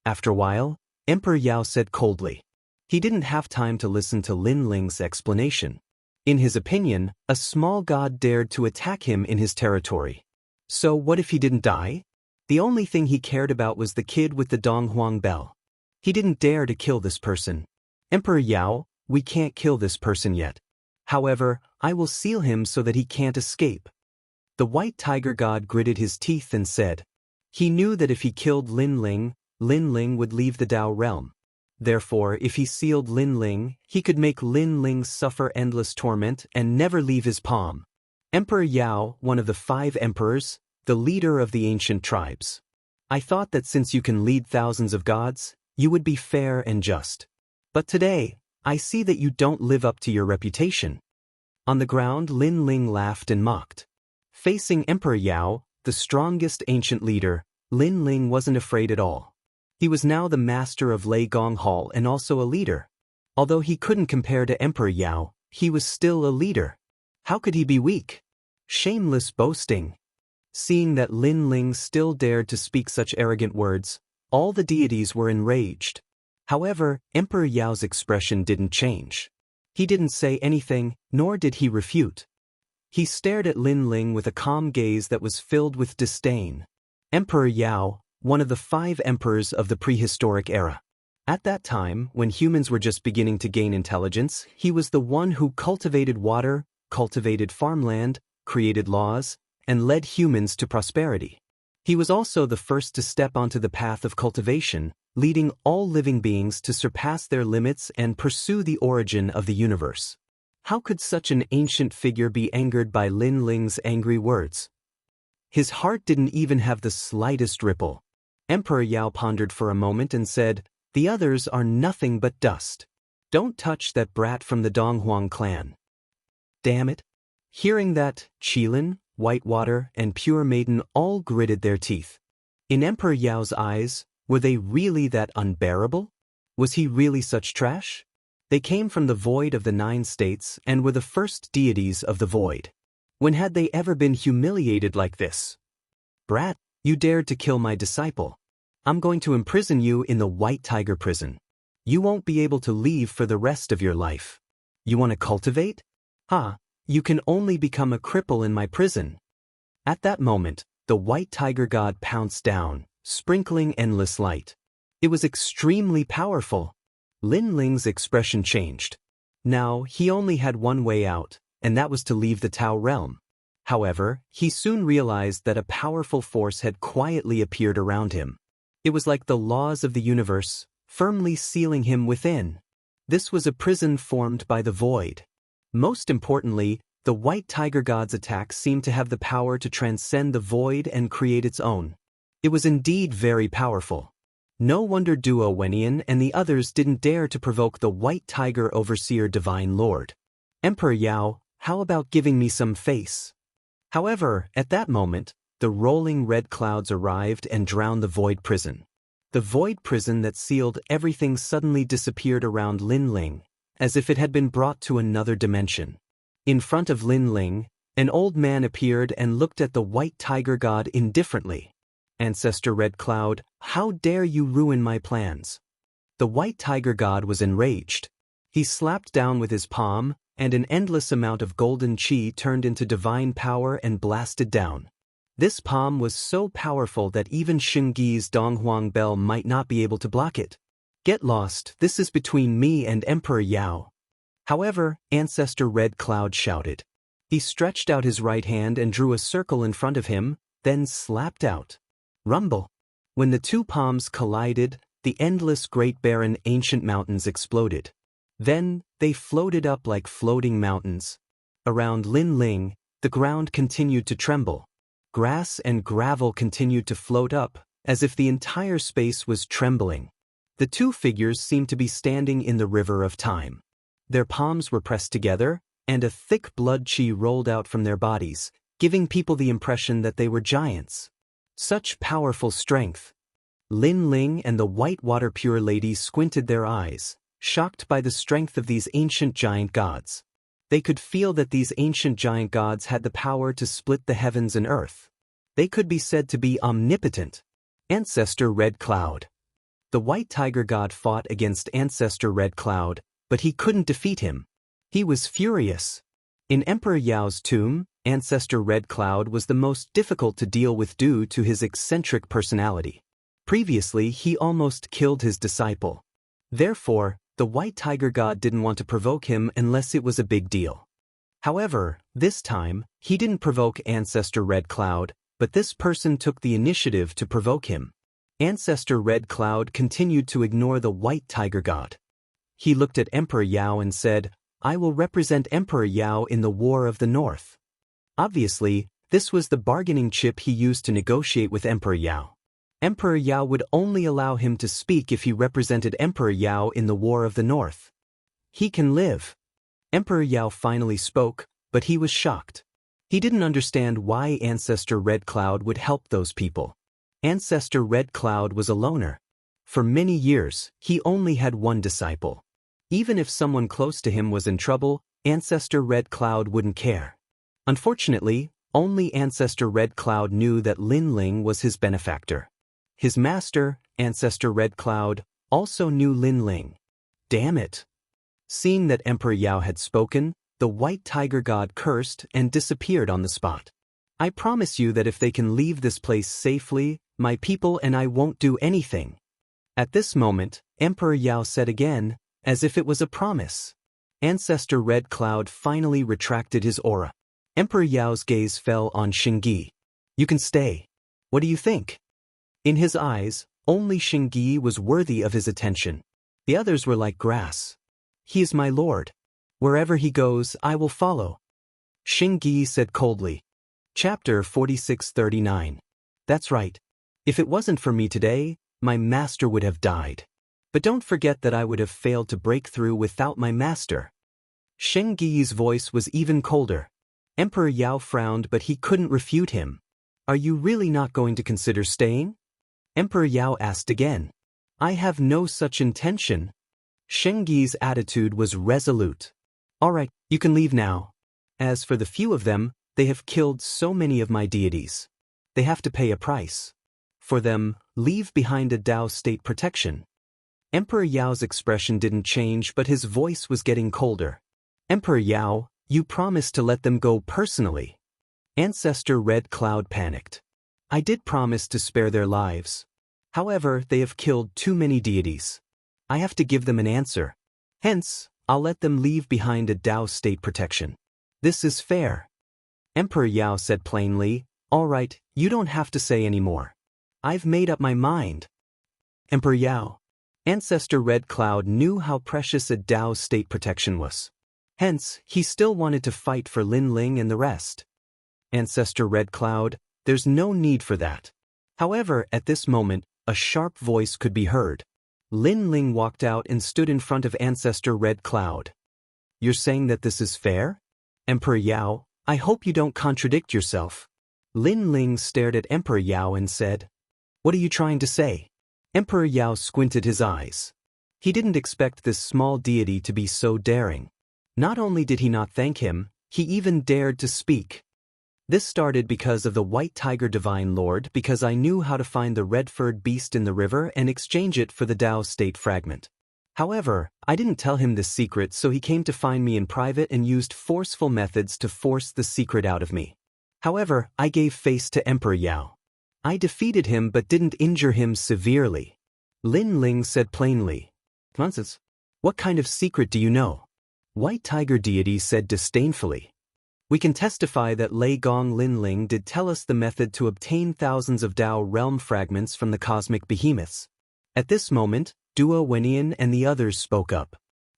After a while, Emperor Yao said coldly. He didn't have time to listen to Lin Ling's explanation. In his opinion, a small god dared to attack him in his territory. So what if he didn't die? The only thing he cared about was the kid with the Donghuang bell. He didn't dare to kill this person. Emperor Yao, we can't kill this person yet. However, I will seal him so that he can't escape. The white tiger god gritted his teeth and said. He knew that if he killed Lin Ling would leave the Dao realm. Therefore, if he sealed Lin Ling, he could make Lin Ling suffer endless torment and never leave his palm. Emperor Yao, one of the 5 emperors, the leader of the ancient tribes. I thought that since you can lead thousands of gods, you would be fair and just. But today, I see that you don't live up to your reputation. On the ground, Lin Ling laughed and mocked. Facing Emperor Yao, the strongest ancient leader, Lin Ling wasn't afraid at all. He was now the master of Lei Gong Hall and also a leader. Although he couldn't compare to Emperor Yao, he was still a leader. How could he be weak? Shameless boasting. Seeing that Lin Ling still dared to speak such arrogant words, all the deities were enraged. However, Emperor Yao's expression didn't change. He didn't say anything, nor did he refute. He stared at Lin Ling with a calm gaze that was filled with disdain. Emperor Yao, one of the 5 emperors of the prehistoric era. At that time, when humans were just beginning to gain intelligence, he was the one who cultivated water, cultivated farmland, created laws, and led humans to prosperity. He was also the first to step onto the path of cultivation, leading all living beings to surpass their limits and pursue the origin of the universe. How could such an ancient figure be angered by Lin Ling's angry words? His heart didn't even have the slightest ripple. Emperor Yao pondered for a moment and said, "The others are nothing but dust. Don't touch that brat from the Donghuang clan." Damn it. Hearing that, Qilin, Whitewater, and Pure Maiden all gritted their teeth. In Emperor Yao's eyes, were they really that unbearable? Was he really such trash? They came from the void of the 9 states and were the first deities of the void. When had they ever been humiliated like this? "Brat, you dared to kill my disciple. I'm going to imprison you in the White Tiger prison. You won't be able to leave for the rest of your life. You want to cultivate? Ha, you can only become a cripple in my prison." At that moment, the White Tiger God pounced down, sprinkling endless light. It was extremely powerful. Lin Ling's expression changed. Now, he only had one way out, and that was to leave the Tao realm. However, he soon realized that a powerful force had quietly appeared around him. It was like the laws of the universe, firmly sealing him within. This was a prison formed by the void. Most importantly, the White Tiger God's attack seemed to have the power to transcend the void and create its own. It was indeed very powerful. No wonder Duo Wenian and the others didn't dare to provoke the White Tiger Overseer Divine Lord. "Emperor Yao, how about giving me some face?" However, at that moment, the rolling red clouds arrived and drowned the void prison. The void prison that sealed everything suddenly disappeared around Lin Ling, as if it had been brought to another dimension. In front of Lin Ling, an old man appeared and looked at the White Tiger God indifferently. "Ancestor Red Cloud, how dare you ruin my plans?" The White Tiger God was enraged. He slapped down with his palm, and an endless amount of golden qi turned into divine power and blasted down. This palm was so powerful that even Xingyi's Donghuang bell might not be able to block it. "Get lost, this is between me and Emperor Yao." However, Ancestor Red Cloud shouted. He stretched out his right hand and drew a circle in front of him, then slapped out. Rumble. When the two palms collided, the endless Great Barren Ancient Mountains exploded. Then, they floated up like floating mountains. Around Lin Ling, the ground continued to tremble. Grass and gravel continued to float up, as if the entire space was trembling. The two figures seemed to be standing in the river of time. Their palms were pressed together, and a thick blood qi rolled out from their bodies, giving people the impression that they were giants. Such powerful strength. Lin Ling and the Whitewater Pure Lady squinted their eyes, shocked by the strength of these ancient giant gods. They could feel that these ancient giant gods had the power to split the heavens and earth. They could be said to be omnipotent. Ancestor Red Cloud. The White Tiger God fought against Ancestor Red Cloud, but he couldn't defeat him. He was furious. In Emperor Yao's tomb, Ancestor Red Cloud was the most difficult to deal with due to his eccentric personality. Previously, he almost killed his disciple. Therefore, the White Tiger God didn't want to provoke him unless it was a big deal. However, this time, he didn't provoke Ancestor Red Cloud, but this person took the initiative to provoke him. Ancestor Red Cloud continued to ignore the White Tiger God. He looked at Emperor Yao and said, "I will represent Emperor Yao in the War of the North." Obviously, this was the bargaining chip he used to negotiate with Emperor Yao. Emperor Yao would only allow him to speak if he represented Emperor Yao in the War of the North. He can live. Emperor Yao finally spoke, but he was shocked. He didn't understand why Ancestor Red Cloud would help those people. Ancestor Red Cloud was a loner. For many years, he only had one disciple. Even if someone close to him was in trouble, Ancestor Red Cloud wouldn't care. Unfortunately, only Ancestor Red Cloud knew that Lin Ling was his benefactor. His master, Ancestor Red Cloud, also knew Lin Ling. Damn it! Seeing that Emperor Yao had spoken, the White Tiger God cursed and disappeared on the spot. "I promise you that if they can leave this place safely, my people and I won't do anything." At this moment, Emperor Yao said again, as if it was a promise. Ancestor Red Cloud finally retracted his aura. Emperor Yao's gaze fell on Xingyi. "You can stay. What do you think?" In his eyes, only Xingyi was worthy of his attention. The others were like grass. "He is my lord. Wherever he goes, I will follow." Xingyi said coldly. Chapter 4639. That's right. If it wasn't for me today, my master would have died. But don't forget that I would have failed to break through without my master. Shengyi's voice was even colder. Emperor Yao frowned, but he couldn't refute him. Are you really not going to consider staying? Emperor Yao asked again. I have no such intention. Shengyi's attitude was resolute. All right, you can leave now. As for the few of them, they have killed so many of my deities. They have to pay a price. For them, leave behind a Dao state protection. Emperor Yao's expression didn't change, but his voice was getting colder. Emperor Yao, you promised to let them go personally. Ancestor Red Cloud panicked. I did promise to spare their lives. However, they have killed too many deities. I have to give them an answer. Hence, I'll let them leave behind a Dao state protection. This is fair. Emperor Yao said plainly, all right, you don't have to say any more. I've made up my mind. Emperor Yao. Ancestor Red Cloud knew how precious a Dao state protection was. Hence, he still wanted to fight for Lin Ling and the rest. Ancestor Red Cloud, there's no need for that. However, at this moment, a sharp voice could be heard. Lin Ling walked out and stood in front of Ancestor Red Cloud. You're saying that this is fair? Emperor Yao, I hope you don't contradict yourself. Lin Ling stared at Emperor Yao and said, what are you trying to say? Emperor Yao squinted his eyes. He didn't expect this small deity to be so daring. Not only did he not thank him, he even dared to speak. This started because of the White Tiger Divine Lord, because I knew how to find the red-furred beast in the river and exchange it for the Dao state fragment. However, I didn't tell him this secret, so he came to find me in private and used forceful methods to force the secret out of me. However, I gave face to Emperor Yao. I defeated him but didn't injure him severely. Lin Ling said plainly, nonsense. What kind of secret do you know? White Tiger deity said disdainfully. We can testify that Lei Gong Lin Ling did tell us the method to obtain thousands of Dao realm fragments from the cosmic behemoths. At this moment, Duo Wenian and the others spoke up.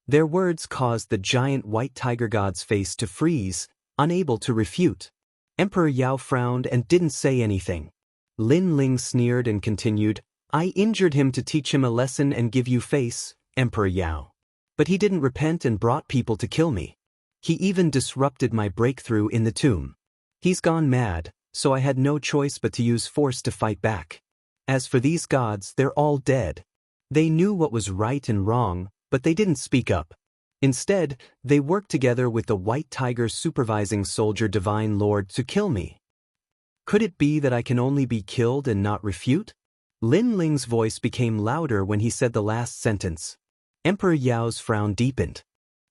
Their words caused the giant White Tiger god's face to freeze, unable to refute. Emperor Yao frowned and didn't say anything. Lin Ling sneered and continued, I injured him to teach him a lesson and give you face, Emperor Yao. But he didn't repent and brought people to kill me. He even disrupted my breakthrough in the tomb. He's gone mad, so I had no choice but to use force to fight back. As for these gods, they're all dead. They knew what was right and wrong, but they didn't speak up. Instead, they worked together with the White Tiger supervising soldier Divine Lord to kill me. Could it be that I can only be killed and not refute? Lin Ling's voice became louder when he said the last sentence. Emperor Yao's frown deepened.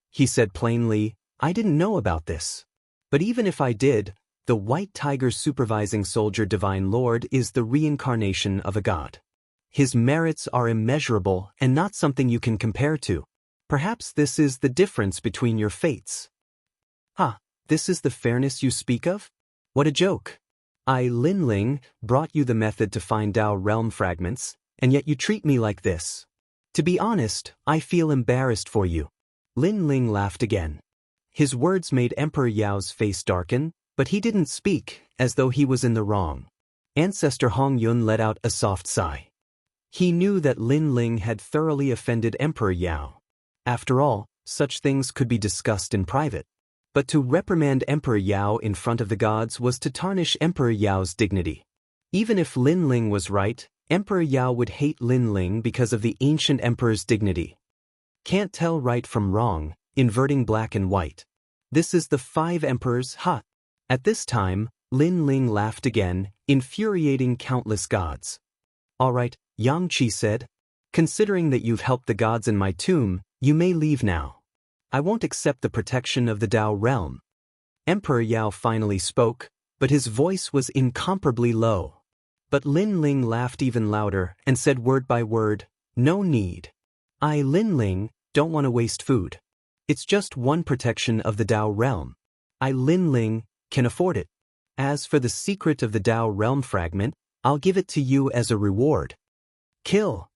He said plainly, I didn't know about this. But even if I did, the White Tiger supervising soldier Divine Lord is the reincarnation of a god. His merits are immeasurable and not something you can compare to. Perhaps this is the difference between your fates. This is the fairness you speak of? What a joke. I, Lin Ling, brought you the method to find Dao realm fragments, and yet you treat me like this. To be honest, I feel embarrassed for you. Lin Ling laughed again. His words made Emperor Yao's face darken, but he didn't speak, as though he was in the wrong. Ancestor Hong Yun let out a soft sigh. He knew that Lin Ling had thoroughly offended Emperor Yao. After all, such things could be discussed in private. But to reprimand Emperor Yao in front of the gods was to tarnish Emperor Yao's dignity. Even if Lin Ling was right, Emperor Yao would hate Lin Ling because of the ancient emperor's dignity. Can't tell right from wrong, inverting black and white. This is the five emperors, At this time, Lin Ling laughed again, infuriating countless gods. All right, Yang Qi said. Considering that you've helped the gods in my tomb, you may leave now. I won't accept the protection of the Dao realm. Emperor Yao finally spoke, but his voice was incomparably low. But Lin Ling laughed even louder and said word by word, no need. I, Lin Ling, don't want to waste food. It's just one protection of the Dao realm. I, Lin Ling, can afford it. As for the secret of the Dao realm fragment, I'll give it to you as a reward. Kill.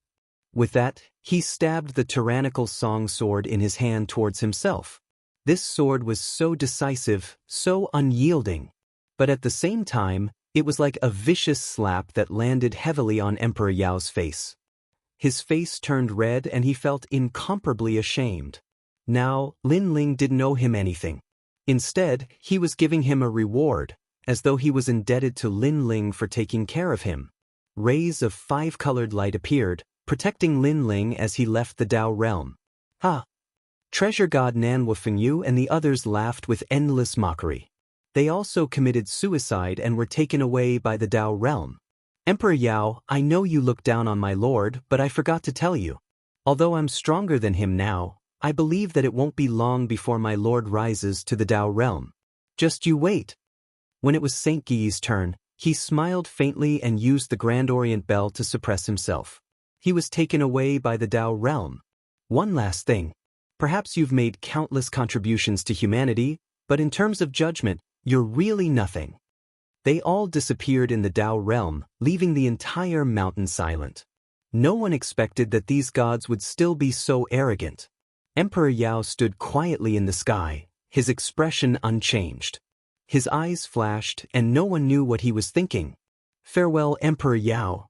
With that, he stabbed the tyrannical song sword in his hand towards himself. This sword was so decisive, so unyielding. But at the same time, it was like a vicious slap that landed heavily on Emperor Yao's face. His face turned red and he felt incomparably ashamed. Now, Lin Ling didn't owe him anything. Instead, he was giving him a reward, as though he was indebted to Lin Ling for taking care of him. Rays of five-colored light appeared, protecting Lin Ling as he left the Dao realm. Ha! Treasure god Nan Wufengyu and the others laughed with endless mockery. They also committed suicide and were taken away by the Dao realm. Emperor Yao, I know you look down on my lord, but I forgot to tell you. Although I'm stronger than him now, I believe that it won't be long before my lord rises to the Dao realm. Just you wait. When it was Saint Gui's turn, he smiled faintly and used the Grand Orient Bell to suppress himself. He was taken away by the Dao realm. One last thing. Perhaps you've made countless contributions to humanity, but in terms of judgment, you're really nothing. They all disappeared in the Dao realm, leaving the entire mountain silent. No one expected that these gods would still be so arrogant. Emperor Yao stood quietly in the sky, his expression unchanged. His eyes flashed, and no one knew what he was thinking. Farewell, Emperor Yao.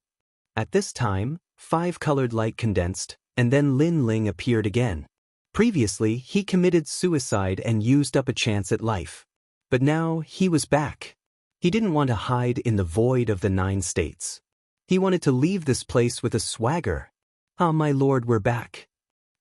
At this time, five-colored light condensed, and then Lin Ling appeared again. Previously, he committed suicide and used up a chance at life. But now, he was back. He didn't want to hide in the void of the 9 states. He wanted to leave this place with a swagger. Ah, my lord, we're back.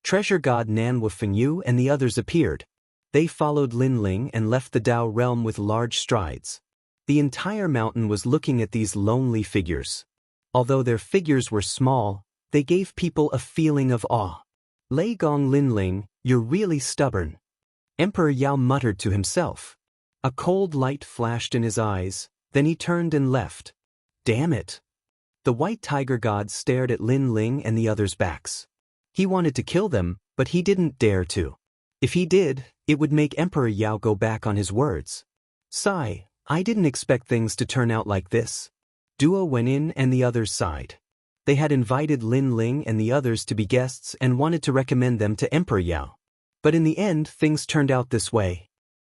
Treasure god Nan Wufengyu and the others appeared. They followed Lin Ling and left the Dao realm with large strides. The entire mountain was looking at these lonely figures. Although their figures were small, they gave people a feeling of awe. Lei Gong Lin Ling, you're really stubborn. Emperor Yao muttered to himself. A cold light flashed in his eyes, then he turned and left. Damn it. The white tiger god stared at Lin Ling and the others' backs. He wanted to kill them, but he didn't dare to. If he did, it would make Emperor Yao go back on his words. Sigh, I didn't expect things to turn out like this. Duo went in and the others sighed. They had invited Lin Ling and the others to be guests and wanted to recommend them to Emperor Yao. But in the end, things turned out this way.